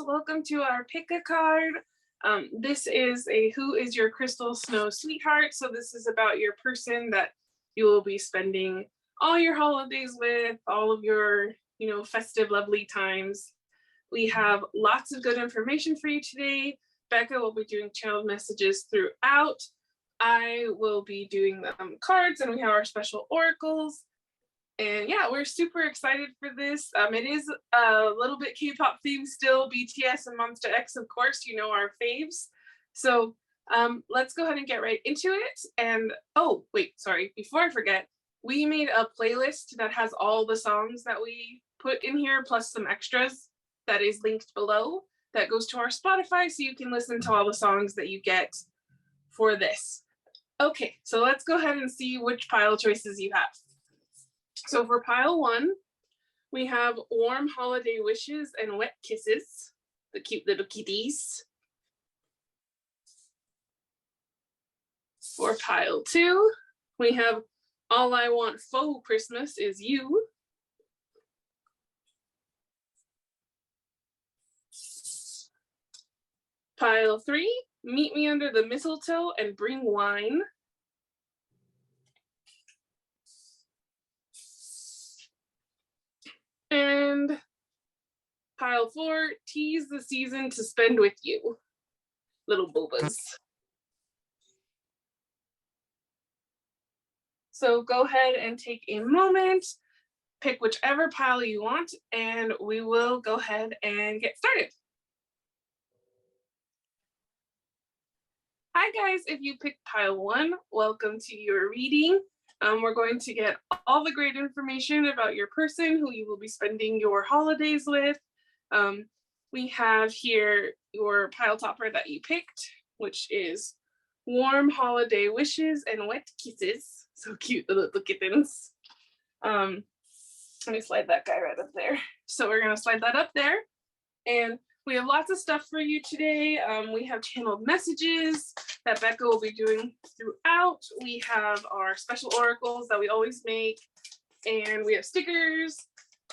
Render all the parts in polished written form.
Welcome to our pick a card. This is a who is your crystal snow sweetheart. So this is about your person that you will be spending all your holidays with, all of your, festive, lovely times. We have lots of good information for you today. Bekah will be doing channeled messages throughout. I will be doing cards, and we have our special oracles. And yeah, we're super excited for this. It is a little bit K-pop themed still, BTS and Monsta X, of course, our faves. So let's go ahead and get right into it. And oh, wait, sorry, before I forget, we made a playlist that has all the songs that we put in here, plus some extras that is linked below. That goes to our Spotify, so you can listen to all the songs that you get for this. Okay, so let's go ahead and see which pile choices you have. So for pile 1, we have warm holiday wishes and wet kisses, the cute little kitties. For pile 2, we have all I want faux Christmas is you. Pile 3, meet me under the mistletoe and bring wine. And pile 4, tease the season to spend with you, little boobas. So go ahead and take a moment, pick whichever pile you want, and we will go ahead and get started. Hi guys, if you picked pile 1, welcome to your reading. We're going to get all the great information about your person who you will be spending your holidays with. We have here your pile topper that you picked, which is warm holiday wishes and wet kisses. So cute, the little kittens. Let me slide that guy right up there. So we're going to slide that up there. And we have lots of stuff for you today. We have channeled messages that Bekah will be doing throughout. We have our special oracles that we always make, and we have stickers.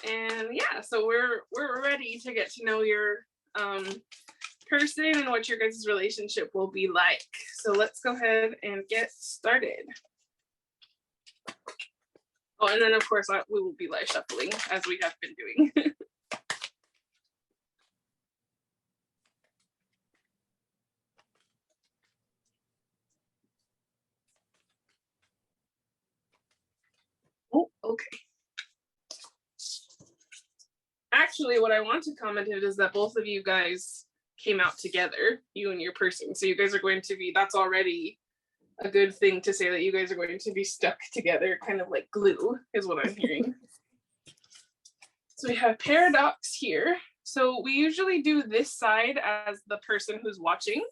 And yeah, so we're ready to get to know your person and what your guys' relationship will be like. So let's go ahead and get started. Oh, and then of course we will be live shuffling as we have been doing. Oh, okay. Actually, what I want to comment is that both of you guys came out together, you and your person. So you guys are going to be, that's already a good thing to say, that you guys are going to be stuck together, kind of like glue, is what I'm hearing. So we have paradox here. So we usually do this side as the person who's watching,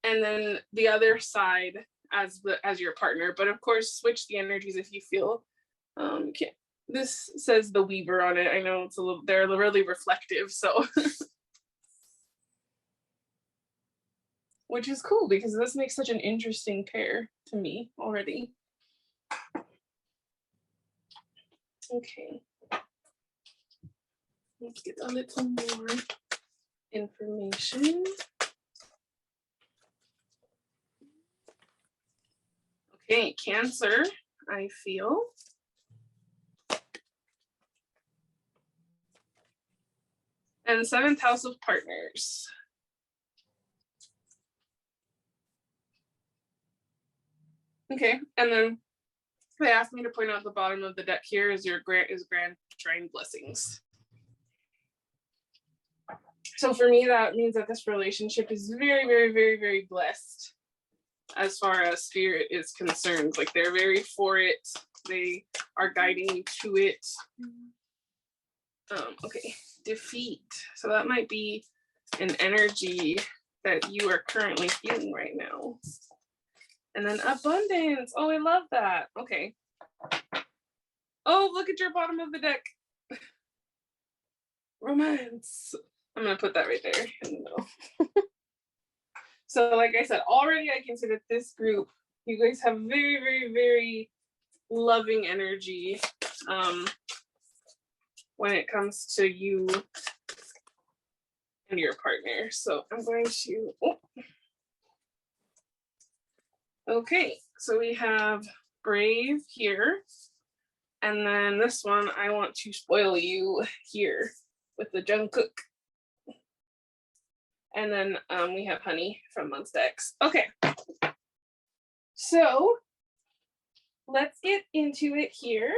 and then the other side as your partner. But of course, switch the energies if you feel. Okay. This says the Weaver on it. I know it's a little, they're really reflective, so. Which is cool because this makes such an interesting pair to me already. Okay. Let's get a little more information. Okay, Cancer, I feel. And 7th house of partners. Okay, and then they asked me to point out the bottom of the deck here is your grand shrine blessings. So for me, that means that this relationship is very, very, very, very blessed. as far as spirit is concerned. Like they're very for it. They are guiding you to it. Okay, defeat. So that might be an energy that you are currently feeling right now. And then abundance. Oh, I love that. Okay. Oh, look at your bottom of the deck. Romance. I'm going to put that right there in the middle. So like I said, already I can see that this group, you guys have very, very, very loving energy when it comes to you and your partner. So I'm going to, okay, so we have brave here. And then this one, I want to spoil you here with the Jungkook. And then we have honey from Monsta X. Okay. So let's get into it here.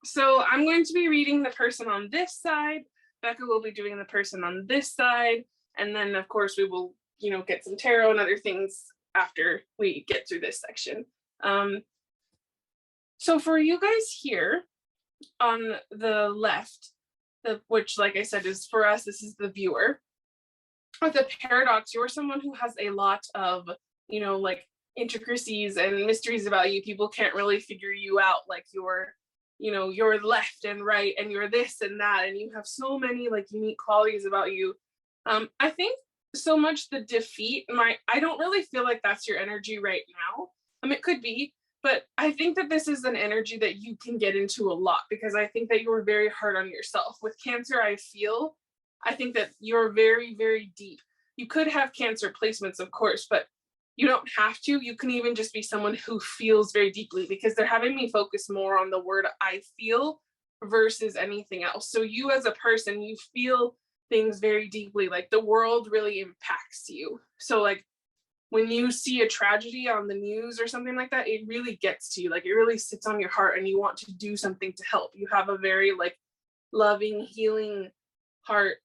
So I'm going to be reading the person on this side. Bekah will be doing the person on this side. And then of course we will, you know, get some tarot and other things after we get through this section. So for you guys here on the left, which like I said is for us, this is the viewer. With the paradox, you're someone who has a lot of, you know, like intricacies and mysteries about you. People can't really figure you out. Like you're, you know, you're left and right and you're this and that. And you have so many like unique qualities about you. I think so much the defeat, I don't really feel like that's your energy right now. It could be, but I think that this is an energy that you can get into a lot because I think that you're very hard on yourself. With Cancer, I think that you're very, very deep. You could have Cancer placements, of course, but you don't have to. You can even just be someone who feels very deeply because they're having me focus more on the word I feel versus anything else. So you as a person, you feel things very deeply, like the world really impacts you. So like when you see a tragedy on the news or something like that, it really gets to you. Like it really sits on your heart and you want to do something to help. You have a very like loving, healing heart.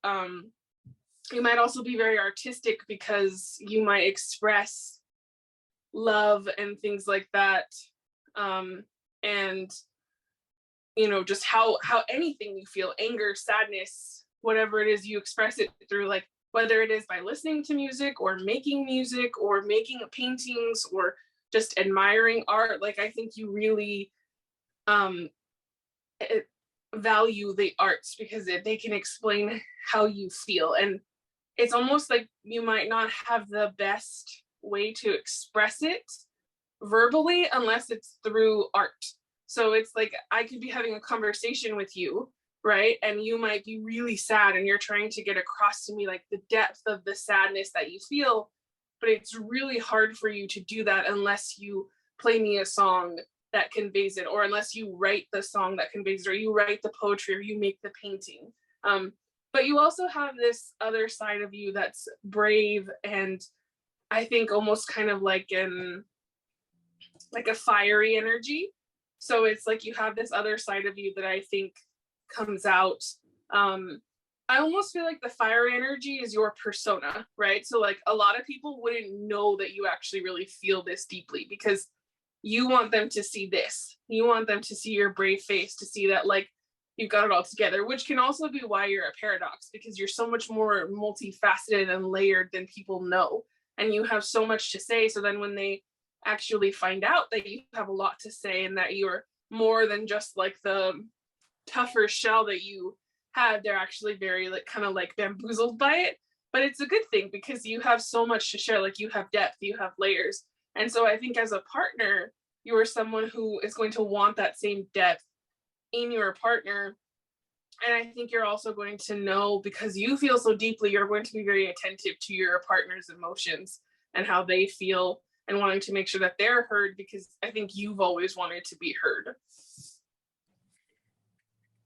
You might also be very artistic because you might express love and things like that. And you know, just how anything you feel, anger, sadness, whatever it is, you express it through, like whether it is by listening to music or making paintings or just admiring art. Like I think you really value the arts because they can explain how you feel. And it's almost like you might not have the best way to express it verbally unless it's through art. So it's like I could be having a conversation with you, right? And you might be really sad and you're trying to get across to me like the depth of the sadness that you feel, but it's really hard for you to do that unless you play me a song that conveys it, or unless you write the song that conveys it, or you write the poetry, or you make the painting. But you also have this other side of you that's brave, and I think almost kind of like a fiery energy. So it's like you have this other side of you that I think comes out. I almost feel like the fiery energy is your persona, right? So like a lot of people wouldn't know that you actually really feel this deeply because you want them to see this. You want them to see your brave face, to see that like you've got it all together, which can also be why you're a paradox, because you're so much more multifaceted and layered than people know. And you have so much to say. So then when they actually find out that you have a lot to say and that you're more than just like the tougher shell that you had, they're actually very like kind of like bamboozled by it. But it's a good thing because you have so much to share. Like you have depth, you have layers. And so I think as a partner, you are someone who is going to want that same depth in your partner. And I think you're also going to know, because you feel so deeply, you're going to be very attentive to your partner's emotions and how they feel and wanting to make sure that they're heard, because I think you've always wanted to be heard.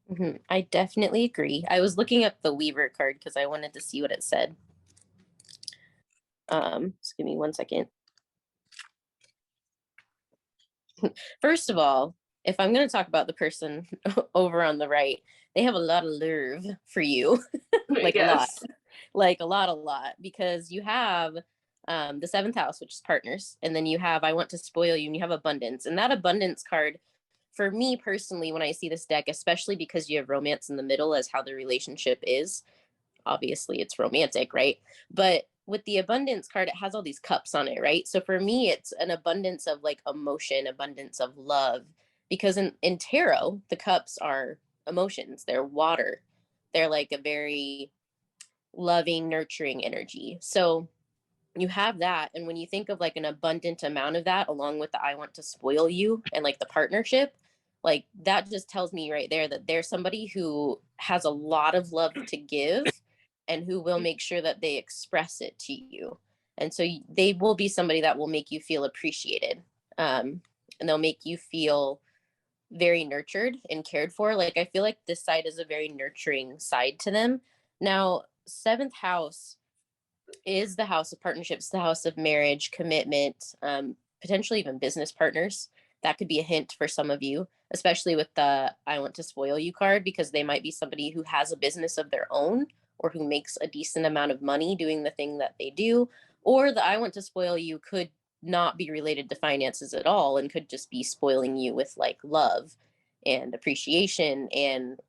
Mm-hmm. I definitely agree. I was looking up the Weaver card because I wanted to see what it said. Just give me 1 second. First of all, if I'm going to talk about the person over on the right, they have a lot of nerve for you. Like yes. A lot, because you have the seventh house, which is partners. And then you have I want to spoil you, and you have abundance. And that abundance card, for me personally, when I see this deck, especially because you have romance in the middle as how the relationship is, obviously it's romantic, right? But with the abundance card, it has all these cups on it, right? So for me, it's an abundance of like emotion, abundance of love, because in tarot, the cups are emotions, they're water, they're like a very loving, nurturing energy. So you have that. And when you think of like an abundant amount of that, along with the I want to spoil you and like the partnership, like that just tells me right there that there's somebody who has a lot of love to give and who will make sure that they express it to you. And so they will be somebody that will make you feel appreciated. And they'll make you feel very nurtured and cared for. Like I feel like this side is a very nurturing side to them. Now, seventh house is the house of partnerships, the house of marriage, commitment, potentially even business partners. That could be a hint for some of you, especially with the I want to spoil you card, because they might be somebody who has a business of their own or who makes a decent amount of money doing the thing that they do. Or the I want to spoil you could not be related to finances at all and could just be spoiling you with like love and appreciation and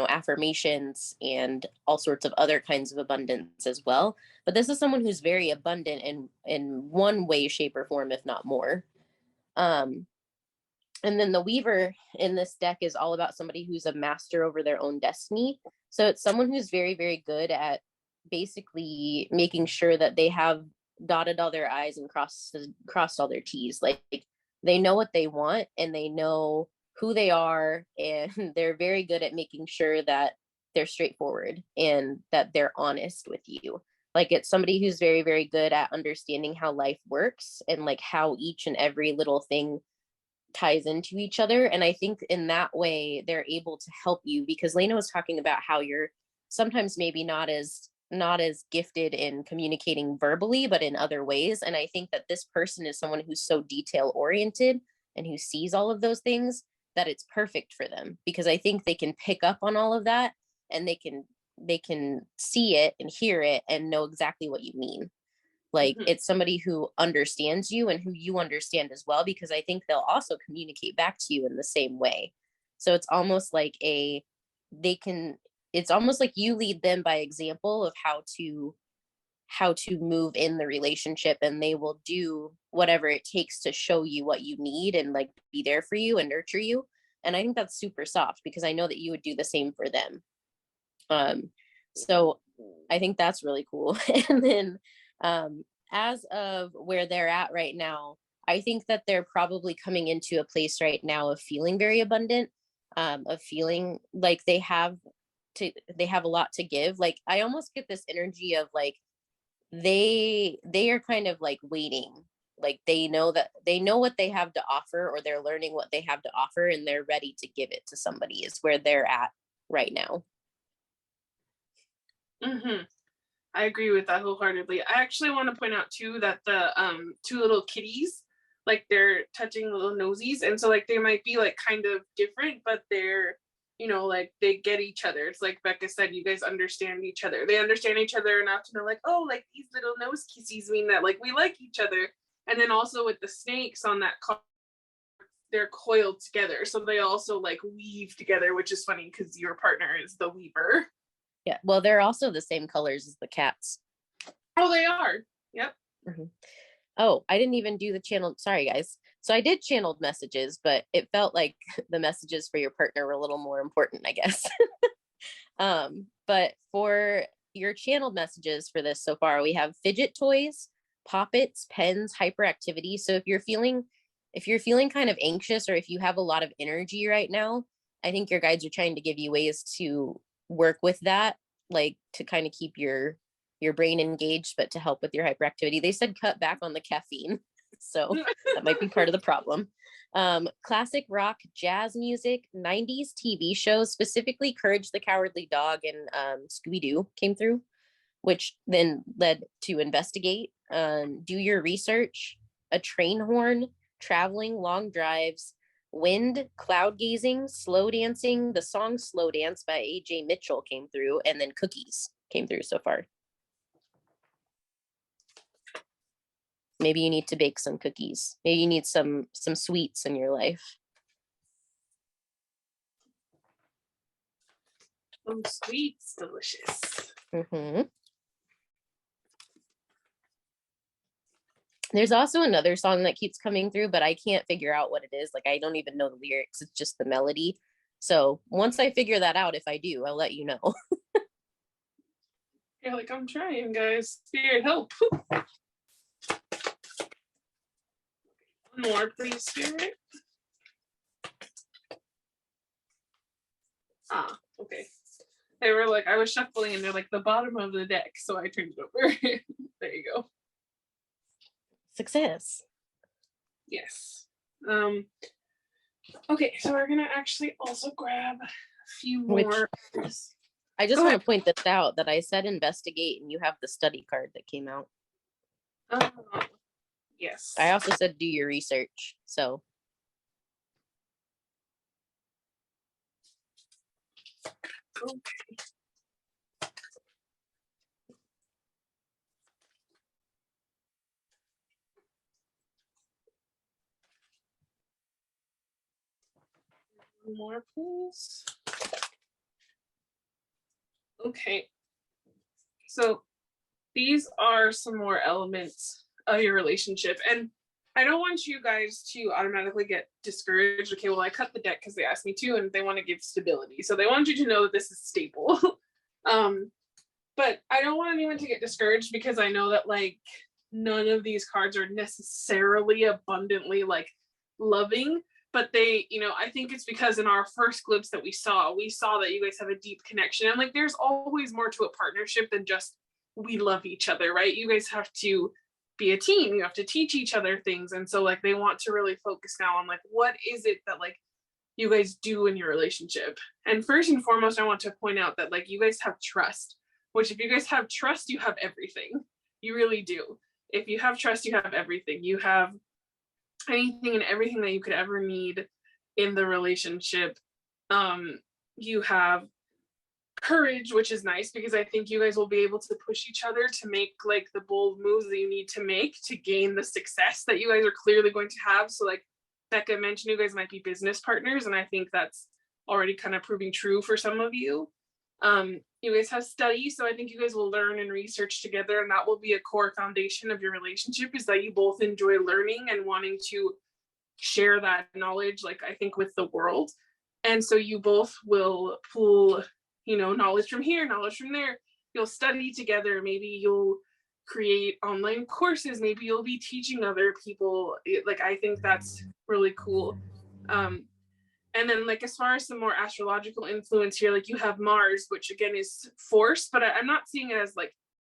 affirmations and all sorts of other kinds of abundance as well. But this is someone who's very abundant in one way, shape, or form, if not more. And then the Weaver in this deck is all about somebody who's a master over their own destiny. So it's someone who's very, very good at basically making sure that they have dotted all their I's and crossed all their T's. Like they know what they want and they know who they are, and they're very good at making sure that they're straightforward and that they're honest with you. Like it's somebody who's very, very good at understanding how life works and like how each and every little thing ties into each other. And I think in that way they're able to help you, because Laina was talking about how you're sometimes maybe not as gifted in communicating verbally, but in other ways. And I think that this person is someone who's so detail oriented and who sees all of those things that it's perfect for them, because I think they can pick up on all of that and they can see it and hear it and know exactly what you mean. Like it's somebody who understands you and who you understand as well, because I think they'll also communicate back to you in the same way. So it's almost like it's almost like you lead them by example of how to move in the relationship, and they will do whatever it takes to show you what you need and like be there for you and nurture you. And I think that's super soft, because I know that you would do the same for them. So I think that's really cool. And then as of where they're at right now, I think that they're probably coming into a place right now of feeling very abundant, of feeling like they have a lot to give. Like I almost get this energy of like they are kind of like waiting, like they know what they have to offer, or they're learning what they have to offer and they're ready to give it to somebody, is where they're at right now. I agree with that wholeheartedly. I actually want to point out too that the two little kitties, like they're touching little nosies, and so like they might be like kind of different, but they're like they get each other. It's like Bekah said, you guys understand each other. They understand each other enough to know like, oh, like these little nose kissies mean that like we like each other. And then also with the snakes on that card, they're coiled together, so they also like weave together, which is funny because your partner is the weaver. Yeah, well, they're also the same colors as the cats. Oh, they are. Yep. Oh, I didn't even do the channel. Sorry, guys. So I did channeled messages, but it felt like the messages for your partner were a little more important, I guess. But for your channeled messages for this so far, we have fidget toys, poppets, pens, hyperactivity. So if you're feeling kind of anxious, or if you have a lot of energy right now, I think your guides are trying to give you ways to work with that, like to kind of keep your brain engaged, but to help with your hyperactivity. They said cut back on the caffeine. So that might be part of the problem. Classic rock, jazz music, 90s TV shows, specifically Courage the Cowardly Dog and Scooby-Doo came through, which then led to investigate, do your research, a train horn, traveling, long drives, wind, cloud gazing, slow dancing. The song Slow Dance by AJ Mitchell came through, and then cookies came through so far. Maybe you need to bake some cookies. Maybe you need some sweets in your life. Some sweets, delicious. Mm-hmm. There's also another song that keeps coming through, but I can't figure out what it is. Like, I don't even know the lyrics. It's just the melody. So once I figure that out, if I do, I'll let you know. You're like, I'm trying, guys. Spirit, help. One more, please, Spirit. Ah, okay. They were like, I was shuffling and they're like the bottom of the deck, so I turned it over. There you go. Success. Yes. Okay, so we're gonna actually also grab a few more. I just want to point this out that I said investigate and you have the study card that came out. Yes. I also said do your research. So okay. One more, please. Okay. So these are some more elements of your relationship. And I don't want you guys to automatically get discouraged. Okay, well, I cut the deck because they asked me to, and they want to give stability. So they want you to know that this is stable. But I don't want anyone to get discouraged because I know that like none of these cards are necessarily abundantly like loving, but they, you know, I think it's because in our first glimpse that we saw that you guys have a deep connection, and like there's always more to a partnership than just we love each other, right? You guys have to be a team, you have to teach each other things, and so like they want to really focus now on like what is it that like you guys do in your relationship. And first and foremost, I want to point out that like you guys have trust, which if you guys have trust, you have everything. You really do. If you have trust, you have everything. You have anything and everything that you could ever need in the relationship. You have courage, which is nice because I think you guys will be able to push each other to make like the bold moves that you need to make to gain the success that you guys are clearly going to have. So like Bekah mentioned, you guys might be business partners, and I think that's already kind of proving true for some of you. You guys have study, so I think you guys will learn and research together, and that will be a core foundation of your relationship, is that you both enjoy learning and wanting to share that knowledge, like I think with the world. And so you both will pull, you know, knowledge from here, knowledge from there. You'll study together. Maybe you'll create online courses. Maybe you'll be teaching other people. Like I think that's really cool. And then like as far as some more astrological influence here, like you have Mars, which again is force, but I'm not seeing it as like,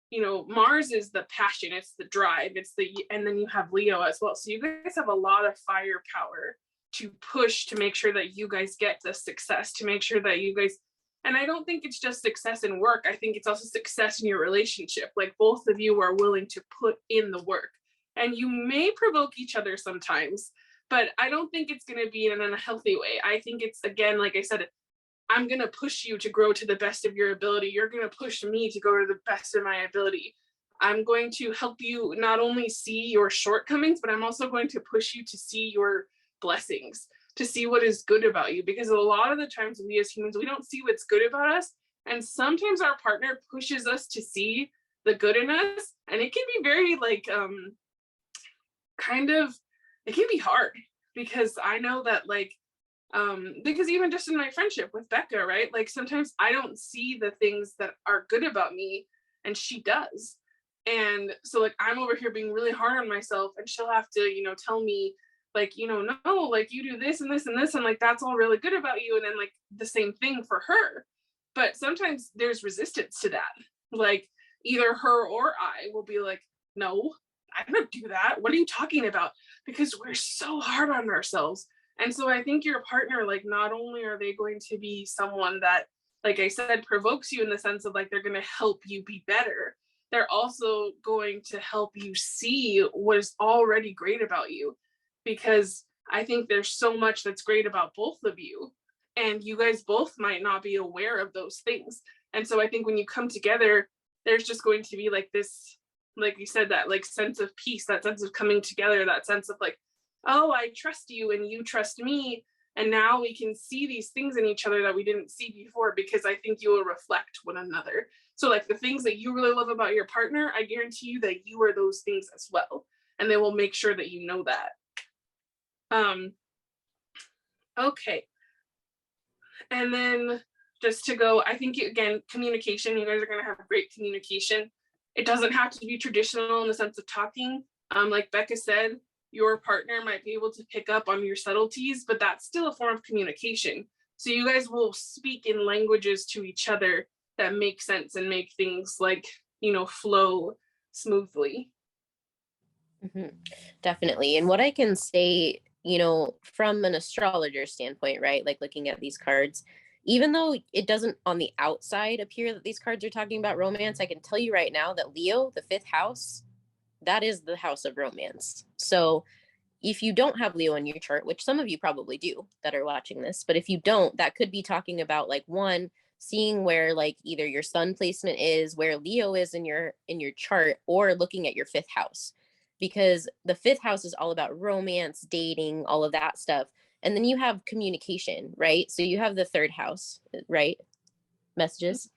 you know, Mars is the passion, it's the drive, and then you have Leo as well. So you guys have a lot of firepower to push to make sure that you guys get the success, to make sure that you guys, and I don't think it's just success in work. I think it's also success in your relationship. Like both of you are willing to put in the work, and you may provoke each other sometimes, but I don't think it's going to be in a healthy way. I think it's, again, like I said, I'm going to push you to grow to the best of your ability. You're going to push me to go to the best of my ability. I'm going to help you not only see your shortcomings, but I'm also going to push you to see your blessings, to see what is good about you. Because a lot of the times we as humans, we don't see what's good about us. And sometimes our partner pushes us to see the good in us. And it can be very like, it can be hard, because I know that like, because even just in my friendship with Bekah, right? Like sometimes I don't see the things that are good about me and she does. And so like I'm over here being really hard on myself, and she'll have to, you know, tell me like, you know, no, like you do this and this and this, and like that's all really good about you. And then like the same thing for her. But sometimes there's resistance to that. Like either her or I will be like, no, I don't do that. What are you talking about? Because we're so hard on ourselves. And so I think your partner, like, not only are they going to be someone that, like I said, provokes you in the sense of like they're going to help you be better, they're also going to help you see what is already great about you. Because I think there's so much that's great about both of you, and you guys both might not be aware of those things. And so I think when you come together, there's just going to be like this like you said, that like sense of peace, that sense of coming together, that sense of like, oh, I trust you and you trust me. And now we can see these things in each other that we didn't see before, because I think you will reflect one another. So like the things that you really love about your partner, I guarantee you that you are those things as well. And they will make sure that you know that. Okay. And then just to go, I think, again, communication, you guys are going to have great communication. It doesn't have to be traditional in the sense of talking. Like Bekah said, your partner might be able to pick up on your subtleties, but that's still a form of communication. So you guys will speak in languages to each other that make sense and make things like, you know, flow smoothly. Mm-hmm. Definitely. And what I can say, you know, from an astrologer standpoint, right? Like looking at these cards, even though it doesn't on the outside appear that these cards are talking about romance, I can tell you right now that Leo, the fifth house, that is the house of romance. So if you don't have Leo in your chart, which some of you probably do that are watching this, but if you don't, that could be talking about like one, seeing where like either your sun placement is, where Leo is in your chart, or looking at your fifth house, because the fifth house is all about romance, dating, all of that stuff. And then you have communication, right? So you have the third house, right? Messages.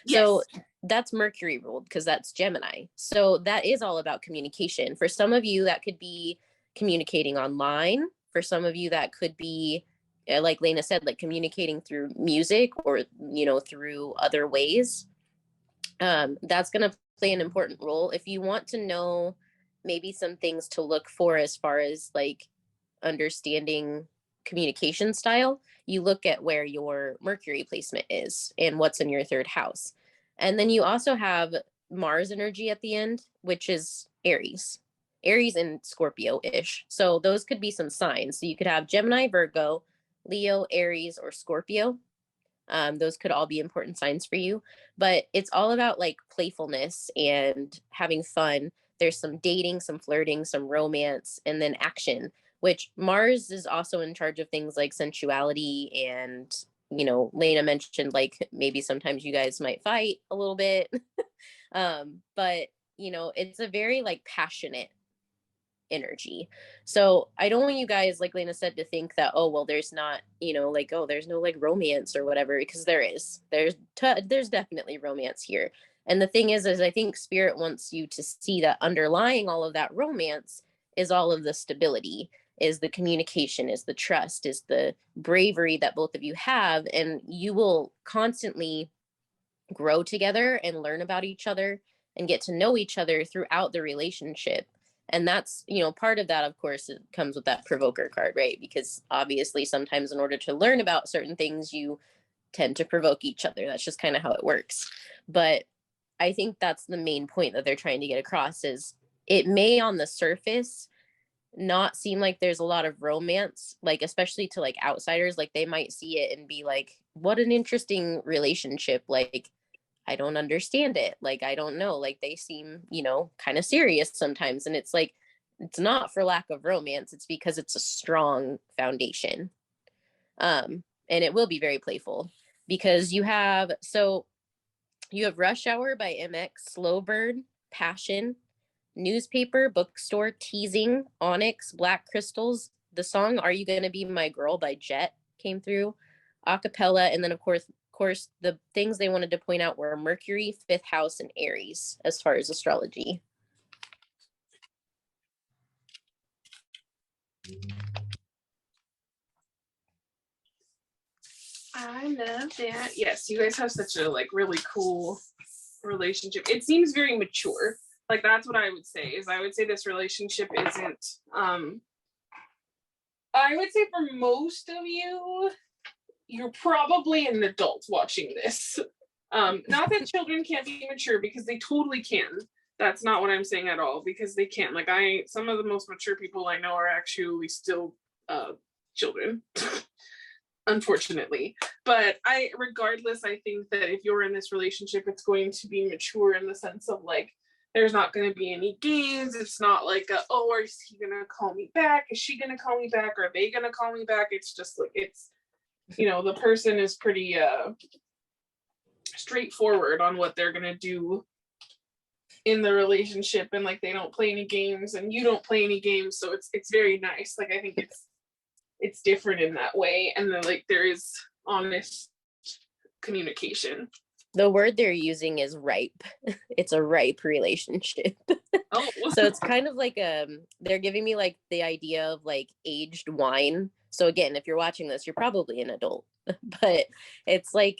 Yes. So that's Mercury ruled, because that's Gemini. So that is all about communication. For some of you, that could be communicating online. For some of you, that could be, like Laina said, like communicating through music, or, you know, through other ways. That's going to play an important role. If you want to know maybe some things to look for as far as like understanding communication style, you look at where your Mercury placement is and what's in your third house. And then you also have Mars energy at the end, which is Aries and Scorpio-ish. So those could be some signs. So you could have Gemini, Virgo, Leo, Aries, or Scorpio. Those could all be important signs for you, but it's all about like playfulness and having fun. There's some dating, some flirting, some romance, and then action, which Mars is also in charge of things like sensuality. And, you know, Laina mentioned like maybe sometimes you guys might fight a little bit. But, you know, it's a very like passionate energy. So I don't want you guys, like Laina said, to think that, oh, well, there's not, you know, like, oh, there's no like romance or whatever, because there's definitely romance here. And the thing is I think spirit wants you to see that underlying all of that romance is all of the stability, is the communication, is the trust, is the bravery that both of you have. And you will constantly grow together and learn about each other and get to know each other throughout the relationship. And that's, you know, part of that, of course, it comes with that provoker card, right? Because obviously sometimes in order to learn about certain things, you tend to provoke each other. That's just kind of how it works. But I think that's the main point that they're trying to get across, is it may on the surface not seem like there's a lot of romance, like especially to like outsiders. Like they might see it and be like, what an interesting relationship. Like, I don't understand it. Like, I don't know. Like, they seem, you know, kind of serious sometimes. And it's like, it's not for lack of romance. It's because it's a strong foundation. And it will be very playful, because you have Rush Hour by MX, Slow Burn, Passion, Newspaper, Bookstore, Teasing, Onyx, Black Crystals. The song Are You Gonna Be My Girl by Jet came through, acapella. And then of course, the things they wanted to point out were Mercury, fifth house, and Aries as far as astrology. I love that. Yes, you guys have such a like really cool relationship. It seems very mature. Like that's what I would say, is I would say this relationship isn't I would say for most of you, you're probably an adult watching this. Not that children can't be mature, because they totally can. That's not what I'm saying at all, because they can. Like some of the most mature people I know are actually still children. Unfortunately. But regardless, I think that if you're in this relationship, it's going to be mature in the sense of like, there's not going to be any games. It's not like, oh, is he going to call me back? Is she going to call me back? Are they going to call me back? It's just like, it's, you know, the person is pretty straightforward on what they're going to do in the relationship, and like they don't play any games and you don't play any games, so it's very nice. Like I think it's different in that way, and then like there is honest communication. The word they're using is ripe. It's a ripe relationship. Oh. So it's kind of like they're giving me like the idea of like aged wine. So again, if you're watching this, you're probably an adult, but it's like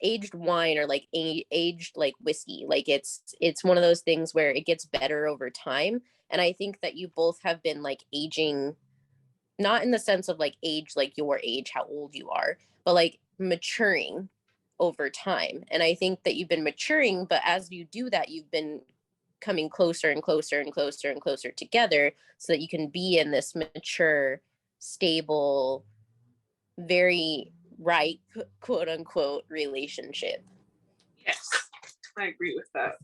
aged wine, or like aged like whiskey. Like it's one of those things where it gets better over time. And I think that you both have been like aging, not in the sense of like age, like your age, how old you are, but like maturing over time. And I think that you've been maturing, but as you do that, you've been coming closer and closer and closer and closer together, so that you can be in this mature, stable, very ripe, quote unquote, relationship. Yes, I agree with that.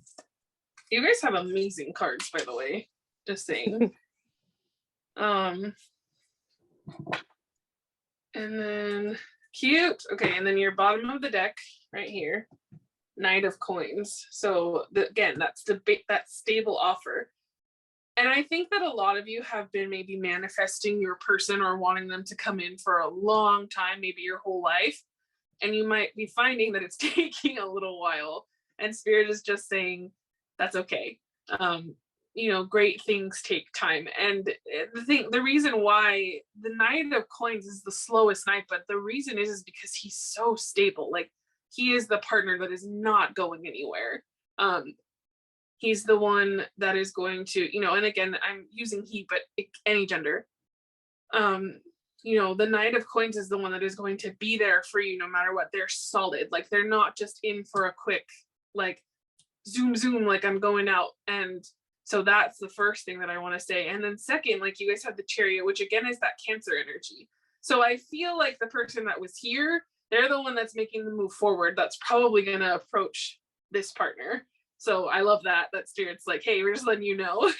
You guys have amazing cards, by the way. Just saying. And then cute. Okay, and then your bottom of the deck right here, Knight of Coins. So again, that's that stable offer. And I think that a lot of you have been maybe manifesting your person or wanting them to come in for a long time, maybe your whole life. And you might be finding that it's taking a little while. And Spirit is just saying, that's okay. Great things take time. And the reason why the Knight of Coins is the slowest knight, but the reason is because he's so stable. Like he is the partner that is not going anywhere. He's the one that is going to, and again, I'm using he, but any gender. The Knight of Coins is the one that is going to be there for you no matter what. They're solid. Like they're not just in for a quick, like zoom, like I'm going out. And so that's the first thing that I want to say. And then second, like you guys have the Chariot, which again is that Cancer energy. So I feel like the person that was here, they're the one that's making the move forward. That's probably going to approach this partner. So I love that Spirit's like, hey, we're just letting you know.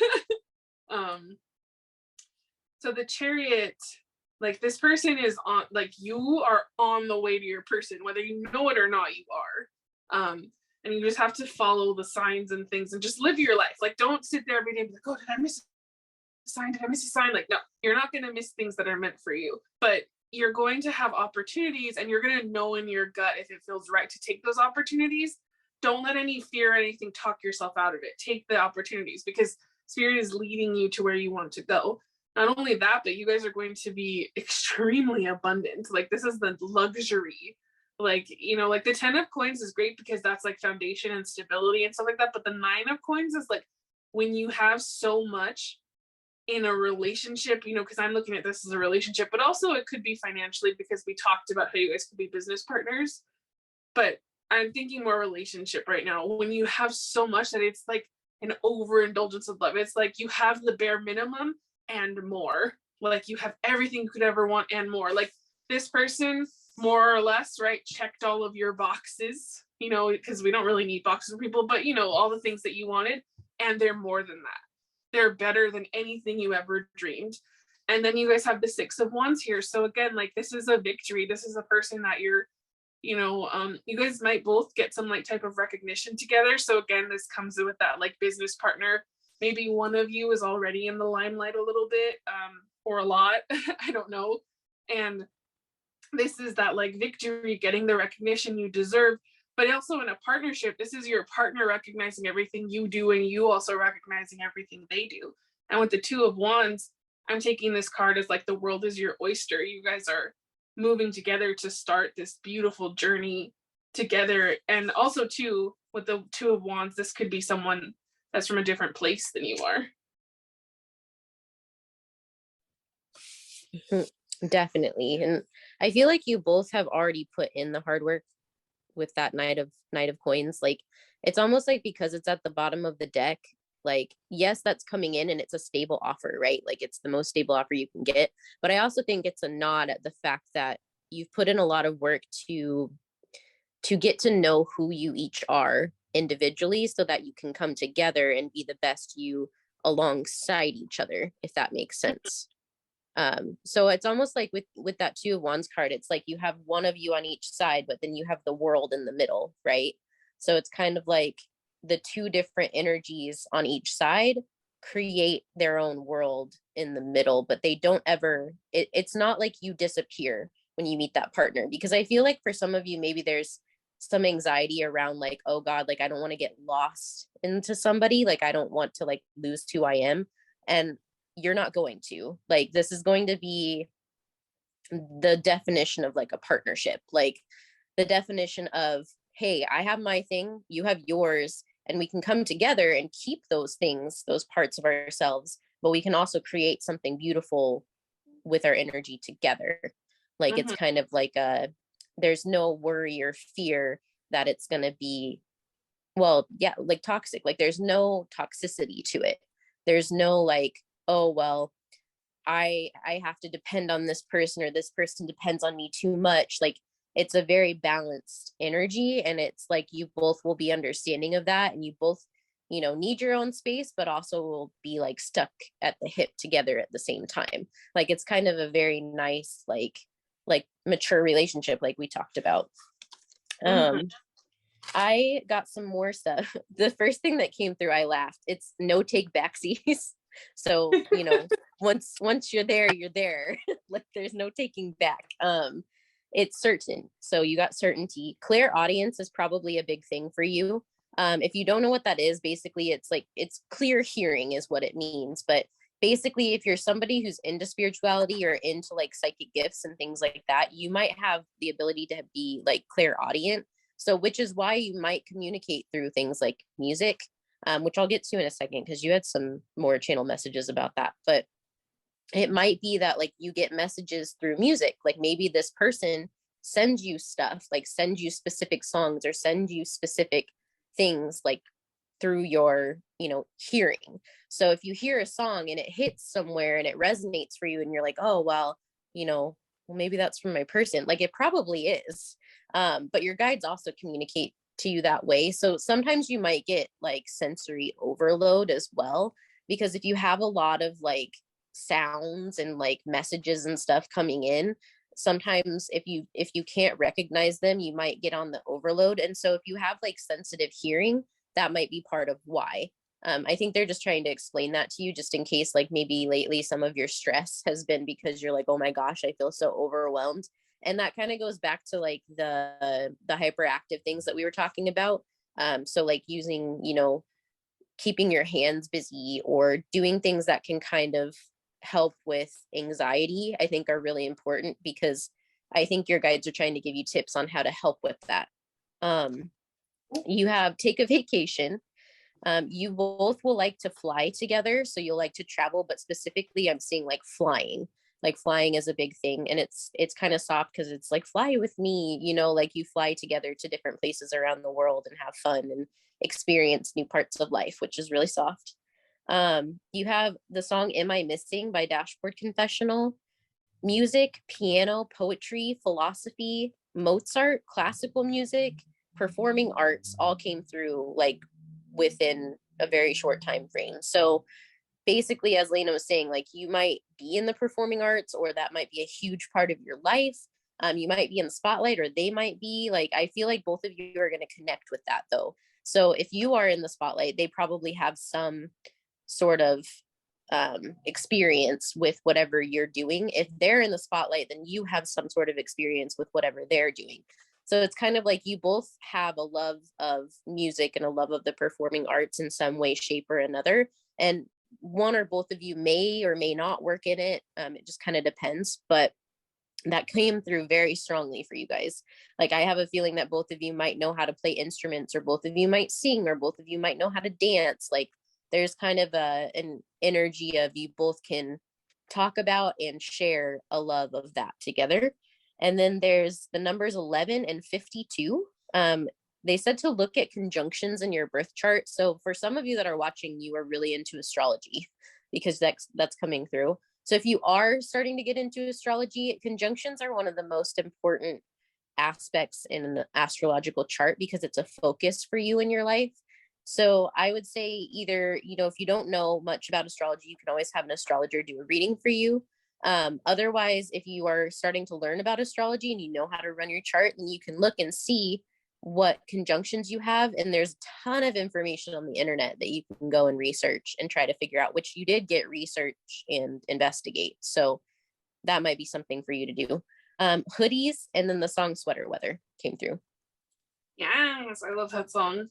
So the Chariot, like this person is on, like you are on the way to your person, whether you know it or not, you are. And you just have to follow the signs and things and just live your life. Like don't sit there every day and be like, oh, did I miss a sign? Did I miss a sign? Like, no, you're not going to miss things that are meant for you, but you're going to have opportunities and you're going to know in your gut if it feels right to take those opportunities. Don't let any fear or anything talk yourself out of it. Take the opportunities because Spirit is leading you to where you want to go. Not only that, but you guys are going to be extremely abundant. Like this is the luxury. Like, like the 10 of Coins is great because that's like foundation and stability and stuff like that. But the 9 of Coins is like when you have so much in a relationship, because I'm looking at this as a relationship, but also it could be financially because we talked about how you guys could be business partners. But I'm thinking more relationship right now. When you have so much that it's like an overindulgence of love. It's like you have the bare minimum and more. Like you have everything you could ever want and more. Like this person, more or less, right, checked all of your boxes, because we don't really need boxes for people, but all the things that you wanted, and they're more than that. They're better than anything you ever dreamed. And then you guys have the 6 of Wands here. So again, like this is a victory. This is a person that you're, you guys might both get some like type of recognition together. So again, this comes with that like business partner. Maybe one of you is already in the limelight a little bit, or a lot. I don't know. And this is that like victory, getting the recognition you deserve. But also in a partnership, this is your partner recognizing everything you do and you also recognizing everything they do. And with the 2 of Wands, I'm taking this card as like the world is your oyster. You guys are moving together to start this beautiful journey together. And also too, with the 2 of Wands, this could be someone that's from a different place than you are. Definitely. And I feel like you both have already put in the hard work with that Knight of Coins. Like it's almost like because it's at the bottom of the deck, like yes, that's coming in and it's a stable offer, right? Like it's the most stable offer you can get. But I also think it's a nod at the fact that you've put in a lot of work to get to know who you each are individually so that you can come together and be the best you alongside each other, if that makes sense. So it's almost like with that 2 of Wands card, it's like you have one of you on each side, but then you have the world in the middle, right? So it's kind of like the two different energies on each side create their own world in the middle, but they don't ever, it's not like you disappear when you meet that partner. Because I feel like for some of you, maybe there's some anxiety around like, oh God, like I don't want to get lost into somebody. Like I don't want to like lose who I am. And you're not going to. Like this is going to be the definition of like a partnership, like the definition of, hey, I have my thing, you have yours, and we can come together and keep those things, those parts of ourselves, but we can also create something beautiful with our energy together. Like it's kind of like there's no worry or fear that it's going to be, well, yeah, like toxic. Like there's no toxicity to it. There's no like, oh, well, I have to depend on this person, or this person depends on me too much. Like it's a very balanced energy, and it's like you both will be understanding of that, and you both, you know, need your own space, but also will be like stuck at the hip together at the same time. Like it's kind of a very nice, like mature relationship, like we talked about. I got some more stuff. The first thing that came through, I laughed. It's no take backsies. So, you know, once you're there, you're there. Like there's no taking back. It's certain. So you got certainty. Clear audience is probably a big thing for you. If you don't know what that is, basically it's like, it's clear hearing is what it means. But basically, if you're somebody who's into spirituality or into like psychic gifts and things like that, you might have the ability to be like clairaudient. So, which is why you might communicate through things like music, which I'll get to in a second, because you had some more channel messages about that. But it might be that like you get messages through music, like maybe this person sends you stuff, like send you specific songs or send you specific things like through your, you know, hearing. So if you hear a song and it hits somewhere and it resonates for you and you're like, oh, well, you know, well, maybe that's from my person. Like it probably is. But your guides also communicate to you that way. So sometimes you might get like sensory overload as well, because if you have a lot of like sounds and like messages and stuff coming in, sometimes if you can't recognize them, you might get on the overload. And so if you have like sensitive hearing, that might be part of why. I think they're just trying to explain that to you, just in case like maybe lately some of your stress has been because you're like, oh my gosh, I feel so overwhelmed. And that kind of goes back to like the hyperactive things that we were talking about. So like using, you know, keeping your hands busy or doing things that can kind of help with anxiety, I think are really important, because I think your guides are trying to give you tips on how to help with that. You have take a vacation. You both will like to fly together. So you'll like to travel, but specifically I'm seeing like flying. Like flying is a big thing, and it's kind of soft because it's like fly with me, you know, like you fly together to different places around the world and have fun and experience new parts of life, which is really soft. You have the song Am I Missing by Dashboard Confessional. Music, piano, poetry, philosophy, Mozart, classical music, performing arts all came through like within a very short time frame. So basically, as Laina was saying, like you might be in the performing arts, or that might be a huge part of your life. You might be in the spotlight, or they might be. Like I feel like both of you are going to connect with that though. So if you are in the spotlight, they probably have some sort of experience with whatever you're doing. If they're in the spotlight, then you have some sort of experience with whatever they're doing. So it's kind of like you both have a love of music and a love of the performing arts in some way, shape, or another. And one or both of you may or may not work in it. It just kind of depends. But that came through very strongly for you guys. Like I have a feeling that both of you might know how to play instruments, or both of you might sing, or both of you might know how to dance. Like there's kind of an energy of you both can talk about and share a love of that together. And then there's the numbers 11 and 52. They said to look at conjunctions in your birth chart. So for some of you that are watching, you are really into astrology, because that's coming through. So if you are starting to get into astrology, conjunctions are one of the most important aspects in an astrological chart, because it's a focus for you in your life. So I would say either, you know, if you don't know much about astrology, you can always have an astrologer do a reading for you. Otherwise, if you are starting to learn about astrology and you know how to run your chart, then you can look and see what conjunctions you have, and there's a ton of information on the internet that you can go and research and try to figure out, which you did get research and investigate, so that might be something for you to do. Hoodies, and then the song Sweater Weather came through. Yes, I love that song.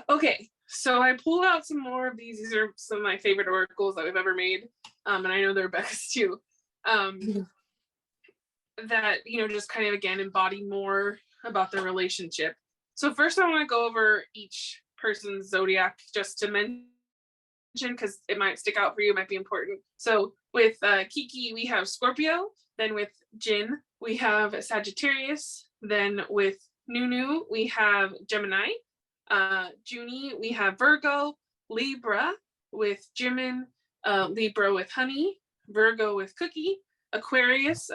Okay, so I pulled out some more of these. These are some of my favorite oracles that we've ever made, and I know they're Bekah's too. That, you know, just kind of again embody more about their relationship. So first I want to go over each person's zodiac just to mention, because it might stick out for you, it might be important. So with Kiki, we have Scorpio. Then with Jin, we have Sagittarius. Then with Nunu, we have Gemini. Junie, we have Virgo. Libra with Jimin. Libra with Honey. Virgo with Cookie. Aquarius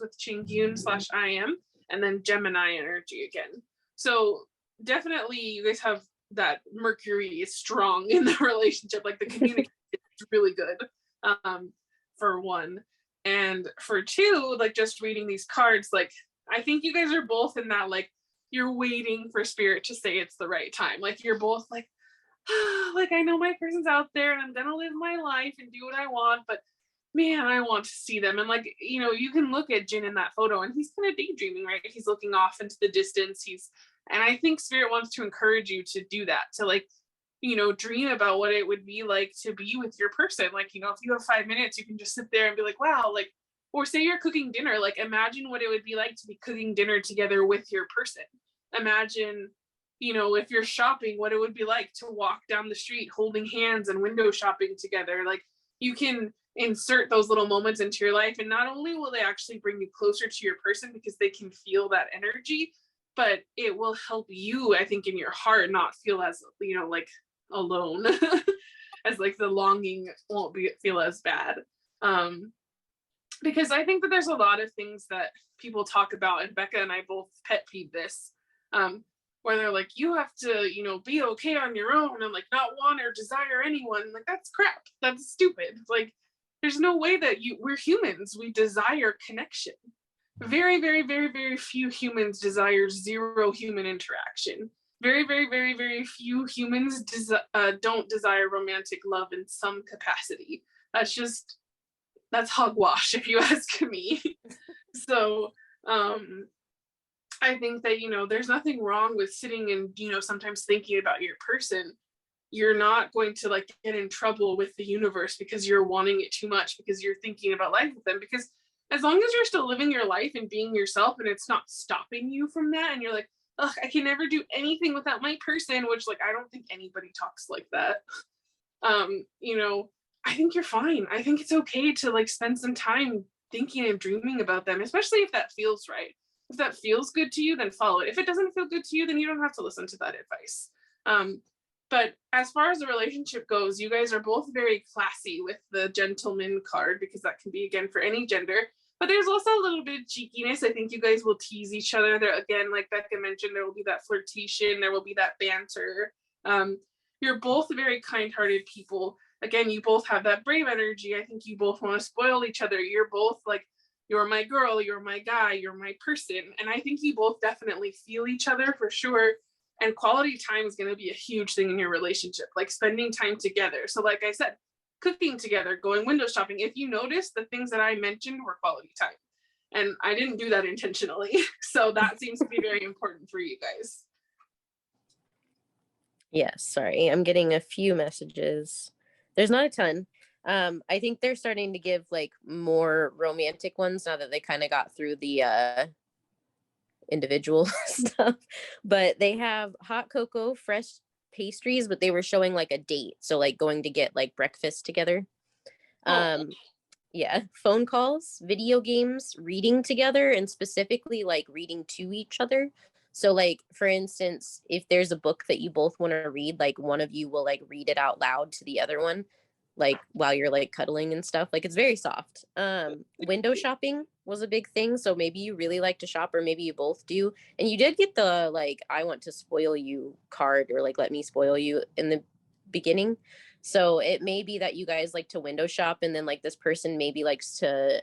with Chingyun / I am. And then Gemini energy again. So definitely you guys have that Mercury is strong in the relationship. Like the communication is really good, for one. And for two, like just reading these cards, like I think you guys are both in that, like you're waiting for spirit to say it's the right time. Like you're both like, like I know my person's out there and I'm gonna live my life and do what I want, but man, I want to see them. And like, you know, you can look at Jin in that photo and he's kind of daydreaming, right? He's looking off into the distance. And I think spirit wants to encourage you to do that, to like, you know, dream about what it would be like to be with your person. Like, you know, if you have 5 minutes, you can just sit there and be like, wow, like, or say you're cooking dinner, like imagine what it would be like to be cooking dinner together with your person. Imagine, you know, if you're shopping, what it would be like to walk down the street holding hands and window shopping together. Like you can insert those little moments into your life, and not only will they actually bring you closer to your person because they can feel that energy, but it will help you, I think, in your heart not feel as, you know, like alone, as like the longing won't feel as bad. Because I think that there's a lot of things that people talk about, and Bekah and I both pet peeve this, where they're like, you have to, you know, be okay on your own and like not want or desire anyone. Like that's crap. That's stupid. Like there's no way that we're humans. We desire connection. Very, very, very, very few humans desire zero human interaction. Very, very, very, very few humans don't desire romantic love in some capacity. That's hogwash, if you ask me. So I think that, you know, there's nothing wrong with sitting and, you know, sometimes thinking about your person. You're not going to like get in trouble with the universe because you're wanting it too much, because you're thinking about life with them. Because as long as you're still living your life and being yourself and it's not stopping you from that, and you're like, ugh, I can never do anything without my person, which like I don't think anybody talks like that. You know, I think you're fine. I think it's okay to like spend some time thinking and dreaming about them, especially if that feels right. If that feels good to you, then follow it. If it doesn't feel good to you, then you don't have to listen to that advice. But as far as the relationship goes, you guys are both very classy with the gentleman card, because that can be, again, for any gender. But there's also a little bit of cheekiness. I think you guys will tease each other. There, again, like Bekah mentioned, there will be that flirtation. There will be that banter. You're both very kind-hearted people. Again, you both have that brave energy. I think you both want to spoil each other. You're both like, you're my girl, you're my guy, you're my person. And I think you both definitely feel each other for sure. And quality time is going to be a huge thing in your relationship, like spending time together. So like I said, cooking together, going window shopping. If you notice, the things that I mentioned were quality time. And I didn't do that intentionally. So that seems to be very important for you guys. Yes, sorry. I'm getting a few messages. There's not a ton. I think they're starting to give like more romantic ones now that they kind of got through the individual stuff. But they have hot cocoa, fresh pastries, but they were showing like a date. So like going to get like breakfast together. Yeah, phone calls, video games, reading together, and specifically like reading to each other. So like for instance, if there's a book that you both want to read, like one of you will like read it out loud to the other one, like while you're like cuddling and stuff. Like it's very soft. Window shopping was a big thing. So maybe you really like to shop, or maybe you both do. And you did get the like I want to spoil you card, or like let me spoil you in the beginning. So it may be that you guys like to window shop, and then like this person maybe likes to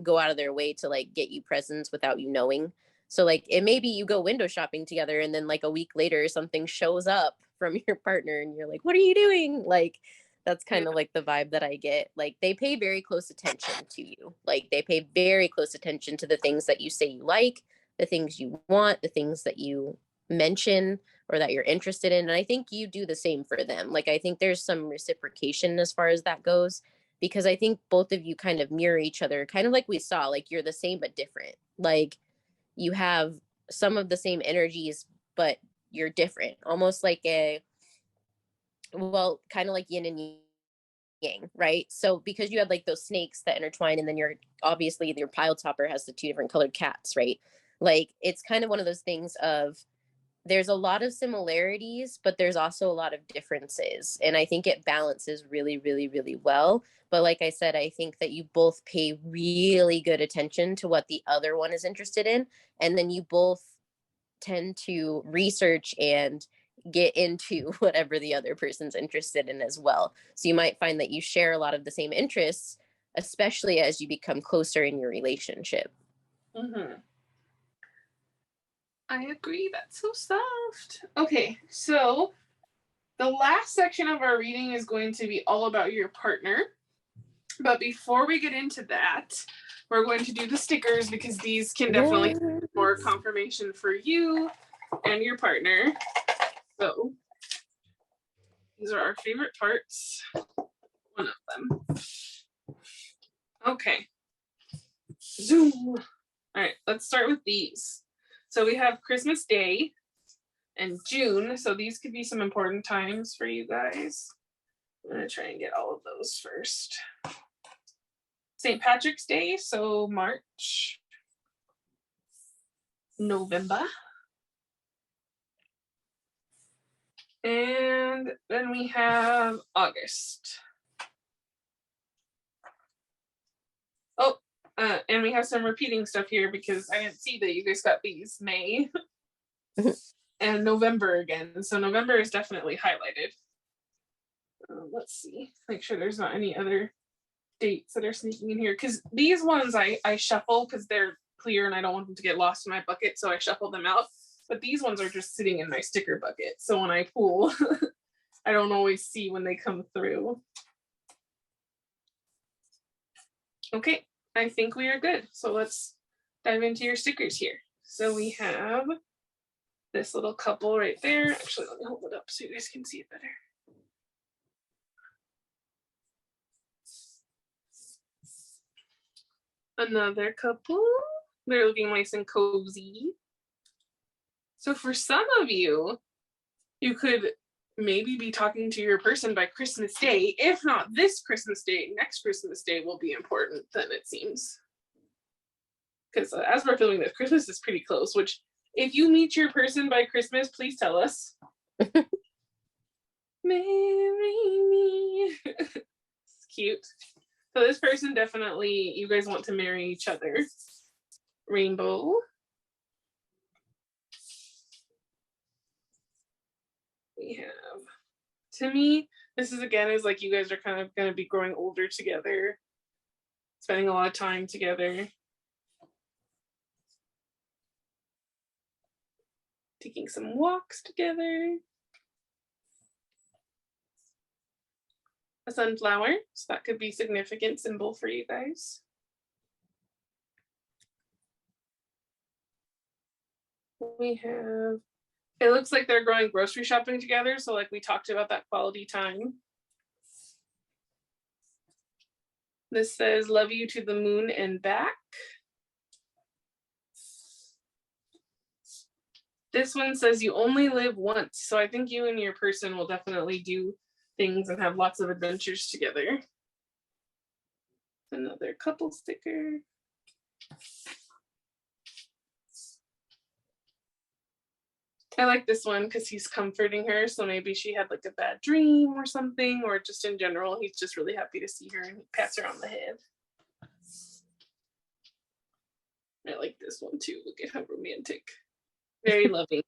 go out of their way to like get you presents without you knowing. So like it may be you go window shopping together and then like a week later something shows up from your partner and you're like, what are you doing? Like that's kind of like the vibe that I get. Like they pay very close attention to you. Like they pay very close attention to the things that you say you like, the things you want, the things that you mention or that you're interested in. And I think you do the same for them. Like I think there's some reciprocation as far as that goes, because I think both of you kind of mirror each other, kind of like we saw, like you're the same but different. Like you have some of the same energies, but you're different, almost like well, kind of like yin and yang, right? So because you had like those snakes that intertwine, and then you're obviously your pile topper has the two different colored cats, right? Like it's kind of one of those things of there's a lot of similarities, but there's also a lot of differences. And I think it balances really, really, really well. But like I said, I think that you both pay really good attention to what the other one is interested in. And then you both tend to research and get into whatever the other person's interested in as well. So you might find that you share a lot of the same interests, especially as you become closer in your relationship. Mm-hmm. I agree. That's so soft. Okay, so the last section of our reading is going to be all about your partner. But before we get into that, we're going to do the stickers because these can definitely be more confirmation for you and your partner. So these are our favorite parts. One of them. Okay. Zoom. All right, let's start with these. So we have Christmas Day and June. So these could be some important times for you guys. I'm going to try and get all of those first. St. Patrick's Day, so March, November. And then we have August. Oh, and we have some repeating stuff here because I didn't see that you guys got these. May and November again. So November is definitely highlighted. Let's see. Make sure there's not any other dates that are sneaking in here. Because these ones I shuffle because they're clear and I don't want them to get lost in my bucket. So I shuffle them out. But these ones are just sitting in my sticker bucket. So when I pull, I don't always see when they come through. Okay, I think we are good. So let's dive into your stickers here. So we have this little couple right there. Actually, let me hold it up so you guys can see it better. Another couple. They're looking nice and cozy. So for some of you, you could maybe be talking to your person by Christmas Day. If not this Christmas Day, next Christmas Day will be important, then it seems. Because as we're filming this, Christmas is pretty close, which if you meet your person by Christmas, please tell us. Marry me. It's cute. So this person definitely, you guys want to marry each other. Rainbow. We have, to me, this is again is like you guys are kind of going to be growing older together, spending a lot of time together, taking some walks together. A sunflower, so that could be a significant symbol for you guys. We have, it looks like they're going grocery shopping together, so like we talked about that quality time. This says, love you to the moon and back. This one says you only live once. So I think you and your person will definitely do things and have lots of adventures together. Another couple sticker. I like this one because he's comforting her. So maybe she had like a bad dream or something, or just in general, he's just really happy to see her and he pats her on the head. I like this one too. Look at how romantic. Very loving.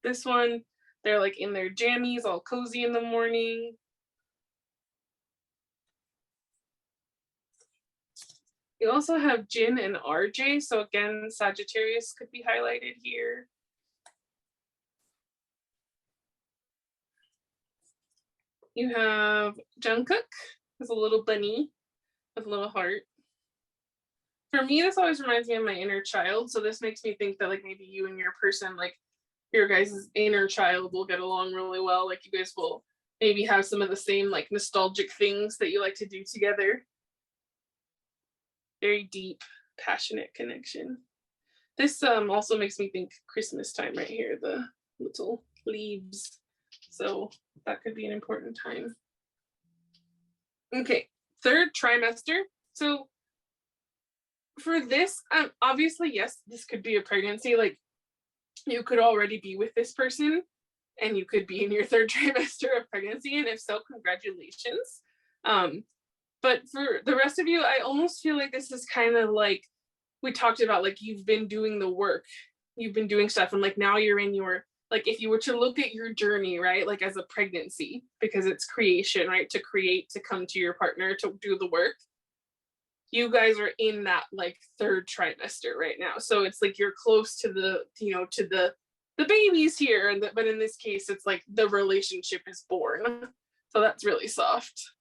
This one, they're like in their jammies, all cozy in the morning. You also have Jin and RJ. So again, Sagittarius could be highlighted here. You have Jungkook as a little bunny with a little heart. For me, this always reminds me of my inner child. So this makes me think that like maybe you and your person, like your guys' inner child will get along really well. Like you guys will maybe have some of the same like nostalgic things that you like to do together. Very deep, passionate connection. This also makes me think Christmas time right here, the little leaves. So that could be an important time. Okay, third trimester. So for this, obviously, yes, this could be a pregnancy. Like you could already be with this person and you could be in your third trimester of pregnancy. And if so, congratulations. But for the rest of you, I almost feel like this is kind of like we talked about, like you've been doing the work, you've been doing stuff, and like now you're in your, like if you were to look at your journey, right, like as a pregnancy, because it's creation, right, to create, to come to your partner, to do the work, you guys are in that like third trimester right now. So it's like you're close to the, you know, to the babies here, and but in this case, it's like the relationship is born. So that's really soft.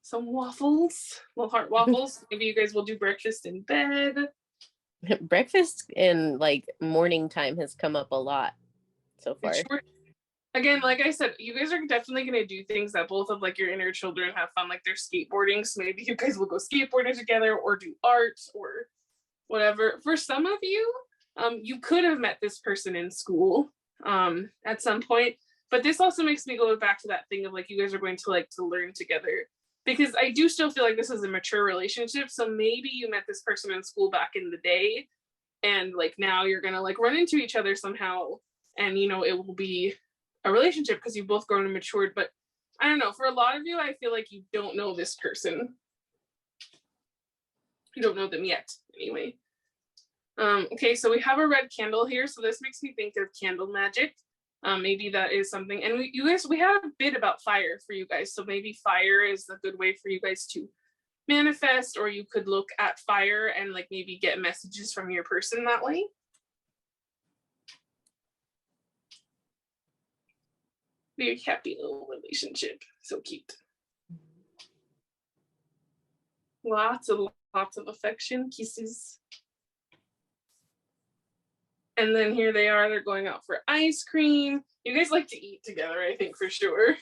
Some waffles, little heart waffles. Maybe you guys will do breakfast in bed. Breakfast in like morning time has come up a lot so far. Sure. Again, like I said, you guys are definitely going to do things that both of like your inner children have fun, like they're skateboarding. So maybe you guys will go skateboarding together or do art or whatever. For some of you, you could have met this person in school at some point, but this also makes me go back to that thing of like you guys are going to like to learn together. Because I do still feel like this is a mature relationship. So maybe you met this person in school back in the day and like now you're going to like run into each other somehow. And, you know, it will be a relationship because you've both grown and matured. But I don't know. For a lot of you, I feel like you don't know this person. You don't know them yet anyway. Okay, so we have a red candle here. So this makes me think of candle magic. Maybe that is something, and we have a bit about fire for you guys, so maybe fire is a good way for you guys to manifest, or you could look at fire and like maybe get messages from your person that way. Very happy little relationship, so cute. Lots of affection, kisses. And then here they are, they're going out for ice cream. You guys like to eat together, I think, for sure.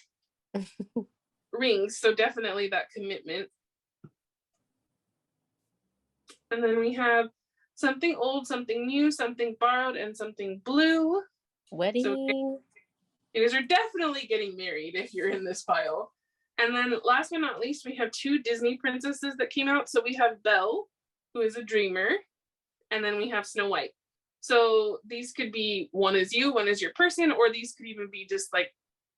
Rings, so definitely that commitment. And then we have something old, something new, something borrowed, and something blue. Wedding. So you guys are definitely getting married if you're in this pile. And then last but not least, we have two Disney princesses that came out. So we have Belle, who is a dreamer, and then we have Snow White. So these could be, one is you, one is your person, or these could even be just like,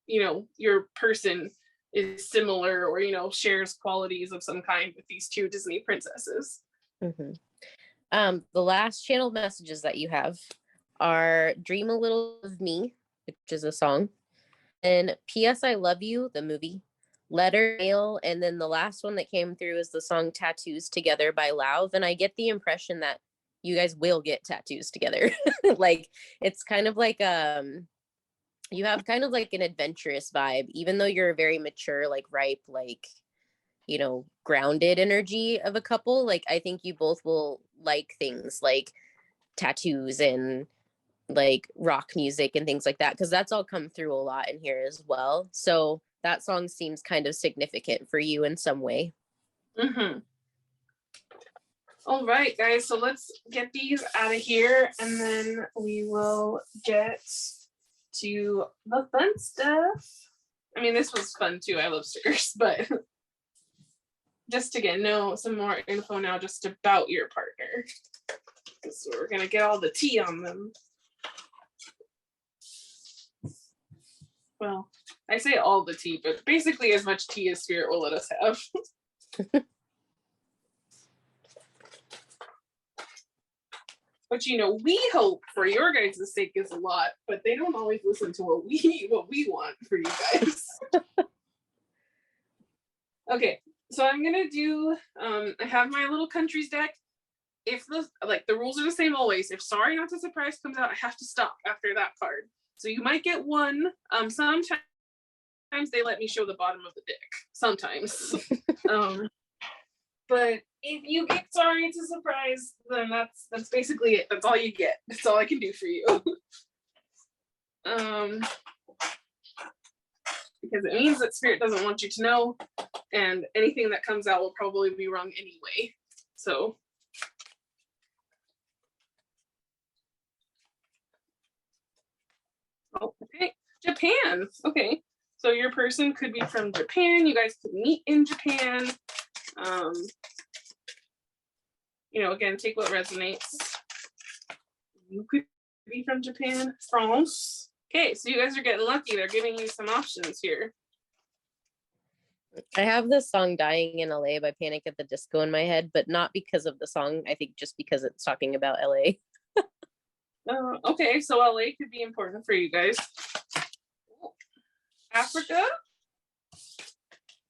you know, your person is similar or, you know, shares qualities of some kind with these two Disney princesses. Mm-hmm. The last channeled messages that you have are Dream a Little of Me, which is a song, and P.S. I Love You, the movie, Letter, Mail, and then the last one that came through is the song Tattoos Together by Lauv, and I get the impression that you guys will get tattoos together. Like it's kind of like you have kind of like an adventurous vibe, even though you're a very mature, like ripe, like, you know, grounded energy of a couple. Like I think you both will like things like tattoos and like rock music and things like that, because that's all come through a lot in here as well. So that song seems kind of significant for you in some way. Mm-hmm. All right, guys, so let's get these out of here and then we will get to the fun stuff. I mean, this was fun too. I love stickers, but just to get know some more info now just about your partner. So we're going to get all the tea on them. Well, I say all the tea, but basically as much tea as Spirit will let us have. But you know, we hope for your guys' sake is a lot, but they don't always listen to what we want for you guys. Okay, So I'm gonna do, I have my little countries deck. If the rules are the same always, if Sorry Not to Surprise comes out, I have to stop after that card. So you might get one. Sometimes they let me show the bottom of the deck. Sometimes. But if you get Sorry to Surprise, then that's basically it. That's all you get. That's all I can do for you. Because it means that Spirit doesn't want you to know, and anything that comes out will probably be wrong anyway. So okay, Japan. Okay, so your person could be from Japan. You guys could meet in Japan. Again, take what resonates. You could be from Japan, France. Okay, so you guys are getting lucky. They're giving you some options here. I have this song Dying in LA by Panic at the Disco in my head, but not because of the song. I think just because it's talking about LA. Okay, so LA could be important for you guys. Africa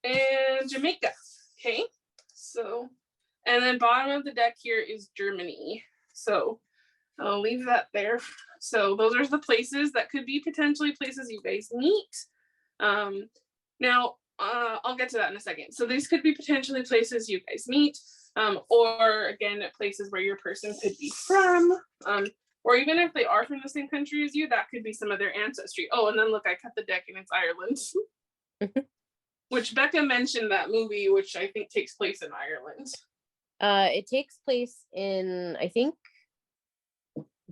and Jamaica. Okay, so, and then bottom of the deck here is Germany. So I'll leave that there. So those are the places that could be potentially places you guys meet. Now, I'll get to that in a second. So these could be potentially places you guys meet, or again, places where your person could be from, or even if they are from the same country as you, that could be some of their ancestry. Oh, and then look, I cut the deck and it's Ireland. Which Bekah mentioned that movie, which I think takes place in Ireland. It takes place in, I think,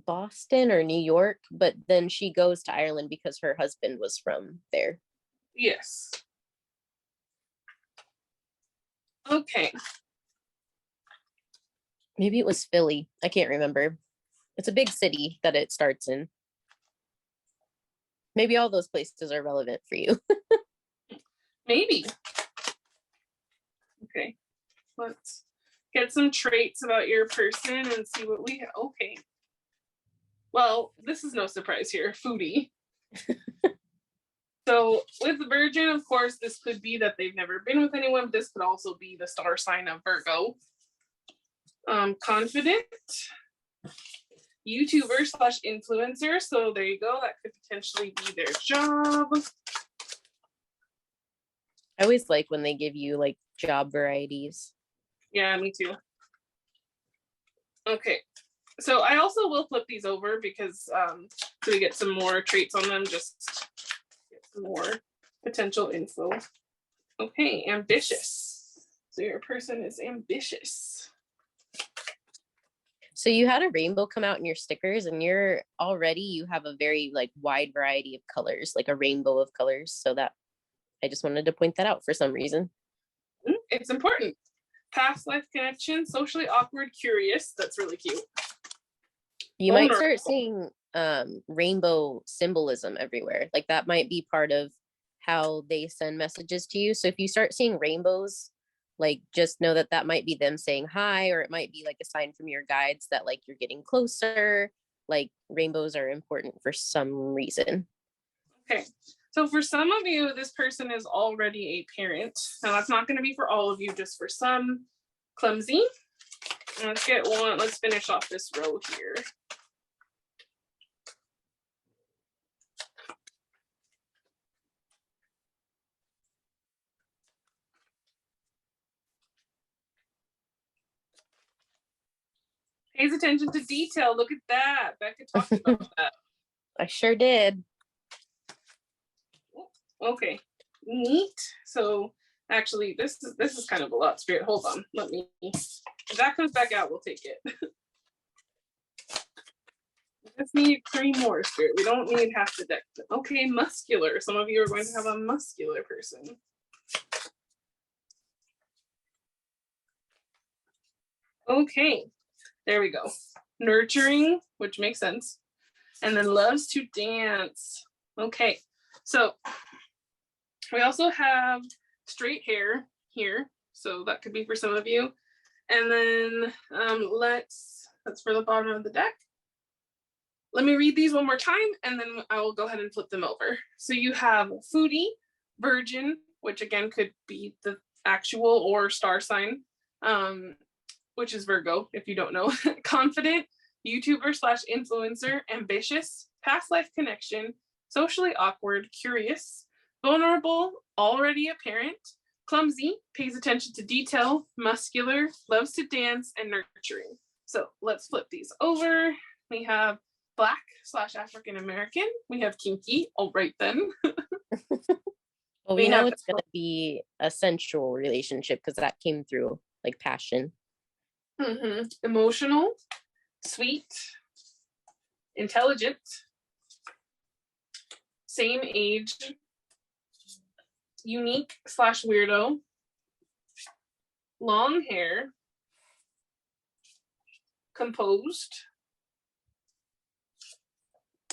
Boston or New York, but then she goes to Ireland because her husband was from there. Yes. Okay. Maybe it was Philly. I can't remember. It's a big city that it starts in. Maybe all those places are relevant for you. Maybe. Okay. Let's get some traits about your person and see what we have. Okay. Well, this is no surprise here. Foodie. So with Virgin, of course, this could be that they've never been with anyone. This could also be the star sign of Virgo. Confident. YouTuber/influencer. So there you go. That could potentially be their job. I always like when they give you like job varieties. Yeah, me too. Okay. So I also will flip these over because so we get some more traits on them, just get some more potential info. Okay, ambitious. So your person is ambitious. So you had a rainbow come out in your stickers, and you have a very like wide variety of colors, like a rainbow of colors. So that I just wanted to point that out for some reason. It's important. Past life connection, socially awkward, curious. That's really cute. You might start seeing rainbow symbolism everywhere. Like that might be part of how they send messages to you. So if you start seeing rainbows, like just know that that might be them saying hi, or it might be like a sign from your guides that like you're getting closer. Like rainbows are important for some reason. Okay. So for some of you, this person is already a parent. Now that's not going to be for all of you, just for some. Clumsy. Let's get one. Let's finish off this row here. Pays attention to detail. Look at that. Bekah talked about that. I sure did. Okay. Neat. So actually, this is kind of a lot, Spirit. Hold on. Let me. If that comes back out, we'll take it. We just need 3 more, Spirit. We don't need half the deck. Okay, muscular. Some of you are going to have a muscular person. Okay. There we go. Nurturing, which makes sense. And then loves to dance. Okay. So we also have straight hair here. So that could be for some of you. And then that's for the bottom of the deck. Let me read these one more time, and then I will go ahead and flip them over. So you have foodie, virgin, which again could be the actual or star sign, which is Virgo, if you don't know. Confident, YouTuber slash influencer, ambitious, past life connection, socially awkward, curious, vulnerable, already a parent, clumsy, pays attention to detail, muscular, loves to dance, and nurturing. So let's flip these over. We have Black slash African American. We have kinky. All right then. Well, we know it's going to be a sensual relationship because that came through like passion. Emotional, sweet, intelligent, same age, unique slash weirdo, long hair, composed,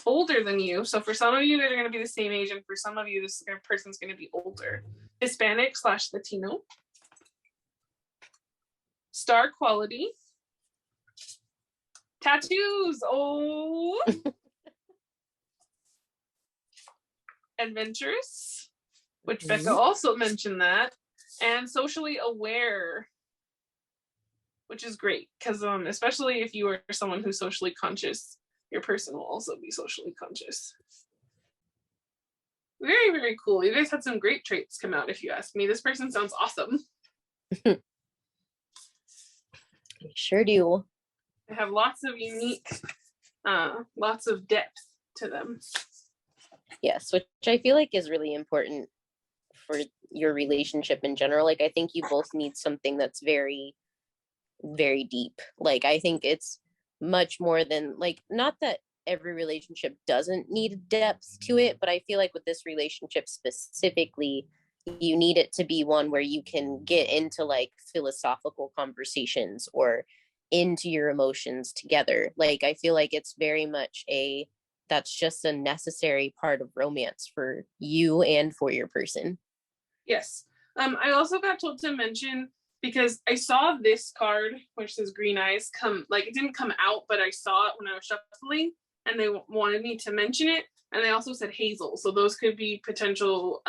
older than you. So for some of you, they're going to be the same age, and for some of you, this person's going to be older. Hispanic slash Latino, star quality, tattoos. Oh, adventurous, which Bekah also mentioned that, and socially aware, which is great because especially if you are someone who's socially conscious, your person will also be socially conscious. Very, very cool. You guys had some great traits come out, if you ask me. This person sounds awesome. Sure do. They have lots of unique, lots of depth to them. Yes, which I feel like is really important for your relationship in general. Like, I think you both need something that's very, very deep. Like, I think it's much more than, like, not that every relationship doesn't need depth to it, but I feel like with this relationship specifically, you need it to be one where you can get into like philosophical conversations or into your emotions together. Like, I feel like it's very much that's just a necessary part of romance for you and for your person. Yes. I also got told to mention, because I saw this card, which says green eyes, it didn't come out, but I saw it when I was shuffling, and they wanted me to mention it. And they also said hazel. So those could be potential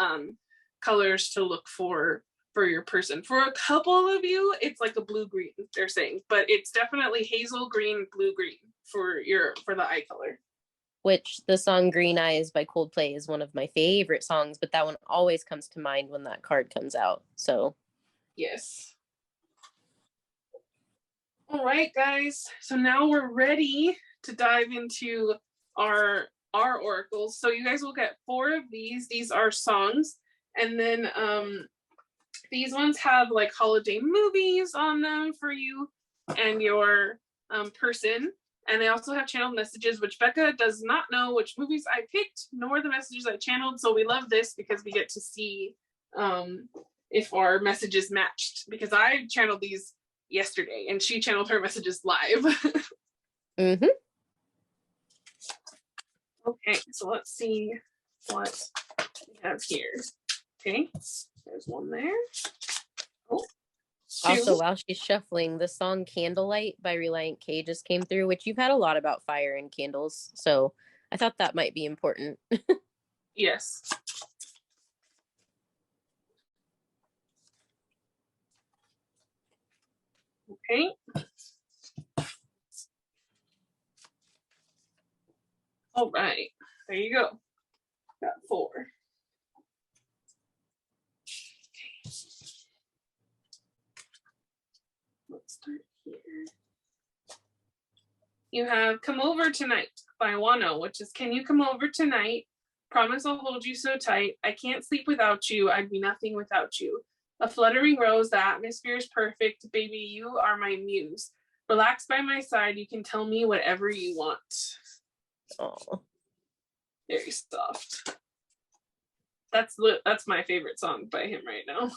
colors to look for your person. For a couple of you, it's like a blue-green, they're saying, but it's definitely hazel, green, blue-green for the eye color. Which the song Green Eyes by Coldplay is one of my favorite songs, but that one always comes to mind when that card comes out. So yes. All right, guys. So now we're ready to dive into our oracles. So you guys will get 4 of these. These are songs. And then these ones have like holiday movies on them for you and your person. And they also have channeled messages, which Bekah does not know which movies I picked, nor the messages I channeled. So we love this because we get to see if our messages matched. Because I channeled these yesterday and she channeled her messages live. Okay, so let's see what we have here. Okay, there's one there. Oh, 2. Also, while she's shuffling, the song Candlelight by Reliant K just came through, which you've had a lot about fire and candles. So I thought that might be important. Yes. Okay. All right, there you go. Got 4. Okay. Let's start here. You have Come Over Tonight by Wonho, which is, can you come over tonight? Promise I'll hold you so tight. I can't sleep without you. I'd be nothing without you. A fluttering rose, the atmosphere is perfect. Baby, you are my muse. Relax by my side. You can tell me whatever you want. Oh, very soft. That's my favorite song by him right now.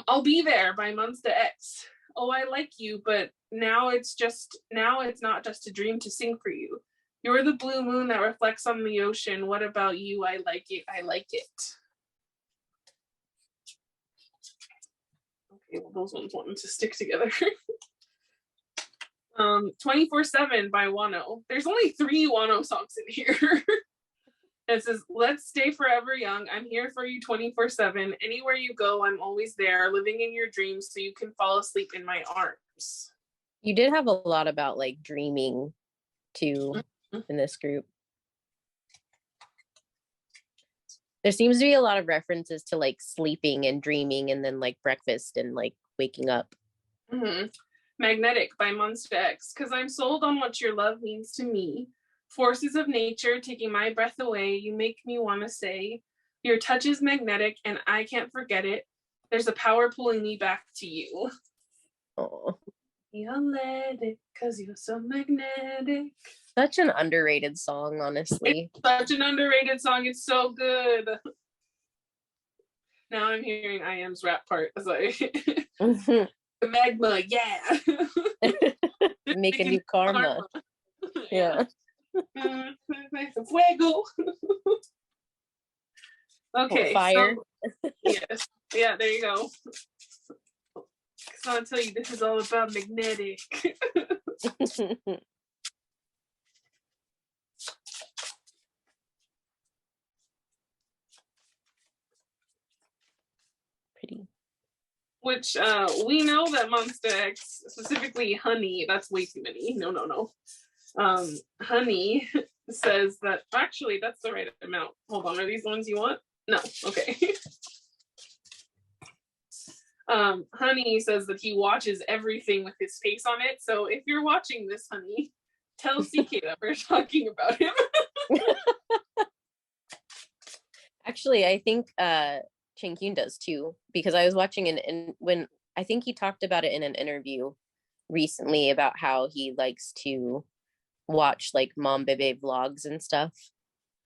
I'll Be There by Monsta X. Oh, I like you, but now it's not just a dream to sing for you. You're the blue moon that reflects on the ocean. What about you? I like it. I like it. Okay, well, those ones wanted to stick together. 24/7 by Wonho. There's only 3 Wonho songs in here. And it says, let's stay forever young. I'm here for you 24/7. Anywhere you go, I'm always there, living in your dreams so you can fall asleep in my arms. You did have a lot about like dreaming too in this group. There seems to be a lot of references to like sleeping and dreaming and then like breakfast and like waking up. Mm-hmm. Magnetic by Monsta X. Because I'm sold on what your love means to me. Forces of nature taking my breath away. You make me want to say, your touch is magnetic and I can't forget it. There's a power pulling me back to you. Oh, You'll let it because you're so magnetic. Such an underrated song, honestly. It's such an underrated song. It's so good. Now I'm hearing IM's rap part. It's like magma, yeah. Making you karma. Yeah. Fuego. Okay. Fire. So, yes. Yeah, there you go. So I'll tell you, this is all about magnetic. Pretty. Which we know that Monsta X, specifically Honey, that's way too many. No. Honey says that actually that's the right amount. Hold on, are these the ones you want? No, okay. Honey says that he watches everything with his face on it. So if you're watching this, Honey, tell CK that we're talking about him. Actually, I think Changkyun does too, because I was watching when I think he talked about it in an interview recently about how he likes to watch like mom bebe vlogs and stuff.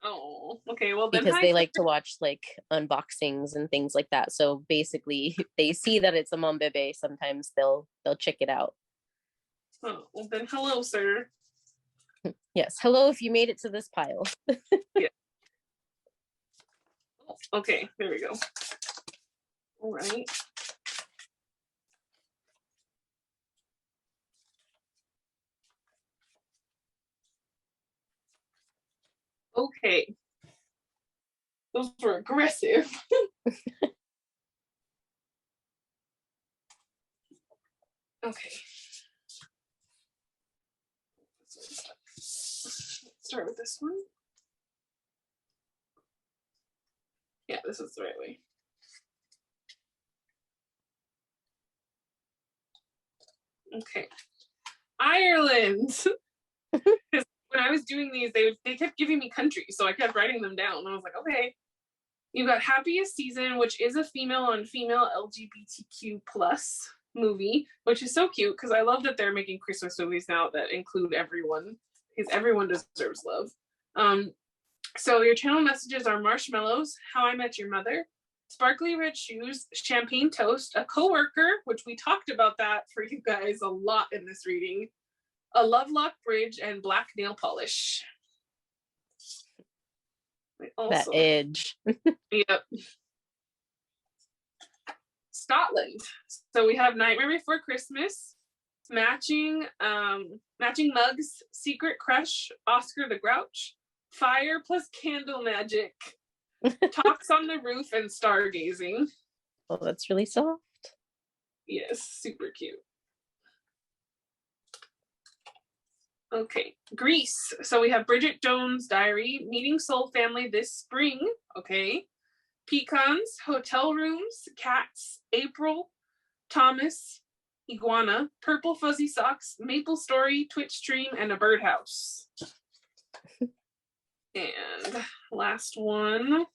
Oh, okay. Well, then because they like to watch like unboxings and things like that. So basically, they see that it's a mom bebe. Sometimes they'll check it out. Oh, well then, hello, sir. Yes, hello. If you made it to this pile. Yeah. Okay, there we go. All right. Okay. Those were aggressive. Okay. Let's start with this one. Yeah, this is the right way. Okay. Ireland. Because when I was doing these, they kept giving me countries, so I kept writing them down. And I was like, okay. You got Happiest Season, which is a female on female LGBTQ plus movie, which is so cute because I love that they're making Christmas movies now that include everyone, because everyone deserves love. So your channel messages are marshmallows, How I Met Your Mother, sparkly red shoes, champagne toast, a coworker, which we talked about that for you guys a lot in this reading, a love lock bridge, and black nail polish. Also, that edge. Yep. Scotland. So we have Nightmare Before Christmas, matching mugs, Secret Crush, Oscar the Grouch, Fire plus Candle Magic, Talks on the Roof, and Stargazing. Oh, that's really soft. Yes, super cute. Okay, Greece. So we have Bridget Jones' Diary, Meeting Soul Family this spring. Okay. Pecans, Hotel Rooms, Cats, April, Thomas, Iguana, Purple Fuzzy Socks, Maple Story, Twitch Stream, and a birdhouse. And last one,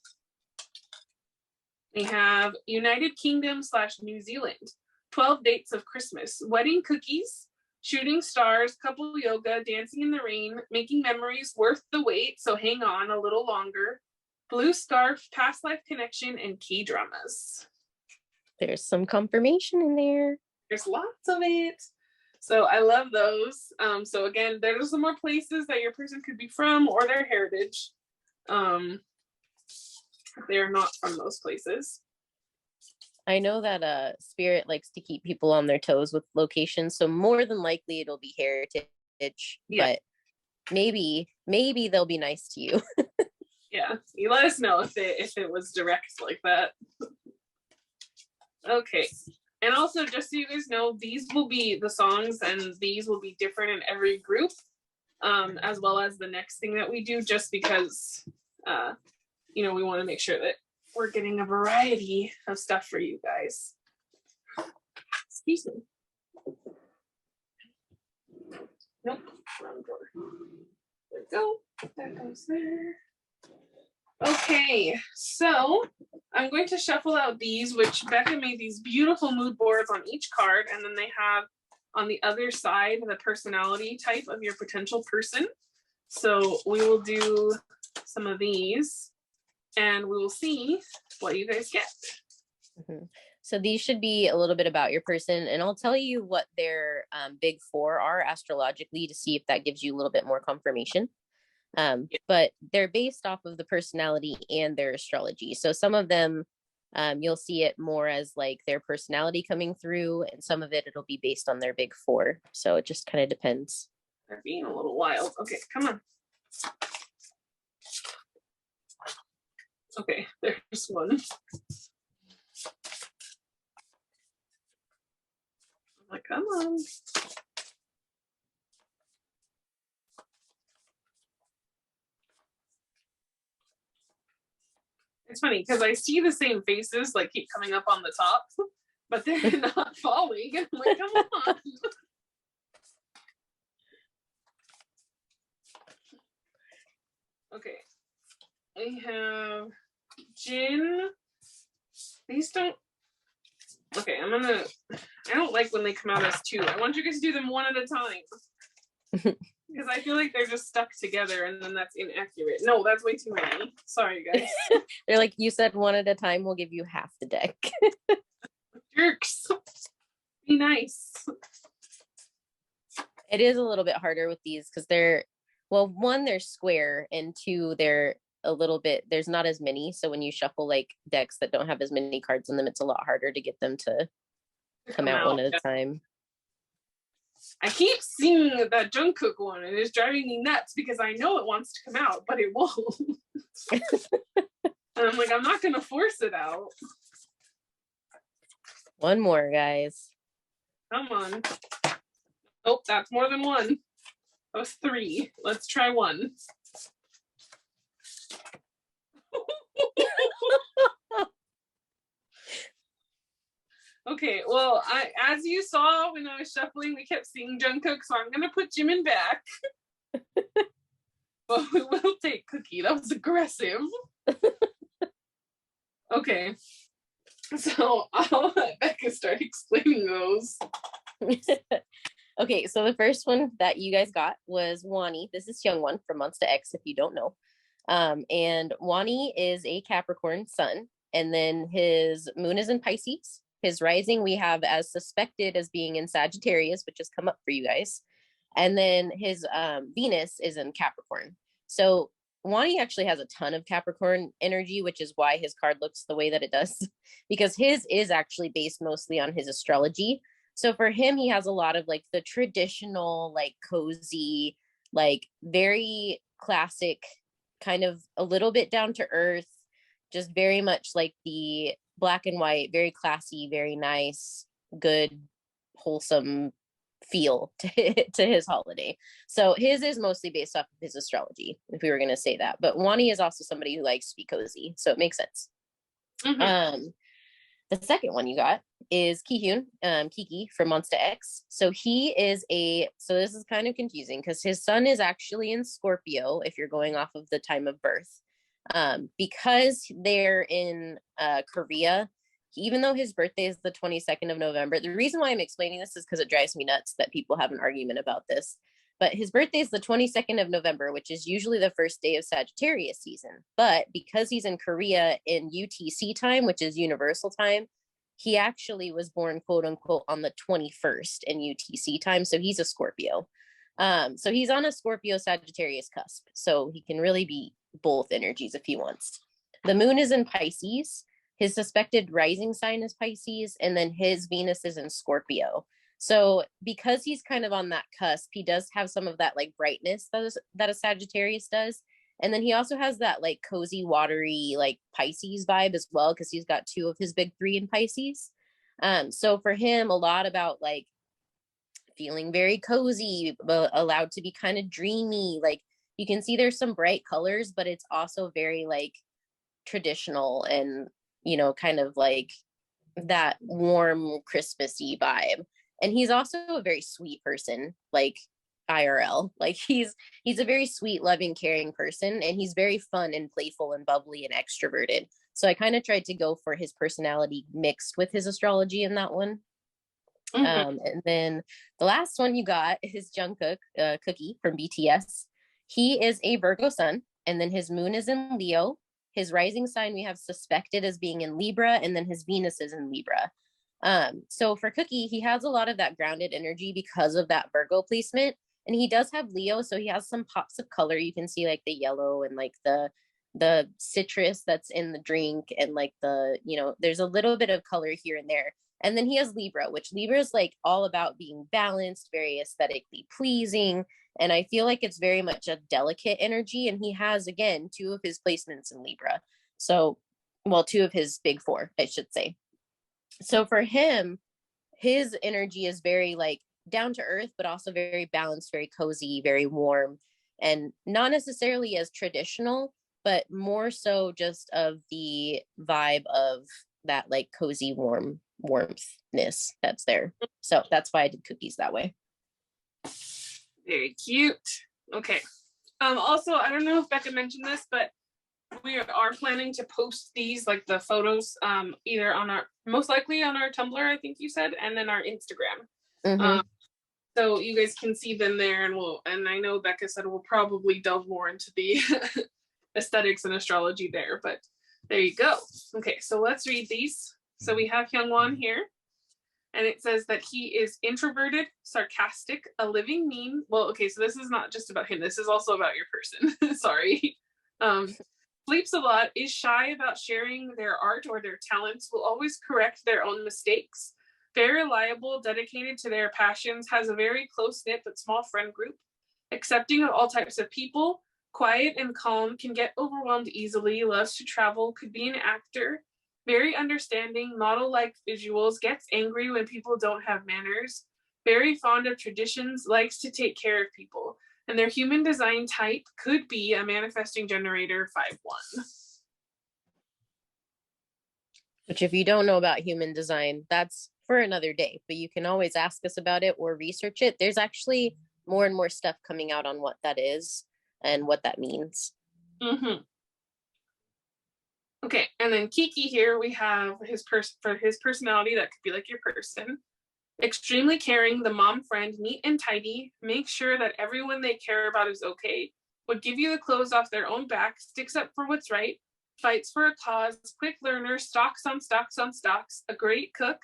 we have United Kingdom / New Zealand, 12 Dates of Christmas, Wedding Cookies, Shooting Stars, Couple Yoga, Dancing in the Rain, Making Memories Worth the Wait, so hang on a little longer, Blue Scarf, Past Life Connection, and K-dramas. There's some confirmation in there. There's lots of it. So I love those. So again, there's some more places that your person could be from or their heritage. They're not from those places. I know that Spirit likes to keep people on their toes with locations, so more than likely it'll be heritage. Yeah. But maybe they'll be nice to you. Yeah, you let us know if it was direct like that. Okay. And also, just so you guys know, these will be the songs, and these will be different in every group, as well as the next thing that we do, just because, we want to make sure that we're getting a variety of stuff for you guys. Excuse me. Nope, wrong drawer. There we go. That goes there. Okay, so I'm going to shuffle out these, which Bekah made these beautiful mood boards on each card, and then they have on the other side the personality type of your potential person. So we will do some of these, and we will see what you guys get. Mm-hmm. So these should be a little bit about your person, and I'll tell you what their big four are astrologically to see if that gives you a little bit more confirmation. But they're based off of the personality and their astrology. So some of them, you'll see it more as like their personality coming through, and some of it, it'll be based on their big four. So it just kind of depends. They're being a little wild. Okay, come on. Okay, there's one. I'm like, come on. It's funny because I see the same faces like keep coming up on the top, but they're not falling. I'm like, come on. Okay. I have Jin. These don't. Okay, I don't like when they come out as two. I want you guys to do them one at a time. Because I feel like they're just stuck together, and then that's inaccurate. No, that's way too many. Sorry, guys. They're like, you said one at a time, we'll give you half the deck. Jerks. Be nice. It is a little bit harder with these because they're, well, one, they're square, and two, they're a little bit, there's not as many. So when you shuffle like decks that don't have as many cards in them, it's a lot harder to get them to come out one at a time. I keep seeing that Jungkook one, and it's driving me nuts because I know it wants to come out, but it won't. And I'm like, I'm not going to force it out. One more, guys. Come on. Oh, that's more than one. That was three. Let's try one. Okay, well, as you saw when I was shuffling, we kept seeing Jungkook, so I'm gonna put Jimin back. But we will take Cookie. That was aggressive. Okay, so I'll let Bekah start explaining those. Okay, so the first one that you guys got was Wani. This is Youngwon from Monsta X, if you don't know. And Wani is a Capricorn sun, and then his moon is in Pisces. His rising we have as suspected as being in Sagittarius, which has come up for you guys. And then his Venus is in Capricorn. So Wani actually has a ton of Capricorn energy, which is why his card looks the way that it does, because his is actually based mostly on his astrology. So for him, he has a lot of like the traditional, like cozy, like very classic, kind of a little bit down to earth, just very much like the black and white, very classy, very nice, good, wholesome feel to his holiday. So his is mostly based off of his astrology, if we were going to say that. But Wani is also somebody who likes to be cozy, so it makes sense. Mm-hmm. The second one you got is Kihyun, Kiki from Monsta X. So he is so this is kind of confusing because his sun is actually in Scorpio if you're going off of the time of birth. Because they're in Korea, even though his birthday is the 22nd of November, the reason why I'm explaining this is because it drives me nuts that people have an argument about this. But his birthday is the 22nd of November, which is usually the first day of Sagittarius season. But because he's in Korea in UTC time, which is universal time, he actually was born, quote unquote, on the 21st in UTC time. So he's a Scorpio. So he's on a Scorpio Sagittarius cusp. So he can really be both energies if he wants. The moon is in Pisces. His suspected rising sign is Pisces. And then his Venus is in Scorpio. So because he's kind of on that cusp, he does have some of that like brightness that a Sagittarius does. And then he also has that like cozy, watery, like Pisces vibe as well, because he's got 2 of his big 3 in Pisces. So for him, a lot about like feeling very cozy, but allowed to be kind of dreamy. Like you can see there's some bright colors, but it's also very like traditional and, you know, kind of like that warm, Christmassy vibe. And he's also a very sweet person, like IRL. Like he's a very sweet, loving, caring person, and he's very fun and playful and bubbly and extroverted. So I kind of tried to go for his personality mixed with his astrology in that one. And then the last one you got is Jungkook, Cookie from BTS. He is a Virgo sun, and then his moon is in Leo. His rising sign we have suspected as being in Libra, and then his Venus is in Libra. So for Cookie, he has a lot of that grounded energy because of that Virgo placement, and he does have Leo, so he has some pops of color. You can see like the yellow and like the citrus that's in the drink, and like the, you know, there's a little bit of color here and there. And then he has Libra, which Libra is like all about being balanced, very aesthetically pleasing. And I feel like it's very much a delicate energy. And he has, again, 2 of his placements in Libra. So, well, 2 of his big 4, I should say. So for him, his energy is very like down to earth, but also very balanced, very cozy, very warm, and not necessarily as traditional, but more so just of the vibe of that like cozy, warmthness that's there. So that's why I did Cookies that way. Very cute. Okay. Also, I don't know if Bekah mentioned this, but we are planning to post these, like the photos, either on our, most likely on our Tumblr, I think you said, and then our Instagram. So you guys can see them there, and I know Bekah said we'll probably delve more into the aesthetics and astrology there, but there you go. Okay, so let's read these. So we have Hyungwon here, and it says that he is introverted, sarcastic, a living meme. Well, okay, so this is not just about him. This is also about your person. Sorry. Sleeps a lot, is shy about sharing their art or their talents, will always correct their own mistakes. Very reliable, dedicated to their passions, has a very close-knit but small friend group. Accepting of all types of people, quiet and calm, can get overwhelmed easily, loves to travel, could be an actor. Very understanding, model-like visuals, gets angry when people don't have manners. Very fond of traditions, likes to take care of people. And their human design type could be a manifesting generator 5-1. Which, if you don't know about human design, that's for another day, but you can always ask us about it or research it. There's actually more and more stuff coming out on what that is and what that means. Okay, and then Kiki here, we have for his personality, that could be like your person. Extremely caring, the mom friend, neat and tidy, make sure that everyone they care about is okay, would give you the clothes off their own back, sticks up for what's right, fights for a cause, quick learner, stocks on stocks on stocks, a great cook,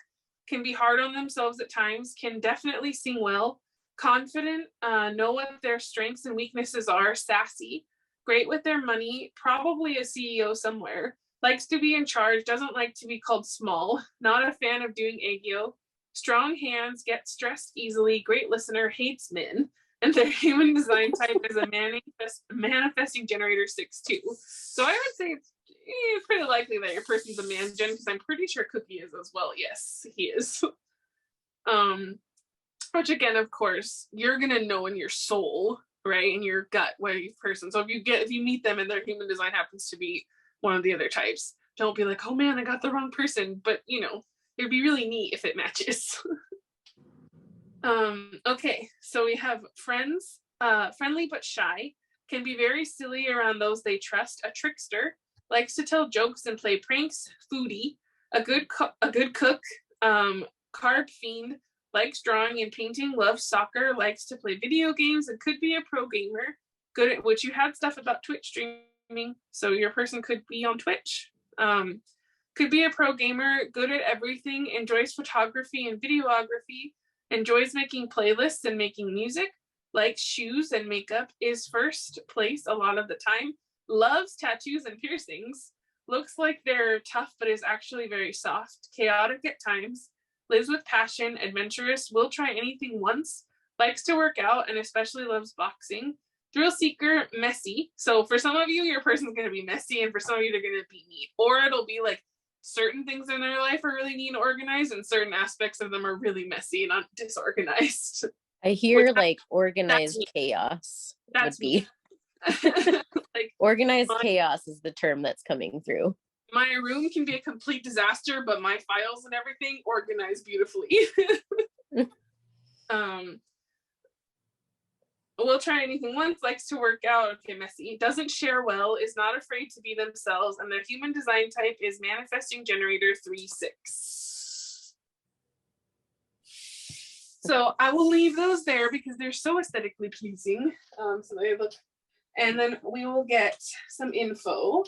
can be hard on themselves at times, can definitely sing well, confident, know what their strengths and weaknesses are, sassy, great with their money, probably a CEO somewhere, likes to be in charge, doesn't like to be called small, not a fan of doing aegyo, strong hands, gets stressed easily, great listener, hates men, and their human design type is a manifesting generator 6-2. So I would say it's pretty likely that your person's a man gen, because I'm pretty sure Cookie is as well. Yes, he is. Which again, of course, you're gonna know in your soul, right, in your gut, what your person. So if you meet them and their human design happens to be one of the other types, don't be like, oh man, I got the wrong person. But you know, it'd be really neat if it matches. Okay, so we have friends, friendly but shy, can be very silly around those they trust, a trickster, likes to tell jokes and play pranks, foodie, a good cook, carb fiend, likes drawing and painting, loves soccer, likes to play video games, and could be a pro gamer. Good at, which you had stuff about Twitch streaming, so your person could be on Twitch. Could be a pro gamer, good at everything, enjoys photography and videography, enjoys making playlists and making music, likes shoes and makeup, is first place a lot of the time, loves tattoos and piercings, looks like they're tough but is actually very soft, chaotic at times, lives with passion, adventurous, will try anything once, likes to work out and especially loves boxing, Thrill seeker, messy. So for some of you, your person's going to be messy, and for some of you, they're going to be neat. Or it'll be like certain things in their life are really neat and organized, and certain aspects of them are really messy and disorganized. I hear like organized chaos would be. Like organized chaos is the term that's coming through. My room can be a complete disaster, but my files and everything organized beautifully. Will try anything once, likes to work out, okay, messy, doesn't share well, is not afraid to be themselves, and their human design type is manifesting generator 3-6. So I will leave those there because they're so aesthetically pleasing. So they look, and then we will get some info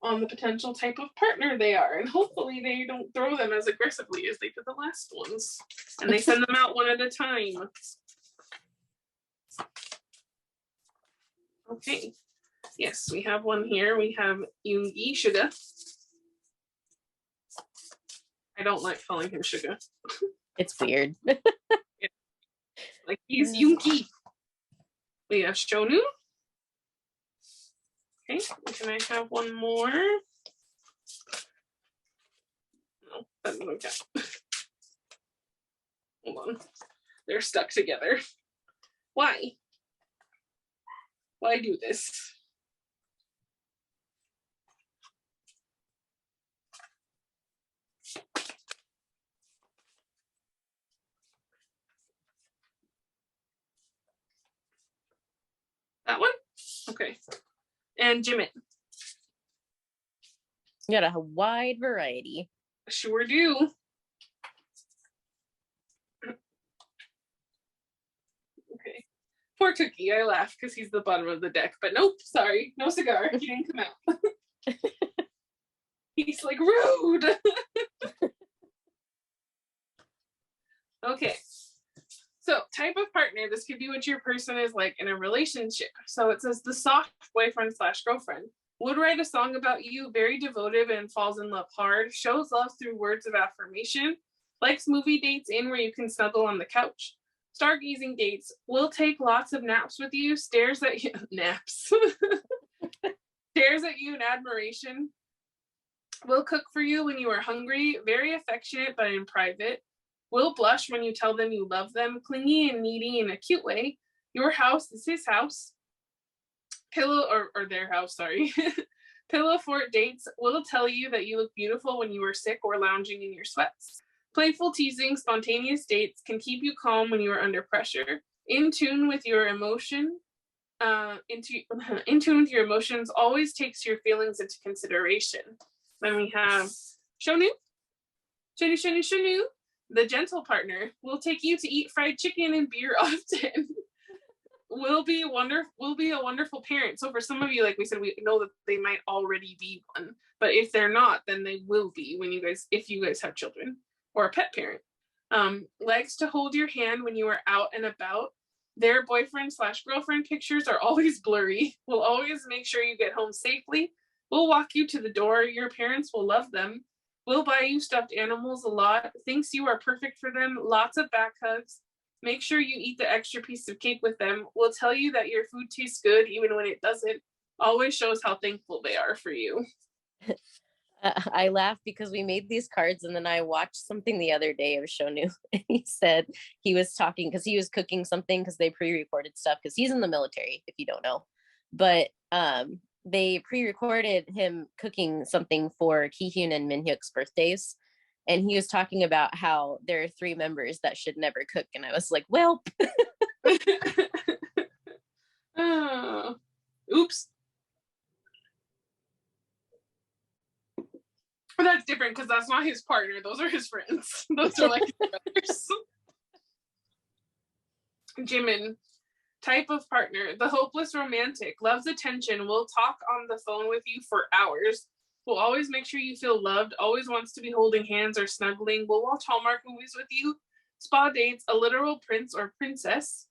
on the potential type of partner they are, and hopefully they don't throw them as aggressively as they did the last ones, and they send them out one at a time. Okay, yes, we have one here. We have Yoongi Sugar. I don't like calling him Sugar. It's weird. Like, he's Yoongi. We have Shonu. Okay, can I have one more? No, that doesn't count. Hold on. They're stuck together. Why? Why do this? That one? Okay. And Jimin. You got a wide variety. Sure do. Okay. Poor Cookie. I laugh because he's the bottom of the deck, but nope, sorry. No cigar. He didn't come out. He's like, rude. Okay. So, type of partner, this could be what your person is like in a relationship. So it says the soft boyfriend / girlfriend would write a song about you, very devoted and falls in love hard, shows love through words of affirmation, likes movie dates in where you can snuggle on the couch, stargazing dates, will take lots of naps with you, stares at you, naps, stares at you in admiration, will cook for you when you are hungry, very affectionate but in private, will blush when you tell them you love them, clingy and needy in a cute way, your house is his house, pillow or their house, sorry. Pillow fort dates will tell you that you look beautiful when you are sick or lounging in your sweats. Playful teasing, spontaneous dates can keep you calm when you are under pressure. In tune with your emotion, in tune with your emotions, always takes your feelings into consideration. Then we have Shonu. Shonu. The gentle partner will take you to eat fried chicken and beer often. will be a wonderful parent. So for some of you, like we said, we know that they might already be one, but if they're not, then they will be if you guys have children or a pet parent. Likes to hold your hand when you are out and about. Their boyfriend / girlfriend pictures are always blurry. Will always make sure you get home safely. Will walk you to the door. Your parents will love them. Will buy you stuffed animals a lot. Thinks you are perfect for them. Lots of back hugs. Make sure you eat the extra piece of cake with them. Will tell you that your food tastes good even when it doesn't. Always shows how thankful they are for you. I laugh because we made these cards and then I watched something the other day of Shonu and he said he was talking because he was cooking something because they pre-recorded stuff because he's in the military, if you don't know. But they pre-recorded him cooking something for Kihyun and Minhyuk's birthdays. And he was talking about how there are 3 members that should never cook. And I was like, well. Oh, oops. But that's different because that's not his partner. Those are his friends. Those are like his brothers. Jimin. Type of partner. The hopeless romantic. Loves attention. Will talk on the phone with you for hours. Will always make sure you feel loved, always wants to be holding hands or snuggling, will watch Hallmark movies with you, spa dates, a literal prince or princess,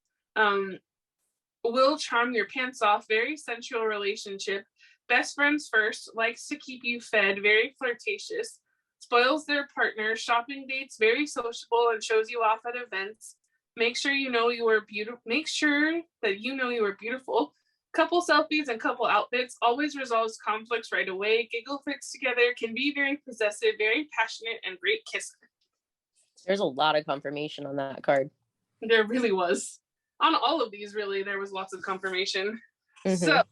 will charm your pants off, very sensual relationship, best friends first, likes to keep you fed, very flirtatious, spoils their partner, shopping dates, very sociable and shows you off at events, make sure that you know you are beautiful, Couple selfies and couple outfits always resolves conflicts right away. Giggle fits together, can be very possessive, very passionate, and great kisser. There's a lot of confirmation on that card. There really was. On all of these, really, there was lots of confirmation. So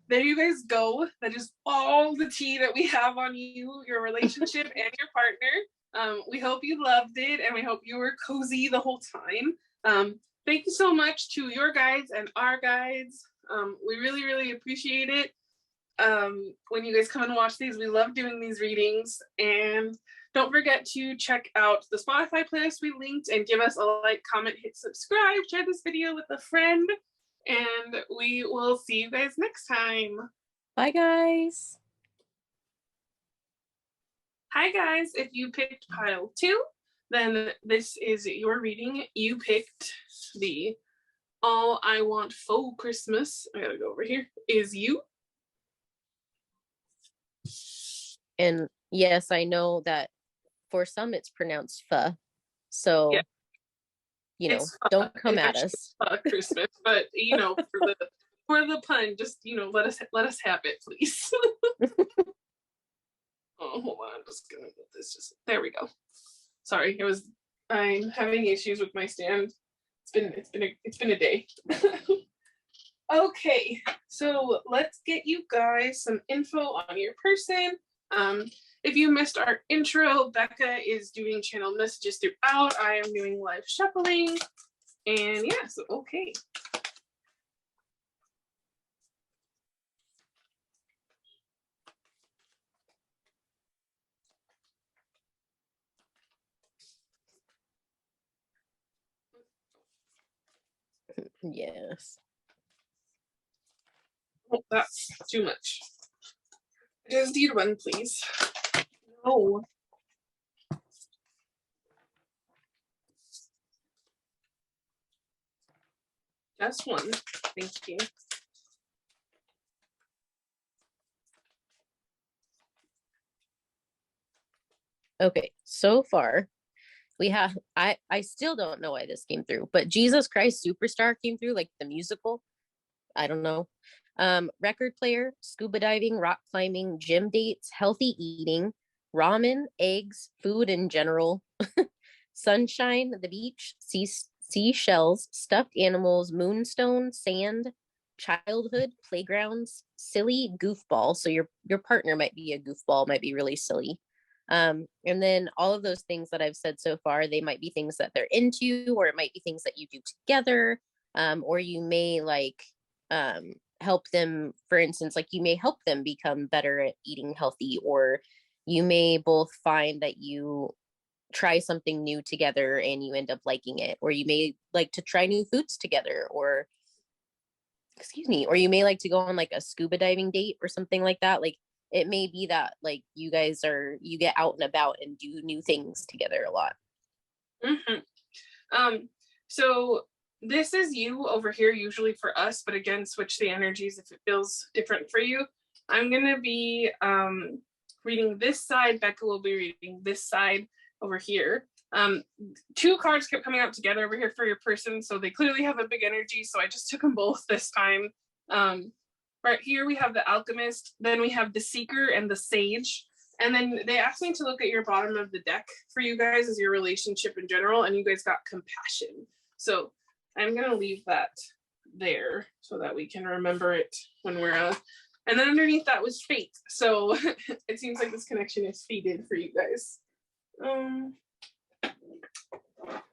there you guys go. That is all the tea that we have on you, your relationship, and your partner. We hope you loved it, and we hope you were cozy the whole time. Thank you so much to your guides and our guides. We really, really appreciate it. When you guys come and watch these, we love doing these readings. And don't forget to check out the Spotify playlist we linked and give us a like, comment, hit subscribe, share this video with a friend. And we will see you guys next time. Bye, guys. Hi, guys. If you picked pile 2, then this is your reading. You picked the All I Want Faux Christmas. I gotta go over here. Is you. And yes, I know that for some it's pronounced pho. So, yeah. You know, don't come at us. Christmas, but you know, for the pun, just let us have it, please. Oh, hold on. I'm just gonna get this. There we go. Sorry, I'm having issues with my stand. It's been a day. Okay, so let's get you guys some info on your person. If you missed our intro, Bekah is doing channel messages throughout. I am doing live shuffling. And yeah, so okay. Yes. Oh, that's too much. Just need one, please. No. Just one. Thank you. Okay, so far we have I still don't know why this came through, but Jesus Christ Superstar came through, like the musical. I don't know. Record player, scuba diving, rock climbing, gym dates, healthy eating, ramen, eggs, food in general, sunshine, the beach, seashells, stuffed animals, moonstone, sand, childhood, playgrounds, silly, goofball. So your partner might be a goofball, might be really silly. And then all of those things that I've said so far, they might be things that they're into, or it might be things that you do together. Or you may help them, for instance, like you may help them become better at eating healthy, or you may both find that you try something new together and you end up liking it, or you may like to try new foods together, or or you may like to go on like a scuba diving date or something like that. Like it may be that like you get out and about and do new things together a lot. So this is you over here usually for us, but again, switch the energies if it feels different for you. I'm going to be reading this side. Bekah will be reading this side over here. 2 cards kept coming out together over here for your person, so they clearly have a big energy, so I just took them both this time. Right here we have the Alchemist, then we have the Seeker and the Sage, and then they asked me to look at your bottom of the deck for you guys as your relationship in general, and you guys got Compassion. So I'm going to leave that there so that we can remember it when we're and then underneath that was Fate. So it seems like this connection is fated for you guys.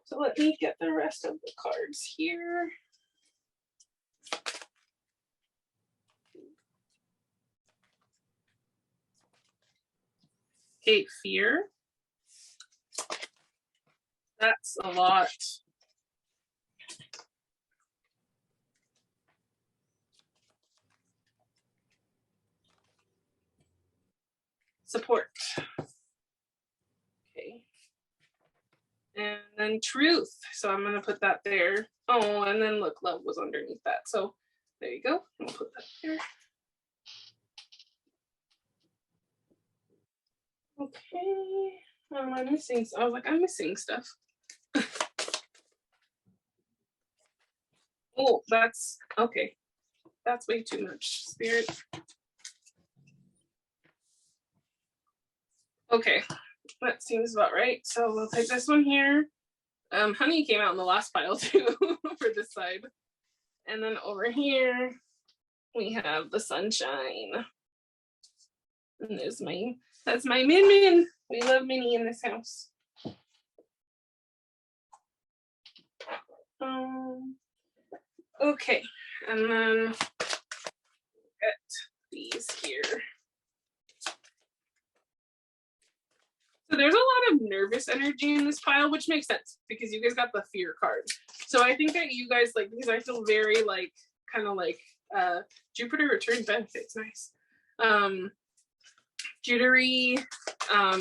So let me get the rest of the cards here. Okay, Fear. That's a lot. Support. Okay. And then Truth. So I'm going to put that there. Oh, and then look, Love was underneath that. So there you go. I'll put that there. Okay. I'm missing. I was like, I'm missing stuff. Oh, that's okay. That's way too much, Spirit. Okay, that seems about right. So we'll take this one here. Honey came out in the last pile too for this side. And then over here, we have the sunshine. And that's my Min Min. We love Minnie in this house. Okay, and then get these here. So there's a lot of nervous energy in this pile, which makes sense because you guys got the fear card. So I think that you guys like, because I feel very like, kind of like Jupiter return benefits, nice. Jittery, a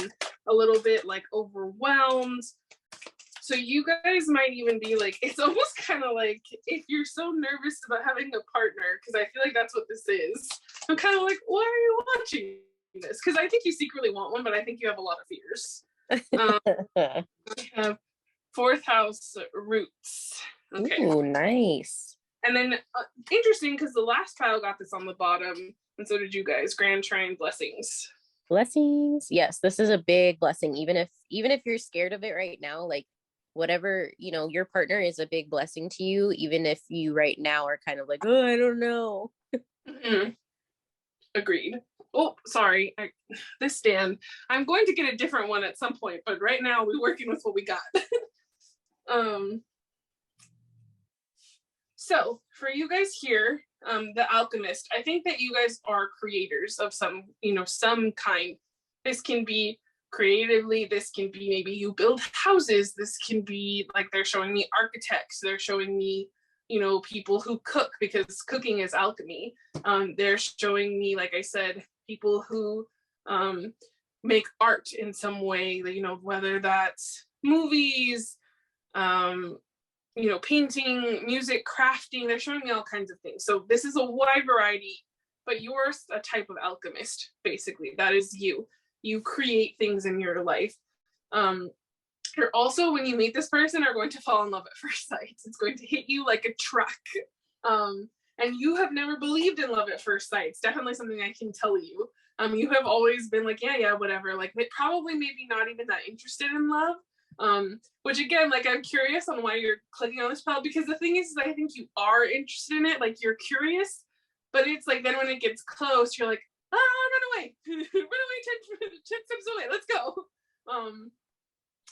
little bit like overwhelmed. So you guys might even be like, it's almost kind of like if you're so nervous about having a partner, because I feel like that's what this is. I'm kind of like, why are you watching this? Because I think you secretly want one, but I think you have a lot of fears. We have 4th house roots. Okay. Ooh, nice. And then interesting because the last pile got this on the bottom, and so did you guys. Grand Trine blessings. Blessings. Yes, this is a big blessing. Even if you're scared of it right now, like whatever, your partner is a big blessing to you, even if you right now are kind of like, oh, I don't know. Mm-hmm. Agreed. Oh, sorry. This stand. I'm going to get a different one at some point, but right now we're working with what we got. So for you guys here, the alchemist, I think that you guys are creators of some kind. This can be creatively, this can be maybe you build houses, this can be like they're showing me architects, they're showing me people who cook because cooking is alchemy. They're showing me, like I said, people who make art in some way, whether that's movies, painting, music, crafting. They're showing me all kinds of things. So this is a wide variety, but you're a type of alchemist, basically. That is you. You create things in your life. You're also, when you meet this person, are going to fall in love at first sight. It's going to hit you like a truck. And you have never believed in love at first sight. It's definitely something I can tell you. You have always been like, yeah, whatever. Like, probably maybe not even that interested in love. Which again, like, I'm curious on why you're clicking on this pile, because the thing is I think you are interested in it. Like, you're curious, but it's like, then when it gets close, you're like, run away. Run away 10 steps away. Let's go.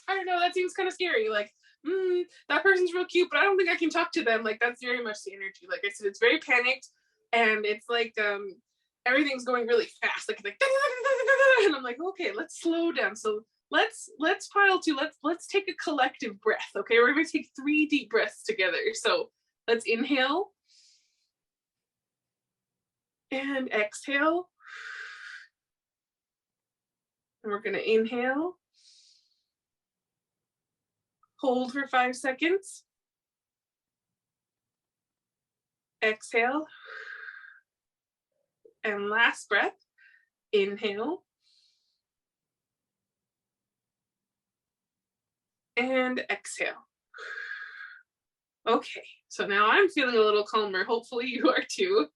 I don't know, that seems kind of scary. Like, that person's real cute, but I don't think I can talk to them. Like, that's very much the energy. Like I said, it's very panicked, and it's like everything's going really fast. Like and I'm like, okay, let's slow down. So let's pile 2. Let's take a collective breath. Okay, we're gonna take 3 deep breaths together. So let's inhale and exhale. And we're gonna inhale. Hold for 5 seconds. Exhale. And last breath. Inhale. And exhale. Okay, so now I'm feeling a little calmer. Hopefully you are too.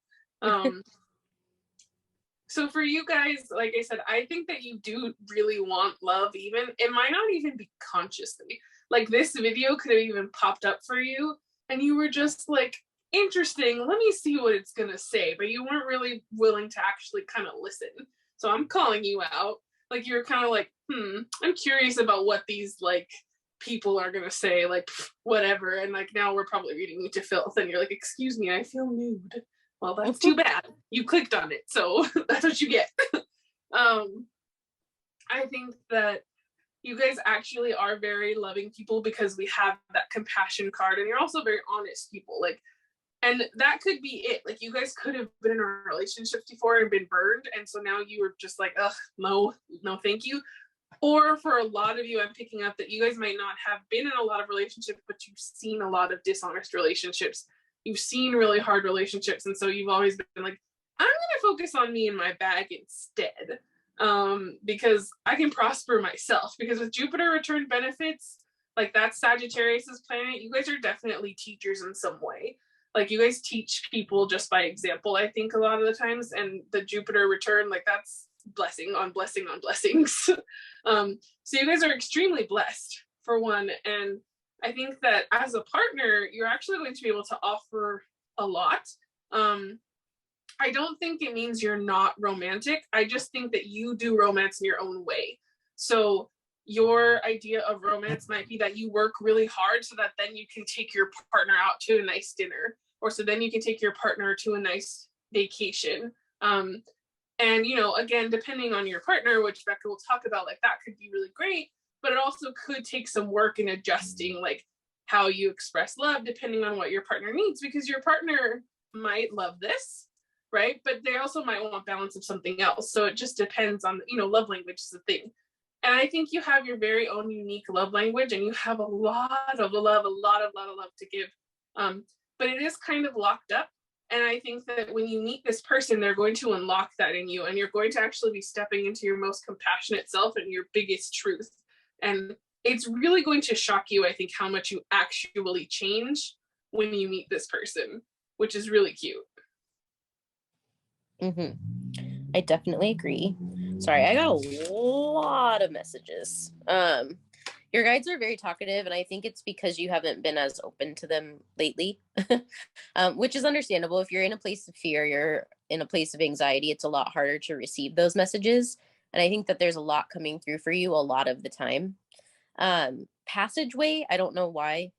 So for you guys, like I said, I think that you do really want love. Even it might not even be consciously. Like, this video could have even popped up for you and you were just like, interesting, let me see what it's gonna say, but you weren't really willing to actually kind of listen. So I'm calling you out. Like, you're kind of like, I'm curious about what these like people are gonna say, like whatever, and like now we're probably reading you to filth and you're like, excuse me, I feel nude. Well, that's too bad. You clicked on it, so that's what you get. I think that you guys actually are very loving people because we have that compassion card, and you're also very honest people. Like, and that could be it. Like, you guys could have been in a relationship before and been burned, and so now you were just like, ugh, no, thank you. Or for a lot of you, I'm picking up that you guys might not have been in a lot of relationships, but you've seen a lot of dishonest relationships. You've seen really hard relationships, and so you've always been like, I'm gonna focus on me and my bag instead, because I can prosper myself. Because with Jupiter return benefits, like that's Sagittarius's planet, you guys are definitely teachers in some way. Like you guys teach people just by example, I think a lot of the times, and the Jupiter return, like that's blessing on blessing on blessings. So you guys are extremely blessed for one. And I think that as a partner, you're actually going to be able to offer a lot. I don't think it means you're not romantic. I just think that you do romance in your own way. So your idea of romance might be that you work really hard so that then you can take your partner out to a nice dinner, or so then you can take your partner to a nice vacation. And, you know, again, depending on your partner, which Bekah will talk about, like that could be really great, but it also could take some work in adjusting like how you express love depending on what your partner needs, because your partner might love this, right? But they also might want balance of something else. So it just depends on, you know, love language is the thing. And I think you have your very own unique love language, and you have a lot of love, a lot of love to give. But it is kind of locked up. And I think that when you meet this person, they're going to unlock that in you, and you're going to actually be stepping into your most compassionate self and your biggest truth. And it's really going to shock you, I think, how much you actually change when you meet this person, which is really cute. I definitely agree. Sorry, I got a lot of messages. Your guides are very talkative, and I think it's because you haven't been as open to them lately, which is understandable. If you're in a place of fear, you're in a place of anxiety, it's a lot harder to receive those messages. And I think that there's a lot coming through for you a lot of the time. Passageway, I don't know why.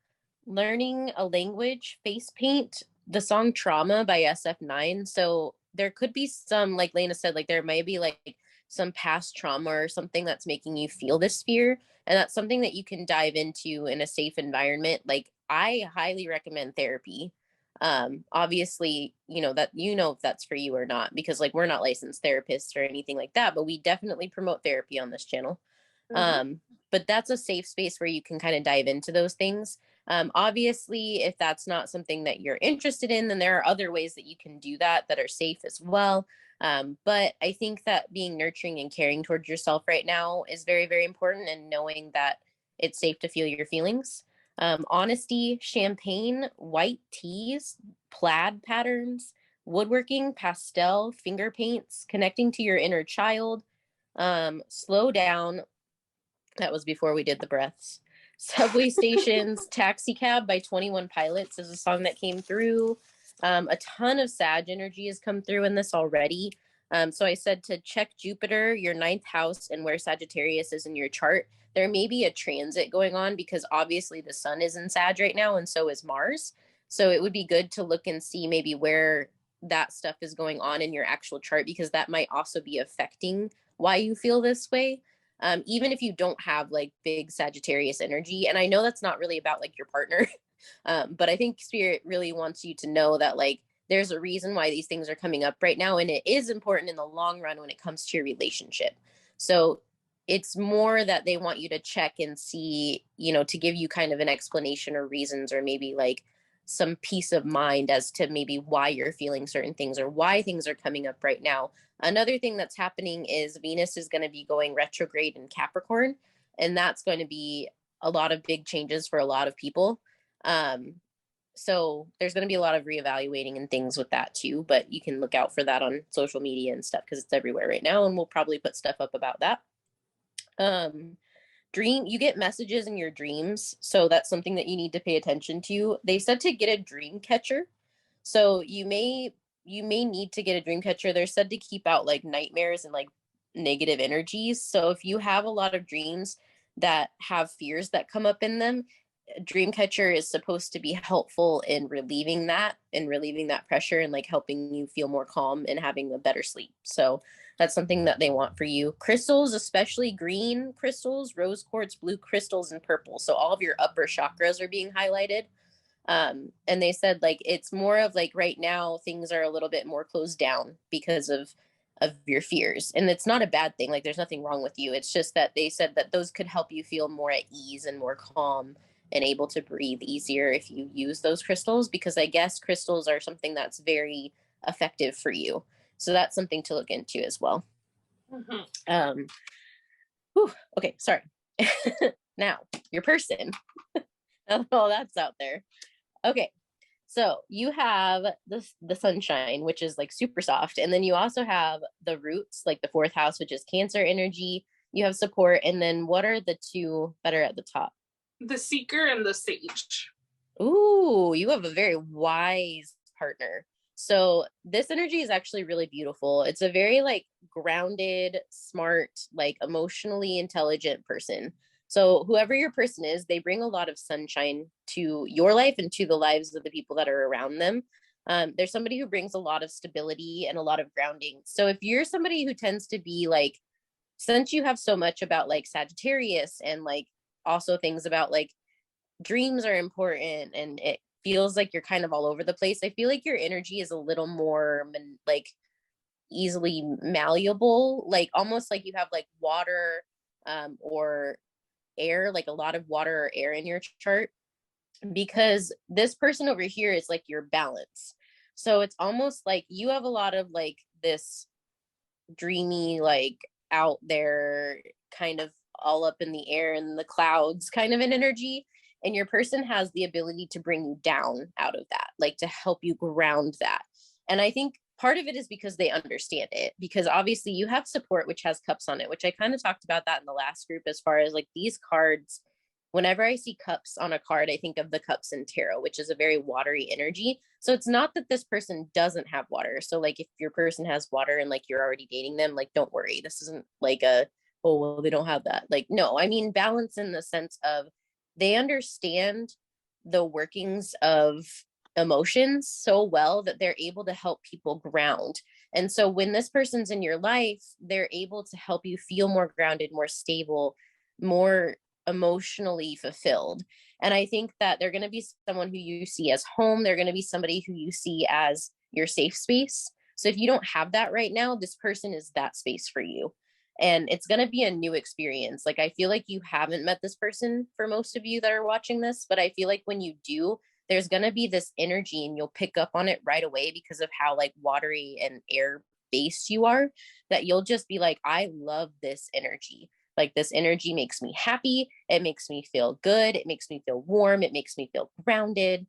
Learning a language, face paint, the song Trauma by SF9. So there could be some, like Laina said, like there may be like some past trauma or something that's making you feel this fear. And that's something that you can dive into in a safe environment. Like I highly recommend therapy. Obviously, you know if that's for you or not, because like we're not licensed therapists or anything like that, but we definitely promote therapy on this channel. But that's a safe space where you can kind of dive into those things. Obviously, if that's not something that you're interested in, then there are other ways that you can do that that are safe as well. But I think that being nurturing and caring towards yourself right now is very, very important, and knowing that it's safe to feel your feelings. Honesty, champagne, white teas, plaid patterns, woodworking, pastel, finger paints, connecting to your inner child, slow down. That was before we did the breaths. Subway Stations, Taxi Cab by 21 Pilots is a song that came through. A ton of Sag energy has come through in this already. So I said to check Jupiter, your ninth house, and where Sagittarius is in your chart. There may be a transit going on because obviously the sun is in Sag right now, and so is Mars. So it would be good to look and see maybe where that stuff is going on in your actual chart, because that might also be affecting why you feel this way. Even if you don't have like big Sagittarius energy. And I know that's not really about like your partner, but I think Spirit really wants you to know that like there's a reason why these things are coming up right now. And it is important in the long run when it comes to your relationship. So it's more that they want you to check and see, you know, to give you kind of an explanation or reasons, or maybe like some peace of mind as to maybe why you're feeling certain things or why things are coming up right now. Another thing that's happening is Venus is going to be going retrograde in Capricorn, and that's going to be a lot of big changes for a lot of people. So there's going to be a lot of reevaluating and things with that too, but you can look out for that on social media and stuff because it's everywhere right now, and we'll probably put stuff up about that. You get messages in your dreams, so that's something that you need to pay attention to. They said to get a dream catcher, so you may need to get a dream catcher. They're said to keep out like nightmares and like negative energies. So if you have a lot of dreams that have fears that come up in them, Dreamcatcher is supposed to be helpful in relieving that pressure, and like helping you feel more calm and having a better sleep. So that's something that they want for you. Crystals, especially green crystals, rose quartz, blue crystals, and purple. So all of your upper chakras are being highlighted. And they said like it's more of like right now things are a little bit more closed down because of your fears, and it's not a bad thing. Like there's nothing wrong with you. It's just that they said that those could help you feel more at ease and more calm and able to breathe easier if you use those crystals, because I guess crystals are something that's very effective for you. So that's something to look into as well. Okay, sorry. Now, your person. Oh, that's out there. Okay, So you have the sunshine, which is like super soft. And then you also have the roots, like the fourth house, which is Cancer energy. You have support. And then what are the two that are at the top? The Seeker and the Sage. Ooh, you have a very wise partner. So this energy is actually really beautiful. It's a very like grounded, smart, like emotionally intelligent person. So whoever your person is, they bring a lot of sunshine to your life and to the lives of the people that are around them. There's somebody who brings a lot of stability and a lot of grounding. So if you're somebody who tends to be like, since you have so much about like Sagittarius and like also things about like dreams are important and it feels like you're kind of all over the place, I feel like your energy is a little more like easily malleable, like almost like you have like water or air, like a lot of water or air in your chart, because this person over here is like your balance. So it's almost like you have a lot of like this dreamy, like out there, kind of all up in the air and the clouds kind of an energy. And your person has the ability to bring you down out of that, like to help you ground that. And I think part of it is because they understand it, because obviously you have support, which has cups on it, which I kind of talked about that in the last group, as far as like these cards. Whenever I see cups on a card, I think of the cups in tarot, which is a very watery energy. So it's not that this person doesn't have water. So like if your person has water and like you're already dating them, like don't worry. This isn't like a, oh, well, they don't have that. Like, no, I mean balance in the sense of they understand the workings of emotions so well that they're able to help people ground. And so when this person's in your life, they're able to help you feel more grounded, more stable, more emotionally fulfilled. And I think that they're going to be someone who you see as home. They're going to be somebody who you see as your safe space. So if you don't have that right now, this person is that space for you. And it's going to be a new experience. Like, I feel like you haven't met this person for most of you that are watching this, but I feel like when you do, there's going to be this energy and you'll pick up on it right away because of how like watery and air based you are, that you'll just be like, I love this energy. Like this energy makes me happy. It makes me feel good. It makes me feel warm. It makes me feel grounded.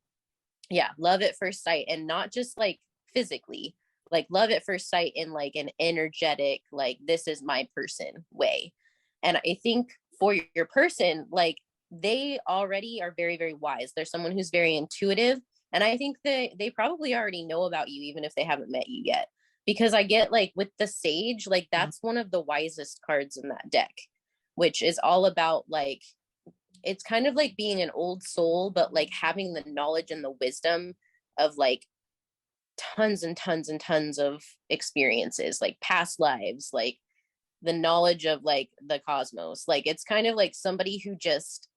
Yeah, love at first sight, and not just like physically, like love at first sight in like an energetic, like this is my person way. And I think for your person, like they already are very, very wise. They're someone who's very intuitive. And I think that they probably already know about you, even if they haven't met you yet. Because I get like with the sage, like that's one of the wisest cards in that deck, which is all about like it's kind of like being an old soul, but like having the knowledge and the wisdom of like tons and tons and tons of experiences, like past lives, like the knowledge of like the cosmos. Like it's kind of like somebody who just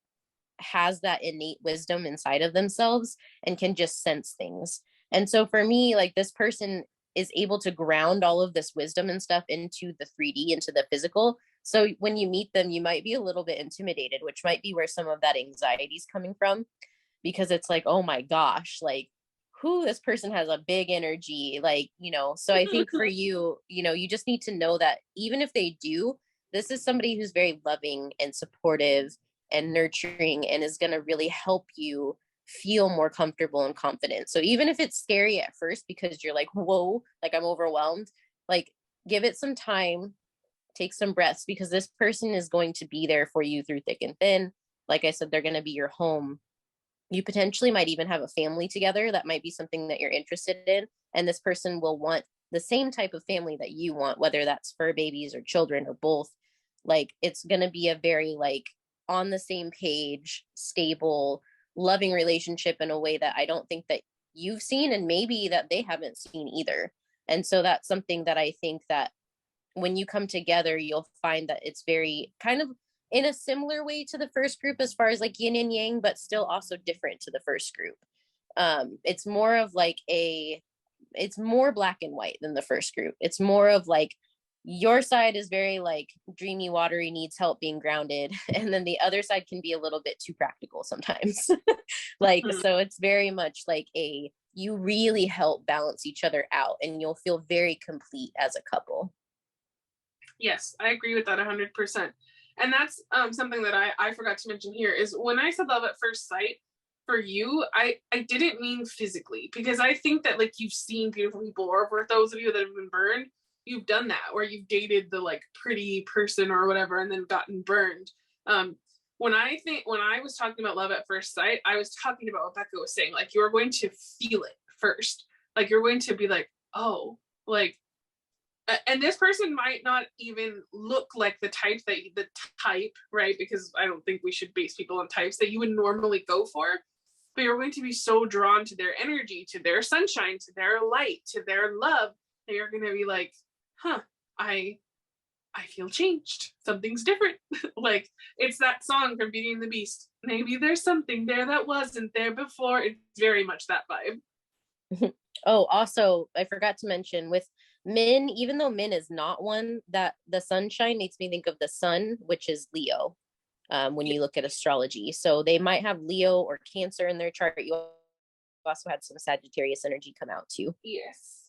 has that innate wisdom inside of themselves and can just sense things. And so for me, like this person is able to ground all of this wisdom and stuff into the 3D, into the physical. So when you meet them, you might be a little bit intimidated, which might be where some of that anxiety is coming from, because it's like, oh my gosh, like who, this person has a big energy, like, you know. So I think for you, you know, you just need to know that even if they do, this is somebody who's very loving and supportive and nurturing and is going to really help you feel more comfortable and confident. So even if it's scary at first because you're like, whoa, like I'm overwhelmed, like give it some time, take some breaths, because this person is going to be there for you through thick and thin. Like I said, they're going to be your home. You potentially might even have a family together. That might be something that you're interested in. And this person will want the same type of family that you want, whether that's fur babies or children or both. Like it's going to be a very like on the same page, stable, loving relationship in a way that I don't think that you've seen, and maybe that they haven't seen either. And so that's something that I think that when you come together, you'll find that it's very kind of in a similar way to the first group as far as like yin and yang, but still also different to the first group. It's more of like it's more black and white than the first group. It's more of like your side is very like dreamy, watery, needs help being grounded. And then the other side can be a little bit too practical sometimes. Like, so it's very much like you really help balance each other out and you'll feel very complete as a couple. Yes, I agree with that 100%. And that's something that I forgot to mention here is when I said love at first sight, for you, I didn't mean physically, because I think that like you've seen beautiful people, or for those of you that have been burned, you've done that, where you've dated the like pretty person or whatever and then gotten burned. When I was talking about love at first sight, I was talking about what Bekah was saying. Like, you're going to feel it first. Like, you're going to be like, oh, like, and this person might not even look like the type, right? Because I don't think we should base people on types that you would normally go for. But you're going to be so drawn to their energy, to their sunshine, to their light, to their love, that you're going to be like, huh, I feel changed. Something's different. Like, it's that song from Beauty and the Beast. Maybe there's something there that wasn't there before. It's very much that vibe. Oh, also, I forgot to mention with Min, even though Min is not one, that the sunshine makes me think of the sun, which is Leo, when you look at astrology. So they might have Leo or Cancer in their chart. You also had some Sagittarius energy come out too. Yes.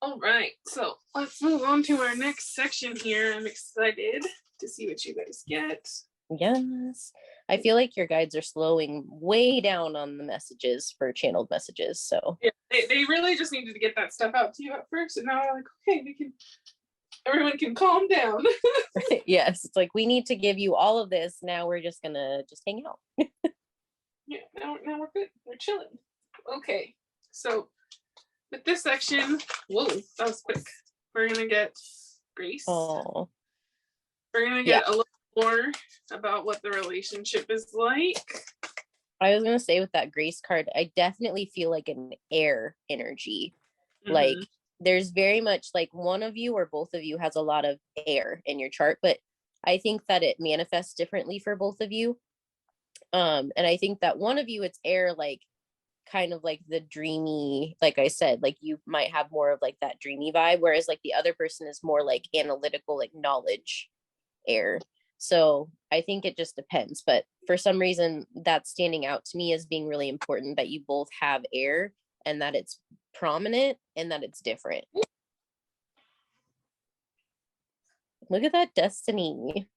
All right, so let's move on to our next section here. I'm excited to see what you guys get. Yes. I feel like your guides are slowing way down on the messages for channeled messages. So yeah, they really just needed to get that stuff out to you at first, and now I'm like, okay, everyone can calm down. yes, it's like, we need to give you all of this. Now we're just gonna hang out. Yeah, now we're good. We're chilling. Okay, so with this section, whoa, that was quick. We're gonna get Grace. Oh, we're gonna get a little more about what the relationship is like. I was gonna say, with that Grace card, I definitely feel like an air energy. Mm-hmm. Like, there's very much like one of you or both of you has a lot of air in your chart, but I think that it manifests differently for both of you. And I think that one of you, it's air, like kind of like the dreamy, like I said, like you might have more of like that dreamy vibe, whereas like the other person is more like analytical, like knowledge air. So I think it just depends, but for some reason that's standing out to me as being really important, that you both have air and that it's prominent and that it's different. Look at that, Destiny.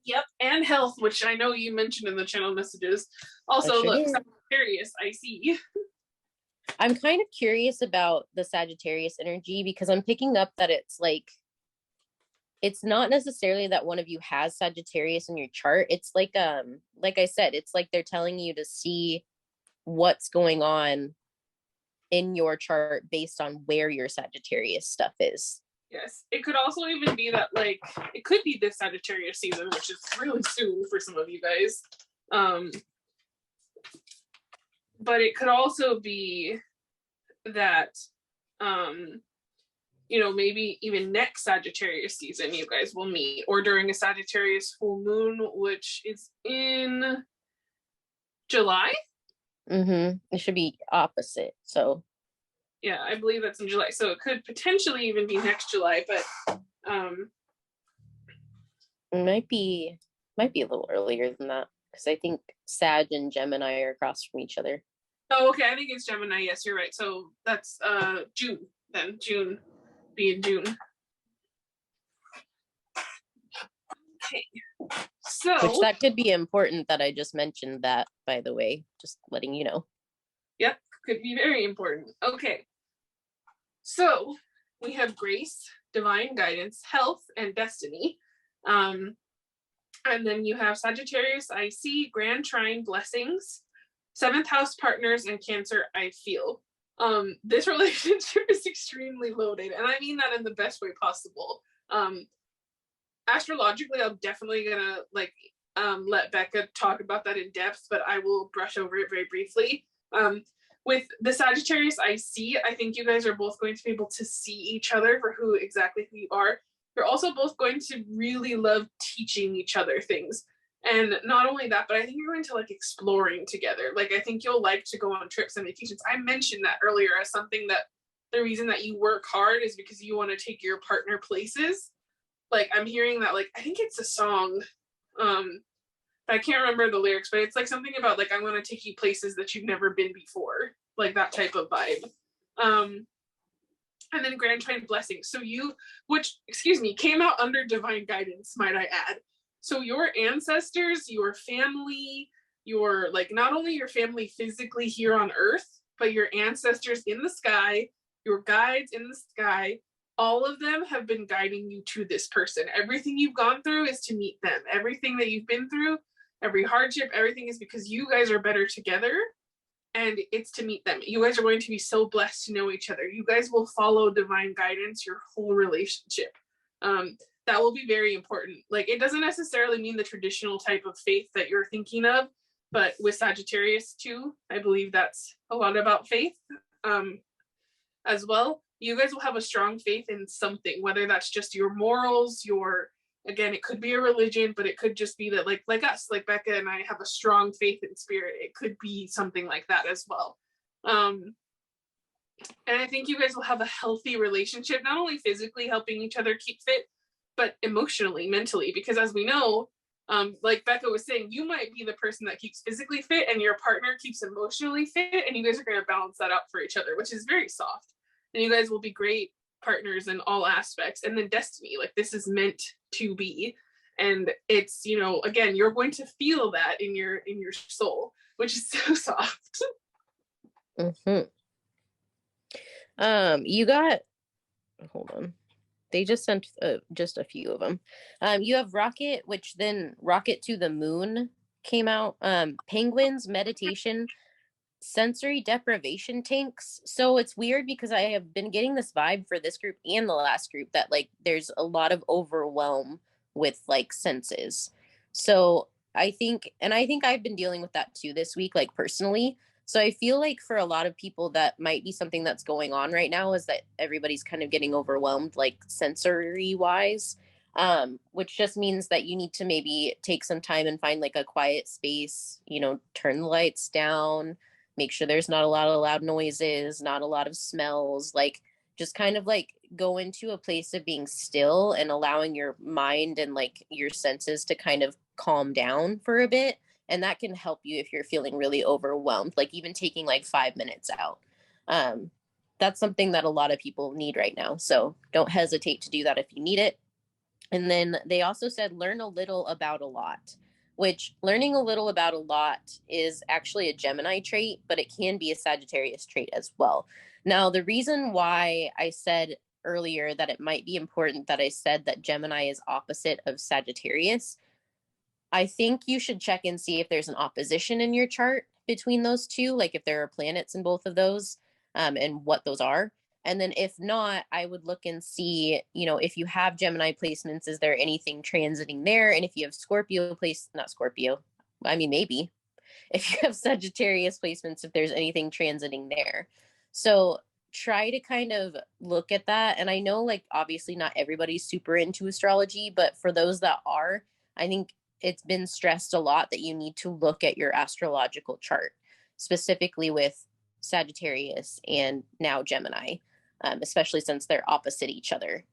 Yep, and health, which I know you mentioned in the channel messages. Also, look, Sagittarius, I see. I'm kind of curious about the Sagittarius energy, because I'm picking up that it's like, it's not necessarily that one of you has Sagittarius in your chart. It's like I said, it's like they're telling you to see what's going on in your chart based on where your Sagittarius stuff is. Yes, it could also even be that, like, it could be this Sagittarius season, which is really soon for some of you guys. But it could also be that, you know, maybe even next Sagittarius season you guys will meet, or during a Sagittarius full moon, which is in July. Mm-hmm. It should be opposite. So yeah, I believe that's in July. So it could potentially even be next July, but it might be a little earlier than that, because I think Sag and Gemini are across from each other. Oh, okay. I think it's Gemini. Yes, you're right. So that's June then. June being June. Okay. So which that could be important that I just mentioned that, by the way, just letting you know. Yep, could be very important. Okay. So we have Grace, Divine Guidance, Health, and Destiny. And then you have Sagittarius, I see, Grand Trine, Blessings, 7th House Partners, and Cancer, I feel. This relationship is extremely loaded, and I mean that in the best way possible. Astrologically, I'm definitely gonna let Bekah talk about that in depth, but I will brush over it very briefly. With the Sagittarius I see, I think you guys are both going to be able to see each other for who you are. You're also both going to really love teaching each other things. And not only that, but I think you're going to like exploring together. Like, I think you'll like to go on trips and vacations. I mentioned that earlier as something that the reason that you work hard is because you want to take your partner places. Like, I'm hearing that, like, I think it's a song. I can't remember the lyrics, but it's like something about like, I want to take you places that you've never been before. Like that type of vibe. And then Grand Trine, Blessing. So came out under Divine Guidance, might I add. So your ancestors, your family, your, like, not only your family physically here on earth, but your ancestors in the sky, your guides in the sky. All of them have been guiding you to this person. Everything you've gone through is to meet them. Everything that you've been through, every hardship, everything is because you guys are better together, and it's to meet them. You guys are going to be so blessed to know each other. You guys will follow divine guidance your whole relationship. That will be very important. Like, it doesn't necessarily mean the traditional type of faith that you're thinking of, but with Sagittarius too, I believe that's a lot about faith as well. You guys will have a strong faith in something, whether that's just your morals, your, again, it could be a religion, but it could just be that, like us, like Bekah and I have a strong faith in spirit. It could be something like that as well. And I think you guys will have a healthy relationship, not only physically helping each other keep fit, but emotionally, mentally, because as we know, like Bekah was saying, you might be the person that keeps physically fit and your partner keeps emotionally fit, and you guys are going to balance that out for each other, which is very soft. And you guys will be great partners in all aspects. And then destiny, like, this is meant to be. And it's, you know, again, you're going to feel that in your soul, which is so soft. Mm-hmm. You got, hold on. They just sent just a few of them. You have Rocket, which then Rocket to the Moon came out. Penguins, meditation, sensory deprivation tanks. So it's weird because I have been getting this vibe for this group and the last group that, like, there's a lot of overwhelm with, like, senses. So I think I've been dealing with that too this week, like, personally. So I feel like for a lot of people that might be something that's going on right now, is that everybody's kind of getting overwhelmed, like, sensory wise, which just means that you need to maybe take some time and find, like, a quiet space, you know, turn the lights down, make sure there's not a lot of loud noises, not a lot of smells, like, just kind of, like, go into a place of being still and allowing your mind and, like, your senses to kind of calm down for a bit. And that can help you if you're feeling really overwhelmed, like even taking like 5 minutes out. That's something that a lot of people need right now. So don't hesitate to do that if you need it. And then they also said, learn a little about a lot, which learning a little about a lot is actually a Gemini trait, but it can be a Sagittarius trait as well. Now, the reason why I said earlier that it might be important that I said that Gemini is opposite of Sagittarius, I think you should check and see if there's an opposition in your chart between those two, like if there are planets in both of those, and what those are. And then if not, I would look and see, you know, if you have Gemini placements, is there anything transiting there? And if you have not Scorpio, I mean, maybe. If you have Sagittarius placements, if there's anything transiting there. So try to kind of look at that. And I know, like, obviously not everybody's super into astrology, but for those that are, I think it's been stressed a lot that you need to look at your astrological chart, specifically with Sagittarius and now Gemini, especially since they're opposite each other.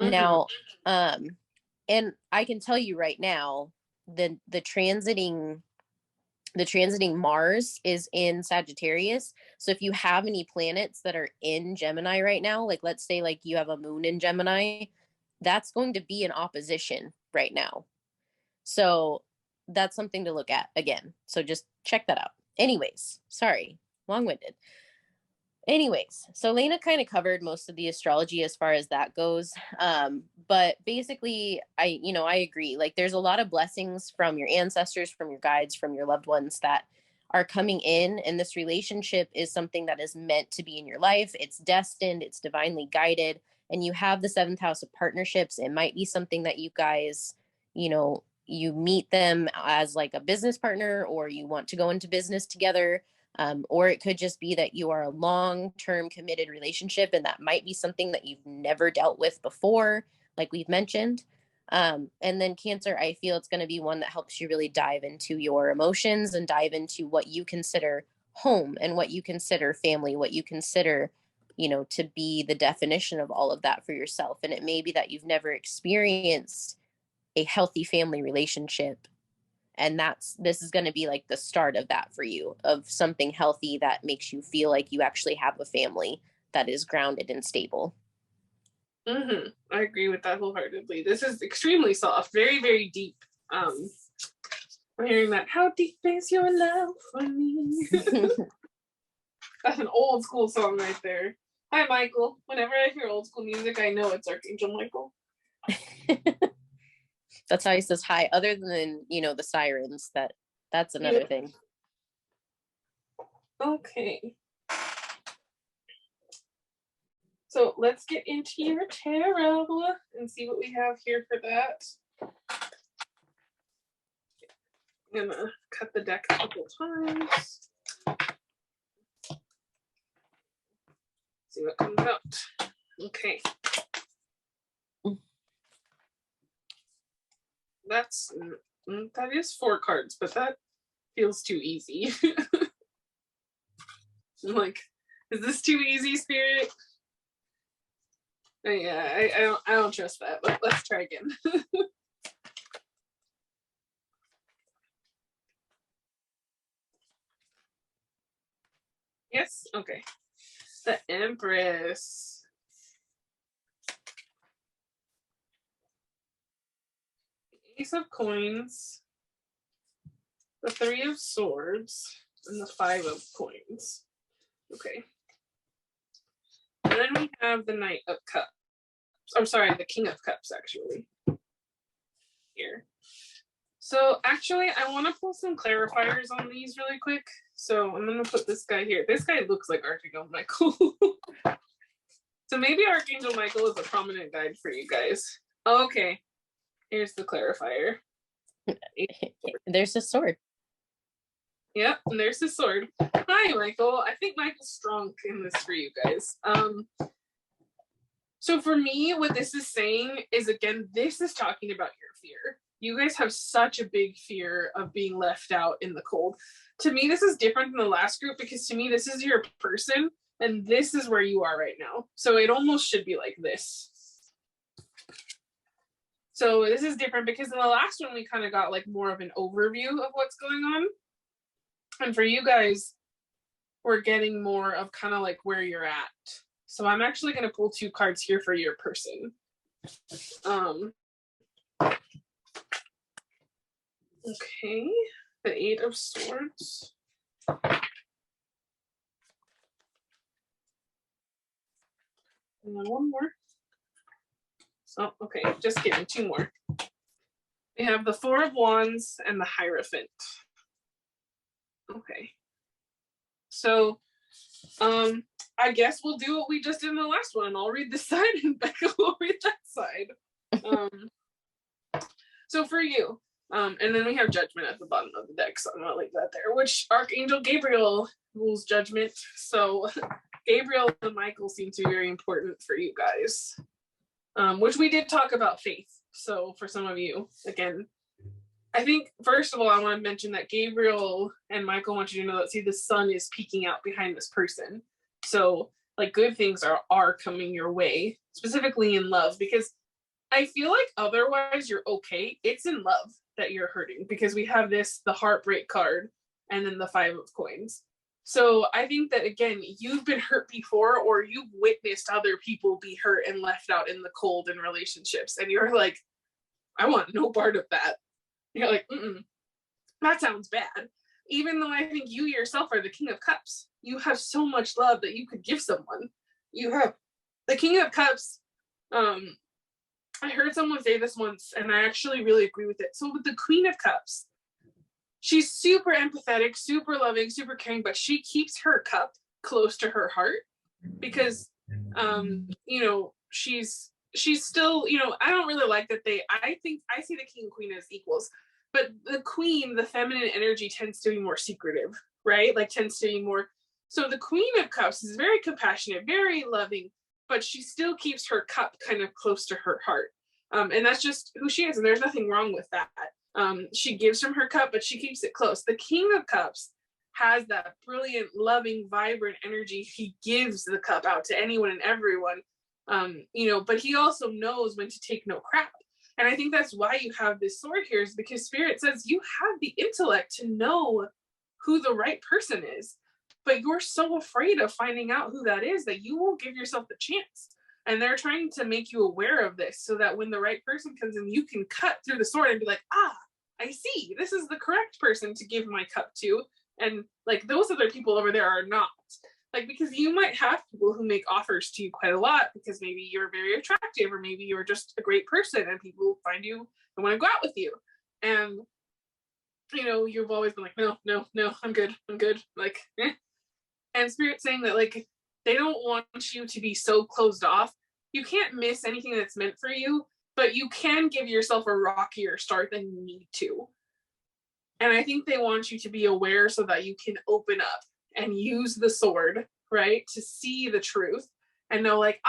Mm-hmm. Now, and I can tell you right now, the transiting Mars is in Sagittarius. So if you have any planets that are in Gemini right now, like let's say like you have a moon in Gemini, that's going to be in opposition right now. So that's something to look at again. So just check that out. Anyways, sorry, long-winded. Anyways, so Laina kind of covered most of the astrology as far as that goes. But basically, I agree. Like, there's a lot of blessings from your ancestors, from your guides, from your loved ones that are coming in. And this relationship is something that is meant to be in your life. It's destined, it's divinely guided. And you have the 7th house of partnerships. It might be something that you guys, you meet them as like a business partner, or you want to go into business together. Or it could just be that you are a long-term committed relationship, and that might be something that you've never dealt with before, like we've mentioned. And then Cancer, I feel it's going to be one that helps you really dive into your emotions and dive into what you consider home and what you consider family, what you consider, to be the definition of all of that for yourself. And it may be that you've never experienced a healthy family relationship. And this is going to be like the start of that for you, of something healthy that makes you feel like you actually have a family that is grounded and stable. Mm-hmm. I agree with that wholeheartedly. This is extremely soft, very, very deep. I'm hearing that. How deep is your love for me? That's an old school song right there. Hi, Michael. Whenever I hear old school music, I know it's Archangel Michael. That's how he says hi. Other than, you know, the sirens, that's another thing. Okay. So let's get into your tarot and see what we have here for that. I'm gonna cut the deck a couple times. See what comes out. Okay. That is 4 cards, but that feels too easy. I'm like, is this too easy, Spirit? Yeah, I don't trust that, but let's try again. Yes? Okay. The Empress. The Ace of Coins. The 3 of Swords. And the 5 of Coins. Okay. And then we have the Knight of Cups. I'm sorry, the King of Cups, actually. Here. So actually, I want to pull some clarifiers on these really quick. So I'm going to put this guy here. This guy looks like Archangel Michael. So maybe Archangel Michael is a prominent guide for you guys. Okay. Here's the clarifier. There's a sword. Yep, and there's his sword. Hi, Michael. I think Michael's strong in this for you guys. So for me, what this is saying is, again, this is talking about your fear. You guys have such a big fear of being left out in the cold. To me, this is different than the last group because to me, this is your person and this is where you are right now. So it almost should be like this. So this is different because in the last one, we kind of got like more of an overview of what's going on. And for you guys, we're getting more of kind of like where you're at. So I'm actually going to pull 2 cards here for your person. Okay, the 8 of Swords. And then 1 more. Oh, okay, just kidding, 2 more. We have the 4 of Wands and the Hierophant. Okay. So, I guess we'll do what we just did in the last one. I'll read this side and Bekah will read that side. So for you, and then we have Judgment at the bottom of the deck, so I'm gonna leave that there, which Archangel Gabriel rules Judgment. So Gabriel and Michael seem to be very important for you guys, which we did talk about faith. So for some of you, again, I think, first of all, I want to mention that Gabriel and Michael want you to know that, see, the sun is peeking out behind this person. So, like, good things are coming your way, specifically in love, because I feel like otherwise you're okay. It's in love that you're hurting, because we have this, the heartbreak card, and then the 5 of Coins. So I think that, again, you've been hurt before, or you've witnessed other people be hurt and left out in the cold in relationships, and you're like, I want no part of that. You're like, that sounds bad. Even though I think you yourself are the King of Cups. You have so much love that you could give someone. You have the King of Cups. I heard someone say this once, and I actually really agree with it. So with the Queen of Cups, she's super empathetic, super loving, super caring, but she keeps her cup close to her heart because, you know, she's still, you know, I don't really like that I think I see the King and Queen as equals, but the Queen, the feminine energy tends to be more secretive, right? Like tends to be more, so the Queen of Cups is very compassionate, very loving, but she still keeps her cup kind of close to her heart. And that's just who she is, and there's nothing wrong with that. She gives from her cup, but she keeps it close. The King of Cups has that brilliant, loving, vibrant energy. He gives the cup out to anyone and everyone. You know, but he also knows when to take no crap. And I think that's why you have this sword here, is because Spirit says you have the intellect to know who the right person is, but you're so afraid of finding out who that is that you won't give yourself the chance. And they're trying to make you aware of this so that when the right person comes in, you can cut through the sword and be like, I see, this is the correct person to give my cup to, and like those other people over there are not. Like, because you might have people who make offers to you quite a lot because maybe you're very attractive, or maybe you're just a great person and people find you and want to go out with you. And, you know, you've always been like, no, no, no, I'm good. Like, eh. And Spirit's saying that, like, they don't want you to be so closed off. You can't miss anything that's meant for you, but you can give yourself a rockier start than you need to. And I think they want you to be aware so that you can open up and use the sword, right, to see the truth and know, like,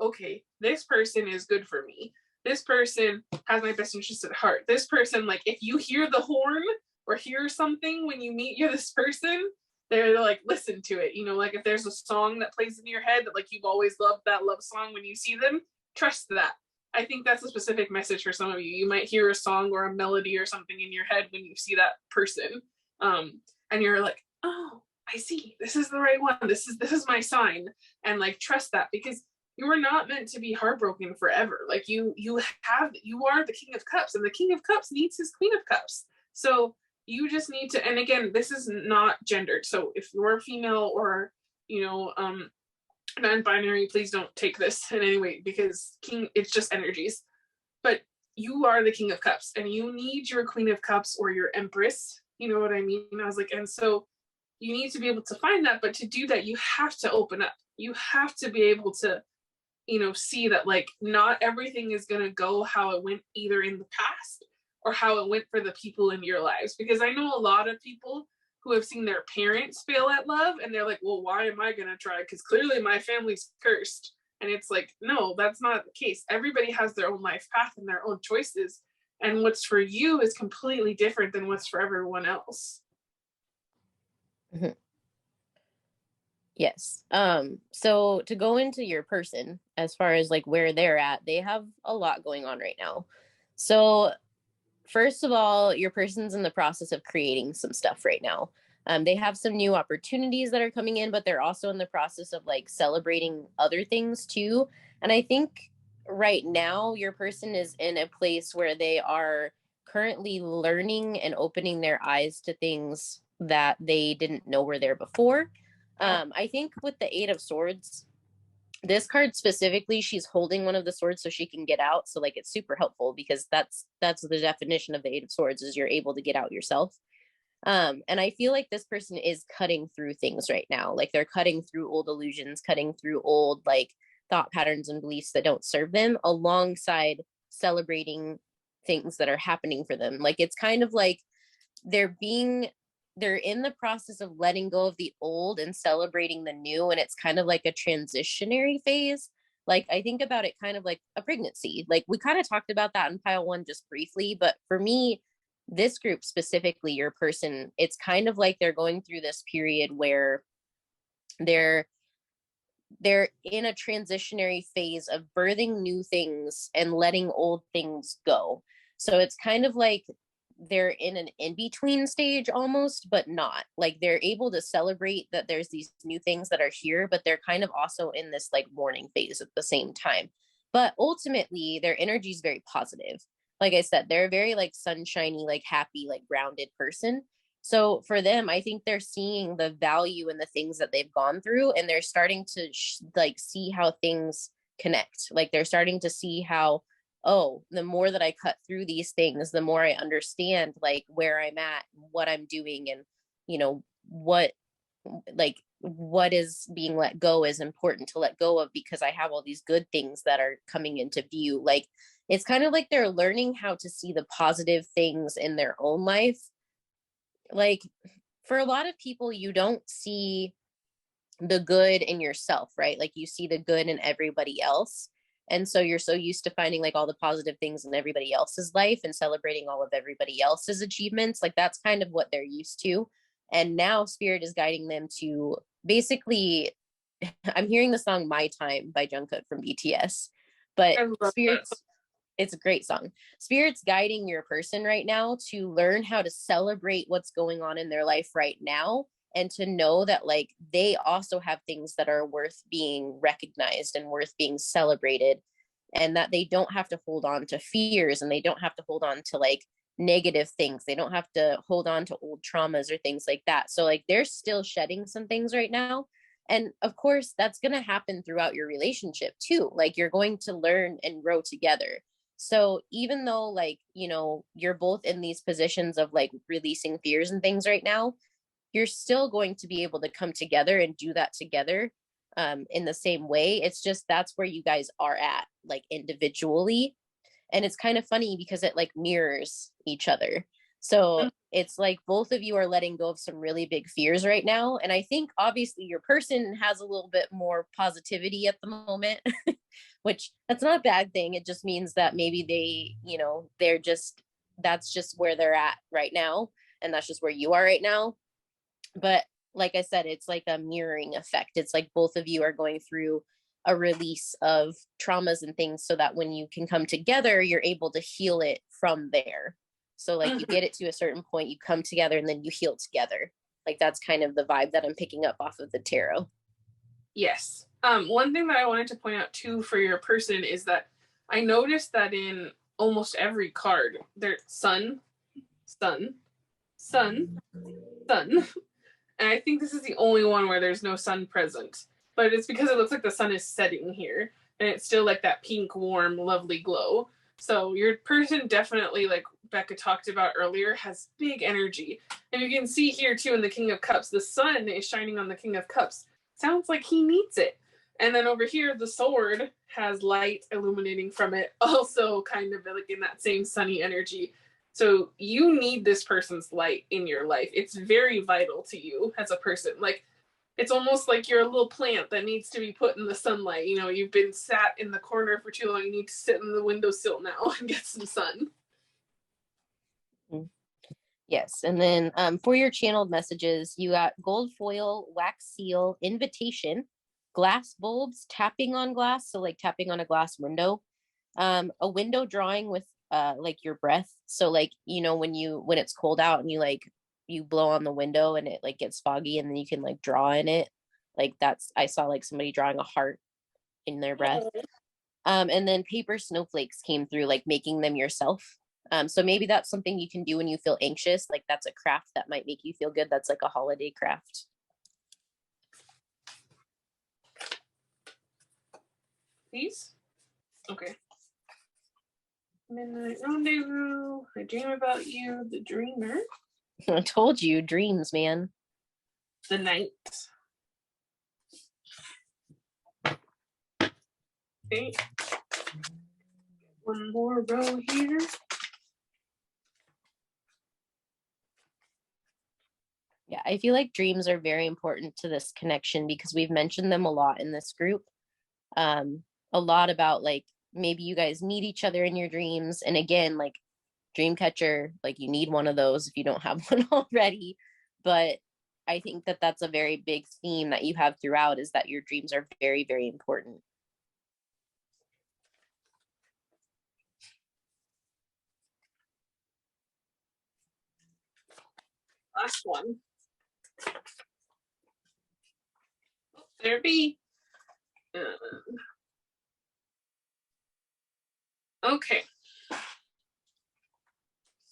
okay, this person is good for me. This person has my best interest at heart. This person, like, if you hear the horn or hear something when you meet this person, they're like, listen to it. You know, like if there's a song that plays in your head that like you've always loved that love song when you see them, trust that. I think that's a specific message for some of you. You might hear a song or a melody or something in your head when you see that person. And you're like, oh, I see, this is the right one. This is my sign. And like, trust that, because you are not meant to be heartbroken forever. Like you are the King of Cups, and the King of Cups needs his Queen of Cups. So you just need to, and again, this is not gendered. So if you're female or, you know, non-binary, please don't take this in any way, because it's just energies. But you are the King of Cups, and you need your Queen of Cups or your Empress. You know what I mean? I was like, and so you need to be able to find that, but to do that, you have to open up. You have to be able to, you know, see that like not everything is going to go how it went either in the past or how it went for the people in your lives. Because I know a lot of people who have seen their parents fail at love, and they're like, well, why am I going to try? Because clearly my family's cursed. And it's like, no, that's not the case. Everybody has their own life path and their own choices. And what's for you is completely different than what's for everyone else. Mm-hmm. Yes. So to go into your person, as far as like where they're at, they have a lot going on right now. So first of all, your person's in the process of creating some stuff right now. They have some new opportunities that are coming in, but they're also in the process of like celebrating other things too. And I think right now your person is in a place where they are currently learning and opening their eyes to things that they didn't know were there before. I think with the Eight of Swords, this card specifically, she's holding one of the swords so she can get out. So like it's super helpful, because that's the definition of the Eight of Swords, is you're able to get out yourself. And I feel like this person is cutting through things right now. Like they're cutting through old illusions, cutting through old like thought patterns and beliefs that don't serve them, alongside celebrating things that are happening for them. Like it's kind of like they're in the process of letting go of the old and celebrating the new. And it's kind of like a transitionary phase. Like I think about it kind of like a pregnancy. Like we kind of talked about that in pile one just briefly, but for me, this group specifically, your person, it's kind of like they're going through this period where they're in a transitionary phase of birthing new things and letting old things go. So it's kind of like they're in an in-between stage almost, but not. Like they're able to celebrate that there's these new things that are here, but they're kind of also in this like mourning phase at the same time. But ultimately their energy is very positive. Like I said, they're a very like sunshiny, like happy, like grounded person. So for them, I think they're seeing the value in the things that they've gone through, and they're starting to like see how things connect. Like they're starting to see how, oh, the more that I cut through these things, the more I understand like where I'm at, what I'm doing, and you know what is being let go is important to let go of, because I have all these good things that are coming into view. Like it's kind of like they're learning how to see the positive things in their own life. Like for a lot of people, you don't see the good in yourself, right? Like you see the good in everybody else. And so you're so used to finding like all the positive things in everybody else's life and celebrating all of everybody else's achievements. Like that's kind of what they're used to. And now Spirit is guiding them to basically, I'm hearing the song My Time by Jungkook from BTS, but Spirit's, it's a great song. Spirit's guiding your person right now to learn how to celebrate what's going on in their life right now, and to know that like they also have things that are worth being recognized and worth being celebrated, and that they don't have to hold on to fears, and they don't have to hold on to like negative things. They don't have to hold on to old traumas or things like that. So like they're still shedding some things right now. And of course, that's going to happen throughout your relationship too. Like you're going to learn and grow together. So even though like, you know, you're both in these positions of like releasing fears and things right now, you're still going to be able to come together and do that together in the same way. It's just that's where you guys are at, like individually. And it's kind of funny because it like mirrors each other. So it's like both of you are letting go of some really big fears right now. And I think obviously your person has a little bit more positivity at the moment, which that's not a bad thing. It just means that maybe they, you know, they're just, that's just where they're at right now. And that's just where you are right now. But like I said, it's like a mirroring effect. It's like both of you are going through a release of traumas and things so that when you can come together, you're able to heal it from there. So like you get it to a certain point, you come together and then you heal together. Like that's kind of the vibe that I'm picking up off of the tarot. Yes. One thing that I wanted to point out too for your person is that I noticed that in almost every card, there's sun, sun, sun, sun. And I think this is the only one where there's no sun present. But it's because it looks like the sun is setting here. And it's still like that pink, warm, lovely glow. So your person definitely, like Bekah talked about earlier, has big energy. And you can see here too in the King of Cups, the sun is shining on the King of Cups. Sounds like he needs it. And then over here, the sword has light illuminating from it, also kind of like in that same sunny energy. So you need this person's light in your life. It's very vital to you as a person. Like, it's almost like you're a little plant that needs to be put in the sunlight. You know, you've been sat in the corner for too long. You need to sit in the windowsill now and get some sun. Yes. And then for your channeled messages, you got gold foil, wax seal, invitation, glass bulbs, tapping on glass. So like tapping on a glass window, a window drawing with like your breath. So like, you know, when it's cold out and you blow on the window and it like gets foggy and then you can like draw in it. Like I saw like somebody drawing a heart in their breath. And then paper snowflakes came through, like making them yourself. So maybe that's something you can do when you feel anxious. Like that's a craft that might make you feel good. That's like a holiday craft. Please? Okay. Midnight rendezvous. I dream about you, the dreamer. I told you, dreams, man. The night. Okay. One more row here. Yeah, I feel like dreams are very important to this connection because we've mentioned them a lot in this group. A lot about like maybe you guys meet each other in your dreams. And again, like dream catcher, like you need one of those if you don't have one already. But I think that that's a very big theme that you have throughout, is that your dreams are very, very important. Last one. There be. Okay.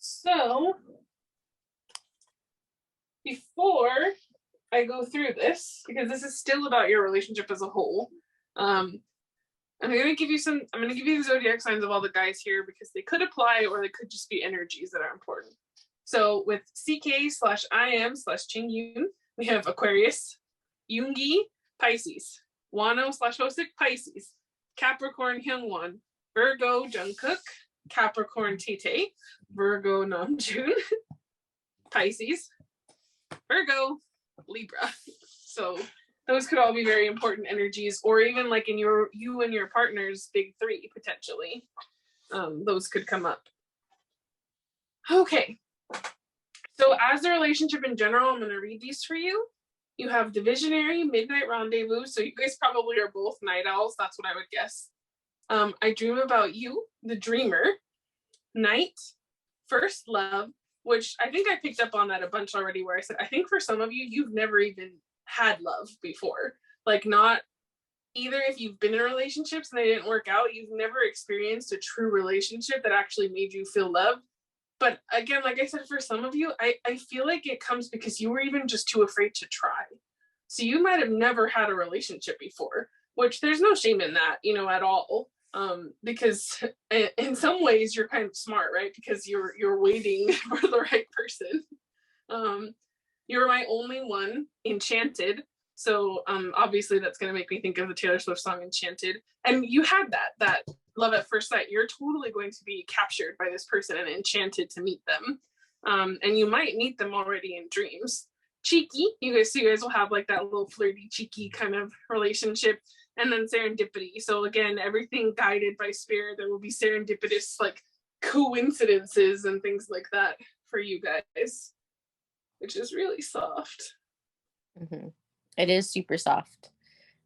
So before I go through this, because this is still about your relationship as a whole, I'm going to give you the zodiac signs of all the guys here because they could apply or they could just be energies that are important. So with CK/IM/Chingyun, we have Aquarius, Yoongi, Pisces, Wonho/Hosik, Pisces, Capricorn, Hyungwon, Virgo, Jungkook, Capricorn, Tete, Virgo, Namjoon, Pisces, Virgo, Libra. So those could all be very important energies, or even like in you and your partner's big three, potentially. Those could come up. Okay. So as a relationship in general, I'm going to read these for you. You have Divisionary, Midnight Rendezvous. So you guys probably are both night owls. That's what I would guess. I Dream About You, The Dreamer, Night, First Love, which I think I picked up on that a bunch already, where I said, I think for some of you, you've never even had love before. Like, not either if you've been in relationships and they didn't work out, you've never experienced a true relationship that actually made you feel loved. But again, like I said, for some of you, I feel like it comes because you were even just too afraid to try. So you might have never had a relationship before, which there's no shame in that, you know, at all. Because in some ways you're kind of smart, right? Because you're waiting for the right person. You're my only one, Enchanted. So obviously that's going to make me think of the Taylor Swift song Enchanted. And you had that love at first sight. You're totally going to be captured by this person and enchanted to meet them. And you might meet them already in dreams. Cheeky, you guys will have like that little flirty, cheeky kind of relationship. And then serendipity. So again, everything guided by spirit. There will be serendipitous like coincidences and things like that for you guys, which is really soft. Mm-hmm. It is super soft.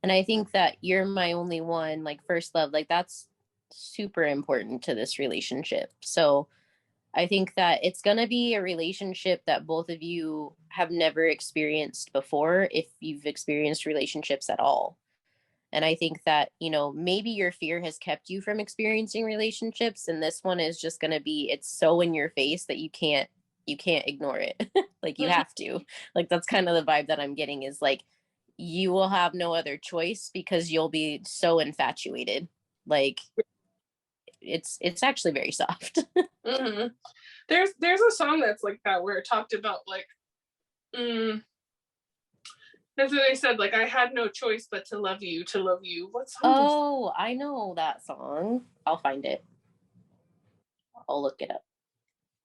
And I think that you're my only one, like first love, like that's super important to this relationship. So I think that it's going to be a relationship that both of you have never experienced before, if you've experienced relationships at all. And I think that, you know, maybe your fear has kept you from experiencing relationships. And this one is just going to be, it's so in your face that you can't ignore it. Like you have to. Like that's kind of the vibe that I'm getting, is like you will have no other choice because you'll be so infatuated. Like it's actually very soft. Mm-hmm. There's a song that's like that where it talked about like that's what they said, like I had no choice but to love you, to love you. What song? Oh, I know that song. I'll find it. I'll look it up.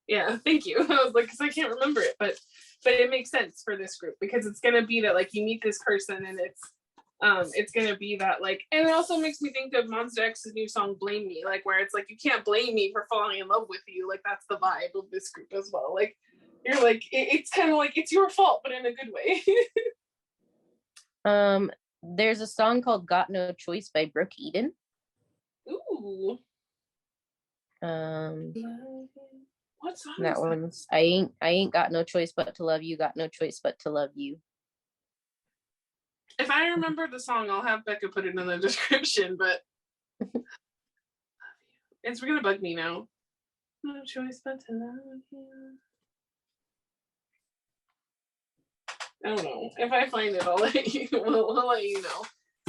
Yeah, thank you. I was like, because I can't remember it, but it makes sense for this group because it's gonna be that like you meet this person and it's gonna be that like, and it also makes me think of Monsta X's new song "Blame Me," like where it's like you can't blame me for falling in love with you. Like that's the vibe of this group as well. Like you're like it's kind of like it's your fault, but in a good way. There's a song called "Got No Choice" by Brooke Eden. Ooh. What song? That one's I ain't got no choice but to love you, got no choice but to love you. If I remember the song, I'll have Bekah put it in the description, but it's gonna bug me now. No choice but to love you. I don't know. If I find it, I'll let you. We'll let you know.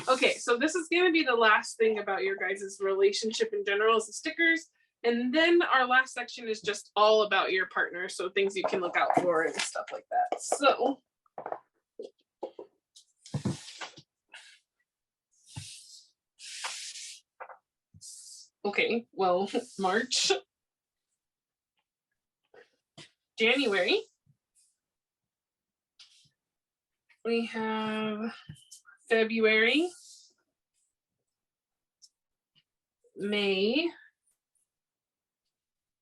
Okay, so this is gonna be the last thing about your guys' relationship in general, is the stickers, and then our last section is just all about your partner, so things you can look out for and stuff like that. So. Okay, well, March, January, we have February, May,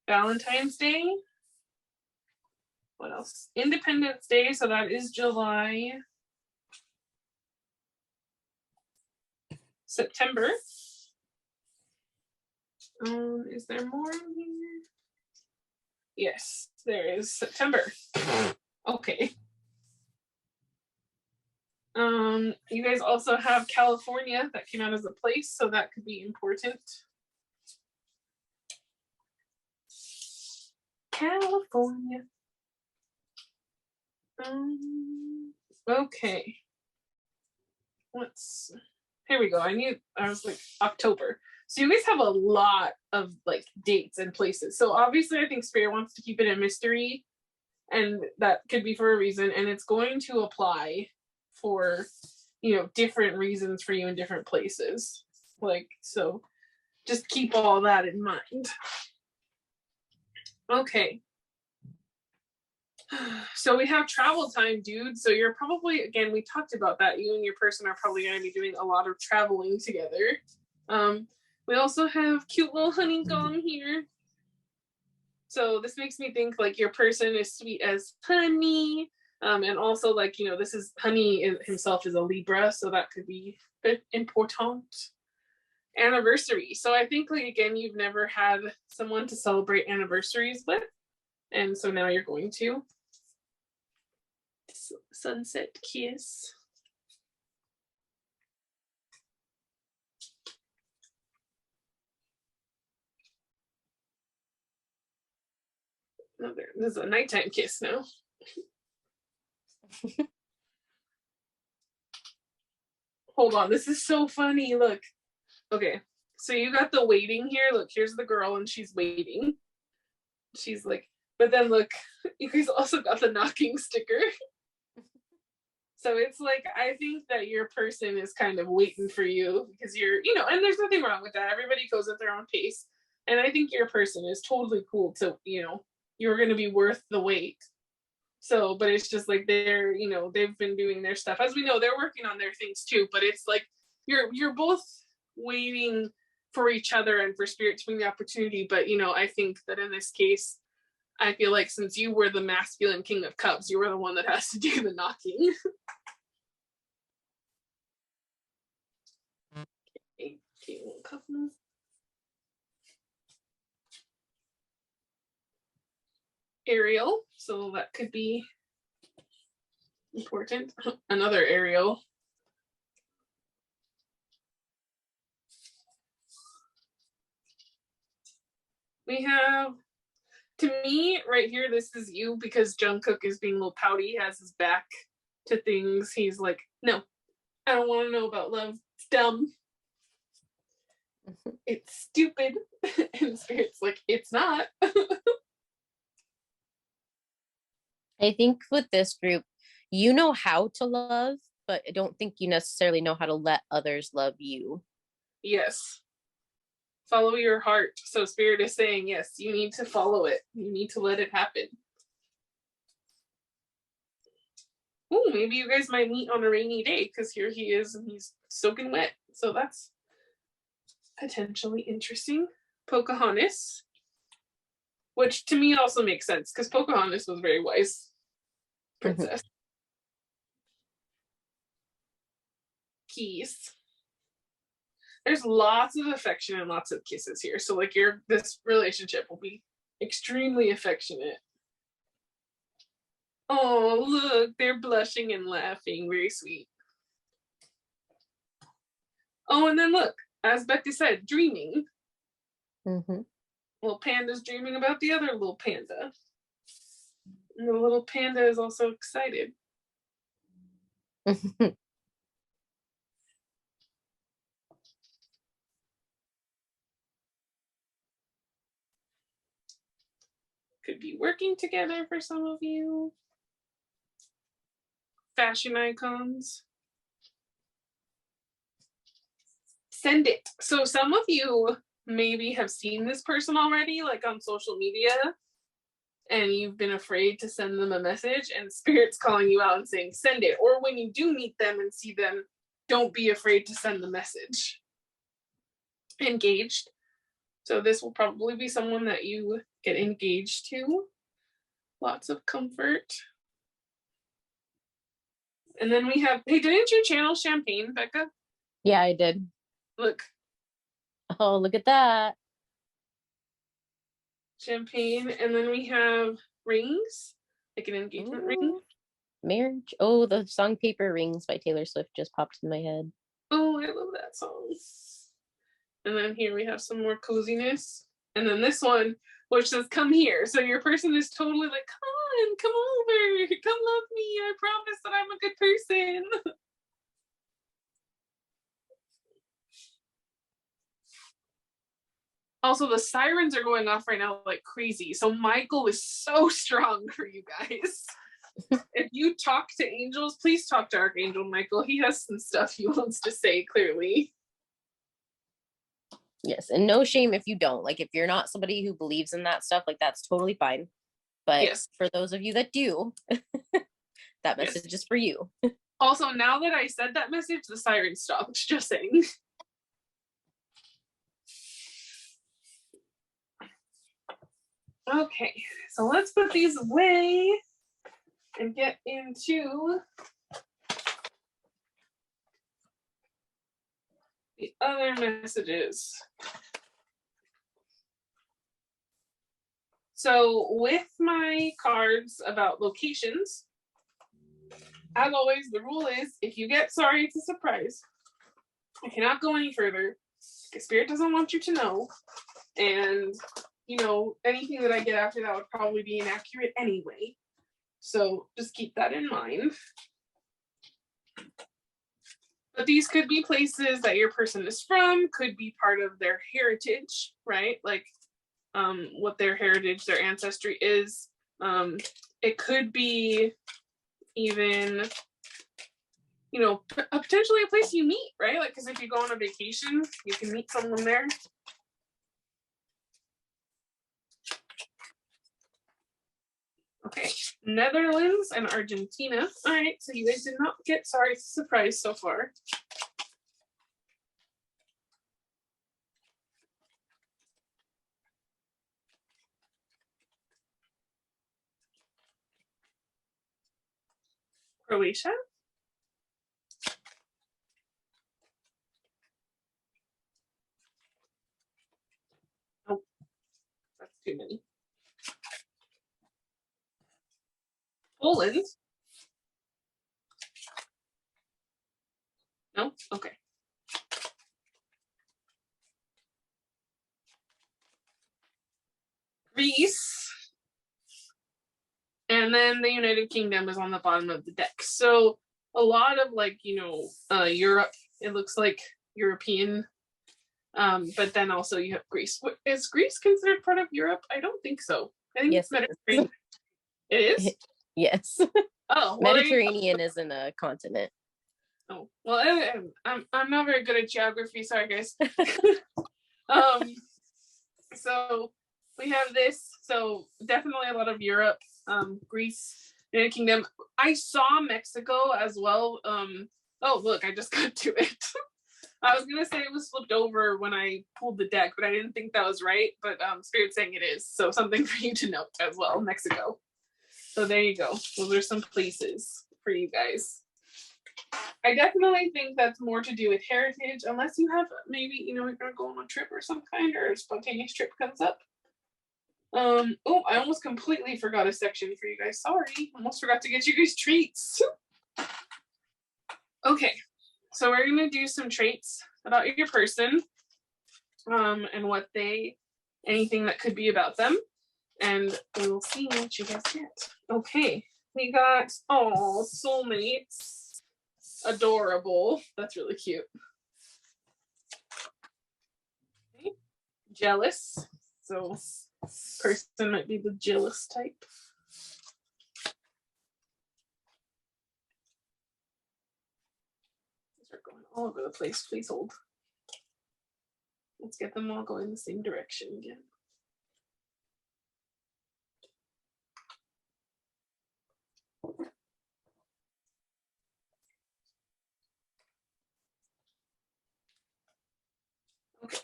Valentine's Day, what else? Independence Day, so that is July, September. Is there more in here? Yes, there is September. Okay. You guys also have California that came out as a place, so that could be important. California. Okay. Here we go. I was like October. So you guys have a lot of like dates and places. So obviously I think Spirit wants to keep it a mystery, and that could be for a reason, and it's going to apply for, you know, different reasons for you in different places. Like, so just keep all that in mind. Okay. So we have travel time, dude. So you're probably, again, we talked about that. You and your person are probably going to be doing a lot of traveling together. We also have cute little honeycomb here. So this makes me think like your person is sweet as honey. And also like, you know, this is honey himself is a Libra, so that could be important. Anniversary. So I think like, again, you've never had someone to celebrate anniversaries with. And so now you're going to. Sunset kiss. This is a nighttime kiss now. Hold on, this is so funny. Look. Okay, so you got the waiting here. Look, here's the girl and she's waiting. She's like, but then look, you guys also got the knocking sticker. So it's like, I think that your person is kind of waiting for you because you're, and there's nothing wrong with that. Everybody goes at their own pace. And I think your person is totally cool to, you're going to be worth the wait. So, but it's just like they're, they've been doing their stuff. As we know, they're working on their things too, but it's like you're both waiting for each other and for spirit to bring the opportunity. But, I think that in this case, I feel like since you were the masculine king of cups, you were the one that has to do the knocking. Ariel, so that could be important. Another Ariel. We have, to me, right here, this is you because Jungkook is being a little pouty. He has his back to things. He's like, no, I don't want to know about love. It's dumb. It's stupid. And Spirit's like, it's not. I think with this group, you know how to love, but I don't think you necessarily know how to let others love you. Yes. Follow your heart. So Spirit is saying, yes, you need to follow it. You need to let it happen. Oh, maybe you guys might meet on a rainy day because here he is and he's soaking wet. So that's potentially interesting. Pocahontas, which to me also makes sense because Pocahontas was a very wise princess. Keys. There's lots of affection and lots of kisses here. So like this relationship will be extremely affectionate. Oh, look, they're blushing and laughing. Very sweet. Oh, and then look, as Bekah said, dreaming. Little panda's dreaming about the other little panda. And the little panda is also excited. Could be working together for some of you. Fashion icons. Send it. So some of you maybe have seen this person already, like on social media, and you've been afraid to send them a message, and Spirit's calling you out and saying, send it. Or when you do meet them and see them, don't be afraid to send the message. Engaged. So this will probably be someone that you get engaged to. Lots of comfort. And then we have, hey, didn't you channel champagne, Bekah? Yeah, I did. Look. Oh, look at that. Champagne. And then we have rings, like an engagement ring. Marriage. Oh, the song Paper Rings by Taylor Swift just popped in my head. Oh, I love that song. And then here we have some more coziness. And then this one, which says, come here. So your person is totally like, come over, come love me. I promise that I'm a good person. Also, the sirens are going off right now like crazy. So Michael is so strong for you guys. If you talk to angels, please talk to Archangel Michael. He has some stuff he wants to say clearly. Yes, and no shame if you don't. Like, if you're not somebody who believes in that stuff, like, that's totally fine. But yes, for those of you that do, that message is for you. Also, now that I said that message, the siren stopped. Just saying. Okay, so let's put these away and get into the other messages. So with my cards about locations, as always, the rule is if you get sorry, it's a surprise. I cannot go any further. Spirit doesn't want you to know. And you know, anything that I get after that would probably be inaccurate anyway. So just keep that in mind. But these could be places that your person is from, could be part of their heritage, right? Like what their heritage, their ancestry is. It could be even, you know, potentially a place you meet, right? Like, because if you go on a vacation, you can meet someone there. Okay, Netherlands and Argentina. All right, so you guys did not get sorry surprise so far. Croatia. Oh, that's too many. Poland. No? Okay. Greece. And then the United Kingdom is on the bottom of the deck. So a lot of like, you know, Europe, it looks like European. But then also you have Greece. Is Greece considered part of Europe? I don't think so. I think Yes, it's Mediterranean. It is? Yes. Oh, well, Mediterranean isn't a continent. Oh, well, I'm not very good at geography. Sorry, guys. So we have this. So definitely a lot of Europe, Greece, United Kingdom. I saw Mexico as well. Oh, look, I just got to it. I was gonna say it was flipped over when I pulled the deck, but I didn't think that was right. But Spirit's saying it is. So something for you to note as well, Mexico. So there you go. Those are some places for you guys. I definitely think that's more to do with heritage, unless you have maybe, you know, you're gonna go on a trip or some kind, or a spontaneous trip comes up. Oh, I almost completely forgot a section for you guys. Sorry, almost forgot to get you guys treats. Okay, so we're gonna do some traits about your person, and what they, anything that could be about them, and we'll see what you guys get. Okay, we got soulmates. Adorable. That's really cute. Okay. Jealous. So person might be the jealous type. These are going all over the place. Please hold. Let's get them all going the same direction again. Okay.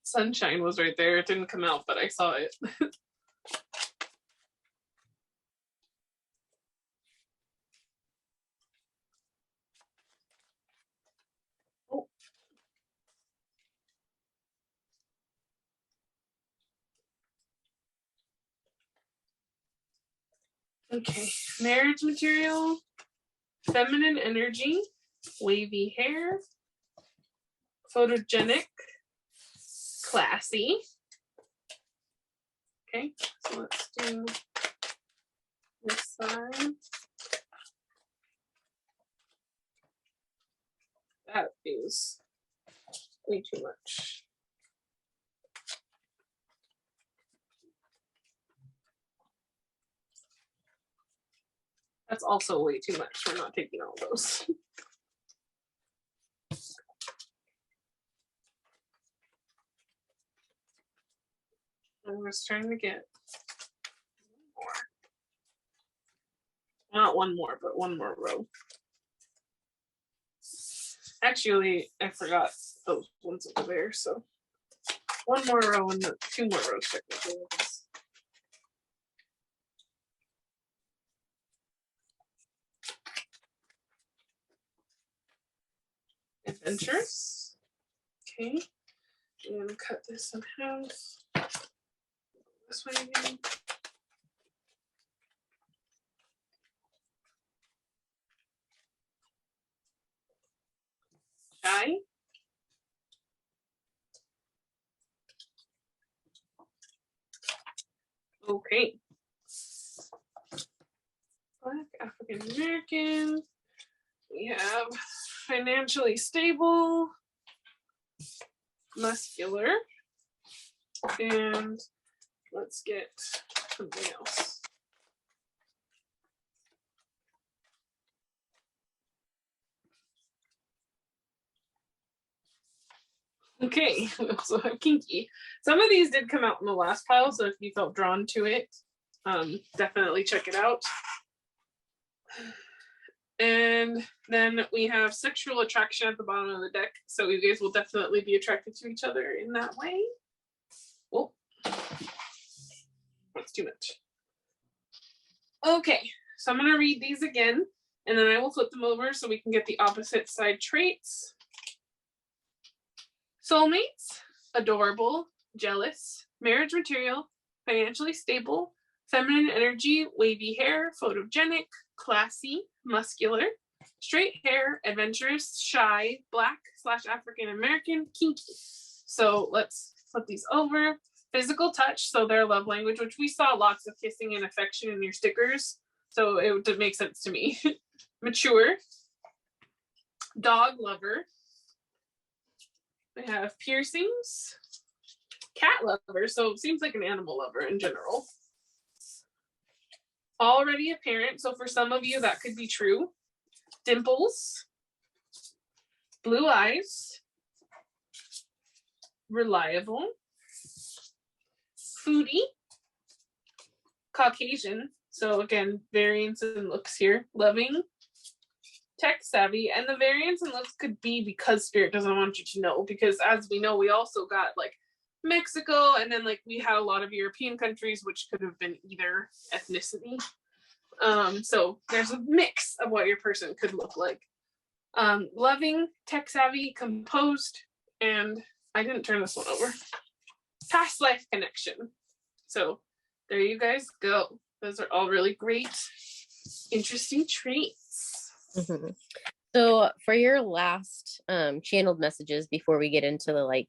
Sunshine was right there. It didn't come out, but I saw it. Oh. Okay, marriage material, feminine energy, wavy hair, photogenic, classy. Okay, so let's do this side. That is way too much. That's also way too much. We're not taking all those. I was trying to get more. Not one more, but one more row. Actually, I forgot those ones over there, so one more row and two more rows technically. Adventurous. Okay. I'm gonna cut this in half. This way again. Shy. Okay. Black African American. We have financially stable, muscular, and let's get something else. Okay, we also have kinky. Some of these did come out in the last pile, so if you felt drawn to it, definitely check it out. And then we have sexual attraction at the bottom of the deck, so you guys will definitely be attracted to each other in that way. Oh, that's too much. Okay, so I'm going to read these again, and then I will flip them over so we can get the opposite side traits. Soulmates, adorable, jealous, marriage material, financially stable, feminine energy, wavy hair, photogenic, classy, muscular, straight hair, adventurous, shy, Black/African American, kinky. So let's flip these over. Physical touch, so their love language, which we saw lots of kissing and affection in your stickers, so it did make sense to me. Mature, dog lover. We have piercings, cat lover, so it seems like an animal lover in general. Already a parent, so for some of you that could be true. Dimples, blue eyes, reliable, foodie, Caucasian, so again, variance in looks here, loving, tech savvy, and the variance in looks could be because Spirit doesn't want you to know, because as we know, we also got like Mexico, and then like we had a lot of European countries, which could have been either ethnicity. So there's a mix of what your person could look like. Loving, tech savvy, composed, and I didn't turn this one over. Past life connection. So there you guys go. Those are all really great, interesting traits. Mm-hmm. So for your last channeled messages before we get into the like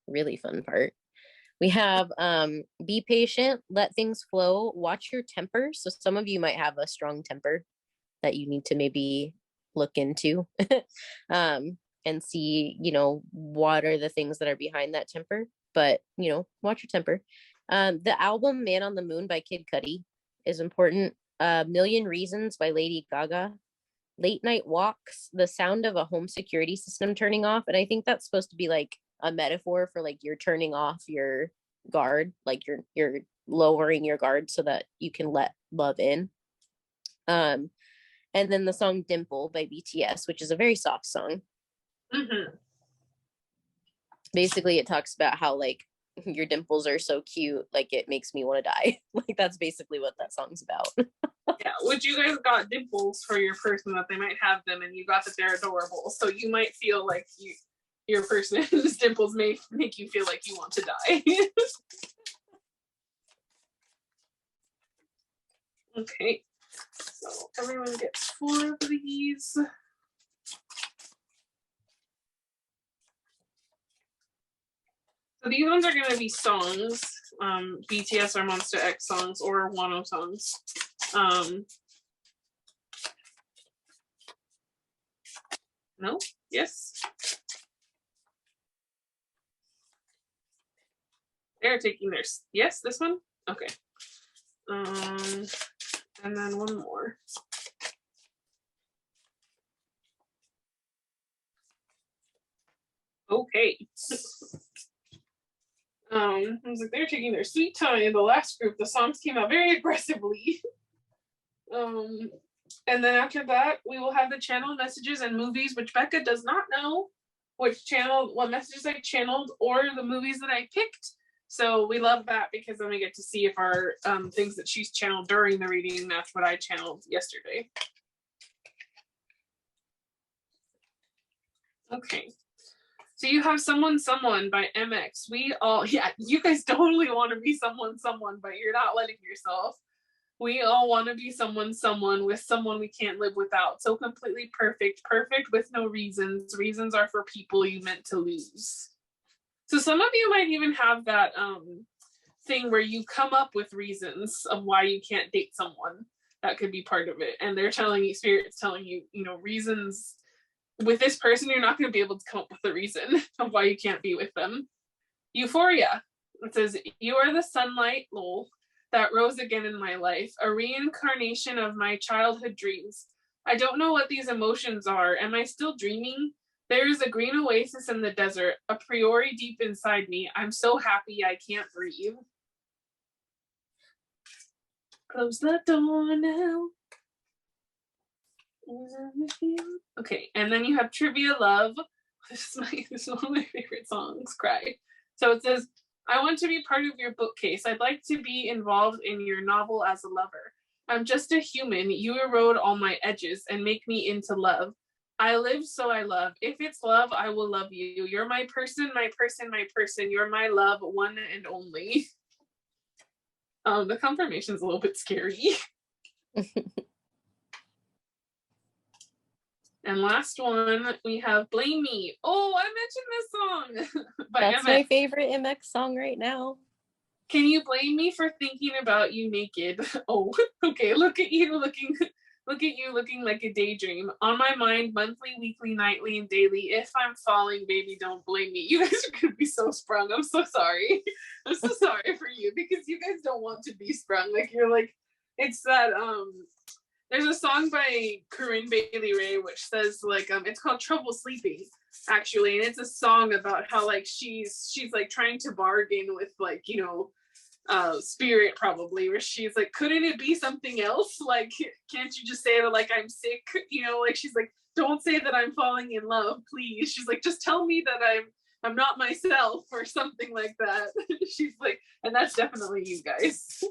really fun part, we have be patient, let things flow, watch your temper. So some of you might have a strong temper that you need to maybe look into and see, you know, what are the things that are behind that temper. But, you know, watch your temper. The album Man on the Moon by Kid Cudi is important. Million Reasons by Lady Gaga. Late night walks, the sound of a home security system turning off. And I think that's supposed to be like a metaphor for like you're turning off your guard, like you're lowering your guard so that you can let love in. And then the song Dimple by BTS, which is a very soft song. Mm-hmm. Basically, it talks about how like your dimples are so cute, like it makes me want to die. Like that's basically what that song's about. Yeah, which you guys got dimples for your person that they might have them, and you got that they're adorable. So you might feel like your person's dimples may make you feel like you want to die. Okay, so everyone gets 4 of these. So these ones are going to be songs, BTS or Monsta X songs or Wonho songs. No? Yes? They're taking theirs. Yes, this one? Okay. And then one more. Okay. I was like, they're taking their sweet time. In the last group, the songs came out very aggressively. And then after that, we will have the channel messages and movies, which Bekah does not know what messages I channeled or the movies that I picked. So we love that because then we get to see if our things that she's channeled during the reading match what I channeled yesterday. Okay. So you have Someone by MX. You guys totally want to be someone, but you're not letting yourself. We all want to be someone with someone we can't live without. So completely perfect with no reasons. Reasons are for people you meant to lose. So some of you might even have that thing where you come up with reasons of why you can't date someone. That could be part of it. And they're telling you, Spirit's telling you, you know, reasons with this person, you're not going to be able to come up with a reason of why you can't be with them. Euphoria. It says, you are the sunlight, lol, that rose again in my life, a reincarnation of my childhood dreams. I don't know what these emotions are. Am I still dreaming? There is a green oasis in the desert, a priori deep inside me. I'm so happy I can't breathe. Close the door now. Okay, and then you have Trivia Love. This is one of my favorite songs, Cry. So it says, I want to be part of your bookcase. I'd like to be involved in your novel as a lover. I'm just a human. You erode all my edges and make me into love. I live so I love. If it's love, I will love you. You're my person, my person, my person. You're my love, one and only. The confirmation's a little bit scary. And last one, we have Blame Me. Oh, I mentioned this song. That's my favorite MX song right now. Can you blame me for thinking about you naked? Oh, okay. Look at you looking like a daydream. On my mind, monthly, weekly, nightly, and daily. If I'm falling, baby, don't blame me. You guys are gonna be so sprung. I'm so sorry. I'm so sorry for you because you guys don't want to be sprung. Like you're like, it's that there's a song by Corinne Bailey Rae which says like it's called Trouble Sleeping actually, and it's a song about how like she's like trying to bargain with like, you know, Spirit probably, where she's like, couldn't it be something else? Like, can't you just say that like I'm sick? You know, like she's like, don't say that I'm falling in love, please. She's like, just tell me that I'm not myself or something like that. She's like, and that's definitely you guys.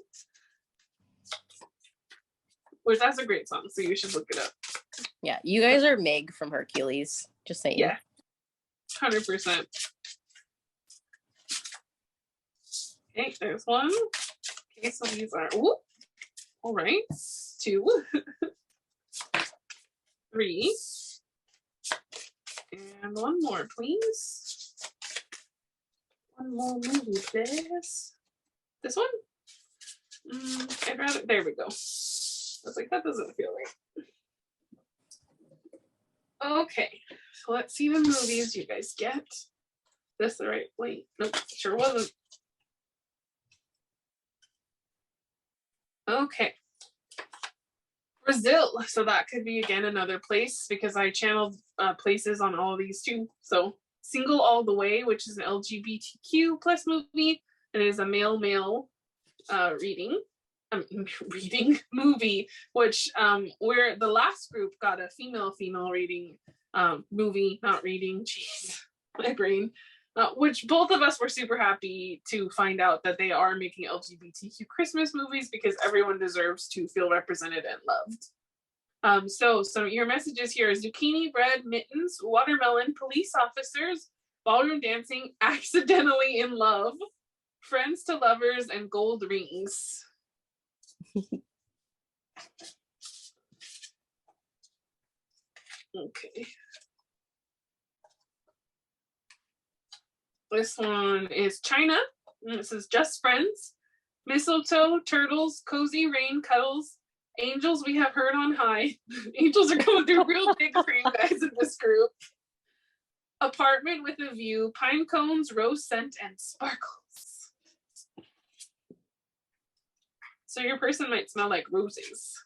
Which that's a great song, so you should look it up. Yeah, you guys are Meg from Hercules. Just saying. Yeah, 100%. Okay, there's one. Okay, so these are, whoop. All right, 2, 3, and one more, please. One more movie, please. This one? I'd rather, there we go. I was like, that doesn't feel right. Okay, so let's see the movies you guys get. This the right? Wait, nope, sure wasn't. Okay. Brazil. So that could be again another place because I channeled places on all of these too. So Single All the Way, which is an LGBTQ plus movie, and it is a male reading movie, which where the last group got a female reading movie, not reading. Jeez, my brain. Which both of us were super happy to find out that they are making LGBTQ Christmas movies because everyone deserves to feel represented and loved. So some of your messages here is zucchini bread, mittens, watermelon, police officers, ballroom dancing, accidentally in love, friends to lovers, and gold rings. Okay. This one is China. And it says just friends, mistletoe, turtles, cozy rain, cuddles, angels we have heard on high. Angels are going through real big for you guys in this group. Apartment with a view, pine cones, rose scent, and sparkles. So your person might smell like roses.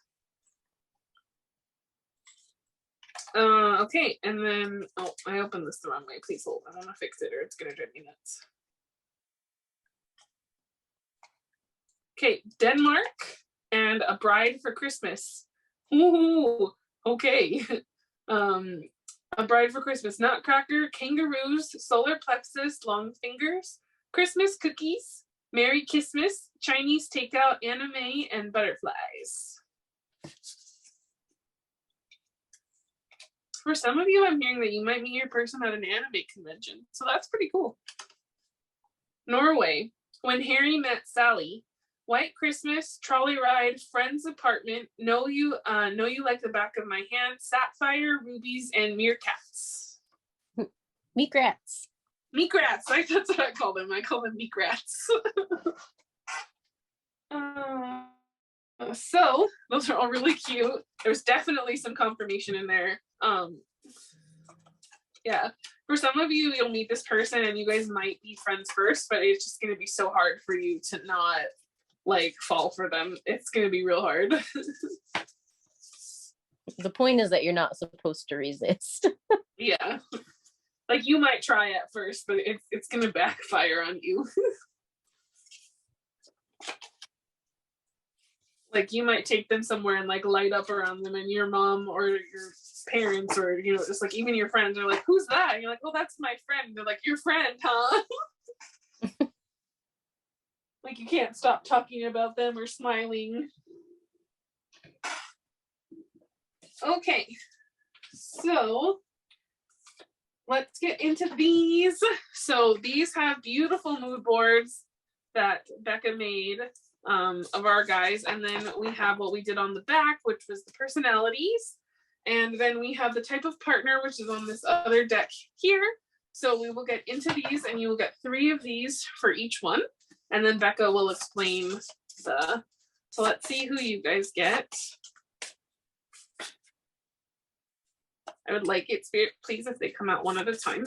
Okay, and then, oh, I opened this the wrong way. Please hold. I want to fix it or it's going to drive me nuts. Okay, Denmark and A Bride for Christmas. Ooh, okay. A Bride for Christmas. Nutcracker, kangaroos, solar plexus, long fingers, Christmas cookies, Merry Christmas, Chinese takeout, anime, and butterflies. For some of you, I'm hearing that you might meet your person at an anime convention, so that's pretty cool. Norway, When Harry Met Sally, White Christmas, Trolley Ride, Friends Apartment, Know You Like the Back of My Hand, Sapphire, Rubies, and Meerkats. Meerkats. Meerkats, that's what I call them. I call them meerkats. So those are all really cute. There's definitely some confirmation in there. Yeah, for some of you, you'll meet this person and you guys might be friends first, but it's just going to be so hard for you to not like fall for them. It's going to be real hard. The point is that you're not supposed to resist. Yeah, like you might try at first, but it's going to backfire on you. Like you might take them somewhere and like light up around them, and your mom or your parents or just like even your friends are like, who's that? And you're like, oh, that's my friend. They're like, your friend, huh? Like you can't stop talking about them or smiling. Okay, so let's get into these. So these have beautiful mood boards that Bekah made of our guys, and then we have what we did on the back, which was the personalities, and then we have the type of partner, which is on this other deck here. So we will get into these, and you will get 3 of these for each one, and then Bekah will explain the. So let's see who you guys get. I would like it, Spirit, please, if they come out one at a time.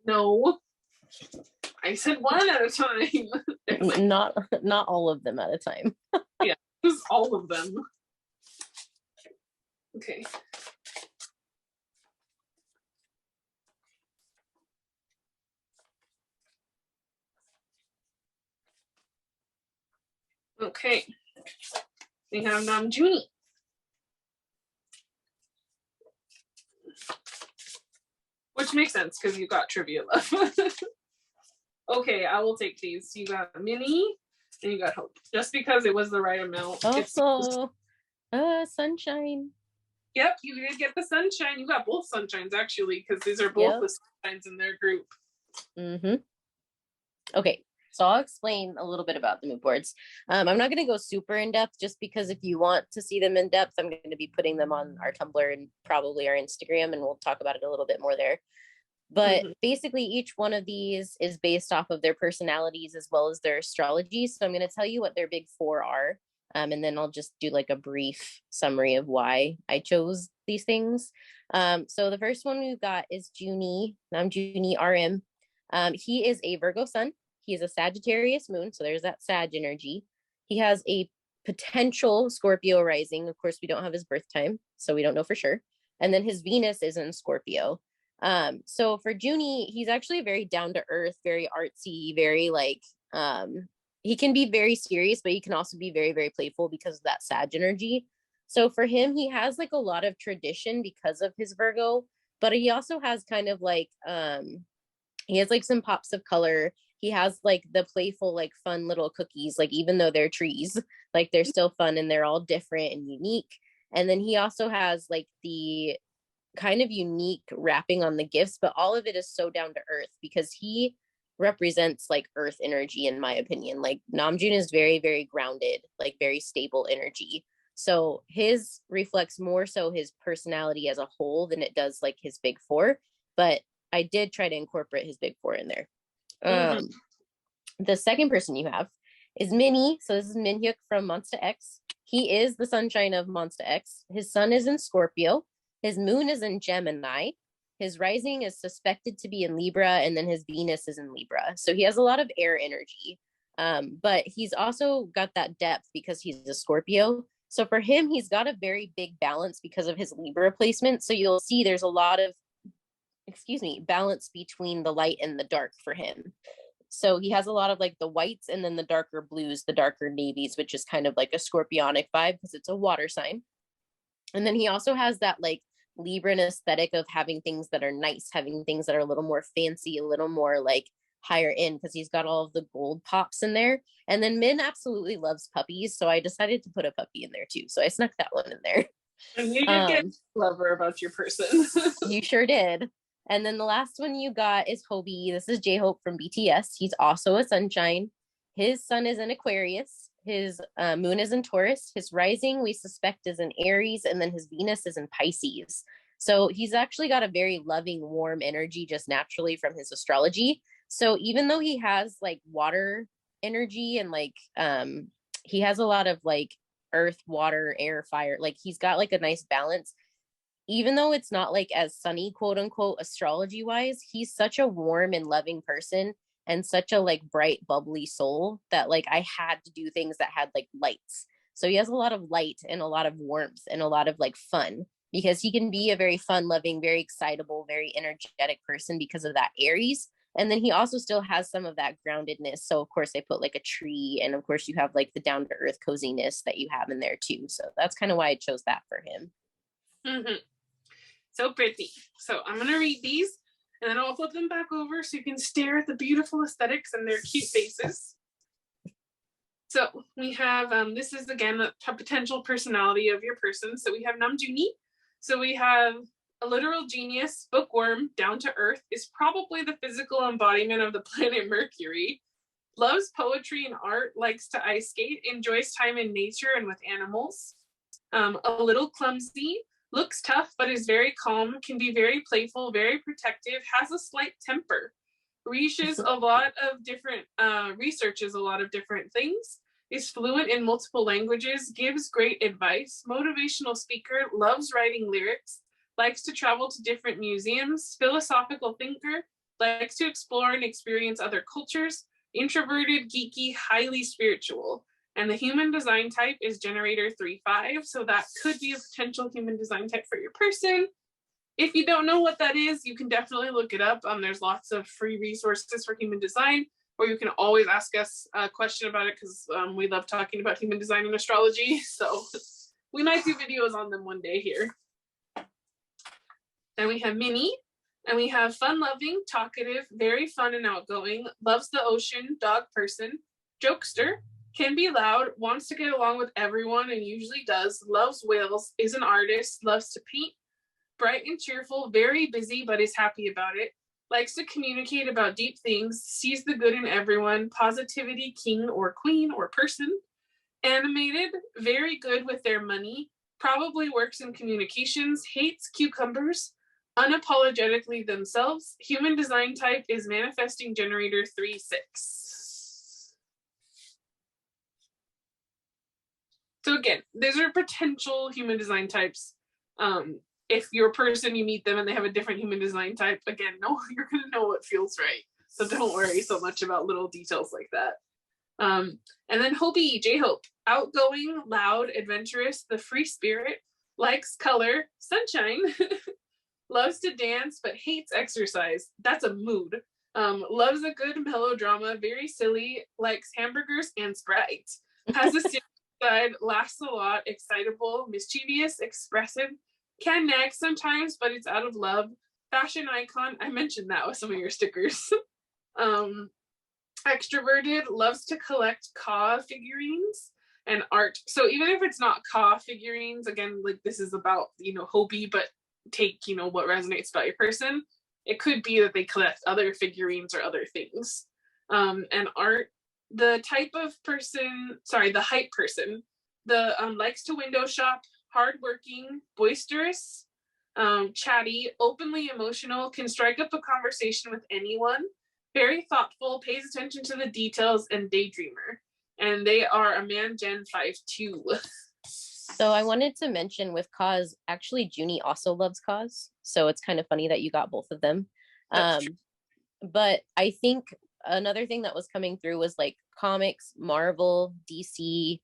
No, I said one at a time. Not all of them at a time. Yeah, just all of them. Okay. Okay. We have Namjoon. Which makes sense because you got trivia left. Okay, I will take these. You got Minnie and you got Hope. Just because it was the right amount. Also, Sunshine. Yep, you did get the Sunshine. You got both Sunshines actually, because these are both the Sunshines in their group. Mm-hmm. Okay, so I'll explain a little bit about the mood boards. I'm not going to go super in depth just because if you want to see them in depth, I'm going to be putting them on our Tumblr and probably our Instagram, and we'll talk about it a little bit more there. But basically, each one of these is based off of their personalities as well as their astrology. So I'm going to tell you what their big 4 are. And then I'll just do like a brief summary of why I chose these things. So the first one we've got is Junie. I'm Junie RM. He is a Virgo sun. He is a Sagittarius moon. So there's that Sag energy. He has a potential Scorpio rising. Of course, we don't have his birth time, so we don't know for sure. And then his Venus is in Scorpio. So for Junie, he's actually very down to earth, very artsy, very like, he can be very serious, but he can also be very, very playful because of that Sag energy. So for him, he has like a lot of tradition because of his Virgo, but he also has kind of like, he has like some pops of color. He has like the playful, like fun little cookies, like even though they're trees, like they're still fun and they're all different and unique. And then he also has like the kind of unique wrapping on the gifts, but all of it is so down to earth because he represents like earth energy, in my opinion. Like Namjoon is very, very grounded, like very stable energy. So his reflects more so his personality as a whole than it does like his big 4. But I did try to incorporate his big 4 in there. The second person you have is Minnie. So this is Minhyuk from Monsta X. He is the sunshine of Monsta X. His sun is in Scorpio. His moon is in Gemini. His rising is suspected to be in Libra, and then his Venus is in Libra. So he has a lot of air energy. But he's also got that depth because he's a Scorpio. So for him, he's got a very big balance because of his Libra placement. So you'll see there's a lot of, balance between the light and the dark for him. So he has a lot of like the whites and then the darker blues, the darker navies, which is kind of like a scorpionic vibe because it's a water sign. And then he also has that like Libran aesthetic of having things that are nice, having things that are a little more fancy, a little more like higher end because he's got all of the gold pops in there. And then Min absolutely loves puppies. So I decided to put a puppy in there too. So I snuck that one in there. And you did get clever about your person. You sure did. And then the last one you got is Hobie. This is J-Hope from BTS. He's also a sunshine. His sun is in Aquarius. His moon is in Taurus. His rising, we suspect, is in Aries. And then his Venus is in Pisces. So he's actually got a very loving, warm energy just naturally from his astrology. So even though he has like water energy and like he has a lot of like earth, water, air, fire, like he's got like a nice balance. Even though it's not like as sunny, quote unquote, astrology wise, he's such a warm and loving person and such a like bright, bubbly soul that like I had to do things that had like lights. So he has a lot of light and a lot of warmth and a lot of like fun because he can be a very fun loving, very excitable, very energetic person because of that Aries. And then he also still has some of that groundedness. So of course I put like a tree, and of course you have like the down to earth coziness that you have in there too. So that's kind of why I chose that for him. Mm-hmm. So pretty. So I'm going to read these and then I'll flip them back over so you can stare at the beautiful aesthetics and their cute faces. So we have, this is again a potential personality of your person. So we have Namjoon. So we have a literal genius, bookworm, down to earth, is probably the physical embodiment of the planet Mercury, loves poetry and art, likes to ice skate, enjoys time in nature and with animals, a little clumsy, looks tough but is very calm, can be very playful, very protective, has a slight temper, researches a lot of different things, is fluent in multiple languages, gives great advice, motivational speaker, loves writing lyrics, likes to travel to different museums, philosophical thinker, likes to explore and experience other cultures, introverted, geeky, highly spiritual. And the human design type is generator 3-5. So that could be a potential human design type for your person. If you don't know what that is, you can definitely look it up. There's lots of free resources for human design, or you can always ask us a question about it because we love talking about human design and astrology. So we might do videos on them one day here. Then we have Minnie, and we have fun-loving, talkative, very fun and outgoing, loves the ocean, dog person, jokester, can be loud, wants to get along with everyone and usually does, loves whales, is an artist, loves to paint, bright and cheerful, very busy but is happy about it, likes to communicate about deep things, sees the good in everyone, positivity, king or queen or person, animated, very good with their money, probably works in communications, hates cucumbers, unapologetically themselves, human design type is manifesting generator 3-6. So again, these are potential human design types. If you're a person, you meet them and they have a different human design type, again, no, you're going to know what feels right. So don't worry so much about little details like that. And then Hobie, J-Hope, outgoing, loud, adventurous, the free spirit, likes color, sunshine, loves to dance but hates exercise. That's a mood. Loves a good melodrama, very silly, likes hamburgers and Sprite. Has a serious side, laughs a lot, excitable, mischievous, expressive, can nag sometimes, but it's out of love. Fashion icon, I mentioned that with some of your stickers. Extroverted, loves to collect Ka figurines and art. So even if it's not Ka figurines, again, like this is about, Hobie, but take, what resonates about your person. It could be that they collect other figurines or other things. And art, the type of person, the hype person, the likes to window shop, hardworking, boisterous, chatty, openly emotional, can strike up a conversation with anyone, very thoughtful, pays attention to the details, and daydreamer. And they are a man gen 5-2. So I wanted to mention with Kaz, actually Junie also loves Kaz. So it's kind of funny that you got both of them. But I think another thing that was coming through was like comics, Marvel, DC,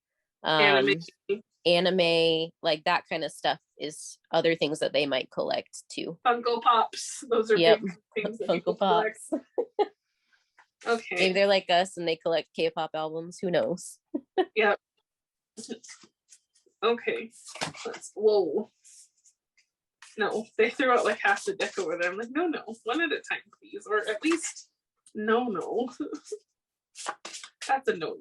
anime, like that kind of stuff is other things that they might collect too. Funko Pops. Those are big things. Funko Pops. Okay. Maybe they're like us and they collect K-pop albums. Who knows? Yep. Okay. Whoa. No, they threw out like half the deck over there. I'm like, no, one at a time, please. Or at least, no. That's a no.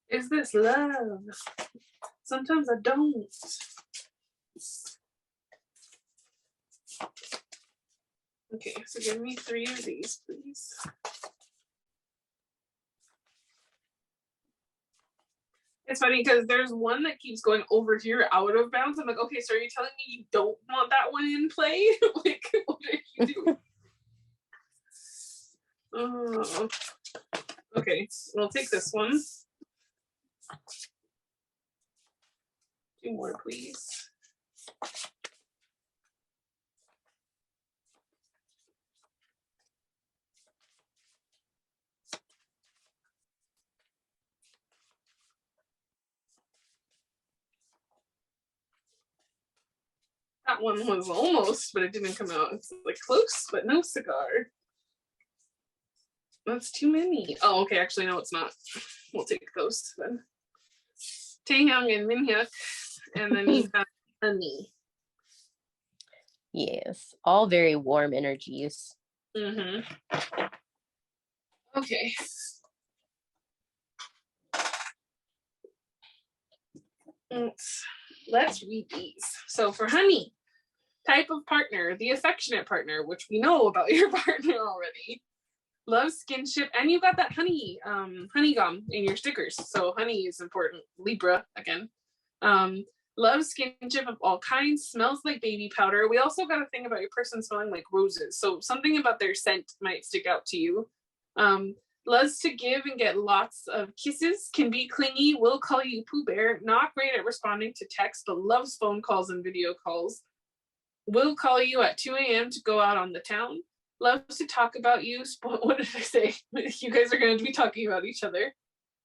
Is this love? Sometimes I don't. Okay, so give me 3 of these, please. It's funny because there's one that keeps going over here out of bounds. I'm like, okay, so are you telling me you don't want that one in play? Like, what are you doing? Oh, okay, we'll take this one. 2 more, please. That one was almost, but it didn't come out. It's like close, but no cigar. That's too many. Oh, okay, actually, no, it's not. We'll take those then. Taehyung and Minhyuk, and then you have Honey. Yes, all very warm energies. Mm-hmm. Okay. Let's read these. So for Honey, type of partner, the affectionate partner, which we know about your partner already. Love skinship, and you got that honey gum in your stickers, so honey is important. Libra again. Love skinship of all kinds, smells like baby powder. We also got a thing about your person smelling like roses, so something about their scent might stick out to you. Loves to give and get lots of kisses, can be clingy, will call you Pooh Bear, not great at responding to text, but loves phone calls and video calls. Will call you at 2 a.m. to go out on the town. Loves to talk about you. What did I say? You guys are going to be talking about each other.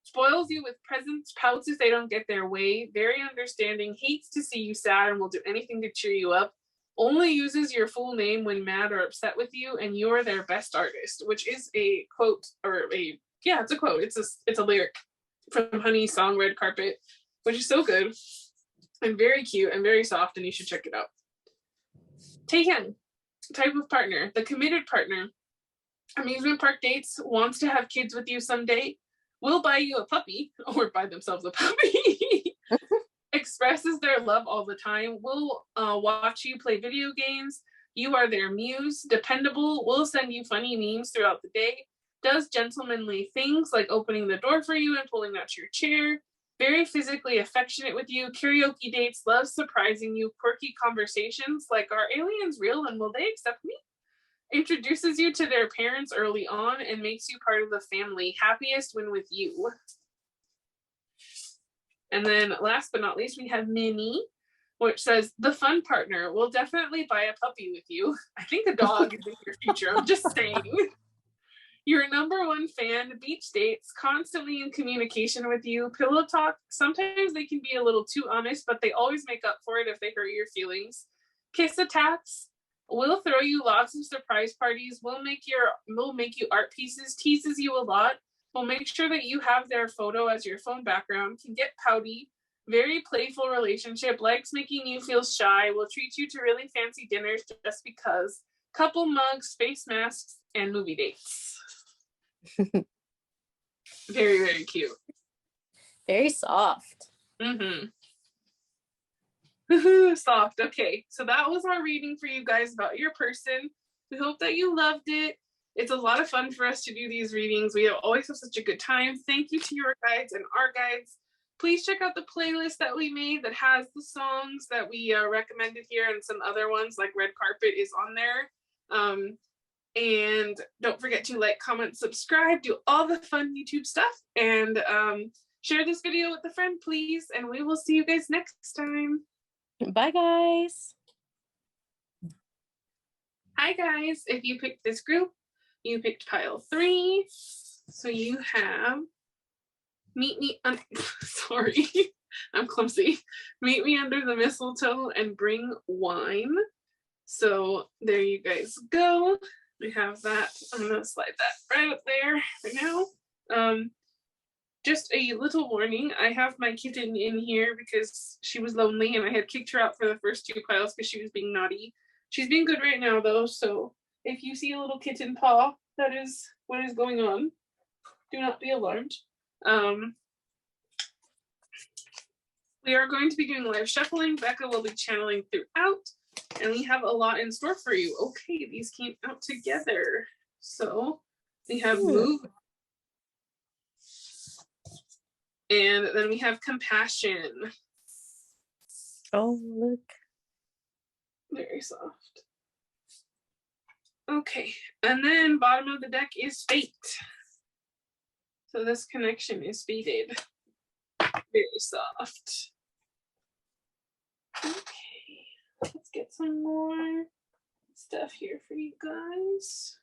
Spoils you with presents, pouts if they don't get their way. Very understanding, hates to see you sad and will do anything to cheer you up. Only uses your full name when mad or upset with you, and you are their best artist, which is a quote, or it's a quote. It's a lyric from Honey's song Red Carpet, which is so good and very cute and very soft, and you should check it out. Taehyung, type of partner, the committed partner. Amusement park dates, wants to have kids with you someday, will buy you a puppy or buy themselves a puppy. Expresses their love all the time, will watch you play video games. You are their muse. Dependable, will send you funny memes throughout the day. Does gentlemanly things like opening the door for you and pulling out your chair. Very physically affectionate with you. Karaoke dates, loves surprising you. Quirky conversations like, are aliens real and will they accept me? Introduces you to their parents early on and makes you part of the family. Happiest when with you. And then last but not least, we have Minnie, which says, the fun partner will definitely buy a puppy with you. I think a dog is in your future. I'm just saying. Your number one fan, beach dates, constantly in communication with you, pillow talk. Sometimes they can be a little too honest, but they always make up for it if they hurt your feelings. Kiss attacks, will throw you lots of surprise parties, will make you art pieces, teases you a lot, will make sure that you have their photo as your phone background, can get pouty, very playful relationship, likes making you feel shy, will treat you to really fancy dinners just because, couple mugs, face masks, and movie dates. Very, very cute. Very soft. Mm-hmm. Soft. Okay, so that was our reading for you guys about your person. We hope that you loved it. It's a lot of fun for us to do these readings. We always have such a good time. Thank you to your guides and our guides. Please check out the playlist that we made that has the songs that we recommended here, and some other ones like Red Carpet is on there. And don't forget to like, comment, subscribe, do all the fun YouTube stuff, and share this video with a friend, please. And we will see you guys next time. Bye, guys. Hi, guys. If you picked this group, you picked pile 3. So you have meet me sorry, I'm clumsy. Meet me under the mistletoe and bring wine. So there you guys go. We have that. I'm gonna slide that right up there right now. Just a little warning, I have my kitten in here because she was lonely and I had kicked her out for the first 2 piles because she was being naughty. She's being good right now though, so if you see a little kitten paw, that is what is going on. Do not be alarmed. We are going to be doing live shuffling. Bekah will be channeling throughout, and we have a lot in store for you. Okay, these came out together. So we have move. And then we have compassion. Oh, look. Very soft. Okay, and then bottom of the deck is fate. So this connection is fated. Very soft. Okay, let's get some more stuff here for you guys.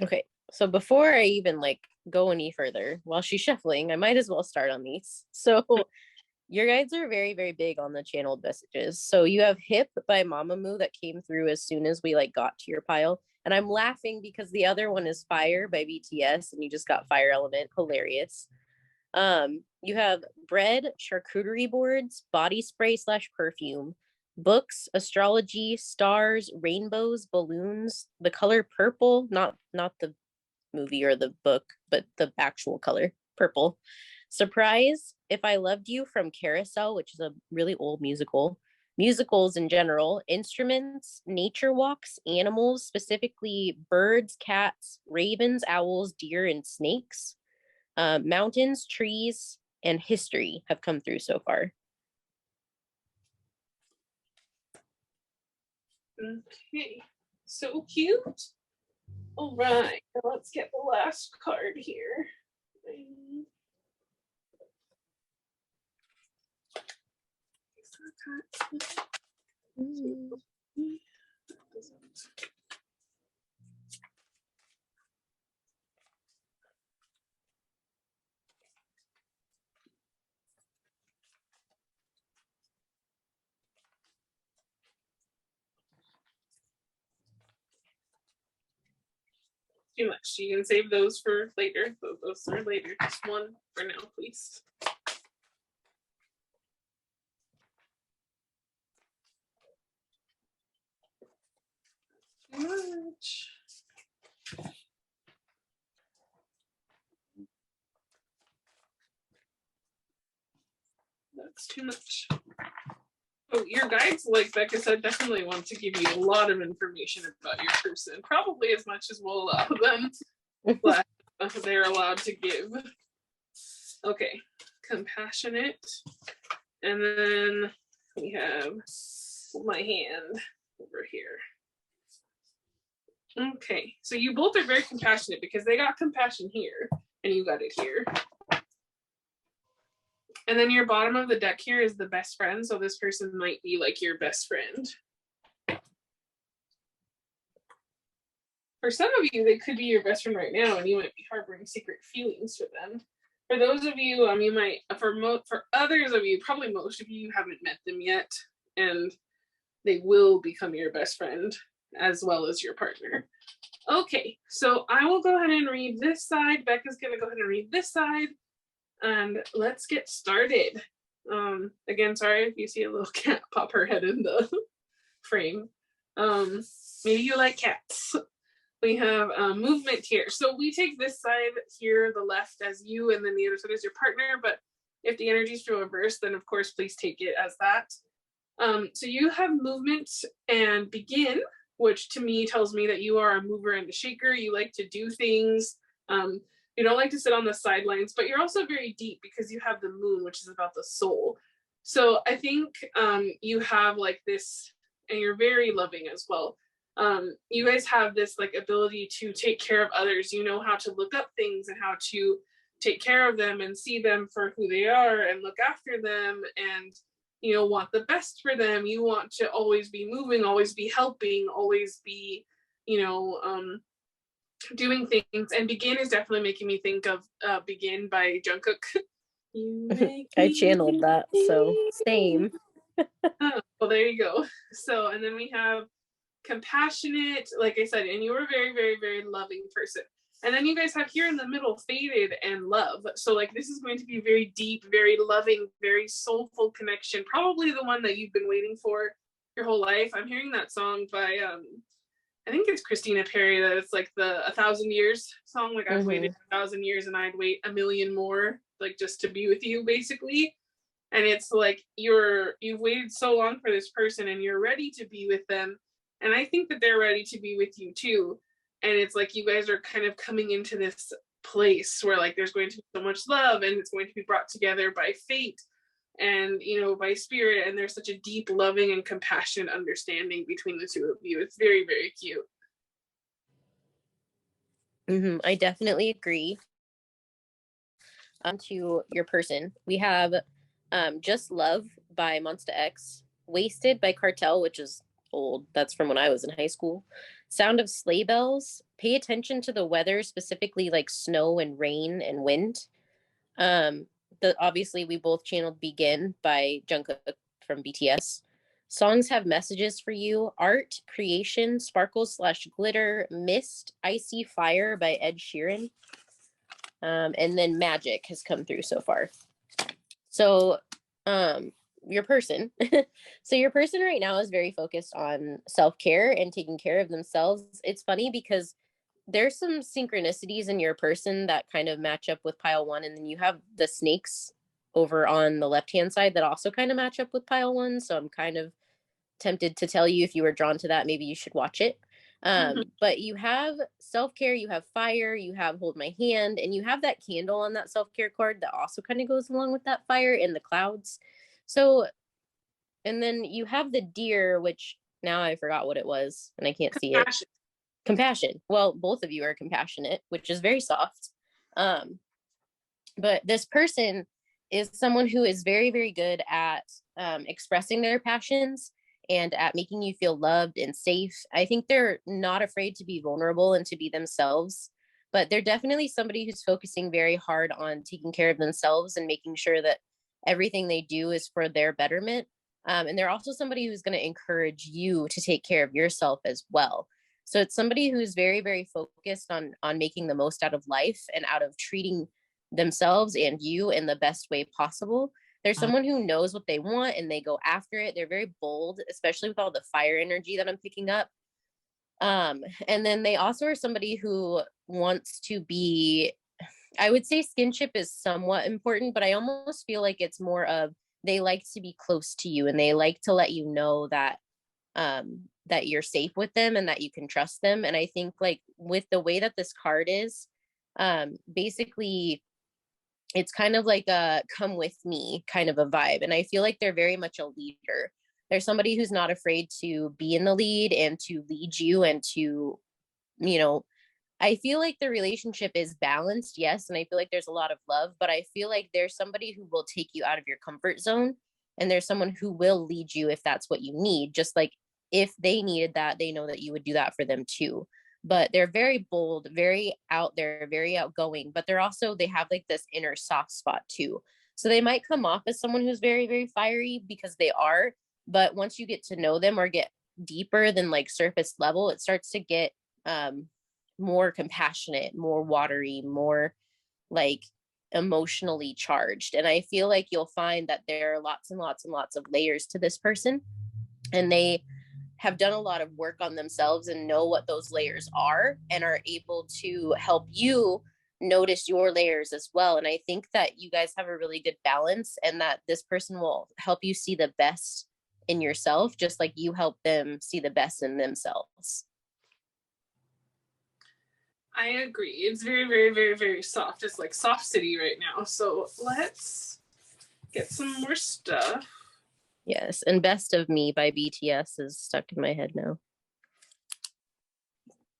Okay, so before I even like go any further, while she's shuffling, I might as well start on these. So your guides are very, very big on the channeled messages. So you have Hip by Mamamoo that came through as soon as we like got to your pile. And I'm laughing because the other one is Fire by BTS and you just got Fire Element. Hilarious. You have bread, charcuterie boards, body spray / perfume, books, astrology, stars, rainbows, balloons, the color purple, not the movie or the book, but the actual color, purple. Surprise, If I Loved You from Carousel, which is a really old musical. Musicals in general, instruments, nature walks, animals, specifically birds, cats, ravens, owls, deer, and snakes. Mountains, trees, and history have come through so far. Okay, so cute. All right, now let's get the last card here. Too much. You can save those for later. Those are later. Just one for now, please. Too much. That's too much. Oh, your guides, like Bekah said, definitely want to give you a lot of information about your person. Probably as much as we'll allow them. But they're allowed to give. Okay, compassionate. And then we have my hand over here. Okay, so you both are very compassionate because they got compassion here and you got it here. And then your bottom of the deck here is the best friend. So this person might be like your best friend. For some of you, they could be your best friend right now and you might be harboring secret feelings for them. For those of you, you might, for others of you, probably most of you haven't met them yet and they will become your best friend as well as your partner. Okay, so I will go ahead and read this side. Bekah's gonna go ahead and read this side. And let's get started. Again, sorry if you see a little cat pop her head in the frame. Maybe you like cats. We have movement here. So we take this side here, the left, as you, and then the other side as your partner. But if the energies feel reversed, then of course, please take it as that. So you have movement and begin, which to me tells me that you are a mover and a shaker. You like to do things. You don't like to sit on the sidelines, but you're also very deep because you have the moon, which is about the soul. So I think you have like this, and you're very loving as well. You guys have this like ability to take care of others. You know how to look up things and how to take care of them and see them for who they are and look after them and, you know, want the best for them. You want to always be moving, always be helping, always be, you know, doing things. And begin is definitely making me think of Begin by Jungkook. I channeled that, so same. Well, there you go. So, and then we have compassionate, like I said, and you were a very, very, very loving person. And then you guys have here in the middle faded and love. So like this is going to be very deep, very loving, very soulful connection. Probably the one that you've been waiting for your whole life. I'm hearing that song by I think it's Christina Perri, that it's like the 1,000 Years song. Like I've waited 1,000 years and I'd wait 1,000,000 more, like just to be with you, basically. And it's like you've waited so long for this person and you're ready to be with them. And I think that they're ready to be with you too. And it's like you guys are kind of coming into this place where like there's going to be so much love, and it's going to be brought together by fate and, you know, by spirit, and there's such a deep loving and compassionate understanding between the two of you. It's very, very cute. I definitely agree. To your person, we have Just Love by Monsta X, Wasted by Cartel, which is old, that's from when I was in high school, Sound of Sleigh Bells, Pay Attention to the Weather, specifically like snow and rain and wind. Obviously we both channeled Begin by Jungkook from BTS. Songs Have Messages for You, Art, Creation, Sparkles / Glitter, Mist, Icy Fire by Ed Sheeran. And then Magic has come through so far. So your person. So your person right now is very focused on self-care and taking care of themselves. It's funny because there's some synchronicities in your person that kind of match up with pile 1, and then you have the snakes over on the left-hand side that also kind of match up with pile 1. So I'm kind of tempted to tell you, if you were drawn to that, maybe you should watch it. But you have self-care, you have fire, you have hold my hand, and you have that candle on that self-care card that also kind of goes along with that fire in the clouds. So, and then you have the deer, which now I forgot what it was and I can't see it. Compassion. Well, both of you are compassionate, which is very soft. But this person is someone who is very, very good at expressing their passions and at making you feel loved and safe. I think they're not afraid to be vulnerable and to be themselves, but they're definitely somebody who's focusing very hard on taking care of themselves and making sure that everything they do is for their betterment. And they're also somebody who's going to encourage you to take care of yourself as well. So it's somebody who's very, very focused on making the most out of life and out of treating themselves and you in the best way possible. They're someone who knows what they want and they go after it. They're very bold, especially with all the fire energy that I'm picking up. And then they also are somebody who wants to be, I would say skinship is somewhat important, but I almost feel like it's more of they like to be close to you and they like to let you know that that you're safe with them and that you can trust them. And I think like with the way that this card is, basically it's kind of like a come with me kind of a vibe. And I feel like they're very much a leader. They're somebody who's not afraid to be in the lead and to lead you and to, you know, I feel like the relationship is balanced, yes. And I feel like there's a lot of love, but I feel like there's somebody who will take you out of your comfort zone. And there's someone who will lead you if that's what you need. Just like if they needed that, they know that you would do that for them too. But they're very bold, very out there, very outgoing, but they're also, they have like this inner soft spot too. So they might come off as someone who's very, very fiery because they are, but once you get to know them or get deeper than like surface level, it starts to get more compassionate, more watery, more like emotionally charged. And I feel like you'll find that there are lots and lots and lots of layers to this person, and they have done a lot of work on themselves and know what those layers are and are able to help you notice your layers as well. And I think that you guys have a really good balance, and that this person will help you see the best in yourself, just like you help them see the best in themselves. I agree. It's very, very, very, very soft. It's like Soft City right now. So let's get some more stuff. Yes, and Best of Me by BTS is stuck in my head now.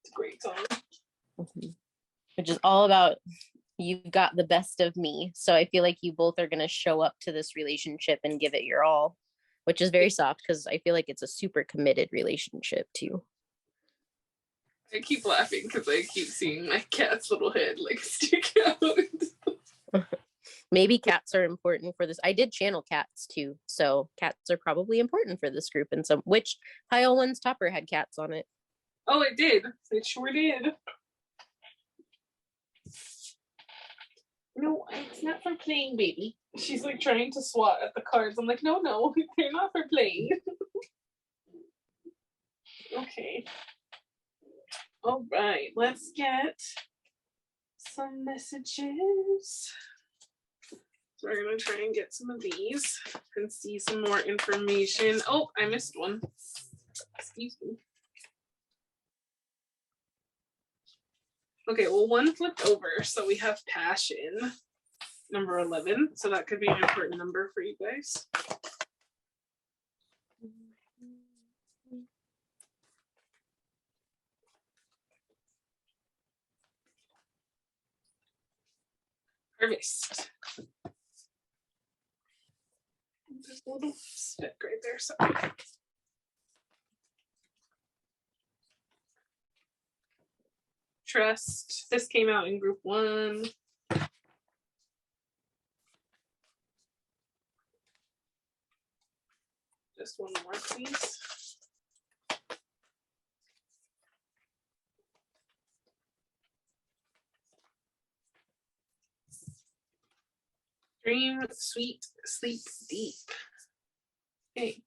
It's a great song. Mm-hmm. Which is all about you've got the best of me. So I feel like you both are going to show up to this relationship and give it your all, which is very soft because I feel like it's a super committed relationship too. I keep laughing because I keep seeing my cat's little head like stick out. Maybe cats are important for this. I did channel cats too, so cats are probably important for this group. And some, which pile one's topper had cats on it. Oh, it did. It sure did. No, it's not for playing, baby. She's like trying to swat at the cards. I'm like, no, they're not for playing. Okay. All right, let's get some messages. So we're gonna try and get some of these and see some more information. Oh, I missed one. Excuse me. Okay, well, one flipped over, so we have passion, number 11. So that could be an important number for you guys. Harvest. There's a little speck right there. Sorry. Trust. This came out in group 1. Just one more, please. Dream sweet, sleep deep. Okay.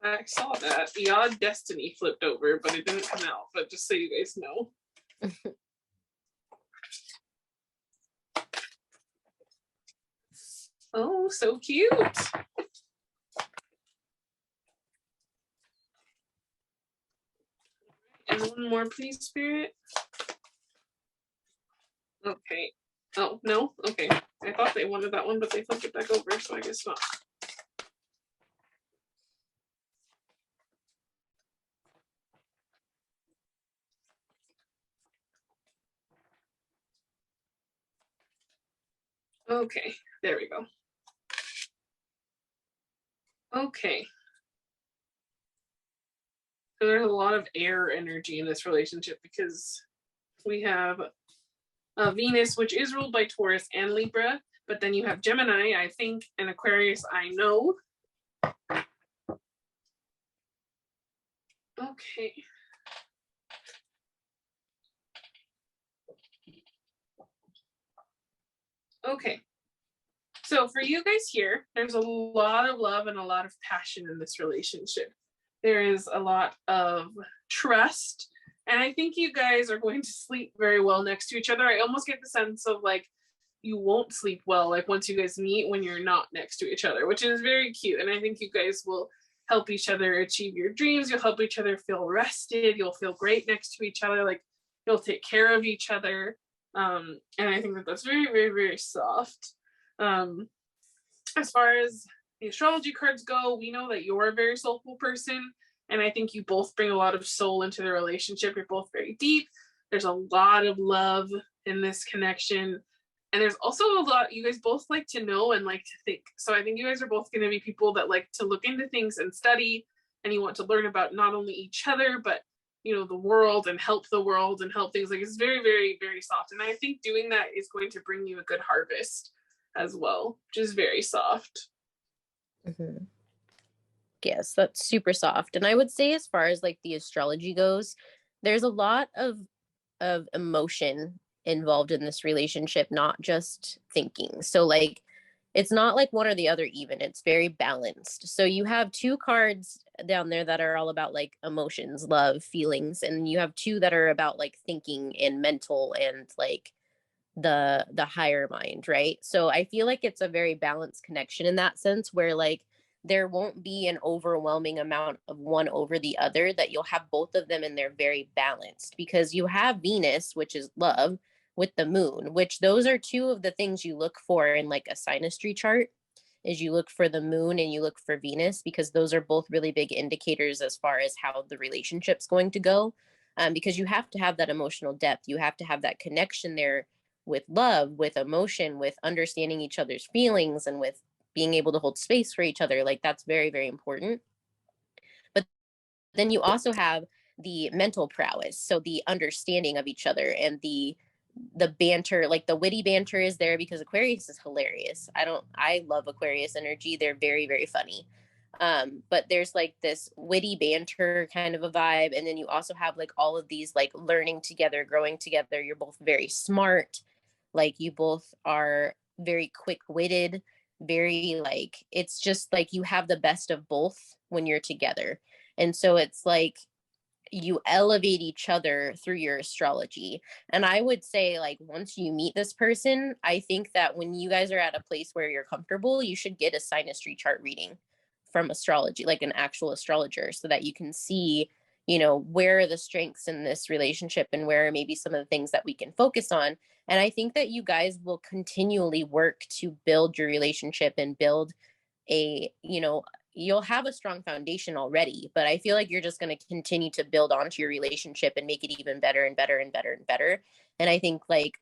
I saw that. The odd destiny flipped over, but it didn't come out. But just so you guys know. Oh, so cute. And one more, please, Spirit. Okay. Oh, no? Okay. I thought they wanted that one, but they flipped it back over, so I guess not. Okay, there we go. Okay. So there's a lot of air energy in this relationship because we have Venus, which is ruled by Taurus and Libra, but then you have Gemini, I think, and Aquarius, I know. Okay. Okay. So for you guys here, there's a lot of love and a lot of passion in this relationship. There is a lot of trust. And I think you guys are going to sleep very well next to each other. I almost get the sense of like you won't sleep well like once you guys meet when you're not next to each other, which is very cute. And I think you guys will help each other achieve your dreams. You'll help each other feel rested. You'll feel great next to each other. Like you'll take care of each other. And I think that that's very, very, very soft. As far as the astrology cards go, we know that you're a very soulful person. And I think you both bring a lot of soul into the relationship. You're both very deep. There's a lot of love in this connection. And there's also a lot, you guys both like to know and like to think. So I think you guys are both going to be people that like to look into things and study. And you want to learn about not only each other, but you know, the world and help things. Like it's very, very, very soft. And I think doing that is going to bring you a good harvest as well, which is very soft. Mm-hmm. Yes, that's super soft. And I would say as far as like the astrology goes, there's a lot of emotion involved in this relationship, not just thinking. So like it's not like one or the other even. It's very balanced. So you have 2 cards down there that are all about like emotions, love, feelings, and you have 2 that are about like thinking and mental and like the higher mind, right? So I feel like it's a very balanced connection in that sense where like there won't be an overwhelming amount of one over the other, that you'll have both of them and they're very balanced because you have Venus, which is love, with the moon, which those are 2 of the things you look for in like a synastry chart, is you look for the moon and you look for Venus, because those are both really big indicators as far as how the relationship's going to go. Because you have to have that emotional depth. You have to have that connection there with love, with emotion, with understanding each other's feelings, and with being able to hold space for each other. Like that's very, very important. But then you also have the mental prowess, so the understanding of each other and the banter, like the witty banter is there because Aquarius is hilarious. I love Aquarius energy. They're very, very funny. But there's like this witty banter kind of a vibe. And then you also have like all of these like learning together, growing together. You're both very smart. Like you both are very quick-witted. very like, it's just like you have the best of both when you're together. And so it's like you elevate each other through your astrology. And I would say, like, once you meet this person, I think that when you guys are at a place where you're comfortable, you should get a synastry chart reading from astrology, like an actual astrologer, so that you can see, you know, where are the strengths in this relationship and where are maybe some of the things that we can focus on. And I think that you guys will continually work to build your relationship and build a, you know, you'll have a strong foundation already, but I feel like you're just going to continue to build onto your relationship and make it even better and better and better and better. And I think like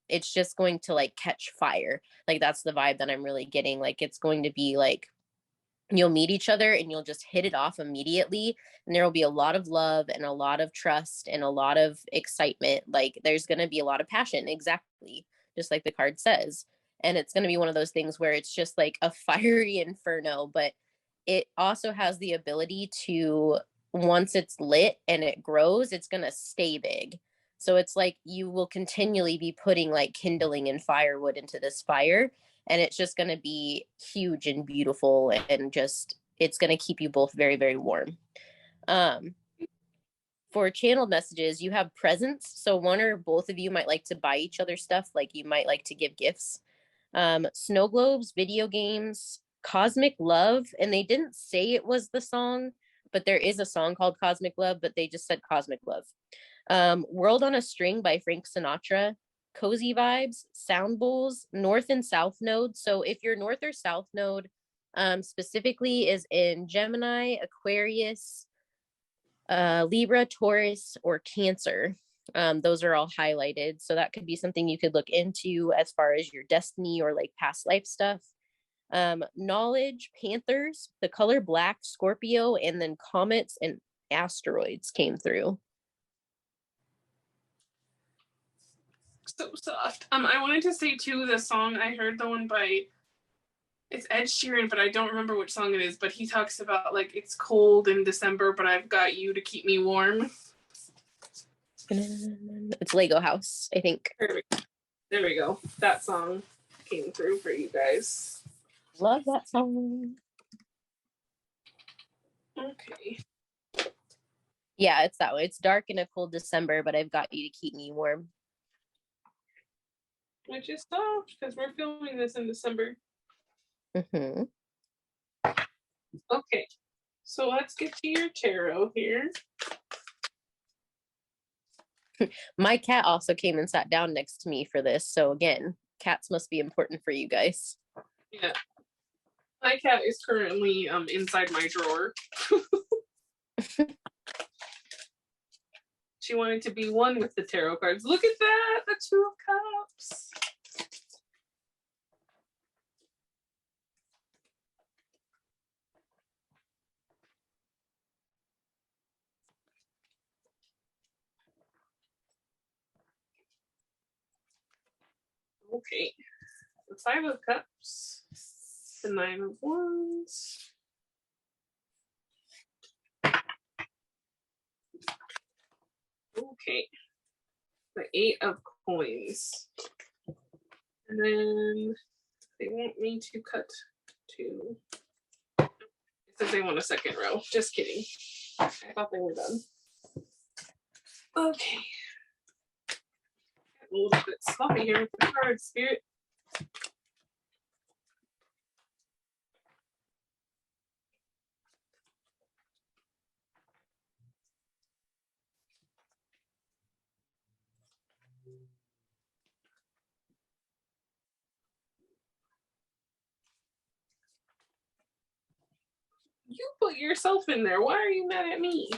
it's just going to like catch fire. Like that's the vibe that I'm really getting. Like it's going to be like you'll meet each other and you'll just hit it off immediately, and there will be a lot of love and a lot of trust and a lot of excitement. Like there's going to be a lot of passion, exactly, just like the card says. And it's going to be one of those things where it's just like a fiery inferno, but it also has the ability to, once it's lit and it grows, it's going to stay big. So it's like you will continually be putting like kindling and firewood into this fire, and it's just going to be huge and beautiful, and just it's going to keep you both very, very warm. For channeled messages, you have presents. So one or both of you might like to buy each other stuff, like you might like to give gifts. Snow globes, video games, cosmic love. And they didn't say it was the song, but there is a song called Cosmic Love, but they just said cosmic love. World on a String by Frank Sinatra, cozy vibes, sound bowls, north and south node. So if your north or south node specifically is in Gemini, Aquarius, Libra, Taurus, or Cancer, those are all highlighted. So that could be something you could look into as far as your destiny or like past life stuff. Knowledge, Panthers, the color black, Scorpio, and then comets and asteroids came through. So soft. I wanted to say too, the song I heard, the one by, it's Ed Sheeran, but I don't remember which song it is, but he talks about like it's cold in December, but I've got you to keep me warm. It's Lego House, I think. There we go. That song came through for you guys. Love that song. Okay. Yeah, it's that way. It's dark in a cold December, but I've got you to keep me warm. Which is soft because we're filming this in December. Mm-hmm. Okay, so let's get to your tarot here. My cat also came and sat down next to me for this. So again, cats must be important for you guys. Yeah. My cat is currently inside my drawer. She wanted to be one with the tarot cards. Look at that, the Two of Cups. Okay, the Five of Cups, the Nine of Wands, okay, the Eight of Coins, and then they want me to cut to, it says they want a second row, just kidding, I thought they were done. Okay, a little bit sloppy here with the cards, Spirit. You put yourself in there. Why are you mad at me?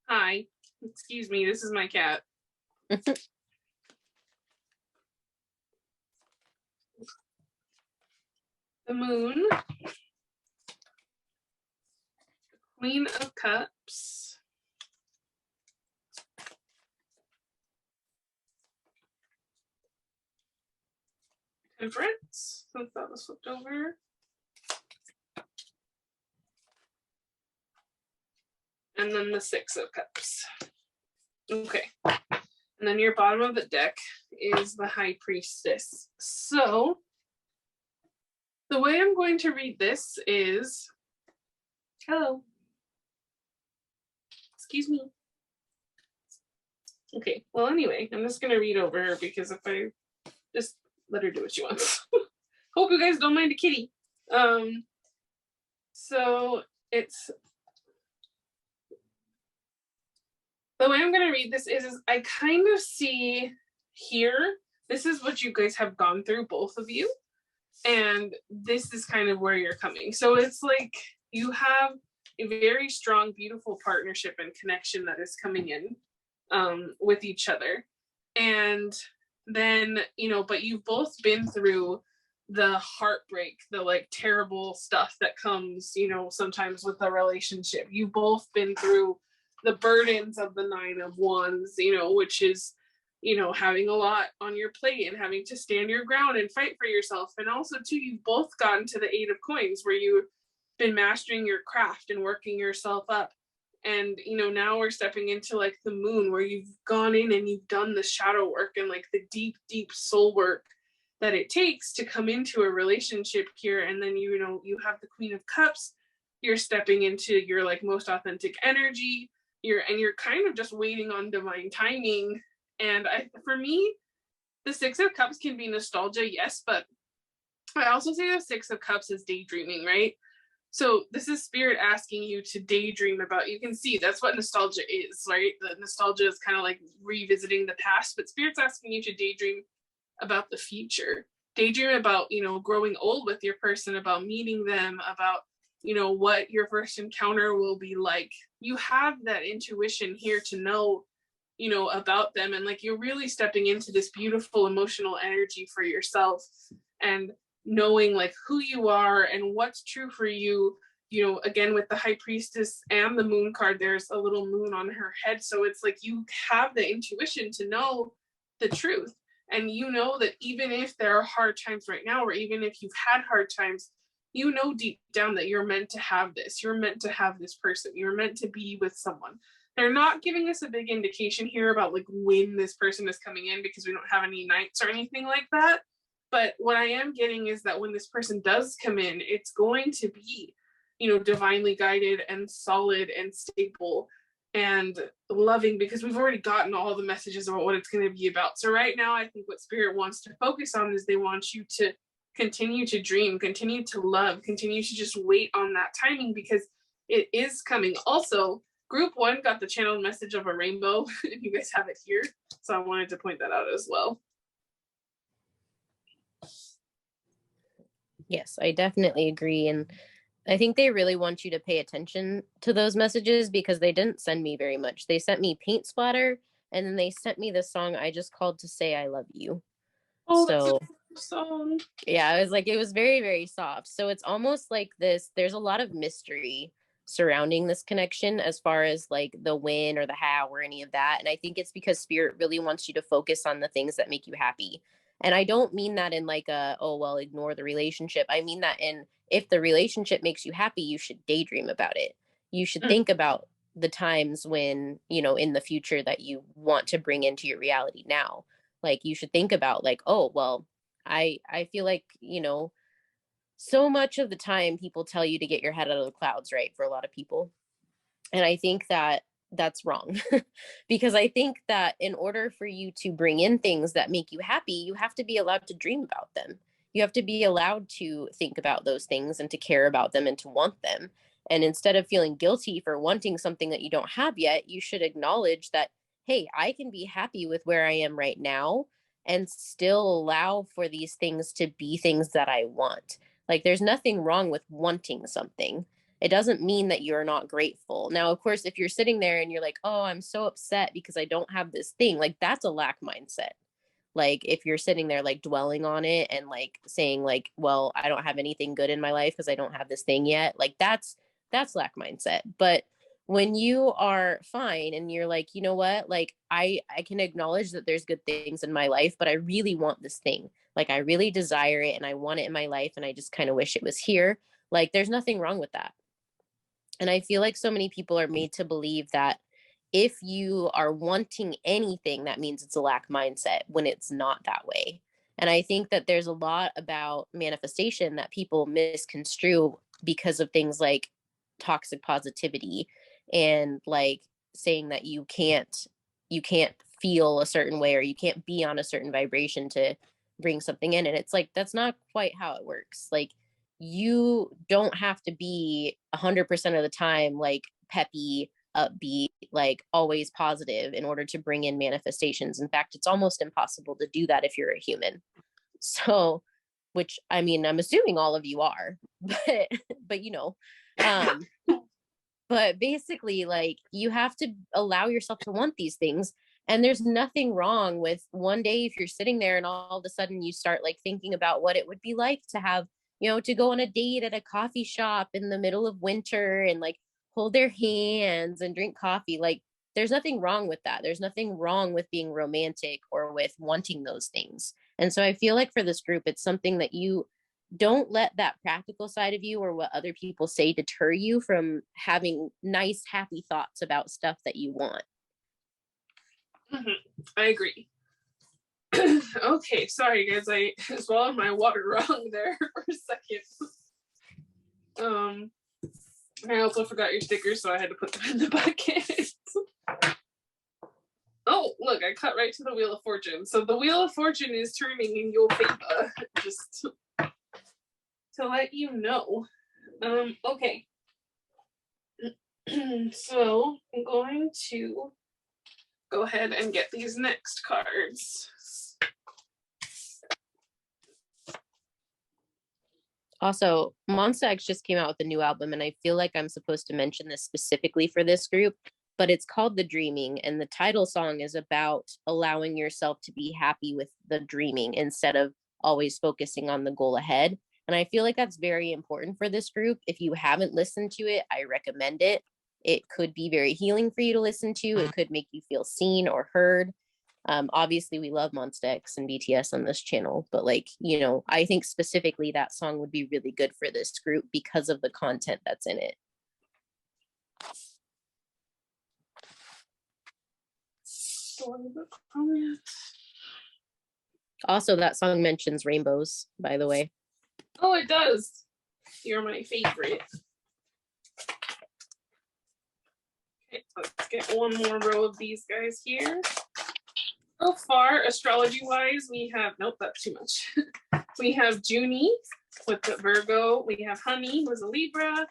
Hi. Excuse me, this is my cat. The Moon. Queen of Cups. Temperance. Since that was flipped over. and then the Six of Cups. Okay. And then your bottom of the deck is the High Priestess. So the way I'm going to read this is, hello. Excuse me. Okay, well, anyway, I'm just going to read over her because if I just let her do what she wants. Hope you guys don't mind a kitty. So it's, the way I'm going to read this is I kind of see here, this is what you guys have gone through, both of you. And this is kind of where you're coming. So it's like you have a very strong, beautiful partnership and connection that is coming in with each other. And then, you know, but you've both been through the heartbreak, the like terrible stuff that comes, you know, sometimes with a relationship. You've both been through the burdens of the Nine of Wands, you know, which is, you know, having a lot on your plate and having to stand your ground and fight for yourself. And also too, you've both gotten to the Eight of Coins where you've been mastering your craft and working yourself up. And, you know, now we're stepping into like the Moon where you've gone in and you've done the shadow work and like the deep, deep soul work that it takes to come into a relationship here. And then, you know, you have the Queen of Cups, you're stepping into your like most authentic energy. You're kind of just waiting on divine timing. And for me, the Six of Cups can be nostalgia, yes, but I also say the Six of Cups is daydreaming, right? So this is Spirit asking you to daydream about, you can see that's what nostalgia is, right? The nostalgia is kind of like revisiting the past, but Spirit's asking you to daydream about the future. Daydream about, you know, growing old with your person, about meeting them, about, you know, what your first encounter will be like. You have that intuition here to know, you know, about them. And like, you're really stepping into this beautiful emotional energy for yourself and knowing like who you are and what's true for you. You know, again, with the High Priestess and the Moon card, there's a little moon on her head. So it's like you have the intuition to know the truth. And you know that even if there are hard times right now, or even if you've had hard times, you know deep down that you're meant to have this. You're meant to have this person. You're meant to be with someone. They're not giving us a big indication here about like when this person is coming in because we don't have any nights or anything like that. But what I am getting is that when this person does come in, it's going to be, you know, divinely guided and solid and stable and loving, because we've already gotten all the messages about what it's going to be about. So right now, I think what Spirit wants to focus on is they want you to continue to dream, continue to love, continue to just wait on that timing because it is coming. Also, Group 1 got the channeled message of a rainbow, and you guys have it here. So I wanted to point that out as well. Yes, I definitely agree. And I think they really want you to pay attention to those messages because they didn't send me very much. They sent me paint splatter, and then they sent me the song I Just Called to Say I Love You. Oh, so that's a song. Yeah, I was like, it was very, very soft. So it's almost like this, there's a lot of mystery surrounding this connection as far as like the when or the how or any of that. And I think it's because Spirit really wants you to focus on the things that make you happy. And I don't mean that in like a, oh, well, ignore the relationship. I mean that in, if the relationship makes you happy, you should daydream about it. You should think about the times when, you know, in the future that you want to bring into your reality now. Like you should think about like, oh, well, I feel like, you know, so much of the time people tell you to get your head out of the clouds, right? For a lot of people. And I think that that's wrong because I think that in order for you to bring in things that make you happy, you have to be allowed to dream about them. You have to be allowed to think about those things and to care about them and to want them. And instead of feeling guilty for wanting something that you don't have yet, you should acknowledge that, hey, I can be happy with where I am right now and still allow for these things to be things that I want. Like there's nothing wrong with wanting something. It doesn't mean that you're not grateful. Now, of course, if you're sitting there and you're like, oh, I'm so upset because I don't have this thing, like that's a lack mindset. Like if you're sitting there like dwelling on it and like saying like, well, I don't have anything good in my life because I don't have this thing yet, like that's lack mindset. But when you are fine and you're like, you know what, like I can acknowledge that there's good things in my life, but I really want this thing. Like I really desire it and I want it in my life and I just kind of wish it was here. Like there's nothing wrong with that. And I feel like so many people are made to believe that if you are wanting anything, that means it's a lack mindset, when it's not that way. And I think that there's a lot about manifestation that people misconstrue because of things like toxic positivity, and like saying that you can't feel a certain way, or you can't be on a certain vibration to bring something in. And it's like, that's not quite how it works. Like, you don't have to be 100% of the time like peppy, upbeat, like always positive in order to bring in manifestations. In fact, it's almost impossible to do that if you're a human. So, which, I mean, I'm assuming all of you are, but um but basically, like, you have to allow yourself to want these things. And there's nothing wrong with one day if you're sitting there and all of a sudden you start like thinking about what it would be like to have, to go on a date at a coffee shop in the middle of winter and like hold their hands and drink coffee. Like, there's nothing wrong with that. There's nothing wrong with being romantic or with wanting those things. And so I feel like for this group, it's something that you don't let that practical side of you or what other people say deter you from having nice, happy thoughts about stuff that you want. I agree. Okay, sorry guys, I swallowed my water wrong there for a second. I also forgot your stickers, so I had to put them in the bucket. Oh, look, I cut right to the Wheel of Fortune. So the Wheel of Fortune is turning in your favor, just to let you know. Okay. So I'm going to go ahead and get these next cards. Also, Monsta X just came out with a new album, and I feel like I'm supposed to mention this specifically for this group, but it's called The Dreaming, and the title song is about allowing yourself to be happy with the dreaming instead of always focusing on the goal ahead. And I feel like that's very important for this group. If you haven't listened to it, I recommend it. It could be very healing for you to listen to. It could make you feel seen or heard. Obviously, we love Monsta X and BTS on this channel, but like, I think specifically that song would be really good for this group because of the content that's in it. Also, that song mentions rainbows, by the way. Oh, it does. You're my favorite. Okay, let's get one more row of these guys here. So far, astrology-wise, we have, nope, that's too much. We have Junie with the Virgo. We have Honey, who's a Libra.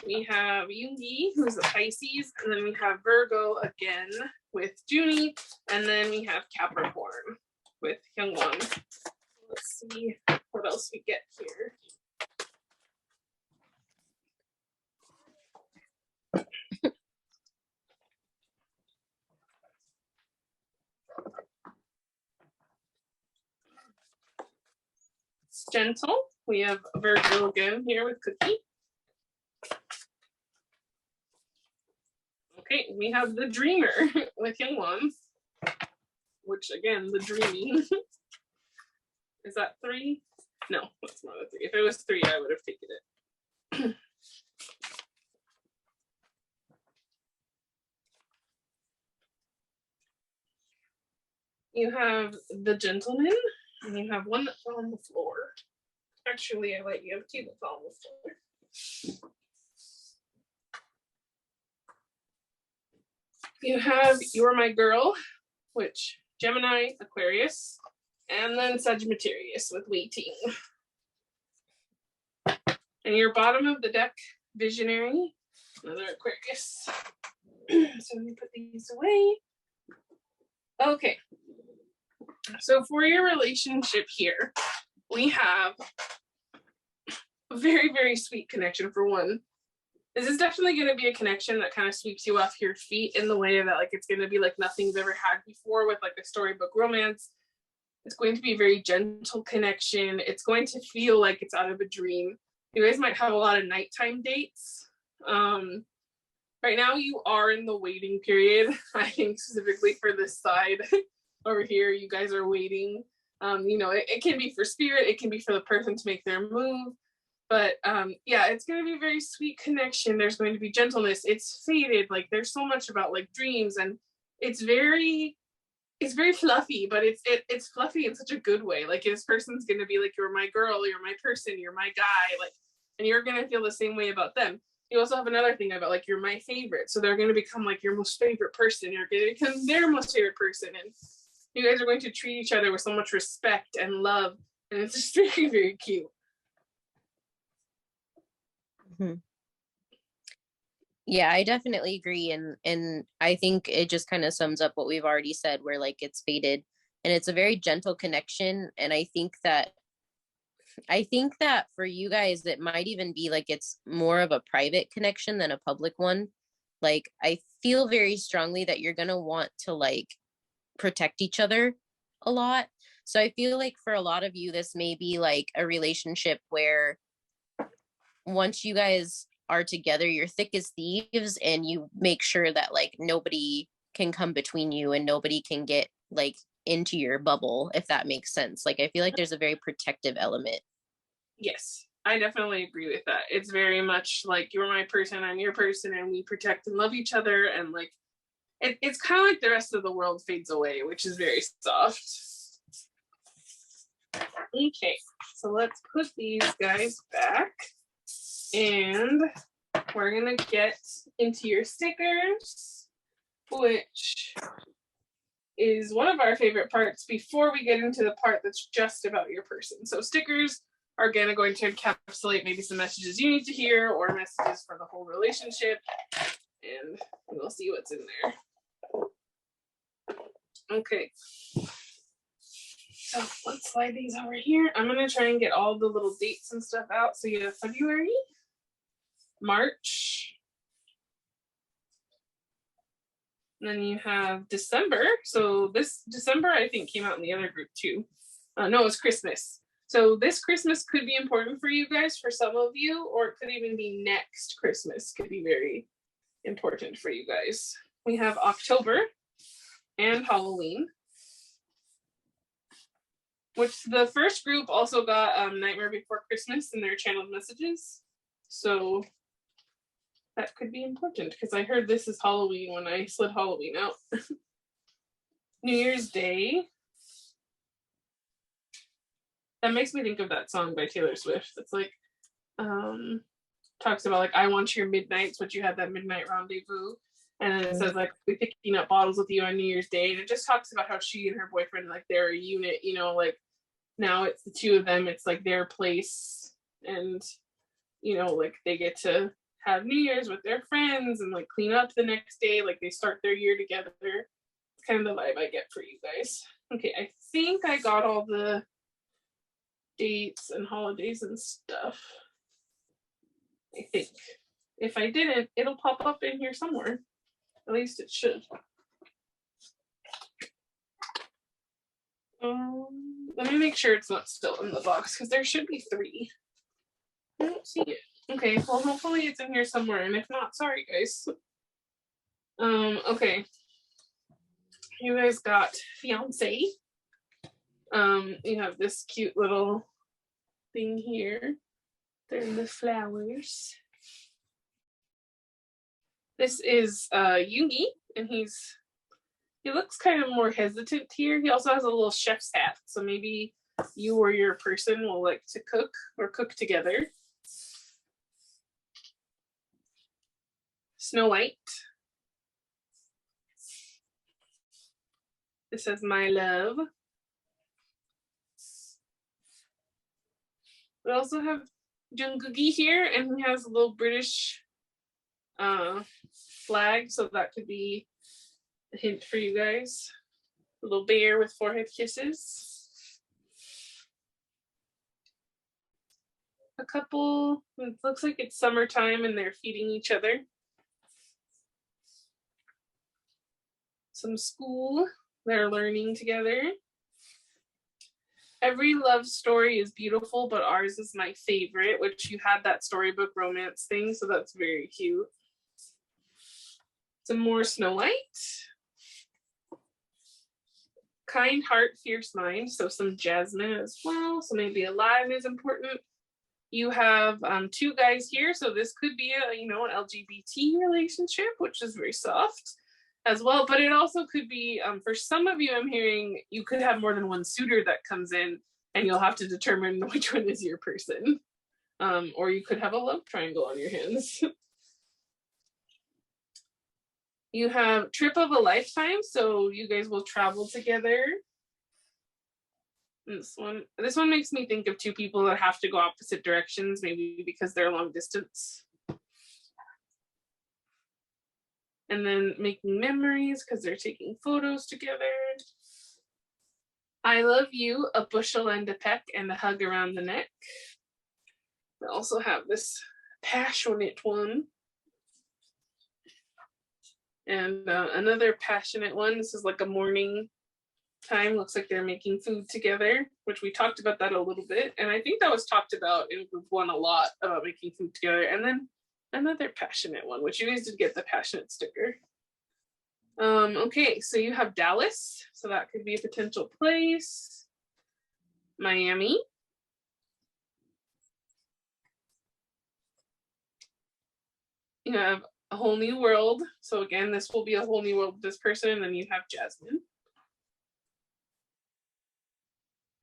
We have Yoongi, who's a Pisces. And then we have Virgo again with Junie. And then we have Capricorn with Hyungwon. Let's see what else we get here. Gentle. We have Virgo again here with Cookie. Okay, we have the Dreamer with Hyungwon, which again, the dreaming. Is that 3? No, that's not a 3. If it was 3, I would have taken it. You have the Gentleman, and you have one that fell on the floor. Actually, I let you have 2 that fell on the floor. You have You're My Girl, which Gemini, Aquarius, and then Sagittarius with Waiting. And your bottom of the deck, Visionary, another Aquarius. So let me put these away. Okay. So for your relationship here, we have a very, very sweet connection for one. This is definitely going to be a connection that kind of sweeps you off your feet in the way that like it's going to be like nothing you've ever had before with like a storybook romance. It's going to be a very gentle connection. It's going to feel like it's out of a dream. You guys might have a lot of nighttime dates. Right now you are in the waiting period. I think specifically for this side over here, you guys are waiting. It can be for spirit. It can be for the person to make their move. But yeah, it's going to be a very sweet connection. There's going to be gentleness. It's faded. Like there's so much about like dreams, and it's very fluffy, but it's fluffy in such a good way. Like this person's going to be like, you're my girl, you're my person, you're my guy, like, and you're going to feel the same way about them. You also have another thing about like, you're my favorite, so they're going to become like your most favorite person. You're going to become their most favorite person, and you guys are going to treat each other with so much respect and love, and it's just very, very cute. Mm-hmm. Yeah, I definitely agree. And I think it just kind of sums up what we've already said, where like it's faded and it's a very gentle connection. And I think that for you guys, it might even be like it's more of a private connection than a public one. Like I feel very strongly that you're gonna want to like protect each other a lot. So I feel like for a lot of you, this may be like a relationship where once you guys are together, you're thick as thieves, and you make sure that like nobody can come between you and nobody can get like into your bubble, if that makes sense. Like I feel like there's a very protective element. Yes, I definitely agree with that. It's very much like you're my person, I'm your person, and we protect and love each other. And like it's kind of like the rest of the world fades away, which is very soft. Okay, so let's put these guys back. And we're gonna get into your stickers, which is one of our favorite parts before we get into the part that's just about your person. So stickers are going to encapsulate maybe some messages you need to hear or messages for the whole relationship, and we'll see what's in there. Okay. So let's slide these over here. I'm going to try and get all the little dates and stuff out. So you have February, March, and then you have December. So this December, I think, came out in the other group too. No, it was Christmas. So this Christmas could be important for you guys, for some of you, or it could even be next Christmas could be very important for you guys. We have October and Halloween, which the first group also got Nightmare Before Christmas in their channeled messages. So that could be important because I heard this is Halloween when I slid Halloween out. New Year's Day. That makes me think of that song by Taylor Swift. It's like, talks about like, I want your midnights, but you had that midnight rendezvous. And then it says like, we're picking up bottles with you on New Year's Day. And it just talks about how she and her boyfriend, like they're a unit, you know, like now it's the two of them. It's like their place. And, you know, like they get to have New Year's with their friends and like clean up the next day. Like they start their year together. It's kind of the vibe I get for you guys. Okay, I think I got all the dates and holidays and stuff. I think. If I didn't, it'll pop up in here somewhere. At least it should. Let me make sure it's not still in the box because there should be 3. I don't see it. Okay, well hopefully it's in here somewhere, and if not, sorry guys. Okay. You guys got fiance. You have this cute little thing here. They're the flowers. This is Yugi, and he looks kind of more hesitant here. He also has a little chef's hat, so maybe you or your person will like to cook or cook together. Snow White. This says my love. We also have Jungkook here, and he has a little British flag, so that could be a hint for you guys. A little bear with forehead kisses. A couple, it looks like it's summertime and they're feeding each other. Some school, they're learning together. Every love story is beautiful, but ours is my favorite, which you had that storybook romance thing, so that's very cute. Some more Snow White. Kind heart, fierce mind, so some Jasmine as well. So maybe alive is important. You have two guys here, so this could be a, you know, an LGBT relationship, which is very soft as well. But it also could be, for some of you, I'm hearing you could have more than one suitor that comes in, and you'll have to determine which one is your person. Or you could have a love triangle on your hands. You have trip of a lifetime, so you guys will travel together. This one makes me think of two people that have to go opposite directions, maybe because they're long distance. And then making memories because they're taking photos together. I love you, a bushel and a peck and a hug around the neck. We also have this passionate one. And another passionate one. This is like a morning time. Looks like they're making food together, which we talked about that a little bit. And I think that was talked about in group one a lot, about making food together. And then another passionate one, which you guys did get the passionate sticker. Okay, so you have Dallas. So that could be a potential place. Miami. You have a whole new world. So again, this will be a whole new world with this person. And then you have Jasmine.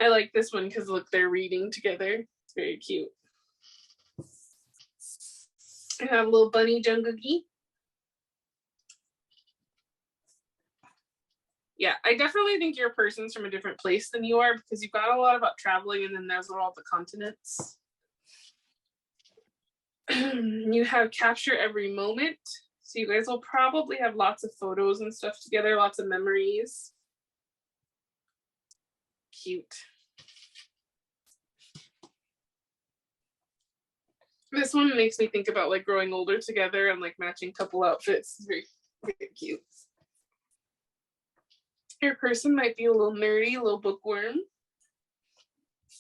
I like this one because look, they're reading together. It's very cute. I have a little bunny Jungkook. Yeah, I definitely think your person's from a different place than you are because you've got a lot about traveling and then there's all the continents. You have capture every moment. So you guys will probably have lots of photos and stuff together, lots of memories. Cute. This one makes me think about like growing older together and like matching couple outfits. It's very, very cute. Your person might be a little nerdy, a little bookworm.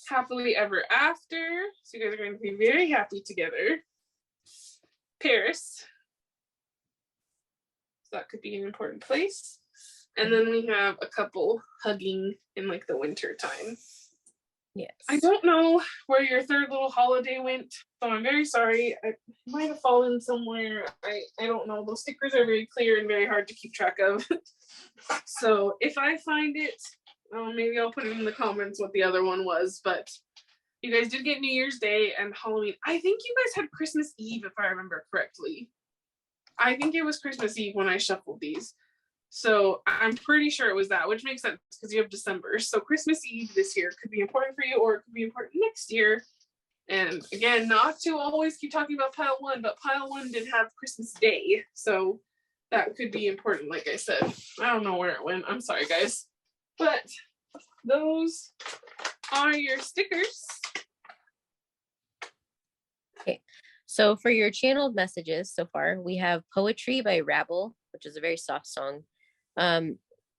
Happily ever after. So you guys are going to be very happy together. Paris. So that could be an important place. And then we have a couple hugging in like the winter time. Yes. I don't know where your third little holiday went, so I'm very sorry. I might have fallen somewhere. I don't know. Those stickers are very clear and very hard to keep track of. So if I find it, maybe I'll put it in the comments what the other one was. But you guys did get New Year's Day and Halloween. I think you guys had Christmas Eve, if I remember correctly. I think it was Christmas Eve when I shuffled these. So I'm pretty sure it was that, which makes sense because you have December. So Christmas Eve this year could be important for you, or it could be important next year. And again, not to always keep talking about pile one, but pile one did have Christmas Day. So that could be important, like I said. I don't know where it went. I'm sorry, guys. But those are your stickers. Okay. So for your channeled messages so far, we have Poetry by Rabble, which is a very soft song.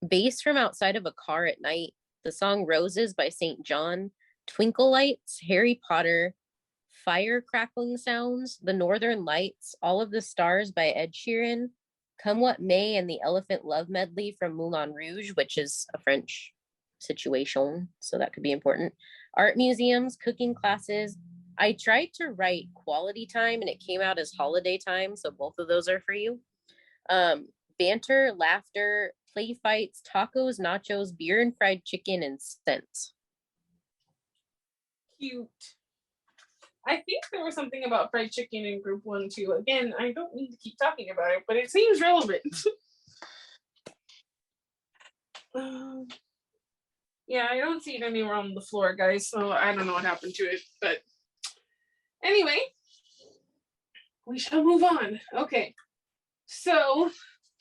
Bass from Outside of a Car at Night, the song Roses by St. John, Twinkle Lights, Harry Potter, Fire Crackling Sounds, The Northern Lights, All of the Stars by Ed Sheeran, Come What May, and the Elephant Love Medley from Moulin Rouge, which is a French situation, so that could be important. Art museums, cooking classes. I tried to write quality time and it came out as holiday time, so both of those are for you. Banter, laughter, play fights, tacos, nachos, beer and fried chicken, and scents. Cute. I think there was something about fried chicken in group one too. Again, I don't need to keep talking about it, but it seems relevant. Yeah, I don't see it anywhere on the floor, guys, so I don't know what happened to it. But anyway, we shall move on. Okay, so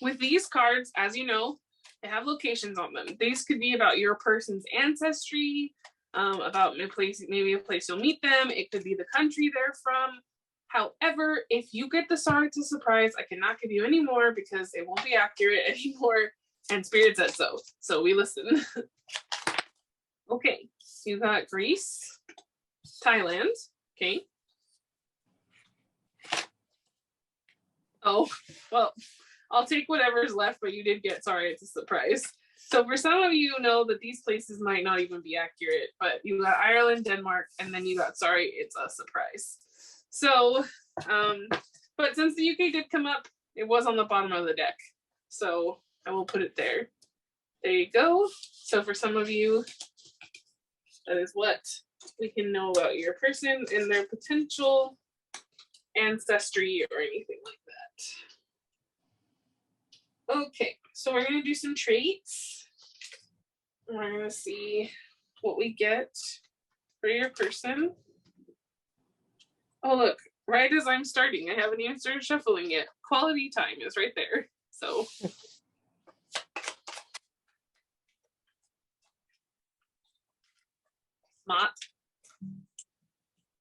with these cards, as you know, they have locations on them. These could be about your person's ancestry, about maybe a place you'll meet them. It could be the country they're from. However, if you get the star, it's a surprise. I cannot give you any more because it won't be accurate anymore. And Spirit said so. So we listen. Okay, you got Greece, Thailand. Okay. Oh, well, I'll take whatever's left, but you did get, sorry, it's a surprise. So for some of you know that these places might not even be accurate, but you got Ireland, Denmark, and then you got sorry, it's a surprise. So, but since the UK did come up, it was on the bottom of the deck. So I will put it there. There you go. So for some of you, that is what we can know about your person and their potential ancestry or anything like that. Okay, so we're going to do some traits. We're going to see what we get for your person. Oh, look, right as I'm starting, I haven't even started shuffling yet. Quality time is right there. So smart.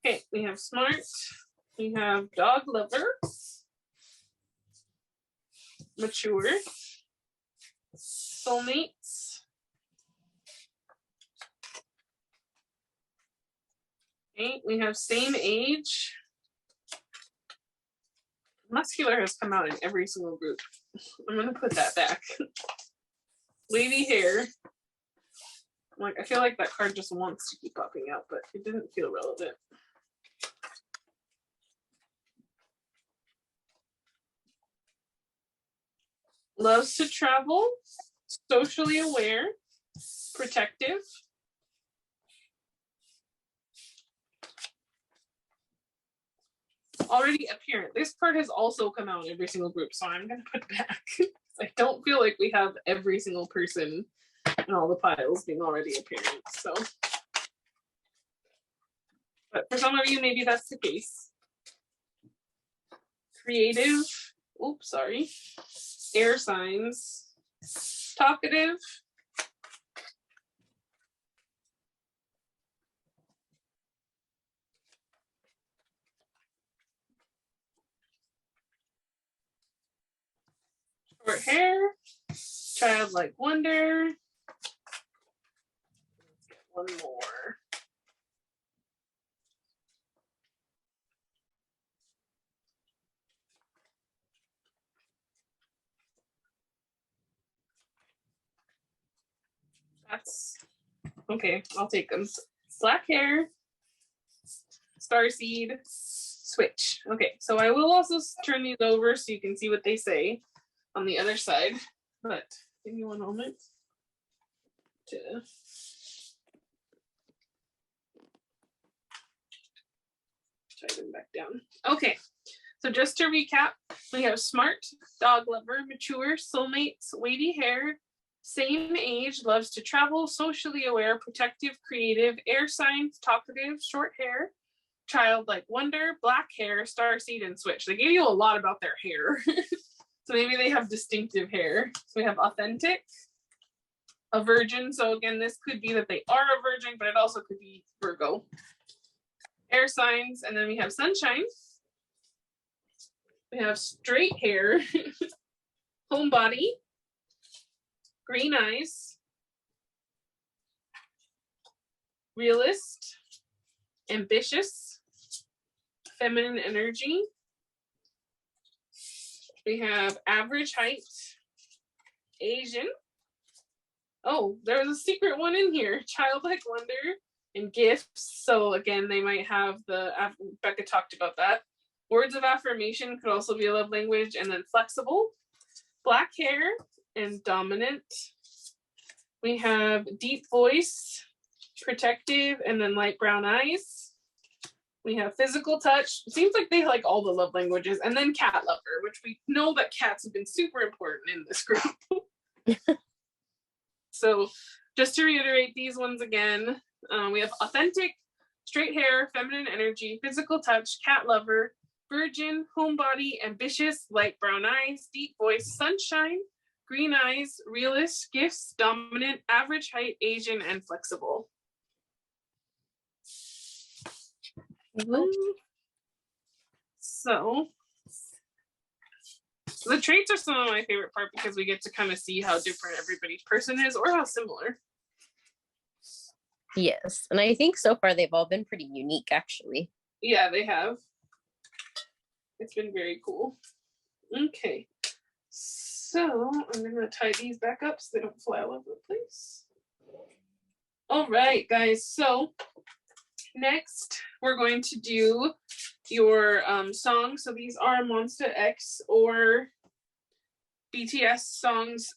Okay, we have smart. We have dog lover. Mature. Soulmates. Okay, we have same age. Muscular has come out in every single group. I'm going to put that back. Wavy hair. I feel like that card just wants to keep popping out, but it didn't feel relevant. Loves to travel, socially aware, protective. Already apparent. This card has also come out in every single group, so I'm going to put it back. I don't feel like we have every single person in all the piles being already apparent. So, but for some of you, maybe that's the case. Creative. Oops, sorry. Air signs. Talkative. Short hair. Childlike wonder. Let's get one more. That's okay. I'll take them. Black hair, starseed, switch. Okay, so I will also turn these over so you can see what they say on the other side. But give me one moment to tie them back down. Okay, so just to recap, we have smart, dog lover, mature, soulmates, wavy hair, same age, loves to travel, socially aware, protective, creative, air signs, talkative, short hair, childlike wonder, black hair, starseed, and switch. They gave you a lot about their hair. So maybe they have distinctive hair. So we have authentic, a virgin. So again, this could be that they are a virgin, but it also could be Virgo. Air signs, and then we have sunshine. We have straight hair, homebody, green eyes, realist, ambitious, feminine energy. We have average height, Asian. Oh, there was a secret one in here, childlike wonder and gifts. So again, they might have Bekah talked about that. Words of affirmation could also be a love language, and then flexible, black hair, and dominant. We have deep voice, protective, and then light brown eyes. We have physical touch. It seems like they like all the love languages. And then cat lover, which we know that cats have been super important in this group. So just to reiterate these ones again, we have authentic, straight hair, feminine energy, physical touch, cat lover, virgin, homebody, ambitious, light brown eyes, deep voice, sunshine, green eyes, realist, gifts, dominant, average height, Asian, and flexible. So the traits are some of my favorite part because we get to kind of see how different everybody's person is or how similar. Yes, and I think so far they've all been pretty unique, actually. Yeah, they have. It's been very cool. Okay, So I'm gonna tie these back up so they don't fly all over the place. All right, guys. So next we're going to do your songs. So these are Monsta X or BTS songs,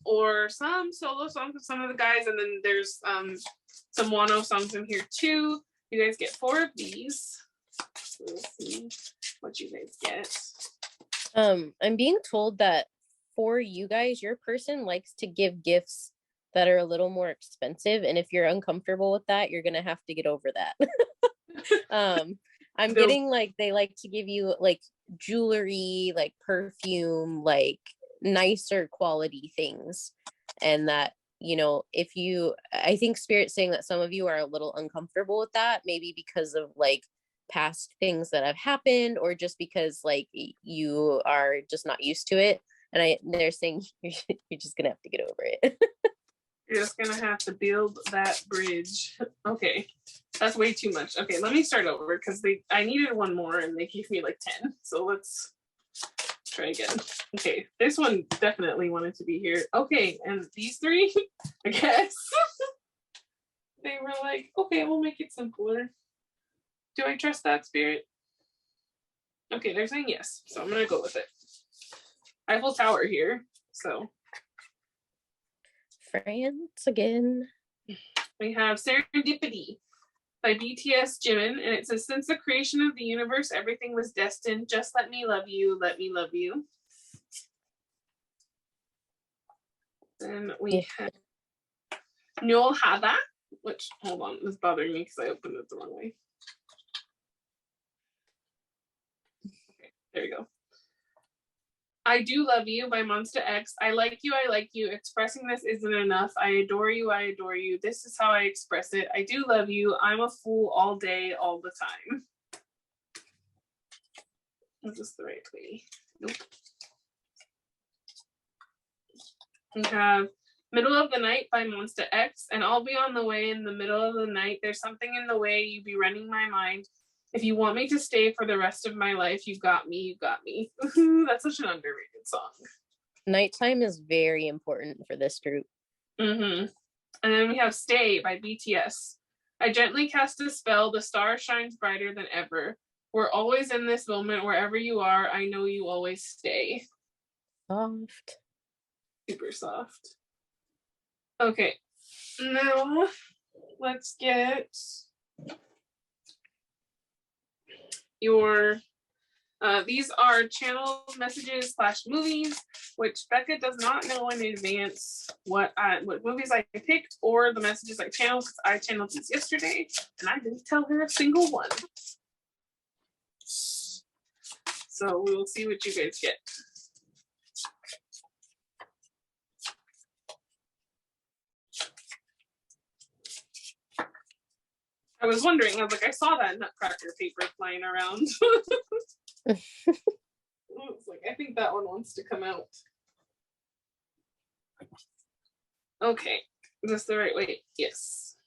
or some solo songs of some of the guys, and then there's some Wonho songs in here too. You guys get 4 of these. So let's see what you guys get. I'm being told that for you guys, your person likes to give gifts that are a little more expensive, and if you're uncomfortable with that, you're gonna have to get over that. I'm getting like they like to give you like jewelry, like perfume, like nicer quality things, and that, you know, if you, I think Spirit's saying that some of you are a little uncomfortable with that, maybe because of like past things that have happened, or just because like you are just not used to it, and they're saying you're just gonna have to get over it. You're just gonna have to build that bridge. Okay, that's way too much. Okay, let me start over because I needed one more and they gave me like 10. So let's try again. Okay, this one definitely wanted to be here. Okay, and these 3, I guess. They were like, okay, we'll make it simpler. Do I trust that, Spirit? Okay, they're saying yes, so I'm gonna go with it. Eiffel Tower here, so. France again. We have Serendipity by BTS Jimin, and it says, since the creation of the universe, everything was destined. Just let me love you, let me love you. Then we have Noel Hada, which, hold on, this is bothering me because I opened it the wrong way. Okay, there we go. I do love you by Monsta X. I like you, I like you. Expressing this isn't enough. I adore you, I adore you. This is how I express it. I do love you. I'm a fool all day, all the time. Is this the right way? Nope. We have Middle of the Night by Monsta X. And I'll be on the way in the middle of the night. There's something in the way. You be running my mind. If you want me to stay for the rest of my life, you got me, you got me. That's such an underrated song. Nighttime is very important for this group. Mm-hmm. And then we have Stay by BTS. I gently cast a spell. The star shines brighter than ever. We're always in this moment. Wherever you are, I know you always stay. Soft. Super soft. Okay. Now, let's get your these are channel messages / movies, which Bekah does not know in advance what movies I picked or the messages I channeled, because I channeled these yesterday and I didn't tell her a single one. So we will see what you guys get. I was wondering, I was like, I saw that nutcracker paper flying around. I was like, I think that one wants to come out. Okay, is this the right way? Yes.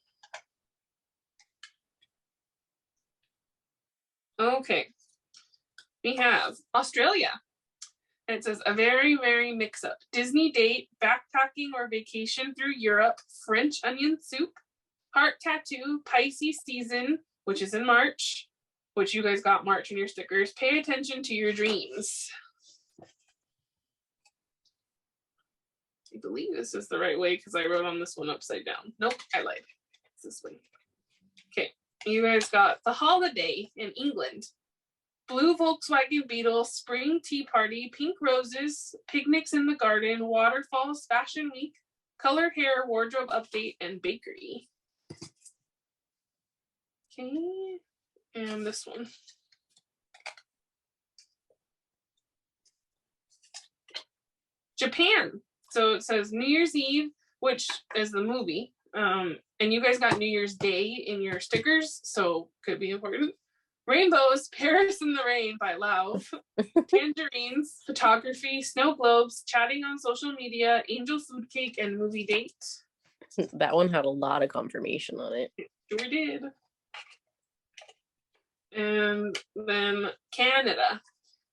Okay, we have Australia. And it says, a very, very mix-up. Disney date, backpacking or vacation through Europe, French onion soup, heart tattoo, Pisces season, which is in March, which you guys got March in your stickers. Pay attention to your dreams. I believe this is the right way because I wrote on this one upside down. Nope, I lied. It's this way. Okay, you guys got the holiday in England. Blue Volkswagen Beetle, spring tea party, pink roses, picnics in the garden, waterfalls, fashion week, colored hair, wardrobe update, and bakery. Okay, and this one. Japan. So it says New Year's Eve, which is the movie. And you guys got New Year's Day in your stickers, so could be important. Rainbows, Paris in the Rain by Lauv. Tangerines, photography, snow globes, chatting on social media, angel food cake, and movie date. That one had a lot of confirmation on it. Sure did. And then Canada.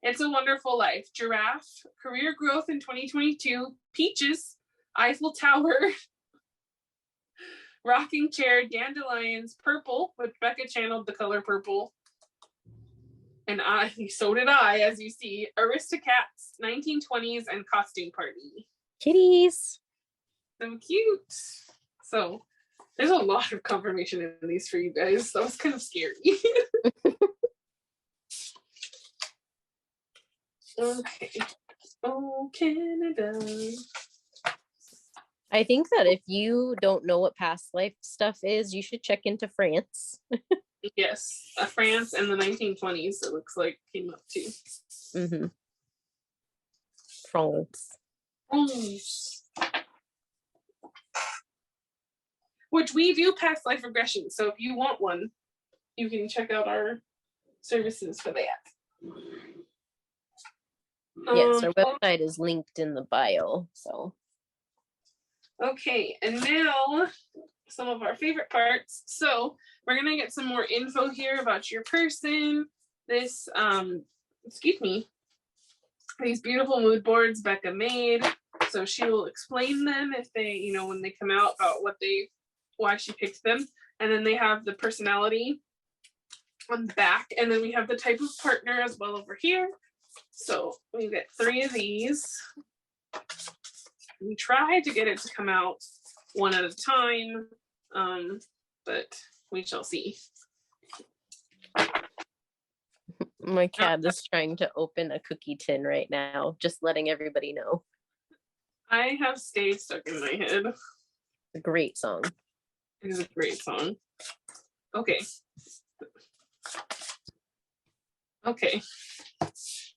It's a Wonderful Life. Giraffe, career growth in 2022. Peaches, Eiffel Tower, rocking chair, dandelions, purple, which Bekah channeled the color purple. And so did I, as you see. Aristocats, 1920s, and costume party. Kitties. So cute. So there's a lot of confirmation in these for you guys. That was kind of scary. Okay. Oh, Canada. I think that if you don't know what past life stuff is, you should check into France. Yes, France and the 1920s, it looks like, came up too. Mm-hmm. France. Which we do past life regression. So if you want one, you can check out our services for that. Yes, our website is linked in the bio. So okay, and now some of our favorite parts. So we're gonna get some more info here about your person. This excuse me, these beautiful mood boards Bekah made. So she will explain them if they, you know, when they come out, about why she picked them. And then they have the personality on the back, and then we have the type of partner as well over here. So we get 3 of these. We tried to get it to come out one at a time, but we shall see. My cat is trying to open a cookie tin right now, just letting everybody know. I have Stay stuck in my head. A great song. It is a great song. Okay. Okay.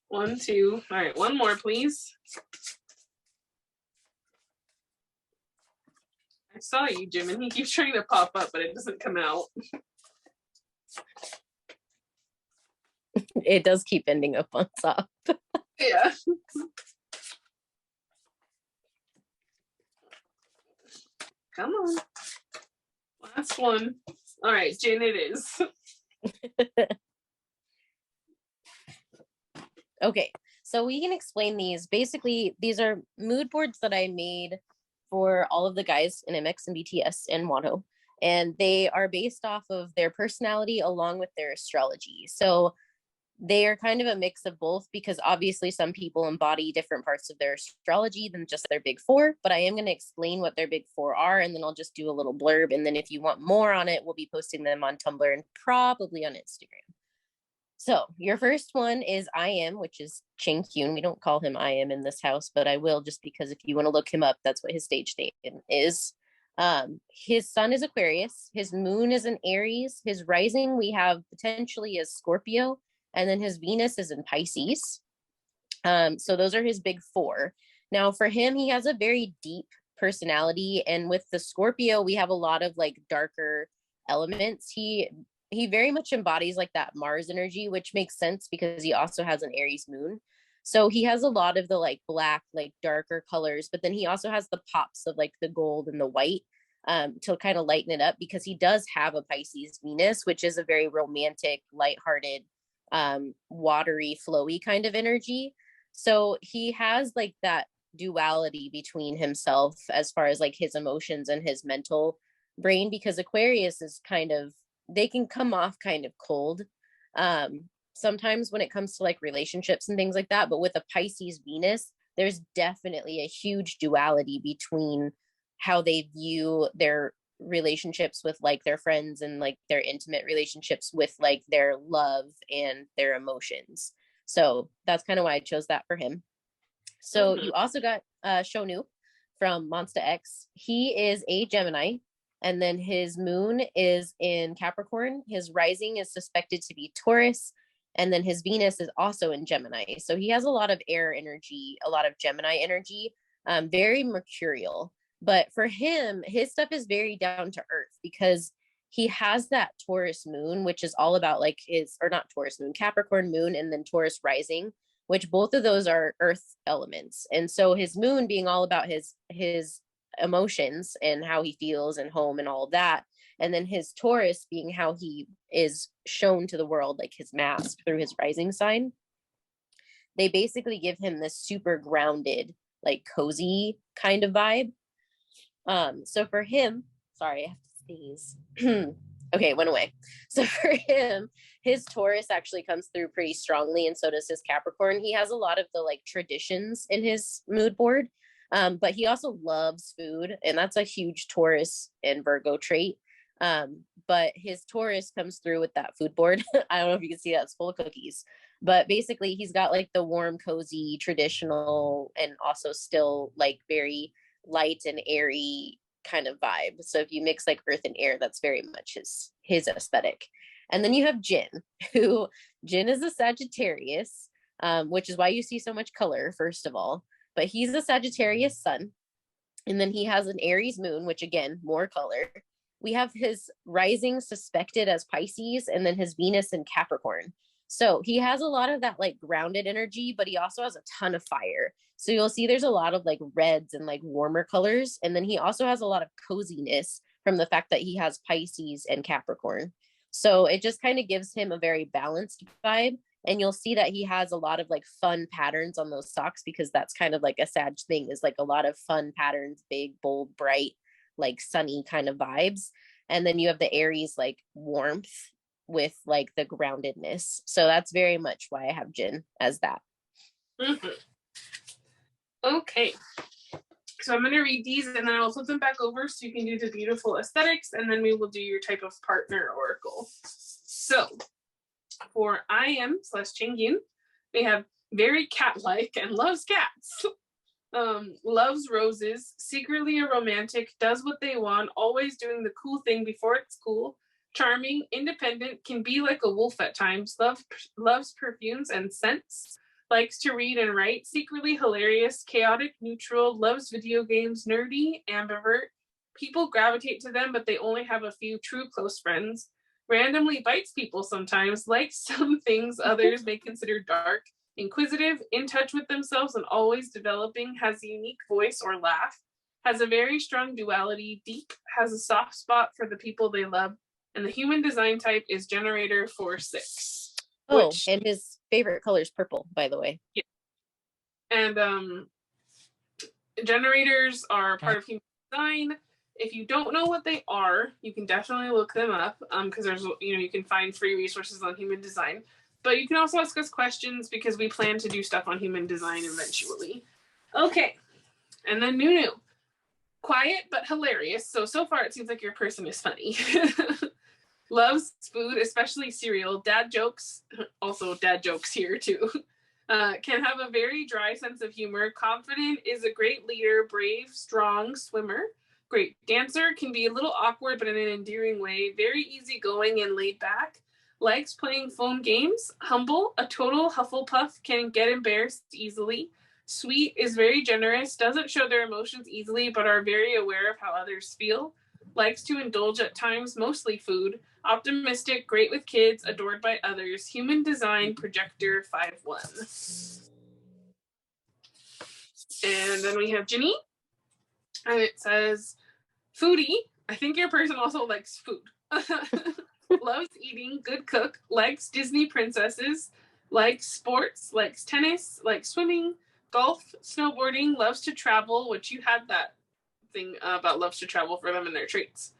1, 2. All right, one more, please. I saw you, Jim, and he keeps trying to pop up, but it doesn't come out. It does keep ending up on top. Yeah. Come on. Last one. All right, Jen, it is. Okay, so we can explain these. Basically, these are mood boards that I made for all of the guys in MX and BTS and Wonho. And they are based off of their personality along with their astrology. So they are kind of a mix of both, because obviously some people embody different parts of their astrology than just their big 4, but I am going to explain what their big 4 are, and then I'll just do a little blurb. And then if you want more on it, we'll be posting them on Tumblr and probably on Instagram. So your first one is I Am, which is Chang Kyun. We don't call him I Am in this house, but I will, just because if you want to look him up, that's what his stage name is. His sun is Aquarius. His moon is in Aries. His rising we have potentially as Scorpio. And then his Venus is in Pisces. So those are his big 4. Now for him, he has a very deep personality. And with the Scorpio, we have a lot of like darker elements. He very much embodies like that Mars energy, which makes sense because he also has an Aries moon. So he has a lot of the like black, like darker colors, but then he also has the pops of like the gold and the white to kind of lighten it up, because he does have a Pisces Venus, which is a very romantic, lighthearted, watery, flowy kind of energy. So he has like that duality between himself as far as like his emotions and his mental brain, because Aquarius is kind of, they can come off kind of cold sometimes when it comes to like relationships and things like that. But with a Pisces Venus, there's definitely a huge duality between how they view their relationships with like their friends and like their intimate relationships with like their love and their emotions. So that's kind of why I chose that for him. So you also got Shonu from Monsta X. He is a Gemini, and then his moon is in Capricorn. His rising is suspected to be Taurus, and then his Venus is also in Gemini. So he has a lot of air energy, a lot of Gemini energy, very mercurial. But for him, his stuff is very down to earth, because he has that Taurus moon, which is all about like his, or not Taurus moon, Capricorn moon, and then Taurus rising, which both of those are earth elements. And so his moon being all about his emotions and how he feels and home and all of that. And then his Taurus being how he is shown to the world, like his mask through his rising sign. they basically give him this super grounded, like cozy kind of vibe. So for him, sorry, I have to sneeze. Okay, it went away. So for him, his Taurus actually comes through pretty strongly, and so does his Capricorn. He has a lot of the like traditions in his mood board, but he also loves food, and that's a huge Taurus and Virgo trait. But his Taurus comes through with that food board. I don't know if you can see that, it's full of cookies. But basically, he's got like the warm, cozy, traditional, and also still like very light and airy kind of vibe. So if you mix like earth and air, that's very much his aesthetic. And then you have Jin, who Jin is a Sagittarius, which is why you see so much color, first of all. But he's a Sagittarius sun. And then he has an Aries moon, which again, more color. We have his rising suspected as Pisces, and then his Venus in Capricorn. So he has a lot of that like grounded energy, but he also has a ton of fire. So you'll see there's a lot of like reds and like warmer colors. And then he also has a lot of coziness from the fact that he has Pisces and Capricorn. So it just kind of gives him a very balanced vibe. And you'll see that he has a lot of like fun patterns on those socks, because that's kind of like a Sag thing, is like a lot of fun patterns, big, bold, bright, like sunny kind of vibes. And then you have the Aries like warmth with like the groundedness. So that's very much why I have Jin as that. Mm-hmm. Okay. So I'm going to read these, and then I'll flip them back over so you can do the beautiful aesthetics, and then we will do your type of partner oracle. So for I am / Chengyun, we have very cat-like and loves cats. Loves roses, secretly a romantic, does what they want, always doing the cool thing before it's cool, charming, independent, can be like a wolf at times, loves perfumes and scents, likes to read and write, secretly hilarious, chaotic, neutral, loves video games, nerdy, ambivert. People gravitate to them, but they only have a few true close friends. Randomly bites people sometimes, likes some things others may consider dark. Inquisitive, in touch with themselves and always developing, has a unique voice or laugh, has a very strong duality, deep, has a soft spot for the people they love, and the human design type is generator 4/6. Oh, and his favorite color is purple, by the way. Yeah. And generators are part of human design. If you don't know what they are, you can definitely look them up, because there's, you can find free resources on human design. But you can also ask us questions, because we plan to do stuff on human design eventually. Okay. And then Nunu. Quiet but hilarious. So far it seems like your person is funny. Loves food, especially cereal. Dad jokes. Also dad jokes here too. Can have a very dry sense of humor. Confident, is a great leader. Brave, strong, swimmer. Great dancer. Can be a little awkward but in an endearing way. Very easygoing and laid back. Likes playing phone games. Humble, a total Hufflepuff, can get embarrassed easily. Sweet, is very generous, doesn't show their emotions easily, but are very aware of how others feel. Likes to indulge at times, mostly food. Optimistic, great with kids, adored by others. Human design, projector 5/1. And then we have Ginny. And it says, foodie. I think your person also likes food. Loves eating, good cook, likes Disney princesses, likes sports, likes tennis, likes swimming, golf, snowboarding, loves to travel, which you had that thing about loves to travel for them and their traits.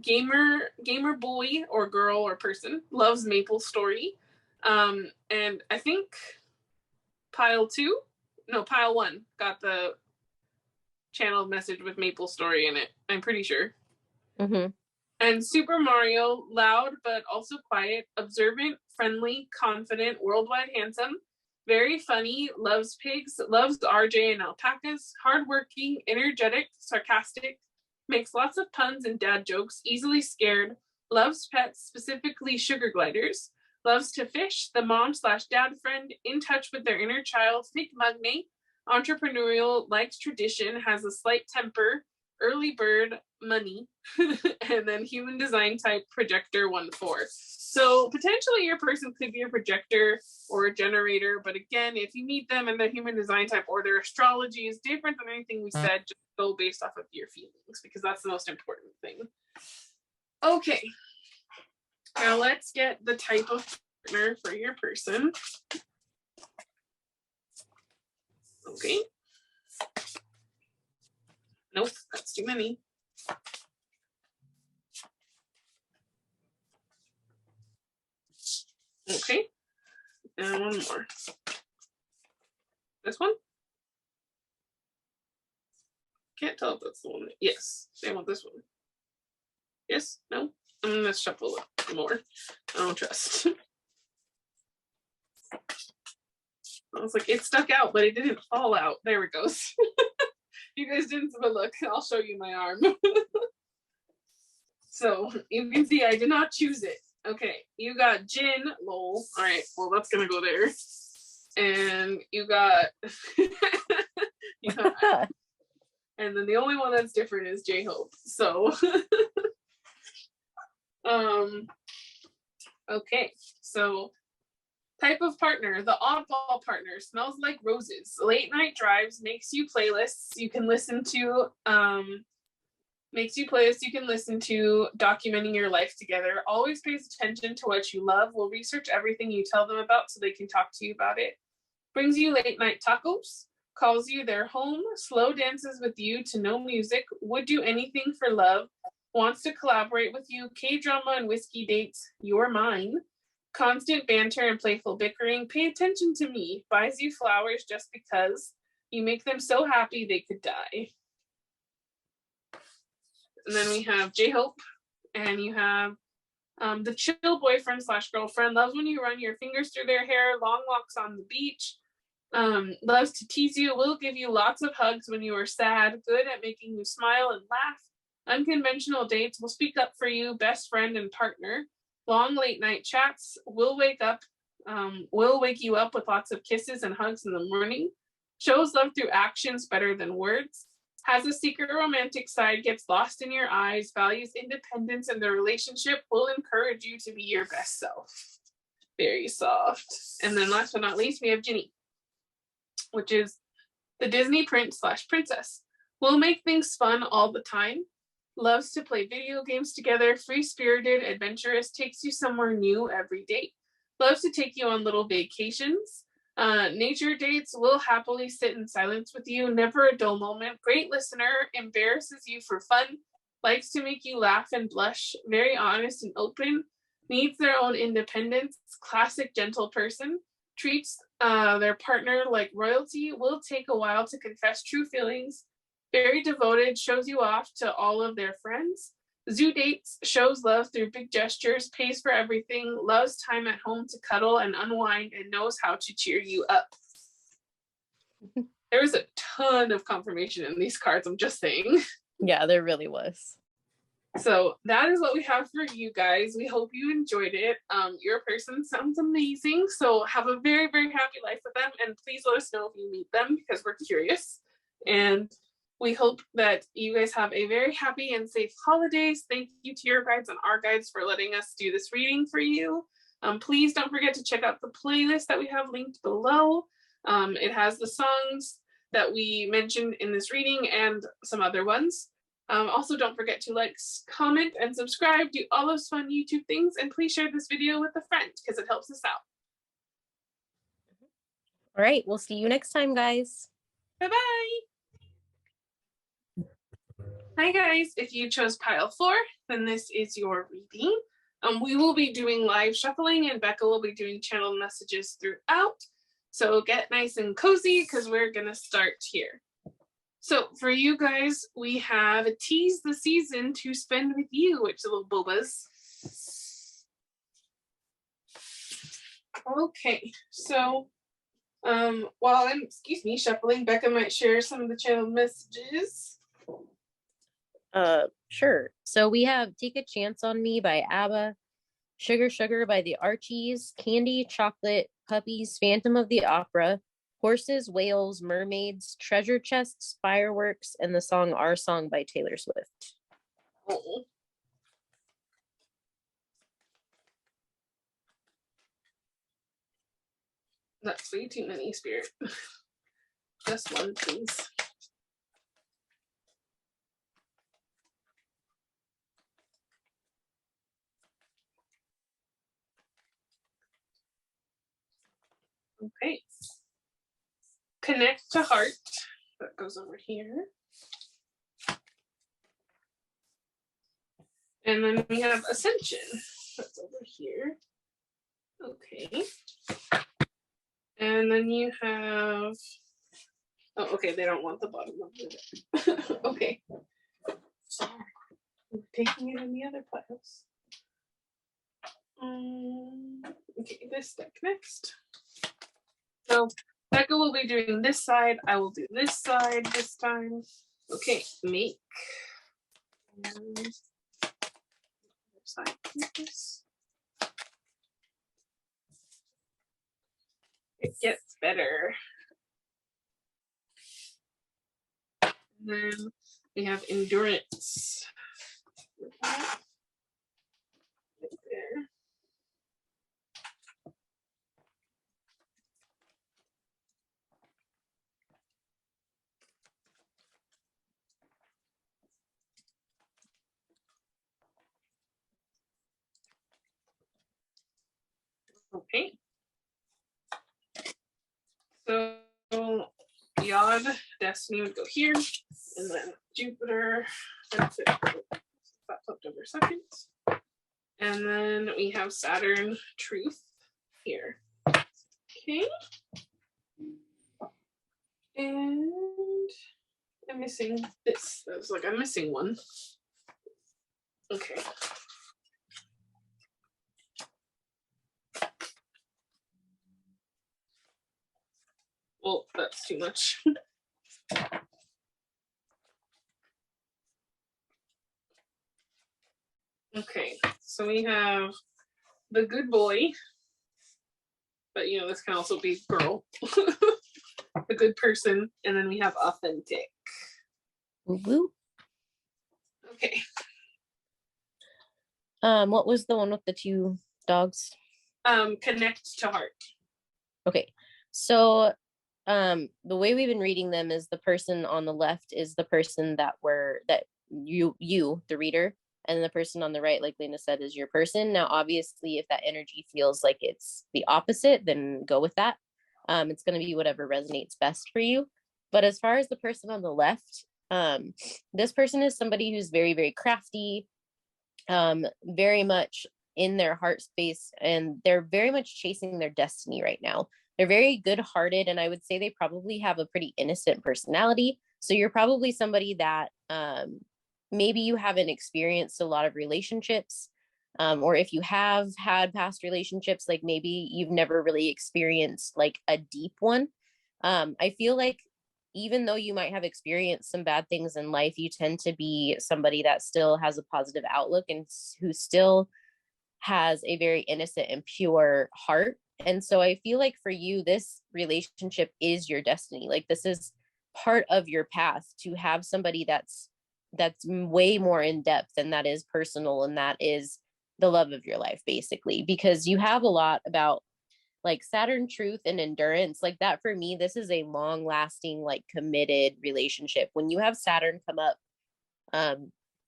Gamer boy or girl or person, loves Maple Story. And I think pile 1 got the channeled message with Maple Story in it. I'm pretty sure. Mm-hmm. And Super Mario, loud but also quiet, observant, friendly, confident, worldwide handsome, very funny, loves pigs, loves RJ and alpacas, hardworking, energetic, sarcastic, makes lots of puns and dad jokes, easily scared, loves pets, specifically sugar gliders, loves to fish, the mom/dad friend, in touch with their inner child, think magnate, entrepreneurial, likes tradition, has a slight temper, early bird, money, and then human design type, projector 1/4. So potentially your person could be a projector or a generator, but again, if you meet them and their human design type or their astrology is different than anything we said, just go based off of your feelings, because that's the most important thing. Okay, now let's get the type of partner for your person. Okay. Nope, that's too many. Okay. And one more. This one? Can't tell if that's the one. Yes. Same with this one. Yes? No? I'm gonna shuffle it more. I don't trust. I was like, it stuck out, but it didn't fall out. There it goes. You guys didn't, but look, I'll show you my arm. So you can see I did not choose it. Okay, you got Jin, lol. All right, well, that's gonna go there. And you got, and then the only one that's different is J-Hope. So, okay, so type of partner, the oddball partner, smells like roses, late night drives, makes you playlists you can listen to, documenting your life together, always pays attention to what you love, will research everything you tell them about so they can talk to you about it, brings you late night tacos, calls you their home, slow dances with you to no music, would do anything for love, wants to collaborate with you, K-drama and whiskey dates, you're mine, constant banter and playful bickering, pay attention to me, buys you flowers just because, you make them so happy they could die. And then we have J-Hope, and you have the chill boyfriend / girlfriend, loves when you run your fingers through their hair, long walks on the beach, loves to tease you, will give you lots of hugs when you are sad, good at making you smile and laugh, unconventional dates, will speak up for you, best friend and partner, long late night chats, will wake you up with lots of kisses and hugs in the morning, shows love through actions better than words, has a secret romantic side, gets lost in your eyes, values independence in the relationship, will encourage you to be your best self. Very soft. And then last but not least, we have Ginny, which is the Disney prince / princess. Will make things fun all the time, loves to play video games together, free-spirited, adventurous, takes you somewhere new every date, loves to take you on little vacations, nature dates, will happily sit in silence with you, never a dull moment, great listener, embarrasses you for fun, likes to make you laugh and blush, very honest and open, needs their own independence, classic gentle person, treats their partner like royalty, will take a while to confess true feelings, very devoted, shows you off to all of their friends, zoo dates, shows love through big gestures, pays for everything, loves time at home to cuddle and unwind, and knows how to cheer you up. There was a ton of confirmation in these cards, I'm just saying. Yeah, there really was. So that is what we have for you guys. We hope you enjoyed it. Your person sounds amazing. So have a very, very happy life with them. And please let us know if you meet them because we're curious. And we hope that you guys have a very happy and safe holidays. Thank you to your guides and our guides for letting us do this reading for you. Please don't forget to check out the playlist that we have linked below. It has the songs that we mentioned in this reading and some other ones. Also, don't forget to like, comment, and subscribe. Do all those fun YouTube things. And please share this video with a friend because it helps us out. All right. We'll see you next time, guys. Bye-bye. Hi, guys. If you chose pile 4, then this is your reading. We will be doing live shuffling, and Bekah will be doing channeled messages throughout. So get nice and cozy because we're going to start here. So for you guys, we have Tease the Season to Spend with You, which are little boobas. Okay, so while I'm, shuffling, Bekah might share some of the channel messages. Sure. So we have Take a Chance on Me by ABBA, Sugar Sugar by the Archies, Candy, Chocolate, Puppies, Phantom of the Opera, Horses, Whales, Mermaids, Treasure Chests, Fireworks, and the song Our Song by Taylor Swift. Oh. That's way too many, Spirit. Just one, please. Okay. Connect to heart. That goes over here. And then we have ascension. That's over here. Okay. And then you have, oh, okay, they don't want the bottom of it. Okay. Sorry. I'm taking it in the other piles. Okay, this deck next. So Bekah will be doing this side. I will do this side this time. Okay, make. And side this. It gets better. And then we have endurance. Right there. Okay. So Yod, Destiny would go here, and then Jupiter, that's it. That flipped over seconds. And then we have Saturn, Truth here. Okay. And I'm missing this. I was like, I'm missing one. Okay. Well, that's too much. Okay, so we have the good boy, but you know, this can also be girl, the good person, and then we have authentic. Woo-woo. Okay. What was the one with the two dogs? Connect to heart. Okay, so the way we've been reading them is the person on the left is the person that you the reader, and the person on the right, like Laina said, is your person. Now obviously if that energy feels like it's the opposite, then go with that. It's going to be whatever resonates best for you. But as far as the person on the left, this person is somebody who's very, very crafty, very much in their heart space, and they're very much chasing their destiny right now. They're very good-hearted, and I would say they probably have a pretty innocent personality. So you're probably somebody that maybe you haven't experienced a lot of relationships, or if you have had past relationships, like maybe you've never really experienced like a deep one. I feel like even though you might have experienced some bad things in life, you tend to be somebody that still has a positive outlook and who still has a very innocent and pure heart. And so I feel like for you, this relationship is your destiny. Like this is part of your path to have somebody that's way more in depth, and that is personal, and that is the love of your life, basically, because you have a lot about like Saturn, truth, and endurance. Like that for me, this is a long lasting, like committed relationship. When you have Saturn come up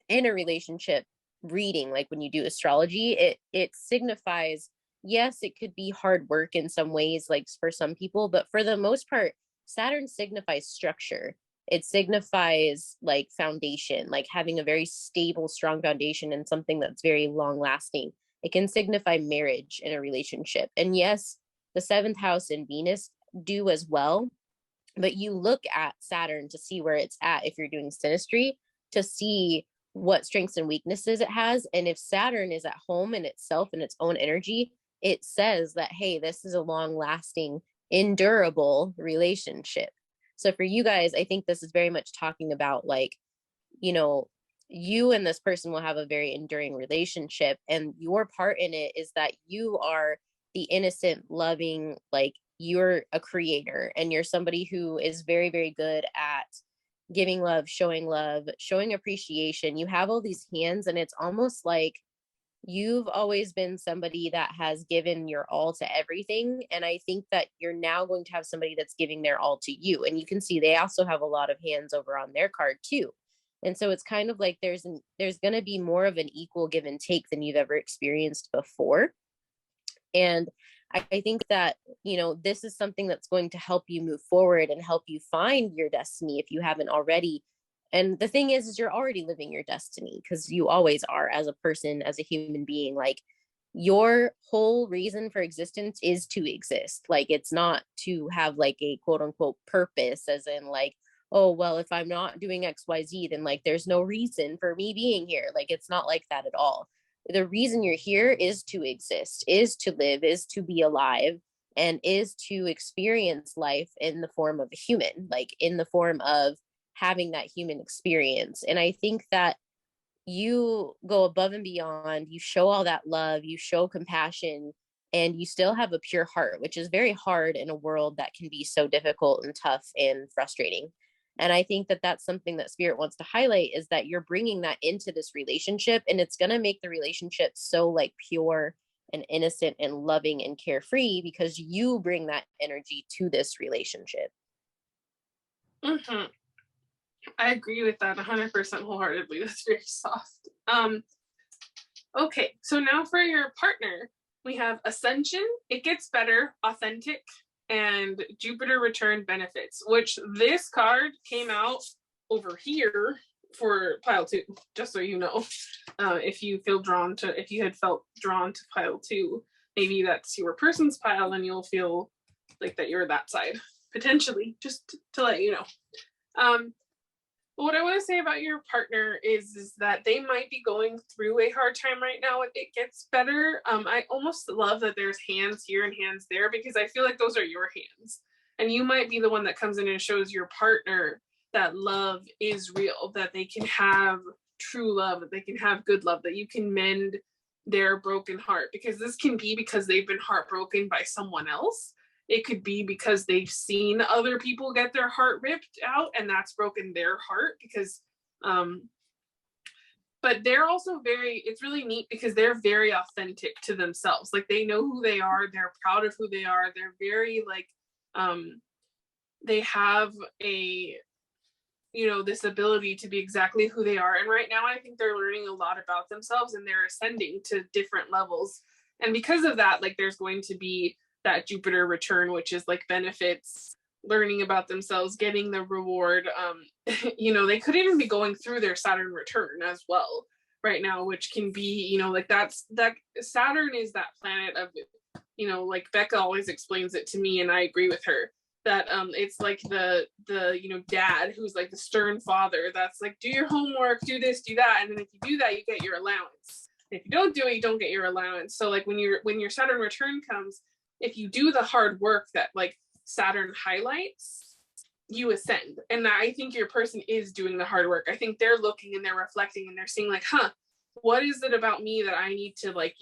in a relationship reading, like when you do astrology, it signifies, yes, it could be hard work in some ways, like for some people, but for the most part, Saturn signifies structure. It signifies like foundation, like having a very stable, strong foundation and something that's very long lasting. It can signify marriage in a relationship. And yes, the seventh house and Venus do as well. But you look at Saturn to see where it's at if you're doing synastry, to see what strengths and weaknesses it has. And if Saturn is at home in itself in its own energy, it says that, hey, this is a long lasting, endurable relationship. So for you guys, I think this is very much talking about like, you know, you and this person will have a very enduring relationship, and your part in it is that you are the innocent, loving, like you're a creator, and you're somebody who is very, very good at giving love, showing appreciation. You have all these hands, and it's almost like you've always been somebody that has given your all to everything. And I think that you're now going to have somebody that's giving their all to you. And you can see they also have a lot of hands over on their card too. And so it's kind of like there's going to be more of an equal give and take than you've ever experienced before. And I think that, this is something that's going to help you move forward and help you find your destiny if you haven't already. And the thing is you're already living your destiny, because you always are, as a person, as a human being. Like, your whole reason for existence is to exist. Like, it's not to have like a quote unquote purpose, as in like, oh, well, if I'm not doing XYZ, then like there's no reason for me being here. Like, it's not like that at all. The reason you're here is to exist, is to live, is to be alive, and is to experience life in the form of a human, like in the form of having that human experience. And I think that you go above and beyond, you show all that love, you show compassion, and you still have a pure heart, which is very hard in a world that can be so difficult and tough and frustrating. And I think that that's something that spirit wants to highlight, is that you're bringing that into this relationship, and it's going to make the relationship so like pure and innocent and loving and carefree, because you bring that energy to this relationship. Mm-hmm. I agree with that 100% wholeheartedly. That's very soft. Okay, so now for your partner, we have Ascension, It Gets Better, Authentic, and Jupiter Return Benefits, which this card came out over here for pile 2, just so you know. If you had felt drawn to pile 2, maybe that's your person's pile, and you'll feel like that you're that side, potentially, just to let you know. What I want to say about your partner is that they might be going through a hard time right now. It gets better. I almost love that there's hands here and hands there, because I feel like those are your hands. And you might be the one that comes in and shows your partner that love is real, that they can have true love, that they can have good love, that you can mend their broken heart. Because this can be because they've been heartbroken by someone else. It could be because they've seen other people get their heart ripped out, and that's broken their heart. Because but they're also it's really neat because they're very authentic to themselves. Like, they know who they are, they're proud of who they are, they're very like they have this ability to be exactly who they are. And right now I think they're learning a lot about themselves, and they're ascending to different levels. And because of that, like, there's going to be that Jupiter return, which is like benefits, learning about themselves, getting the reward. They could even be going through their Saturn return as well right now, which can be, like, that Saturn is that planet of, like Bekah always explains it to me, and I agree with her, that it's like the dad who's like the stern father that's like, do your homework, do this, do that, and then if you do that, you get your allowance. If you don't do it, you don't get your allowance. So like when your Saturn return comes, if you do the hard work that like Saturn highlights, you ascend. And I think your person is doing the hard work. I think they're looking and they're reflecting and they're seeing like, what is it about me that I need to like,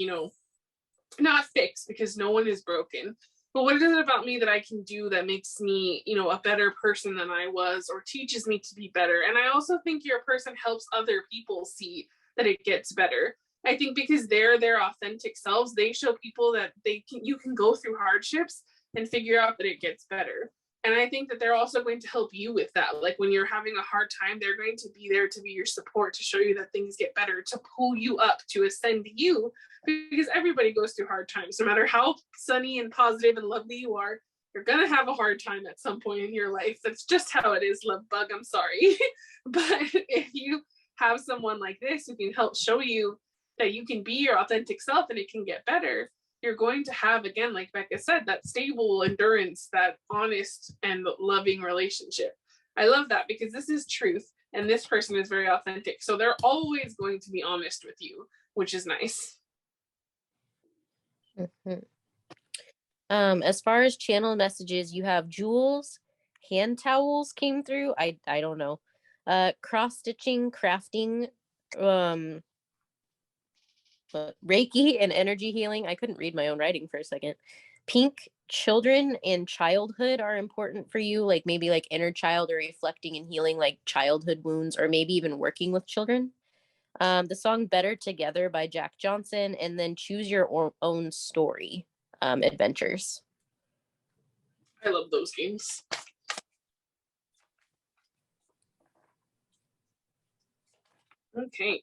not fix, because no one is broken, but what is it about me that I can do that makes me, a better person than I was, or teaches me to be better. And I also think your person helps other people see that it gets better. I think because they're their authentic selves, they show people that you can go through hardships and figure out that it gets better. And I think that they're also going to help you with that. Like, when you're having a hard time, they're going to be there to be your support, to show you that things get better, to pull you up, to ascend you, because everybody goes through hard times. No matter how sunny and positive and lovely you are, you're going to have a hard time at some point in your life. That's just how it is, love bug. I'm sorry. But if you have someone like this who can help show you that you can be your authentic self and it can get better, you're going to have, again, like Bekah said, that stable endurance, that honest and loving relationship. I love that, because this is truth, and this person is very authentic. So they're always going to be honest with you, which is nice. Mm-hmm. As far as channel messages, you have jewels, hand towels came through. I don't know. Cross stitching, crafting, Reiki and energy healing. I couldn't read my own writing for a second. Pink, children and childhood are important for you, like maybe like inner child, or reflecting and healing like childhood wounds, or maybe even working with children. The song Better Together by Jack Johnson, and then Choose Your Own Story adventures. I love those games. Okay.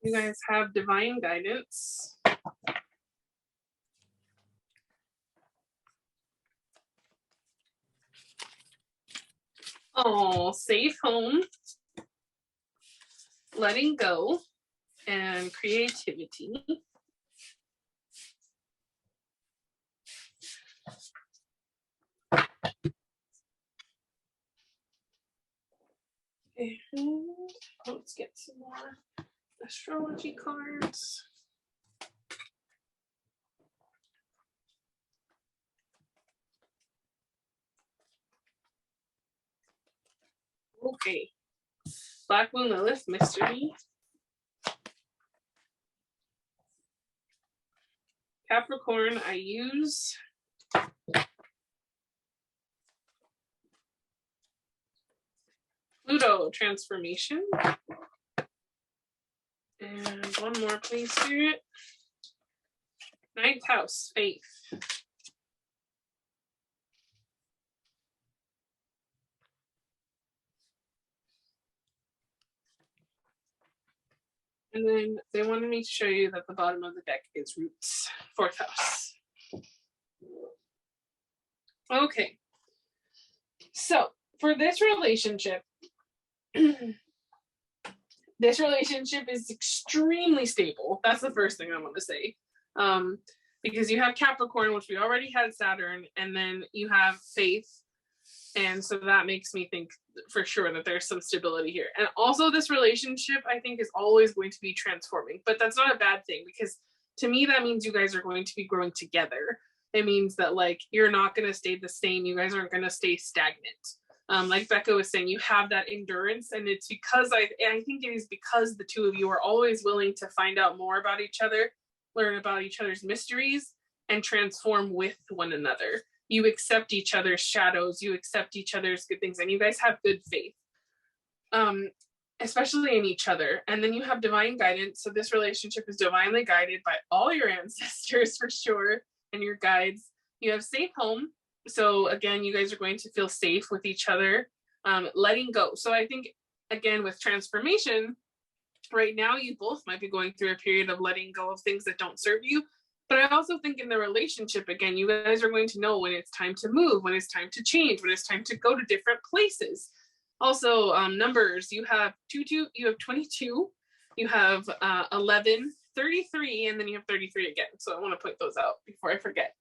You guys have divine guidance. Oh, safe home, letting go, and creativity. And let's get some more astrology cards. Okay. Black Moon Lilith Mystery. Capricorn, I use Pluto Transformation. And one more, please, Spirit. Ninth house, faith. And then they wanted me to show you that the bottom of the deck is roots, fourth house. Okay. So for this relationship, this relationship is extremely stable. That's the first thing I want to say. Because you have Capricorn, which we already had Saturn, and then you have faith. And so that makes me think for sure that there's some stability here. And also this relationship, I think, is always going to be transforming. But that's not a bad thing, because to me, that means you guys are going to be growing together. It means that, like, you're not going to stay the same. You guys aren't going to stay stagnant. Like Bekah was saying, you have that endurance, and it's because I think it is because the two of you are always willing to find out more about each other, learn about each other's mysteries, and transform with one another. You accept each other's shadows, you accept each other's good things, and you guys have good faith, especially in each other. And then you have divine guidance. So this relationship is divinely guided by all your ancestors for sure, and your guides. You have safe home. So again, you guys are going to feel safe with each other. Letting go. So I think, again, with transformation, right now you both might be going through a period of letting go of things that don't serve you. But I also think in the relationship, again, you guys are going to know when it's time to move, when it's time to change, when it's time to go to different places. Also, numbers, you have 22, you have 22, you have 11, 33, and then you have 33 again. So I want to point those out before I forget.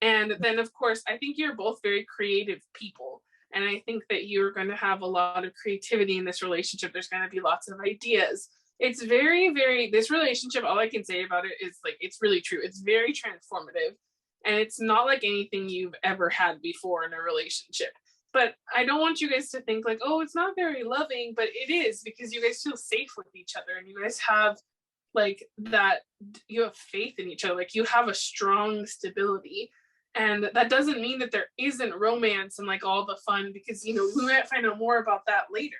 And then, of course, I think you're both very creative people. And I think that you're going to have a lot of creativity in this relationship. There's going to be lots of ideas. It's very, very, this relationship, all I can say about it is, like, it's really true. It's very transformative. And it's not like anything you've ever had before in a relationship. But I don't want you guys to think like, oh, it's not very loving, but it is, because you guys feel safe with each other, and you guys have like that, you have faith in each other. Like, you have a strong stability. And that doesn't mean that there isn't romance and like all the fun, because, you know, we might find out more about that later.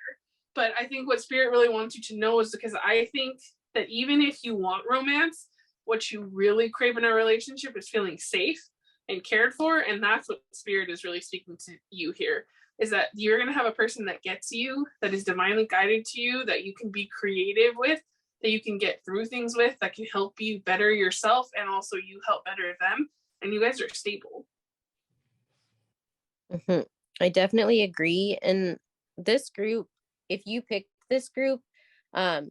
But I think what Spirit really wants you to know is, because I think that even if you want romance, what you really crave in a relationship is feeling safe and cared for. And that's what Spirit is really speaking to you here, is that you're going to have a person that gets you, that is divinely guided to you, that you can be creative with, that you can get through things with, that can help you better yourself, and also you help better them. And you guys are stable. Mm-hmm. I definitely agree. And this group, if you pick this group,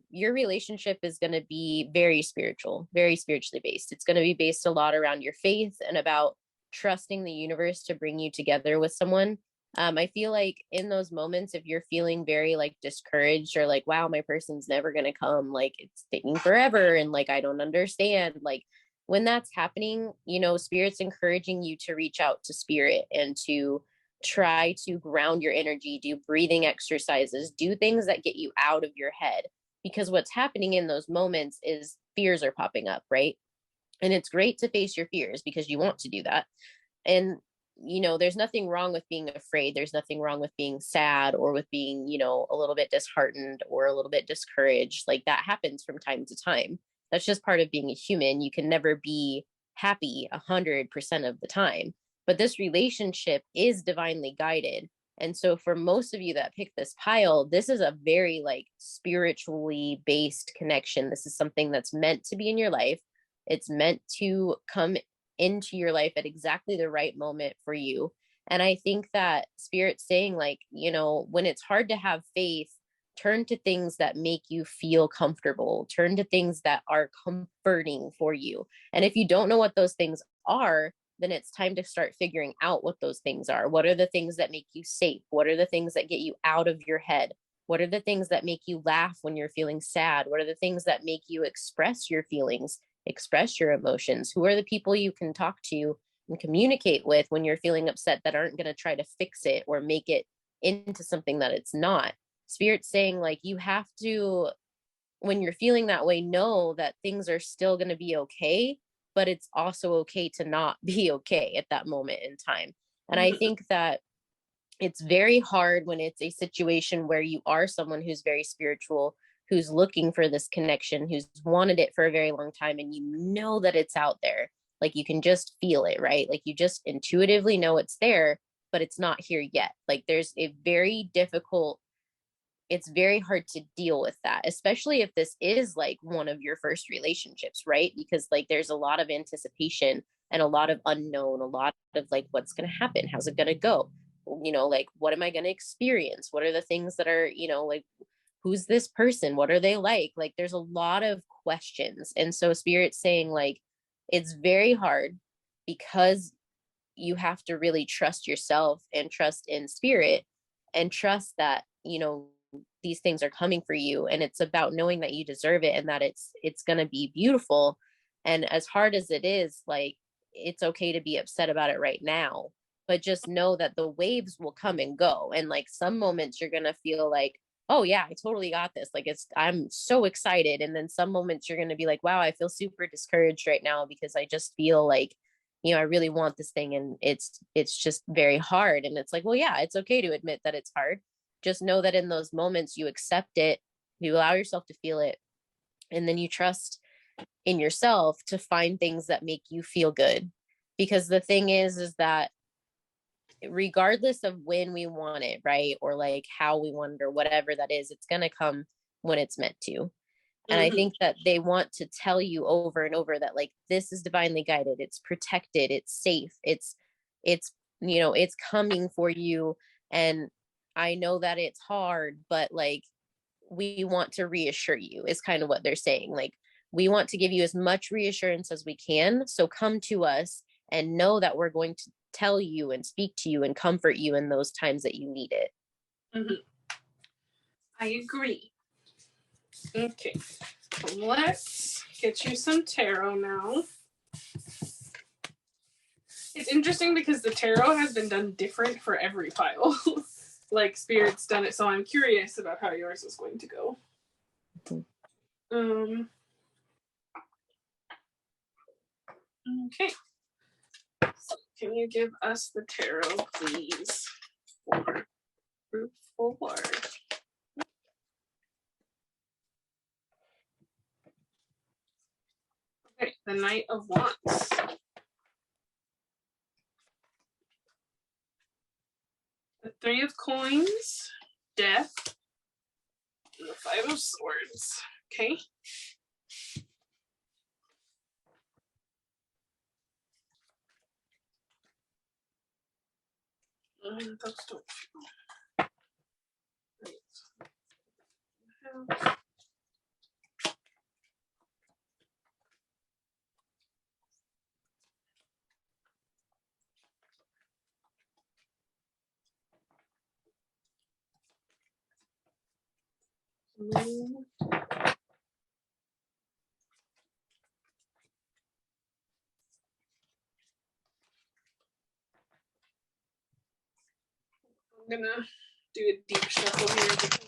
your relationship is going to be very spiritual, very spiritually based. It's going to be based a lot around your faith and about trusting the universe to bring you together with someone. I feel like in those moments, if you're feeling very like discouraged, or like, wow, my person's never going to come, like it's taking forever, and like I don't understand, like when that's happening, you know, Spirit's encouraging you to reach out to Spirit and to try to ground your energy, do breathing exercises, do things that get you out of your head. Because what's happening in those moments is fears are popping up, right? And it's great to face your fears because you want to do that. And, you know, there's nothing wrong with being afraid. There's nothing wrong with being sad, or with being, you know, a little bit disheartened or a little bit discouraged. Like that happens from time to time. That's just part of being a human. You can never be happy 100% of the time. But this relationship is divinely guided. And so for most of you that pick this pile, this is a very like spiritually based connection. This is something that's meant to be in your life. It's meant to come into your life at exactly the right moment for you. And I think that Spirit's saying, like, you know, when it's hard to have faith, turn to things that make you feel comfortable, turn to things that are comforting for you. And if you don't know what those things are, then it's time to start figuring out what those things are. What are the things that make you safe? What are the things that get you out of your head? What are the things that make you laugh when you're feeling sad? What are the things that make you express your feelings, express your emotions? Who are the people you can talk to and communicate with when you're feeling upset that aren't going to try to fix it or make it into something that it's not? Spirit's saying, like, you have to, when you're feeling that way, know that things are still going to be okay, but it's also okay to not be okay at that moment in time. And I think that it's very hard when it's a situation where you are someone who's very spiritual, who's looking for this connection, who's wanted it for a very long time, and you know that it's out there. Like, you can just feel it, right? Like, you just intuitively know it's there, but it's not here yet. Like, there's a very difficult, it's very hard to deal with that, especially if this is like one of your first relationships, right? Because like there's a lot of anticipation and a lot of unknown, a lot of like, what's going to happen? How's it going to go? You know, like, what am I going to experience? What are the things that are, you know, like, who's this person? What are they like? Like, there's a lot of questions. And so Spirit's saying, like, it's very hard because you have to really trust yourself and trust in Spirit and trust that, you know, these things are coming for you, and it's about knowing that you deserve it and that it's going to be beautiful. And as hard as it is, like, it's okay to be upset about it right now, but just know that the waves will come and go. And like, some moments you're going to feel like, oh yeah, I totally got this, like, I'm so excited. And then some moments you're going to be like, wow, I feel super discouraged right now because I just feel like, you know, I really want this thing and it's just very hard. And it's like, well, yeah, it's okay to admit that it's hard. Just know that in those moments you accept it, you allow yourself to feel it, and then you trust in yourself to find things that make you feel good. Because the thing is that regardless of when we want it, right, or like how we want it or whatever that is, it's going to come when it's meant to. And I think that they want to tell you over and over that, like, this is divinely guided, it's protected, it's safe, it's you know, it's coming for you. And I know that it's hard, but like, we want to reassure you, is kind of what they're saying. Like, we want to give you as much reassurance as we can. So come to us and know that we're going to tell you and speak to you and comfort you in those times that you need it. I agree. Okay, let's get you some tarot now. It's interesting because the tarot has been done different for every pile. Like, Spirit's done it, so I'm curious about how yours is going to go. Okay. So can you give us the tarot, please, for group 4? Okay, the Knight of Wands. The Three of Coins, Death, and the Five of Swords. Okay. Those don't feel right. I'm gonna do a deep shuffle here because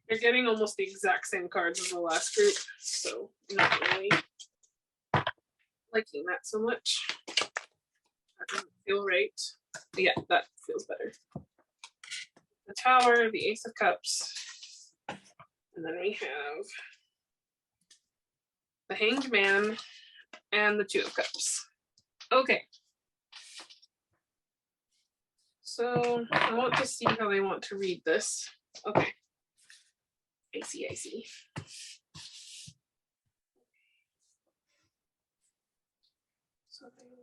you're getting almost the exact same cards as the last group, so I'm not really liking that so much. That doesn't feel right. Yeah, that feels better. The Tower, the Ace of Cups, and then we have the Hanged Man and the Two of Cups. Okay. So I want to see how they want to read this. Okay. I see, I see. So they want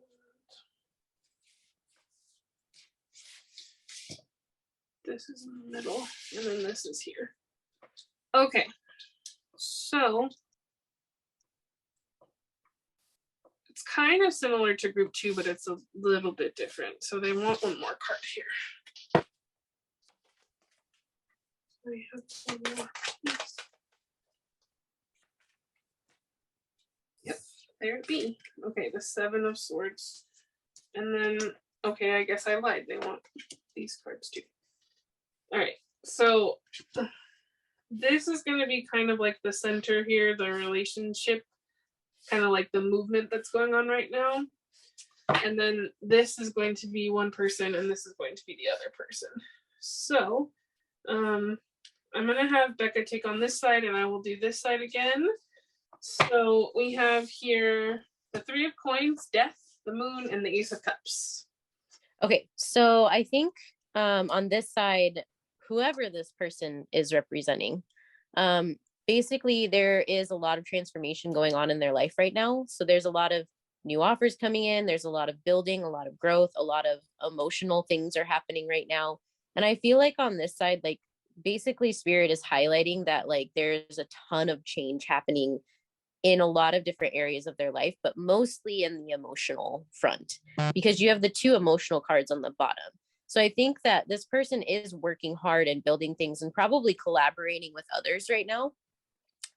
This is in the middle, and then this is here. Okay, so it's kind of similar to group 2, but it's a little bit different. So they want one more card here. I have one more piece. Yep, there it be. Okay, the 7 of Swords. And then, okay, I guess I lied. They want these cards too. All right, so this is going to be kind of like the center here, the relationship, kind of like the movement that's going on right now. And then this is going to be one person, and this is going to be the other person. So I'm going to have Bekah take on this side, and I will do this side again. So we have here the 3 of Coins, Death, the Moon, and the Ace of Cups. Okay, so I think on this side, whoever this person is representing, basically there is a lot of transformation going on in their life right now. So there's a lot of new offers coming in. There's a lot of building, a lot of growth, a lot of emotional things are happening right now. And I feel like on this side, like basically Spirit is highlighting that like there's a ton of change happening in a lot of different areas of their life, but mostly in the emotional front, because you have the 2 emotional cards on the bottom. So I think that this person is working hard and building things and probably collaborating with others right now.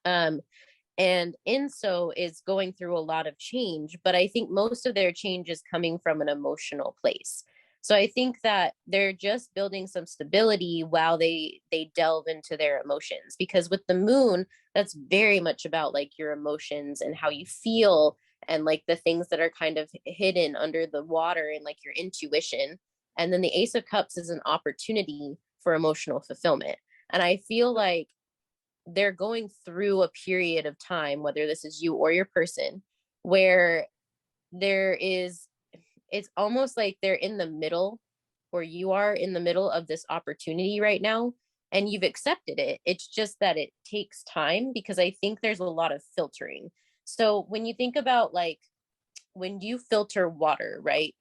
And in so is going through a lot of change, but I think most of their change is coming from an emotional place. So I think that they're just building some stability while they delve into their emotions, because with the Moon, that's very much about like your emotions and how you feel and like the things that are kind of hidden under the water and like your intuition. And then the Ace of Cups is an opportunity for emotional fulfillment. And I feel like they're going through a period of time, whether this is you or your person, where it's almost like they're in the middle, or you are in the middle of this opportunity right now, and you've accepted it. It's just that it takes time, because I think there's a lot of filtering. So when you think about like when you filter water, right?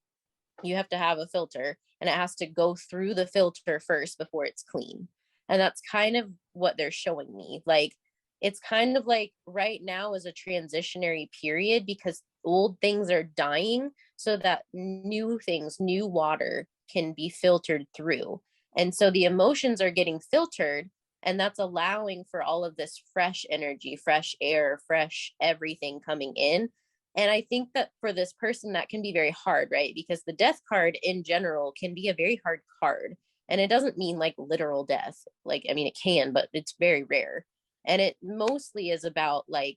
You have to have a filter, and it has to go through the filter first before it's clean. And that's kind of what they're showing me. Like, it's kind of like right now is a transitionary period, because old things are dying so that new things, new water can be filtered through. And so the emotions are getting filtered, and that's allowing for all of this fresh energy, fresh air, fresh everything coming in. And I think that for this person, that can be very hard, right? Because the Death card in general can be a very hard card. And it doesn't mean like literal death. Like, I mean, it can, but it's very rare. And it mostly is about like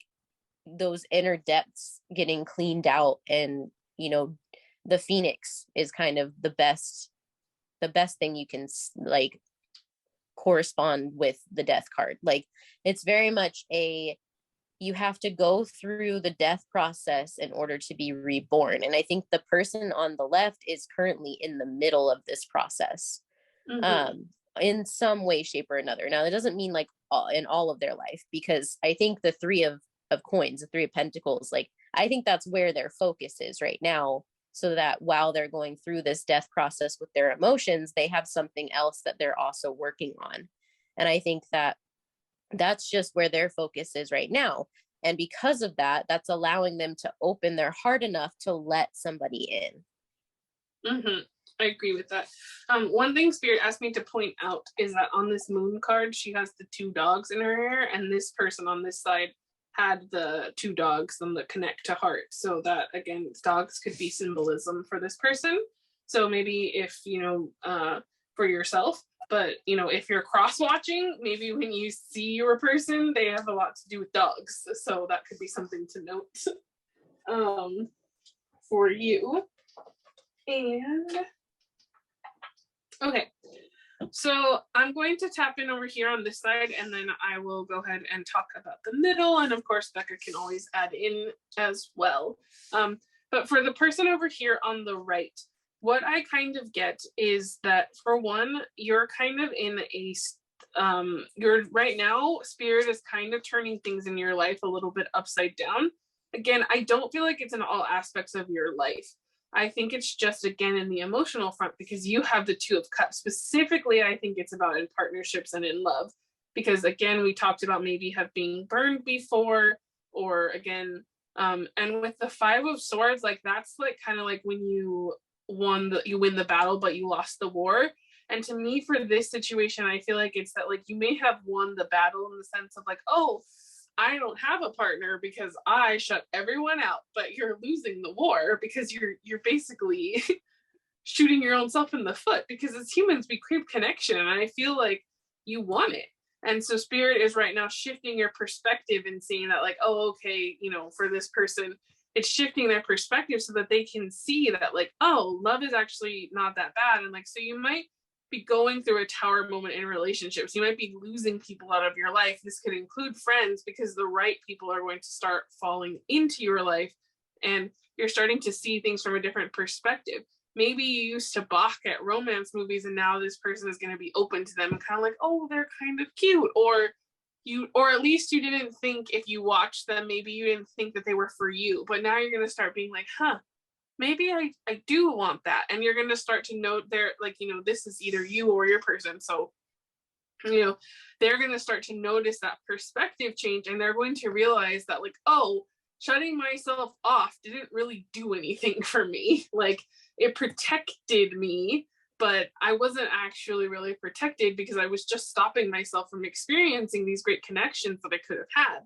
those inner depths getting cleaned out. And, you know, the Phoenix is kind of the best thing you can like correspond with the Death card. Like, it's very much you have to go through the death process in order to be reborn. And I think the person on the left is currently in the middle of this process, in some way, shape, or another. Now, that doesn't mean like in all of their life, because I think the 3 of Coins, the 3 of Pentacles, like I think that's where their focus is right now, so that while they're going through this death process with their emotions, they have something else that they're also working on. And I think that that's just where their focus is right now. And because of that, that's allowing them to open their heart enough to let somebody in. I agree with that. One thing Spirit asked me to point out is that on this Moon card, she has the 2 dogs in her hair, and this person on this side had the 2 dogs and that connect to heart. So that, again, dogs could be symbolism for this person. So maybe if, for yourself, but, if you're cross-watching, maybe when you see your person, they have a lot to do with dogs. So that could be something to note for you. And, okay. So I'm going to tap in over here on this side, and then I will go ahead and talk about the middle. And of course, Bekah can always add in as well. But for the person over here on the right, what I kind of get is that, for one, you're kind of in you're right now, Spirit is kind of turning things in your life a little bit upside down. Again, I don't feel like it's in all aspects of your life. I think it's just, again, in the emotional front, because you have the Two of Cups. Specifically, I think it's about in partnerships and in love. Because again, we talked about maybe have been burned before, or again, and with the Five of Swords, like that's like kind of like when you win the battle, but you lost the war. And to me, for this situation, I feel like it's that like you may have won the battle in the sense of like, oh, I don't have a partner because I shut everyone out, but you're losing the war because you're basically shooting your own self in the foot, because as humans we crave connection, and I feel like you want it. And so spirit is right now shifting your perspective and seeing that like, oh, okay, you know, for this person, it's shifting their perspective so that they can see that like, oh, love is actually not that bad. And like, so you might be going through a tower moment in relationships. You might be losing people out of your life. This could include friends, because the right people are going to start falling into your life, and you're starting to see things from a different perspective. Maybe you used to balk at romance movies, and now this person is going to be open to them and kind of like, oh, they're kind of cute. Or at least you didn't think, if you watched them, maybe you didn't think that they were for you, but now you're going to start being like, huh, maybe I do want that. And you're going to start to note they're like, you know, this is either you or your person. So, you know, they're going to start to notice that perspective change, and they're going to realize that like, oh, shutting myself off didn't really do anything for me. Like, it protected me, but I wasn't actually really protected, because I was just stopping myself from experiencing these great connections that I could have had.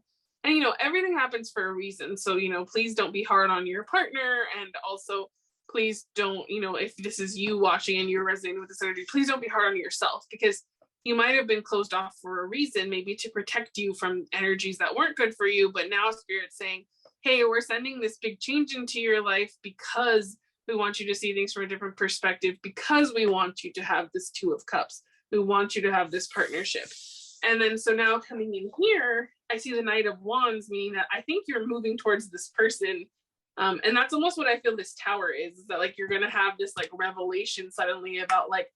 And, you know, everything happens for a reason. So, you know, please don't be hard on your partner. And also, please don't, you know, if this is you watching and you're resonating with this energy, please don't be hard on yourself, because you might have been closed off for a reason, maybe to protect you from energies that weren't good for you. But now Spirit's saying, hey, we're sending this big change into your life because we want you to see things from a different perspective, because we want you to have this Two of Cups. We want you to have this partnership. And then so now coming in here, I see the Knight of Wands, meaning that I think you're moving towards this person. And that's almost what I feel this Tower is that like you're going to have this like revelation suddenly about like,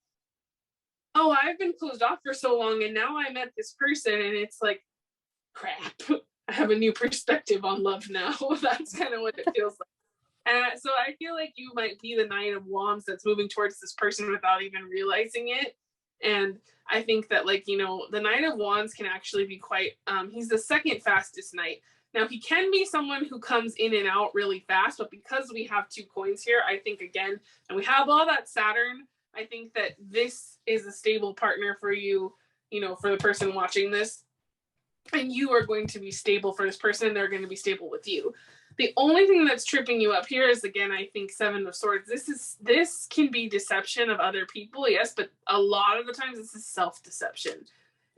oh, I've been closed off for so long, and now I met this person, and it's like, crap, I have a new perspective on love now. That's kind of what it feels like. And so I feel like you might be the Knight of Wands that's moving towards this person without even realizing it. And I think that like, you know, the Knight of Wands can actually be quite, he's the second fastest knight. Now he can be someone who comes in and out really fast, but because we have two coins here, I think again, and we have all that Saturn, I think that this is a stable partner for you, you know, for the person watching this. And you are going to be stable for this person, and they're going to be stable with you. The only thing that's tripping you up here is, again, I think Seven of Swords. This can be deception of other people, yes, but a lot of the times this is self-deception.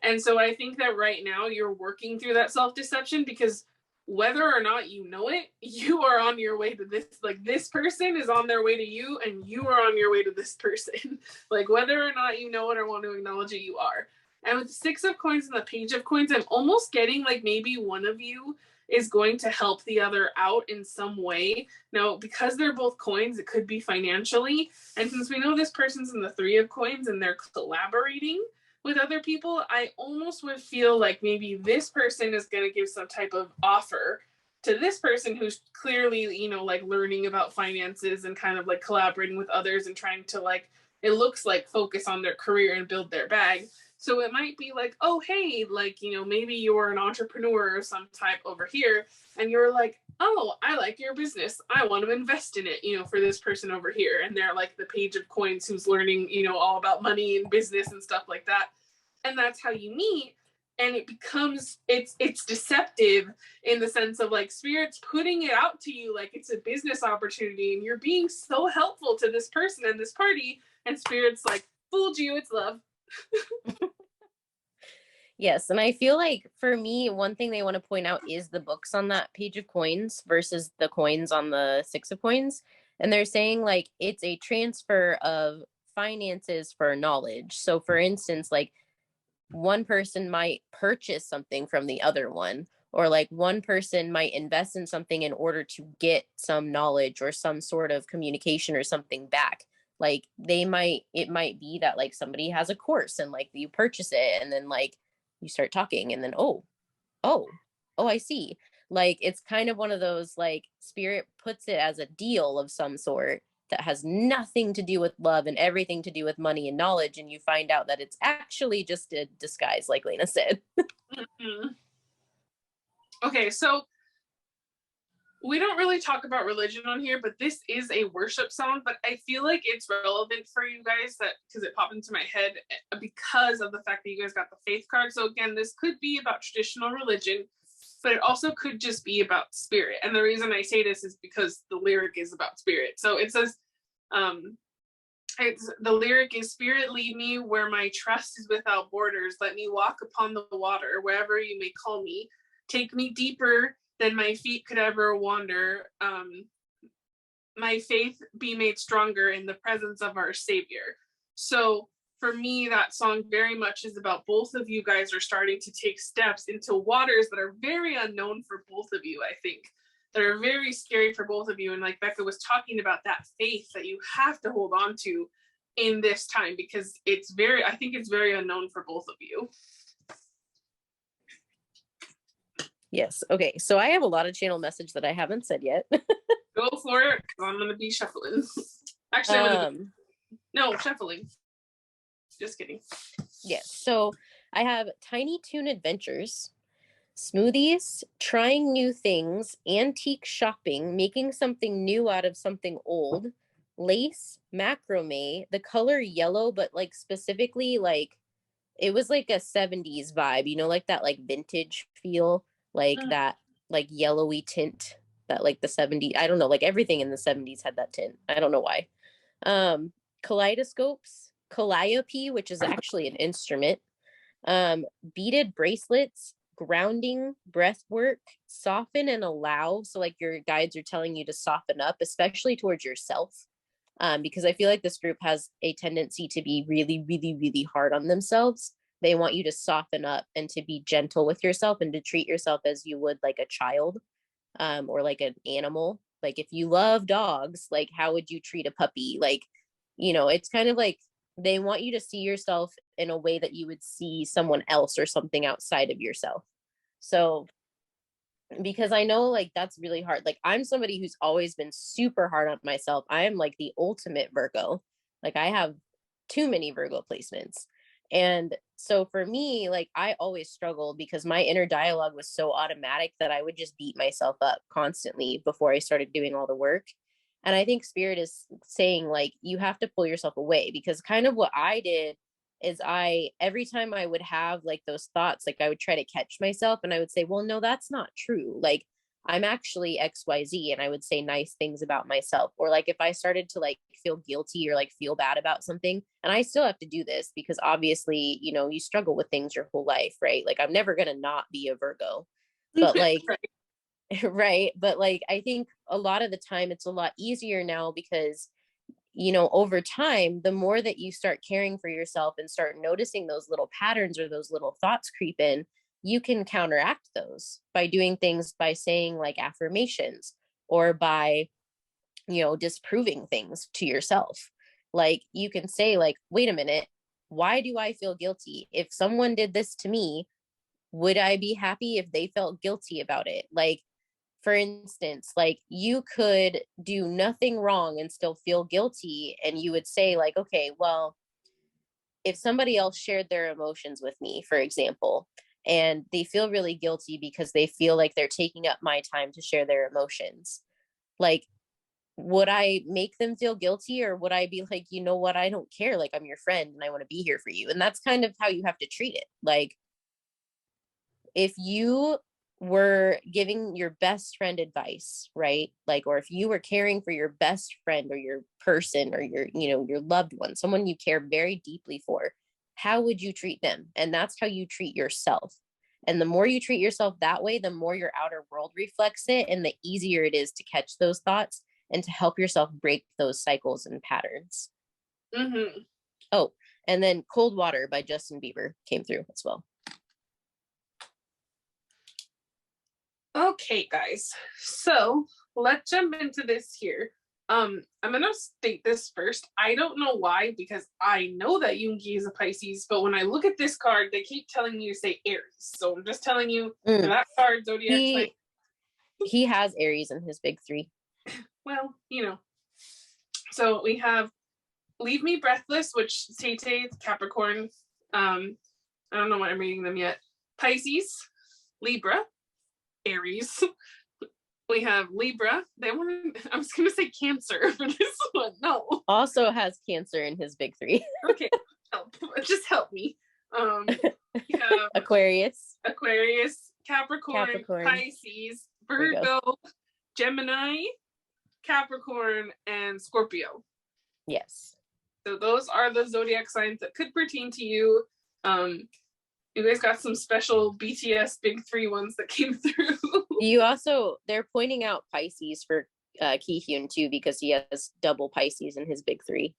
And so I think that right now you're working through that self-deception, because whether or not you know it, you are on your way to this. Like, this person is on their way to you, and you are on your way to this person. Like, whether or not you know it or want to acknowledge it, you are. And with the Six of Coins and the Page of Coins, I'm almost getting like maybe one of you is going to help the other out in some way. Now, because they're both coins, it could be financially. And since we know this person's in the Three of Coins and they're collaborating with other people, I almost would feel like maybe this person is going to give some type of offer to this person who's clearly, you know, like learning about finances and kind of like collaborating with others and trying to like, it looks like focus on their career and build their bag. So it might be like, oh, hey, like, you know, maybe you're an entrepreneur of some type over here, and you're like, oh, I like your business. I want to invest in it, you know, for this person over here. And they're like the Page of Coins who's learning, you know, all about money and business and stuff like that. And that's how you meet. And it becomes, it's deceptive in the sense of like Spirit's putting it out to you like it's a business opportunity, and you're being so helpful to this person and this party, and Spirit's like, fooled you, it's love. Yes, and I feel like for me, one thing they want to point out is the books on that Page of Coins versus the coins on the Six of Coins. And they're saying like it's a transfer of finances for knowledge. So for instance, like one person might purchase something from the other one, or like one person might invest in something in order to get some knowledge or some sort of communication or something back. Like it might be that like somebody has a course and like you purchase it, and then like you start talking, and then oh I see. Like it's kind of one of those like Spirit puts it as a deal of some sort, that has nothing to do with love and everything to do with money and knowledge, and you find out that it's actually just a disguise, like Laina said. Mm-hmm. Okay, so we don't really talk about religion on here, but this is a worship song, but I feel like it's relevant for you guys that because it popped into my head because of the fact that you guys got the faith card. So again, this could be about traditional religion, but it also could just be about spirit. And the reason I say this is because the lyric is about spirit. So it says, the lyric is, "Spirit, lead me where my trust is without borders. Let me walk upon the water, wherever you may call me. Take me deeper than my feet could ever wander. My faith be made stronger in the presence of our Savior." So for me, that song very much is about both of you guys are starting to take steps into waters that are very unknown for both of you, I think. That are very scary for both of you. And like Bekah was talking about, that faith that you have to hold on to in this time, because I think it's very unknown for both of you. Yes. Okay. So I have a lot of channel message that I haven't said yet. Go for it. I'm going to be shuffling. Actually, no, shuffling. Just kidding. Yes. So I have Tiny Toon Adventures, smoothies, trying new things, antique shopping, making something new out of something old, lace, macrame, the color yellow, but like specifically like it was like a 70s vibe, you know, like that like vintage feel, like that like yellowy tint that like the 70s, I don't know, like everything in the 70s had that tint. I don't know why. Kaleidoscopes, calliope, which is actually an instrument, beaded bracelets, grounding, breath work, soften and allow. So like your guides are telling you to soften up, especially towards yourself. Because I feel like this group has a tendency to be really, really, really hard on themselves. They want you to soften up and to be gentle with yourself and to treat yourself as you would like a child, or like an animal. Like if you love dogs, like how would you treat a puppy? Like, you know, it's kind of like they want you to see yourself in a way that you would see someone else or something outside of yourself. So because I know like that's really hard. Like I'm somebody who's always been super hard on myself. I am like the ultimate Virgo. Like I have too many Virgo placements. And so for me, like I always struggled because my inner dialogue was so automatic that I would just beat myself up constantly before I started doing all the work. And I think spirit is saying like you have to pull yourself away, because kind of what I did is every time I would have like those thoughts, like I would try to catch myself and I would say, well, no, that's not true. Like I'm actually XYZ. And I would say nice things about myself. Or like if I started to like feel guilty or like feel bad about something, and I still have to do this because obviously, you know, you struggle with things your whole life, right? Like I'm never going to not be a Virgo, but like, right. But like, I think a lot of the time it's a lot easier now because you know, over time, the more that you start caring for yourself and start noticing those little patterns or those little thoughts creep in, you can counteract those by doing things, by saying like affirmations or by, you know, disproving things to yourself. Like you can say like, wait a minute, why do I feel guilty? If someone did this to me, would I be happy if they felt guilty about it? Like, for instance, like you could do nothing wrong and still feel guilty. And you would say like, okay, well, if somebody else shared their emotions with me, for example, and they feel really guilty because they feel like they're taking up my time to share their emotions, like, would I make them feel guilty, or would I be like, you know what, I don't care. Like I'm your friend and I want to be here for you. And that's kind of how you have to treat it. Like if you were giving your best friend advice, right? Like, or if you were caring for your best friend or your person or your, you know, your loved one, someone you care very deeply for, how would you treat them? And that's how you treat yourself. And the more you treat yourself that way, the more your outer world reflects it, and the easier it is to catch those thoughts and to help yourself break those cycles and patterns. Mm-hmm. Oh, and then Cold Water by Justin Bieber came through as well. Okay, guys, so let's jump into this here. I'm gonna state this first. I don't know why, because I know that Yoongi is a Pisces, but when I look at this card, they keep telling me to say Aries. So I'm just telling you that card, Zodiac. He has Aries in his big three. Well, you know, So we have Leave Me Breathless, which Tay Capricorn, I don't know what I'm reading them yet. Pisces, Libra, Aries. We have Libra. I was going to say Cancer for this one. No. Also has Cancer in his big three. Okay. Just help me. We have Aquarius, Capricorn, Pisces, Virgo, Gemini, Capricorn, and Scorpio. Yes. So those are the zodiac signs that could pertain to you. You guys got some special BTS big three ones that came through. They're pointing out Pisces for Ki-hyun too, because he has double Pisces in his big three.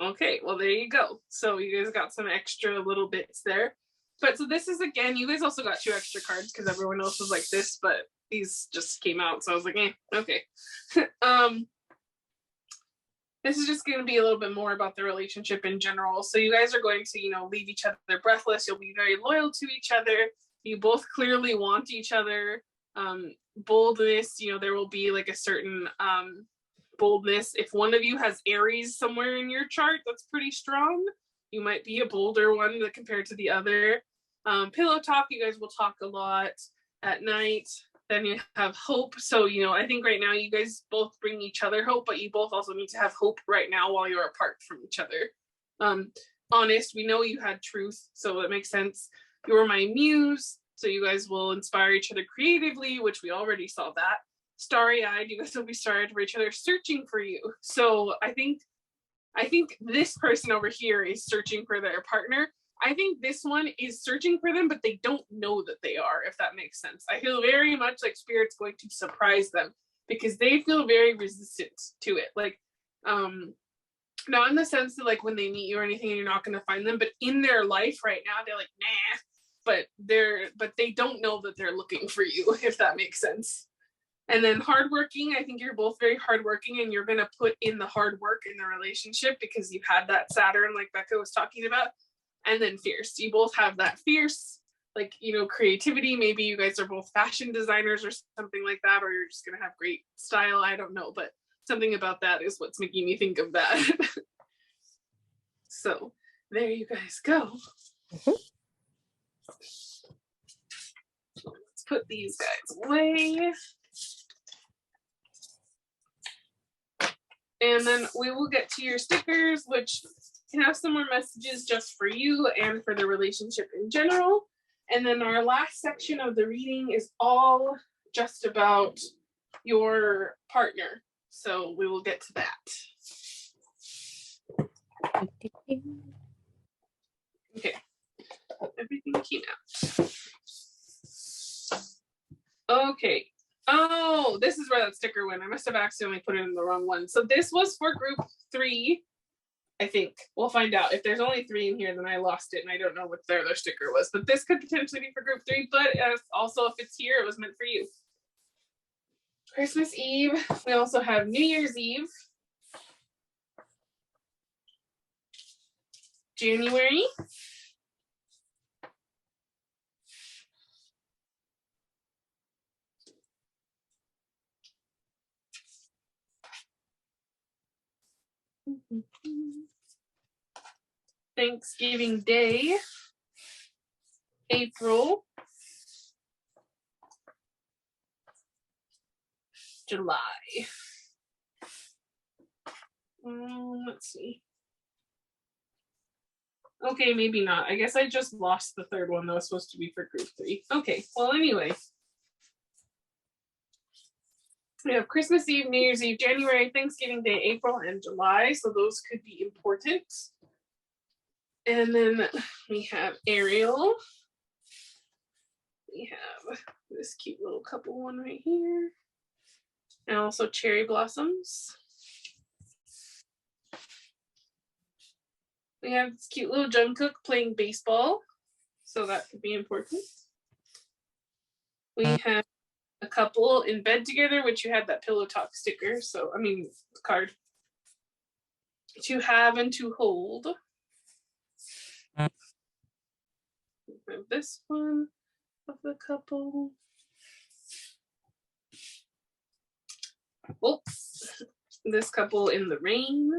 Okay, well, there you go. So you guys got some extra little bits there. But so this is, again, you guys also got 2 extra cards because everyone else was like this, but these just came out. So I was like, okay. This is just going to be a little bit more about the relationship in general. So you guys are going to, leave each other breathless. You'll be very loyal to each other. You both clearly want each other. Boldness, there will be like a certain boldness. If one of you has Aries somewhere in your chart, that's pretty strong. You might be a bolder one compared to the other. Pillow talk, you guys will talk a lot at night. Then you have hope. So, I think right now you guys both bring each other hope, but you both also need to have hope right now while you're apart from each other. Honest, we know you had truth, so it makes sense. You're my muse, so you guys will inspire each other creatively, which we already saw that. Starry-eyed, you guys will be starry for each other, searching for you. So I think this person over here is searching for their partner. I think this one is searching for them, but they don't know that they are, if that makes sense. I feel very much like Spirit's going to surprise them because they feel very resistant to it. Like, not in the sense that like when they meet you or anything and you're not going to find them, but in their life right now, they're like, nah, but they don't know that they're looking for you, if that makes sense. And then hardworking, I think you're both very hardworking and you're going to put in the hard work in the relationship because you've had that Saturn, like Bekah was talking about. And then fierce. You both have that fierce, like, creativity. Maybe you guys are both fashion designers or something like that, or you're just going to have great style. I don't know, but something about that is what's making me think of that. So there you guys go. Mm-hmm. Let's put these guys away. And then we will get to your stickers, which can have some more messages just for you and for the relationship in general. And then our last section of the reading is all just about your partner. So we will get to that. Okay. Everything came out. Okay. Oh, this is where that sticker went. I must have accidentally put it in the wrong one. So this was for group 3. I think we'll find out. If there's only 3 in here, then I lost it and I don't know what their other sticker was. But this could potentially be for group 3, but also if it's here, it was meant for you. Christmas Eve. We also have New Year's Eve. January. Thanksgiving Day, April, July. Let's see. Okay, maybe not. I guess I just lost the third one that was supposed to be for group 3. Okay, well, anyway. We have Christmas Eve, New Year's Eve, January, Thanksgiving Day, April, and July. So those could be important. And then we have Ariel. We have this cute little couple one right here. And also cherry blossoms. We have this cute little Jungkook playing baseball. So that could be important. We have a couple in bed together, which you had that pillow talk sticker. So, card. To have and to hold. We have this one of the couple. Oops. this couple in the rain.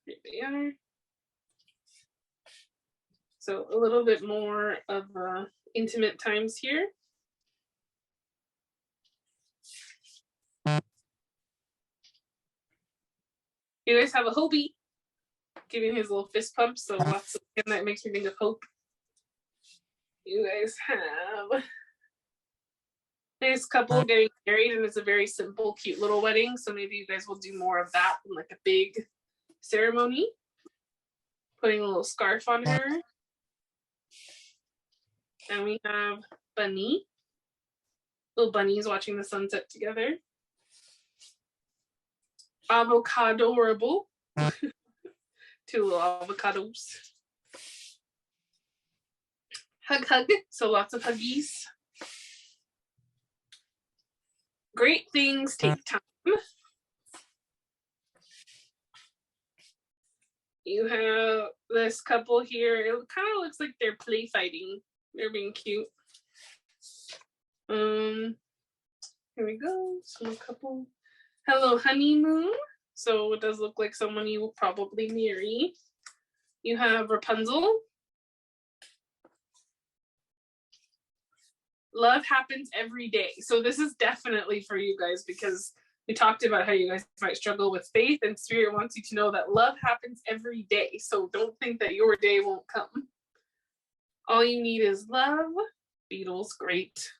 Here they are. So a little bit more of intimate times here. You guys have a Hobie giving his little fist pump, so lots of, and that makes me think of hope. You guys have this couple getting married, and it's a very simple, cute little wedding. So maybe you guys will do more of that in like a big ceremony. Putting a little scarf on her. And we have Bunny. Little bunnies watching the sunset together. Avocadorable. Two little avocados. Hug, hug. So lots of huggies. Great things take time. You have this couple here. It kind of looks like they're play fighting. They're being cute. Here we go. So a couple. Hello, honeymoon. So it does look like someone you will probably marry. You have Rapunzel. Love happens every day. So this is definitely for you guys because we talked about how you guys might struggle with faith, and Spirit wants you to know that love happens every day. So don't think that your day won't come. All you need is love. Beatles, great.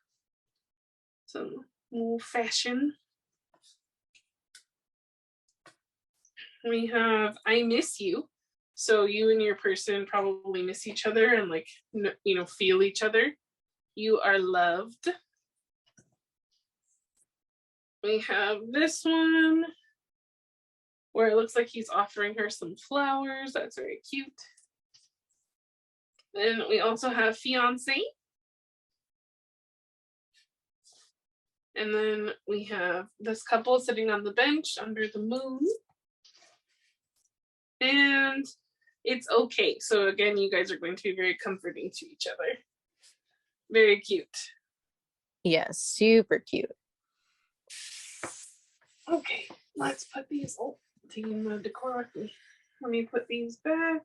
Some old fashion. We have I miss you. So you and your person probably miss each other and like, you know, feel each other. You are loved. We have this one where it looks like he's offering her some flowers. That's very cute. Then we also have fiance. And then we have this couple sitting on the bench under the moon. And it's okay. So again, you guys are going to be very comforting to each other. Very cute. Yes, super cute. Okay, let's put these, oh, taking the decor with me. Let me put these back.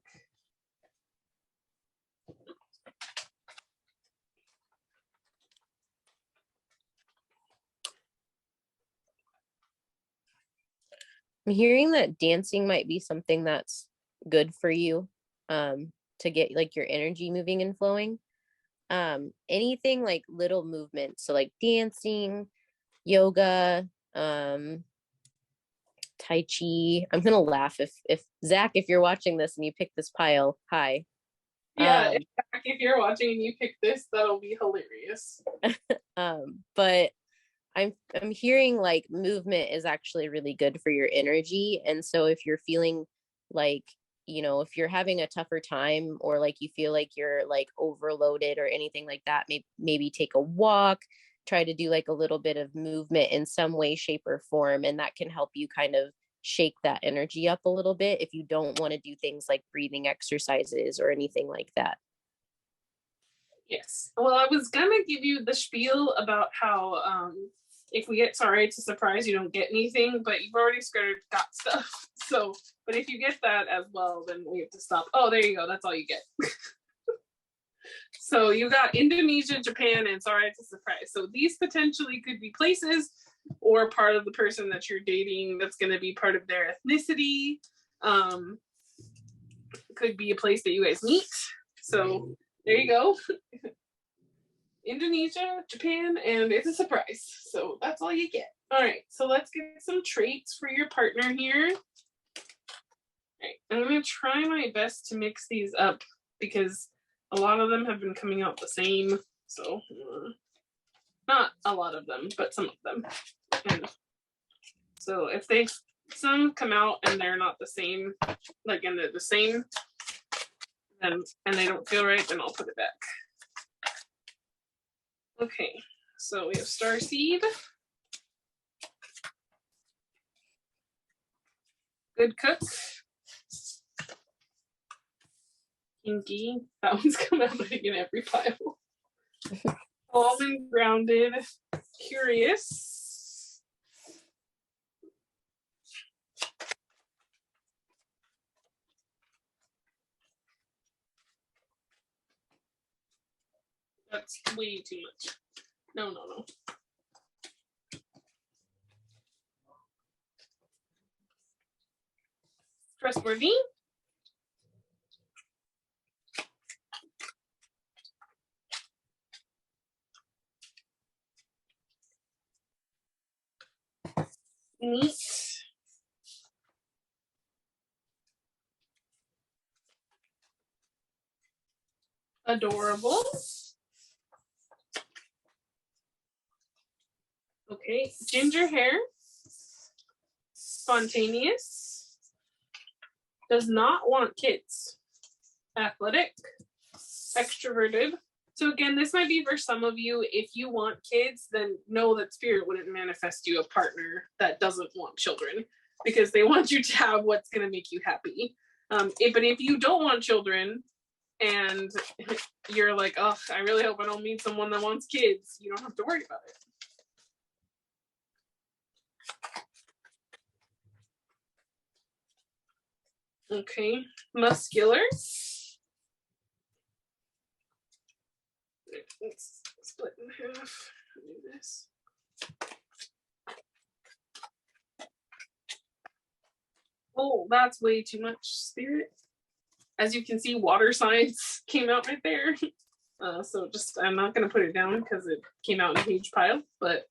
I'm hearing that dancing might be something that's good for you, to get like your energy moving and flowing. Anything like little movements, so like dancing, yoga, Tai Chi. I'm gonna laugh if Zach, if you're watching this and you pick this pile, hi. Yeah, if you're watching and you pick this, that'll be hilarious. But I'm hearing like movement is actually really good for your energy. And so if you're feeling like, you know, if you're having a tougher time or like you feel like you're like overloaded or anything like that, maybe take a walk, try to do like a little bit of movement in some way, shape, or form. And that can help you kind of shake that energy up a little bit if you don't want to do things like breathing exercises or anything like that. Yes. Well, I was gonna give you the spiel about how if we get sorry it's a surprise, you don't get anything, but you've already got stuff. So, but if you get that as well, then we have to stop. Oh, there you go. That's all you get. So you got Indonesia, Japan, and sorry it's a surprise. So these potentially could be places or part of the person that you're dating that's going to be part of their ethnicity. Could be a place that you guys meet. So there you go. Indonesia, Japan, and it's a surprise. So that's all you get. All right, so let's get some traits for your partner here. All right, I'm going to try my best to mix these up because a lot of them have been coming out the same. So not a lot of them, but some of them. And so if some come out and they're not the same, like and they're the same, then and they don't feel right, then I'll put it back. Okay, so we have Starseed. Good cook. Kinky. That one's coming out in every pile. Calm and grounded. curious. That's way too much. No. Trustworthy. Neat. Adorable. Okay, ginger hair. Spontaneous. Does not want kids. Athletic. Extroverted. So again, this might be for some of you. If you want kids, then know that spirit wouldn't manifest you a partner that doesn't want children, because they want you to have what's going to make you happy. But if you don't want children and you're like, oh, I really hope I don't meet someone that wants kids, you don't have to worry about it. Okay, muscular. Let's split in half. Do this. Oh, that's way too much, spirit. As you can see, water signs came out right there. So just, I'm not going to put it down because it came out in a huge pile, but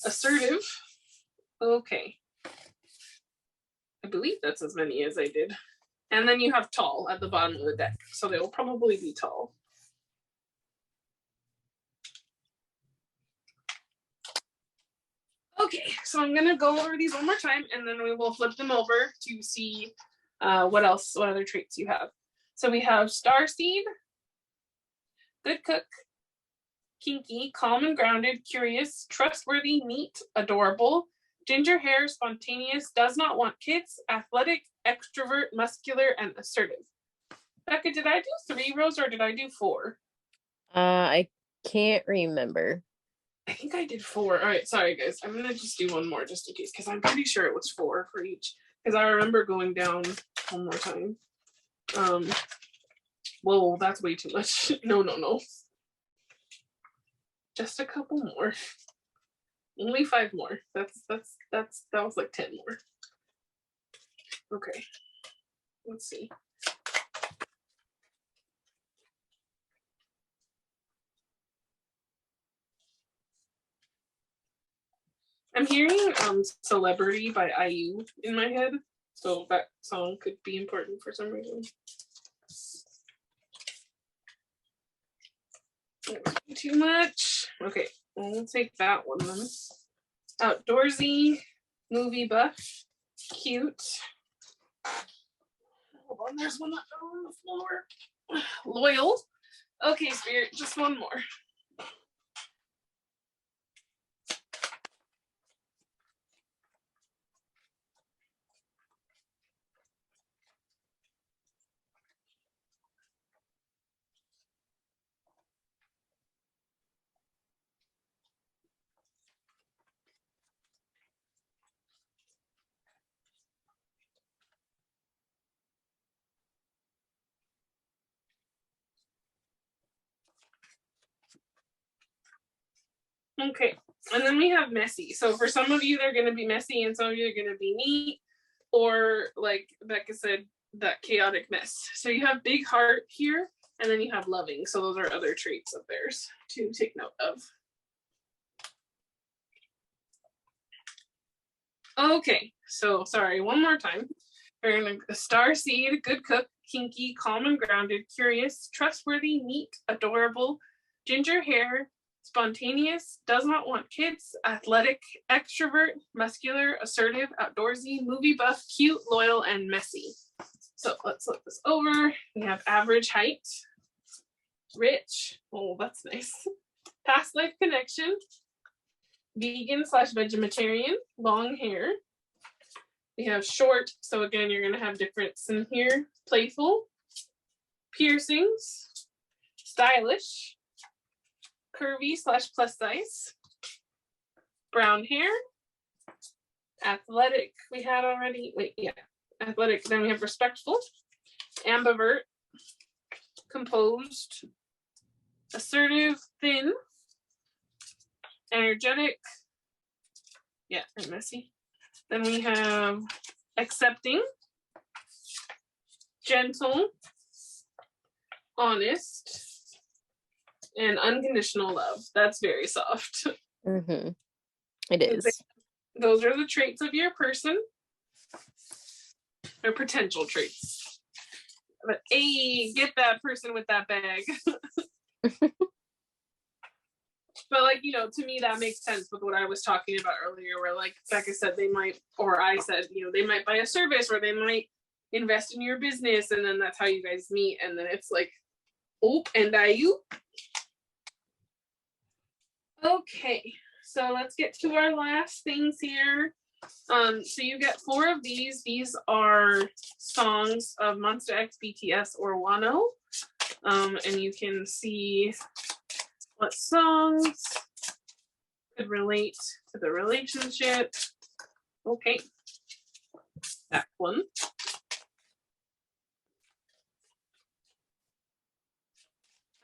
assertive. Okay. I believe that's as many as I did. And then you have tall at the bottom of the deck. So they will probably be tall. Okay, so I'm gonna go over these one more time and then we will flip them over to see what other traits you have. So we have starseed, good cook, kinky, calm and grounded, curious, trustworthy, neat, adorable, ginger hair, spontaneous, does not want kids, athletic, extrovert, muscular, and assertive. Bekah, did I do 3 rows or did I do 4? I can't remember. I think I did 4. All right, sorry guys. I'm gonna just do one more just in case, because I'm pretty sure it was 4 for each. Because I remember going down one more time. Whoa, that's way too much. No. Just a couple more. Only 5 more. That was like 10 more. Okay. Let's see. I'm hearing Celebrity by IU in my head, so that song could be important for some reason. Too much. Okay, we'll take that one then. Outdoorsy, movie buff, cute. Hold on, there's one on the floor. Loyal. Okay, spirit, just one more. Okay, and then we have messy. So for some of you, they're going to be messy, and some of you are going to be neat, or like Bekah said, that chaotic mess. So you have big heart here, and then you have loving. So those are other traits of theirs to take note of. Okay, so sorry, one more time. We're going to starseed, good cook, kinky, calm and grounded, curious, trustworthy, neat, adorable, ginger hair, spontaneous, does not want kids, athletic, extrovert, muscular, assertive, outdoorsy, movie buff, cute, loyal, and messy. So let's look this over. We have average height, rich, oh, that's nice, past life connection, vegan/vegetarian, long hair. We have short, so again, you're going to have difference in here, playful, piercings, stylish, curvy/plus size, brown hair, athletic, we had already. Wait, yeah, athletic. Then we have respectful, ambivert, composed, assertive, thin, energetic, yeah, and messy. Then we have accepting, gentle, honest, and unconditional love. That's very soft. Mm-hmm. It is. Those are the traits of your person, or potential traits. But hey, get that person with that bag. But like, you know, to me that makes sense with what I was talking about earlier, where like Bekah said they might, or I said, you know, they might buy a service or they might invest in your business, and then that's how you guys meet, and then it's like, oop and you. Okay, so let's get to our last things here. So you get 4 of these. These are songs of Monsta X, BTS, or Wonho. And you can see what songs could relate to the relationship. Okay, that one.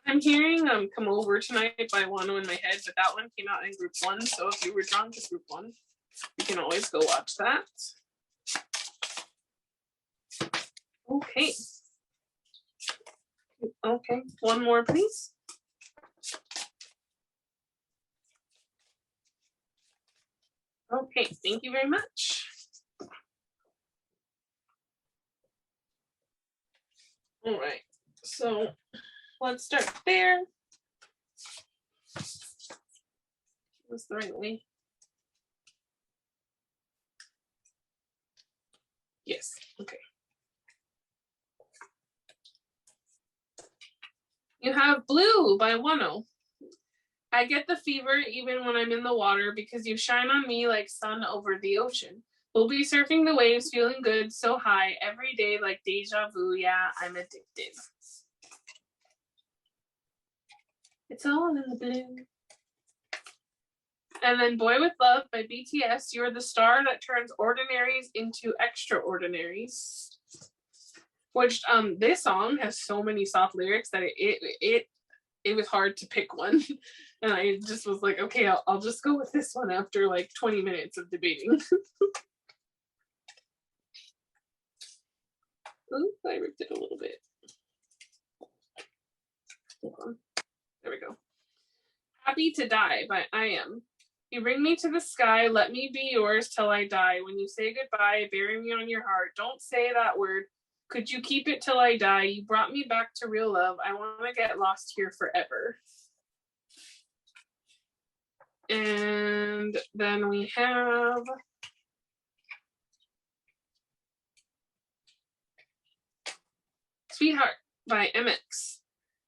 I'm hearing Come Over Tonight by Wonho in my head, but that one came out in group 1. So if you were drawn to group 1, you can always go watch that. Okay. Okay, one more, please. Okay, thank you very much. All right, so let's start there. That's the right way. Yes, okay. You have Blue by Wonho. I get the fever even when I'm in the water because you shine on me like sun over the ocean. We'll be surfing the waves, feeling good, so high, every day like deja vu. Yeah, I'm addicted. It's all in the blue. And then Boy with Love by BTS. You're the star that turns ordinaries into extraordinaries. Which this song has so many soft lyrics that it was hard to pick one. And I just was like, okay, I'll just go with this one after like 20 minutes of debating. Ooh, I ripped it a little bit. Hold on. There we go. Happy to Die by I Am. You bring me to the sky, let me be yours till I die. When you say goodbye, bury me on your heart. Don't say that word. Could you keep it till I die? You brought me back to real love. I want to get lost here forever. And then we have Sweetheart by MX.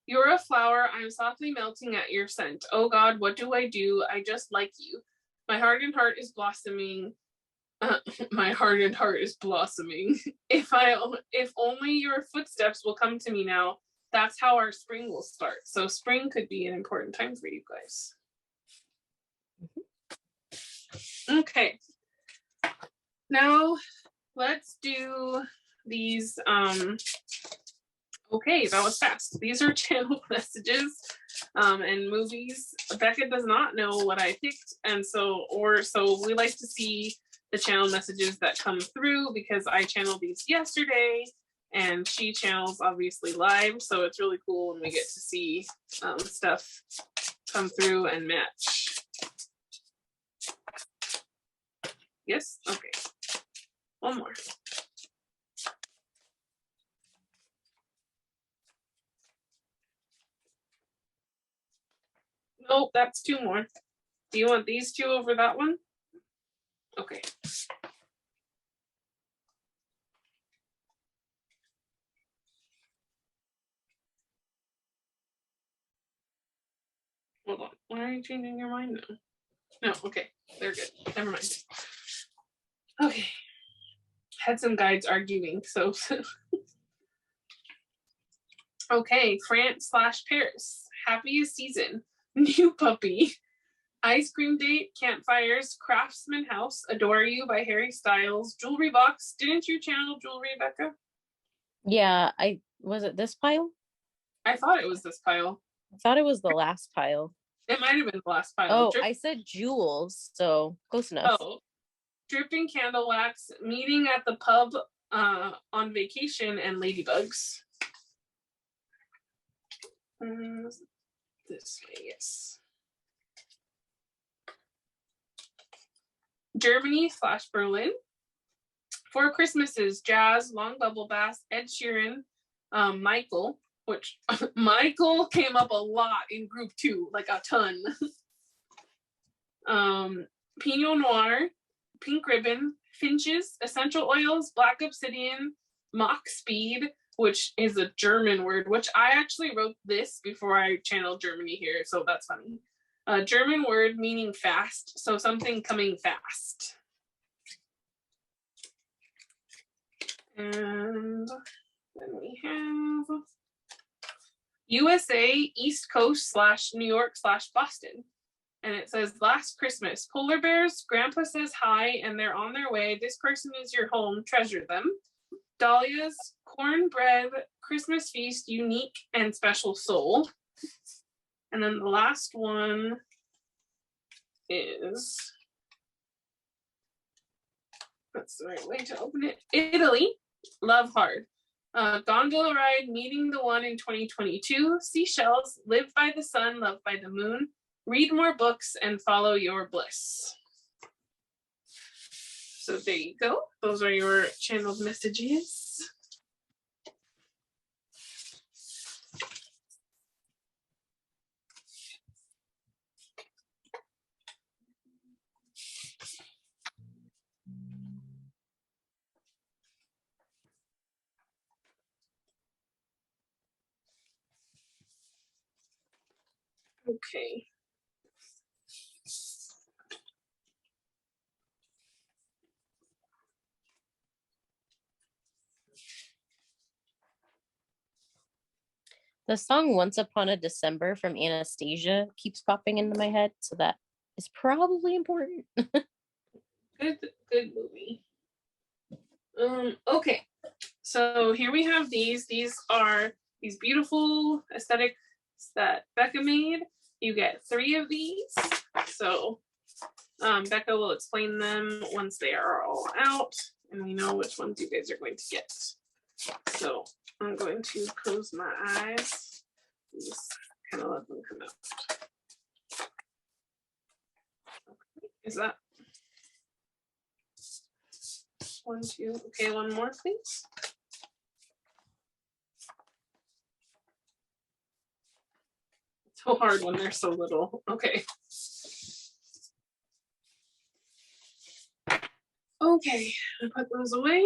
You're a flower, I'm softly melting at your scent. Oh God, what do? I just like you. My hardened heart is blossoming. My hardened heart is blossoming. If only your footsteps will come to me now. That's how our spring will start. So spring could be an important time for you guys. Okay. Now let's do these. Okay, that was fast. These are channel messages and movies. Bekah does not know what I picked, and so we like to see the channel messages that come through because I channeled these yesterday and she channels obviously live, so it's really cool when we get to see stuff come through and match. Yes? Okay. One more. Nope, that's 2 more. Do you want these 2 over that one? Okay. Hold on. Why are you changing your mind now? No, okay. They're good. Never mind. Okay. Had some guides arguing, so. Okay, France/Paris. Happiest season. New puppy. Ice cream date, campfires, craftsman house, adore you by Harry Styles, jewelry box. Didn't you channel jewelry, Bekah? Yeah, was it this pile? I thought it was this pile. I thought it was the last pile. It might have been the last pile. Oh, I said jewels, so close enough. Oh, dripping candle wax, meeting at the pub on vacation, and ladybugs. This way, yes. Germany / Berlin. Four Christmases, jazz, long bubble bath, Ed Sheeran, Michael, which Michael came up a lot in group 2, like a ton. Pinot Noir, Pink Ribbon, Finches, Essential Oils, Black Obsidian, Mach Speed, which is a German word, which I actually wrote this before I channeled Germany here, so that's funny. A German word meaning fast, so something coming fast. And then we have USA, East Coast / New York / Boston. And it says, last Christmas, polar bears, grandpa says hi, and they're on their way. This person is your home, treasure them. Dahlias, cornbread, Christmas feast, unique and special soul. And then the last one is, that's the right way to open it, Italy, love hard. Gondola ride, meeting the one in 2022. Seashells, live by the sun, love by the moon. Read more books and follow your bliss. So there you go. Those are your channeled messages. Okay. The song Once Upon a December from Anastasia keeps popping into my head, so that is probably important. Good movie. Okay, so here we have these. These are these beautiful aesthetics that Bekah made. You get 3 of these. So Bekah will explain them once they are all out, and we know which ones you guys are going to get. So I'm going to close my eyes and just kind of let them come out. Okay. Is that 1, 2? Okay, one more, please. It's so hard when they're so little. Okay. Okay, I put those away.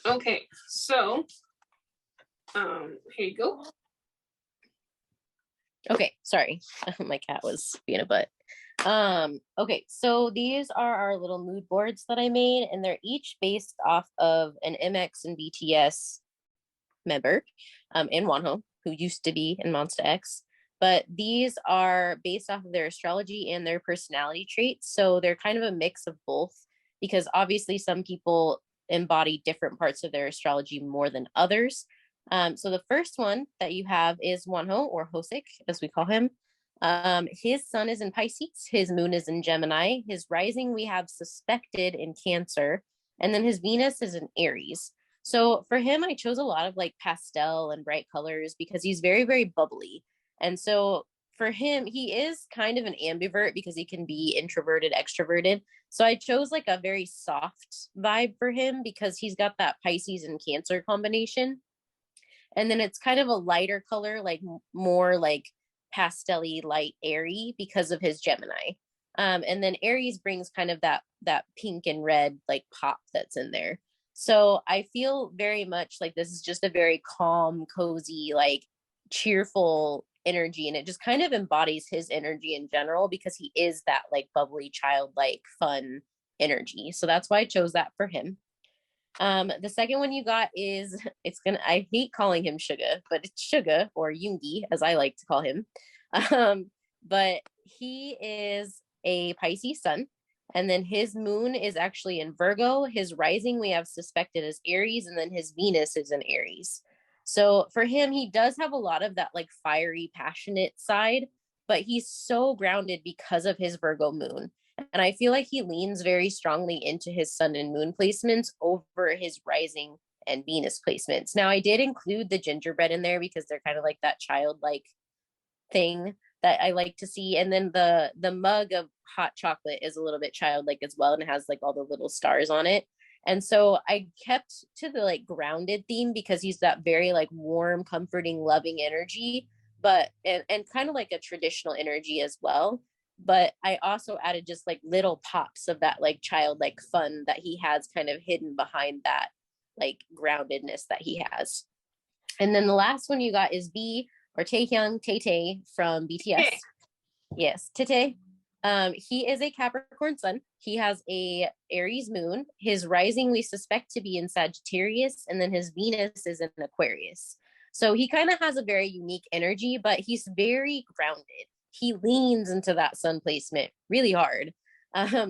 Okay, so here you go. Okay, sorry. My cat was being a butt. Okay, so these are our little mood boards that I made, and they're each based off of an MX and BTS member, in Wonho, who used to be in Monsta X. But these are based off of their astrology and their personality traits. So they're kind of a mix of both, because obviously some people embody different parts of their astrology more than others. So the first one that you have is Wonho, or Hosik, as we call him. His sun is in Pisces, his moon is in Gemini, his rising we have suspected in Cancer, and then his Venus is in Aries. So for him, I chose a lot of like pastel and bright colors because he's very, very bubbly. And so for him, he is kind of an ambivert because he can be introverted, extroverted. So I chose like a very soft vibe for him because he's got that Pisces and Cancer combination. And then it's kind of a lighter color, like more like pastel-y, light, airy because of his Gemini. And then Aries brings kind of that pink and red like pop that's in there. So I feel very much like this is just a very calm, cozy, like cheerful energy. And it just kind of embodies his energy in general because he is that like bubbly, childlike, fun energy. So that's why I chose that for him. The second one you got is, I hate calling him Sugar, but it's Sugar, or Yoongi, as I like to call him. but he is a Pisces sun. And then his moon is actually in Virgo. His rising we have suspected as Aries, and then his Venus is in Aries. So for him, he does have a lot of that like fiery, passionate side, but he's so grounded because of his Virgo moon. And I feel like he leans very strongly into his sun and moon placements over his rising and Venus placements. Now, I did include the gingerbread in there because they're kind of like that childlike thing that I like to see. And then the mug of hot chocolate is a little bit childlike as well, and it has like all the little stars on it. And so I kept to the like grounded theme because he's that very like warm, comforting, loving energy, but and kind of like a traditional energy as well. But I also added just like little pops of that like childlike fun that he has kind of hidden behind that like groundedness that he has. And then the last one you got is B or Taehyung Tay from BTS. Okay. Yes, Tay. He is a Capricorn sun. He has a Aries moon. His rising we suspect to be in Sagittarius, and then his Venus is in Aquarius. So he kind of has a very unique energy, but he's very grounded. He leans into that sun placement really hard.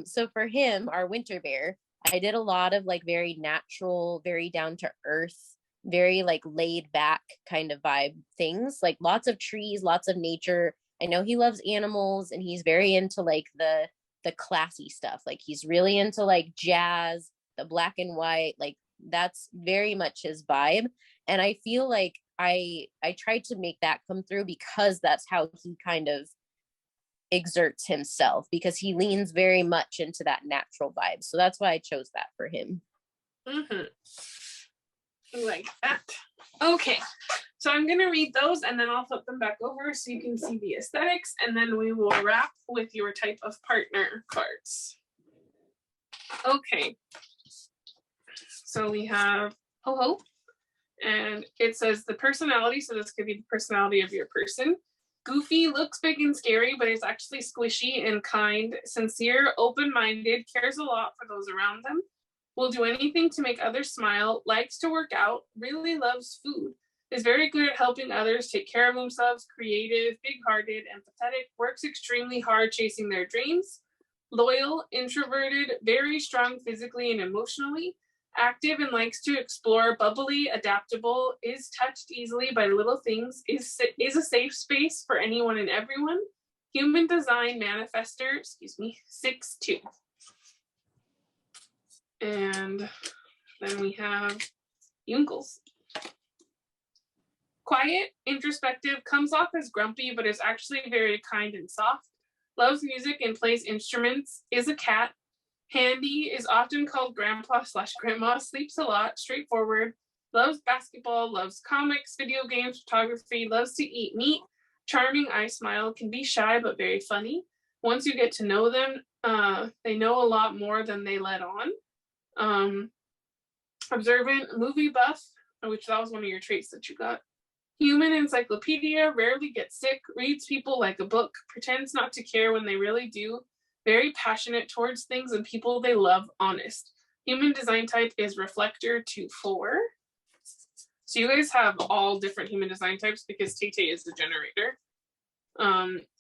So for him, our winter bear, I did a lot of like very natural, very down to earth, very like laid back kind of vibe things, like lots of trees, lots of nature. I know he loves animals, and he's very into like the classy stuff. Like he's really into like jazz, the black and white, like that's very much his vibe. And I feel like I tried to make that come through because that's how he kind of exerts himself, because he leans very much into that natural vibe. So that's why I chose that for him. Like that. Okay, so I'm going to read those and then I'll flip them back over so you can see the aesthetics, and then we will wrap with your type of partner cards. Okay, so we have Ho, and it says the personality, so this could be the personality of your person. Goofy, looks big and scary, but is actually squishy and kind, sincere, open-minded, cares a lot for those around them, will do anything to make others smile, likes to work out, really loves food, is very good at helping others take care of themselves, creative, big-hearted, empathetic, works extremely hard chasing their dreams, loyal, introverted, very strong physically and emotionally, active and likes to explore, bubbly, adaptable, is touched easily by little things, is a safe space for anyone and everyone, human design manifester, 6-2. And then we have Yunkles. Quiet, introspective, comes off as grumpy, but is actually very kind and soft, loves music and plays instruments, is a cat, handy, is often called grandpa/grandma, sleeps a lot, straightforward, loves basketball, loves comics, video games, photography, loves to eat meat, charming eye smile, can be shy but very funny. Once you get to know them, they know a lot more than they let on. Observant, movie buff, which that was one of your traits that you got. Human encyclopedia, rarely gets sick, reads people like a book, pretends not to care when they really do, very passionate towards things and people they love, honest. Human design type is reflector 2-4. So you guys have all different human design types because Tay is the generator.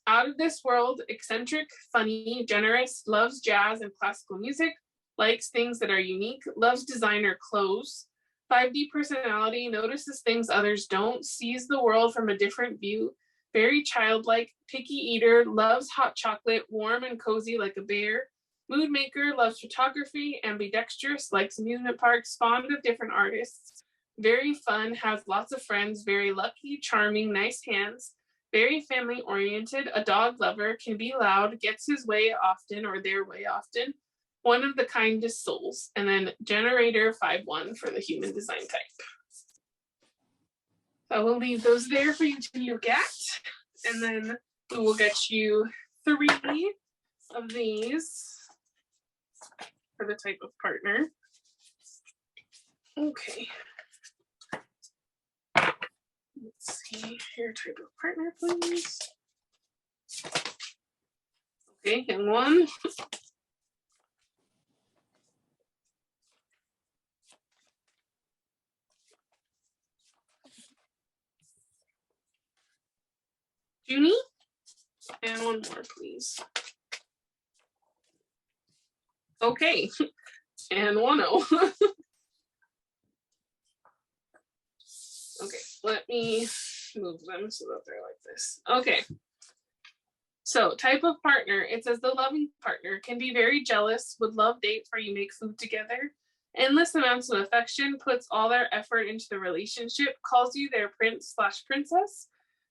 Out of this world, eccentric, funny, generous, loves jazz and classical music, likes things that are unique, loves designer clothes. 5D personality, notices things others don't, sees the world from a different view, very childlike, picky eater, loves hot chocolate, warm and cozy like a bear, mood maker, loves photography, ambidextrous, likes amusement parks, fond of different artists, very fun, has lots of friends, very lucky, charming, nice hands, very family oriented, a dog lover, can be loud, gets his way often or their way often, one of the kindest souls. And then generator 5-1 for the human design type. I will leave those there for you to look at. And then we will get you 3 of these for the type of partner. Okay. Let's see your type of partner, please. Okay, and 1. Junie And one more, please. Okay. And Wonho. Okay, let me move them so that they're like this. Okay. So, type of partner. It says the loving partner can be very jealous, would love dates where you make food together, endless amounts of affection, puts all their effort into the relationship, calls you their prince/princess,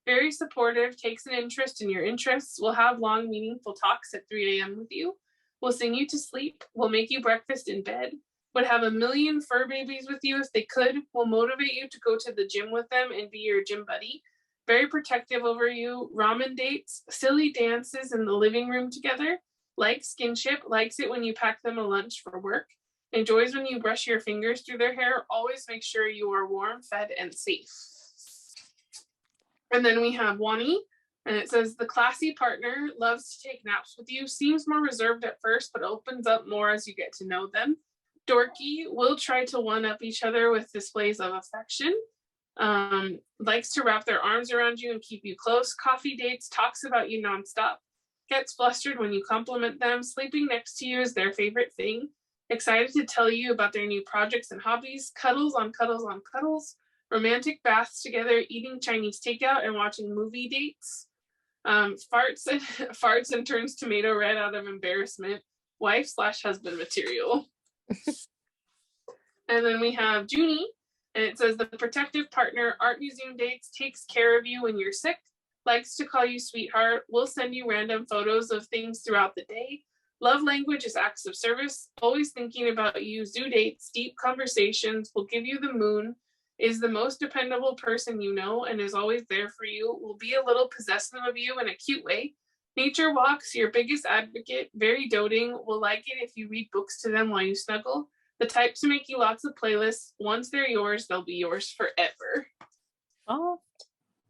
very supportive, takes an interest in your interests, will have long, meaningful talks at 3 a.m. with you, will sing you to sleep, will make you breakfast in bed, would have a million fur babies with you if they could, will motivate you to go to the gym with them and be your gym buddy, very protective over you, ramen dates, silly dances in the living room together, likes skinship, likes it when you pack them a lunch for work, enjoys when you brush your fingers through their hair, always make sure you are warm, fed, and safe. And then we have Wani, and it says the classy partner loves to take naps with you, seems more reserved at first, but opens up more as you get to know them. Dorky, will try to one-up each other with displays of affection. Likes to wrap their arms around you and keep you close. Coffee dates, talks about you nonstop. Gets flustered when you compliment them. Sleeping next to you is their favorite thing. Excited to tell you about their new projects and hobbies. Cuddles on cuddles on cuddles. Romantic baths together, eating Chinese takeout and watching movie dates. Farts and turns tomato red out of embarrassment. Wife/husband material. And then we have Junie, and it says the protective partner, art museum dates, takes care of you when you're sick, likes to call you sweetheart, will send you random photos of things throughout the day. Love language is acts of service, always thinking about you, zoo dates, deep conversations, will give you the moon, is the most dependable person you know and is always there for you, will be a little possessive of you in a cute way. Nature walks, your biggest advocate, very doting, will like it if you read books to them while you snuggle. The type to make you lots of playlists. Once they're yours, they'll be yours forever. Oh,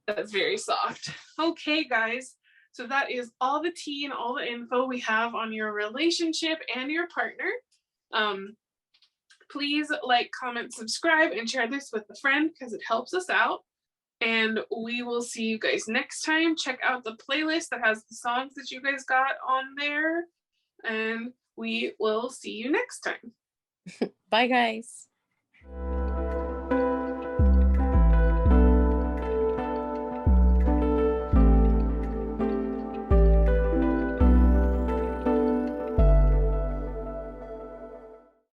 that's very soft. Okay, guys. So that is all the tea and all the info we have on your relationship and your partner. Please like, comment, subscribe, and share this with a friend because it helps us out. And we will see you guys next time. Check out the playlist that has the songs that you guys got on there. And we will see you next time. bye, guys.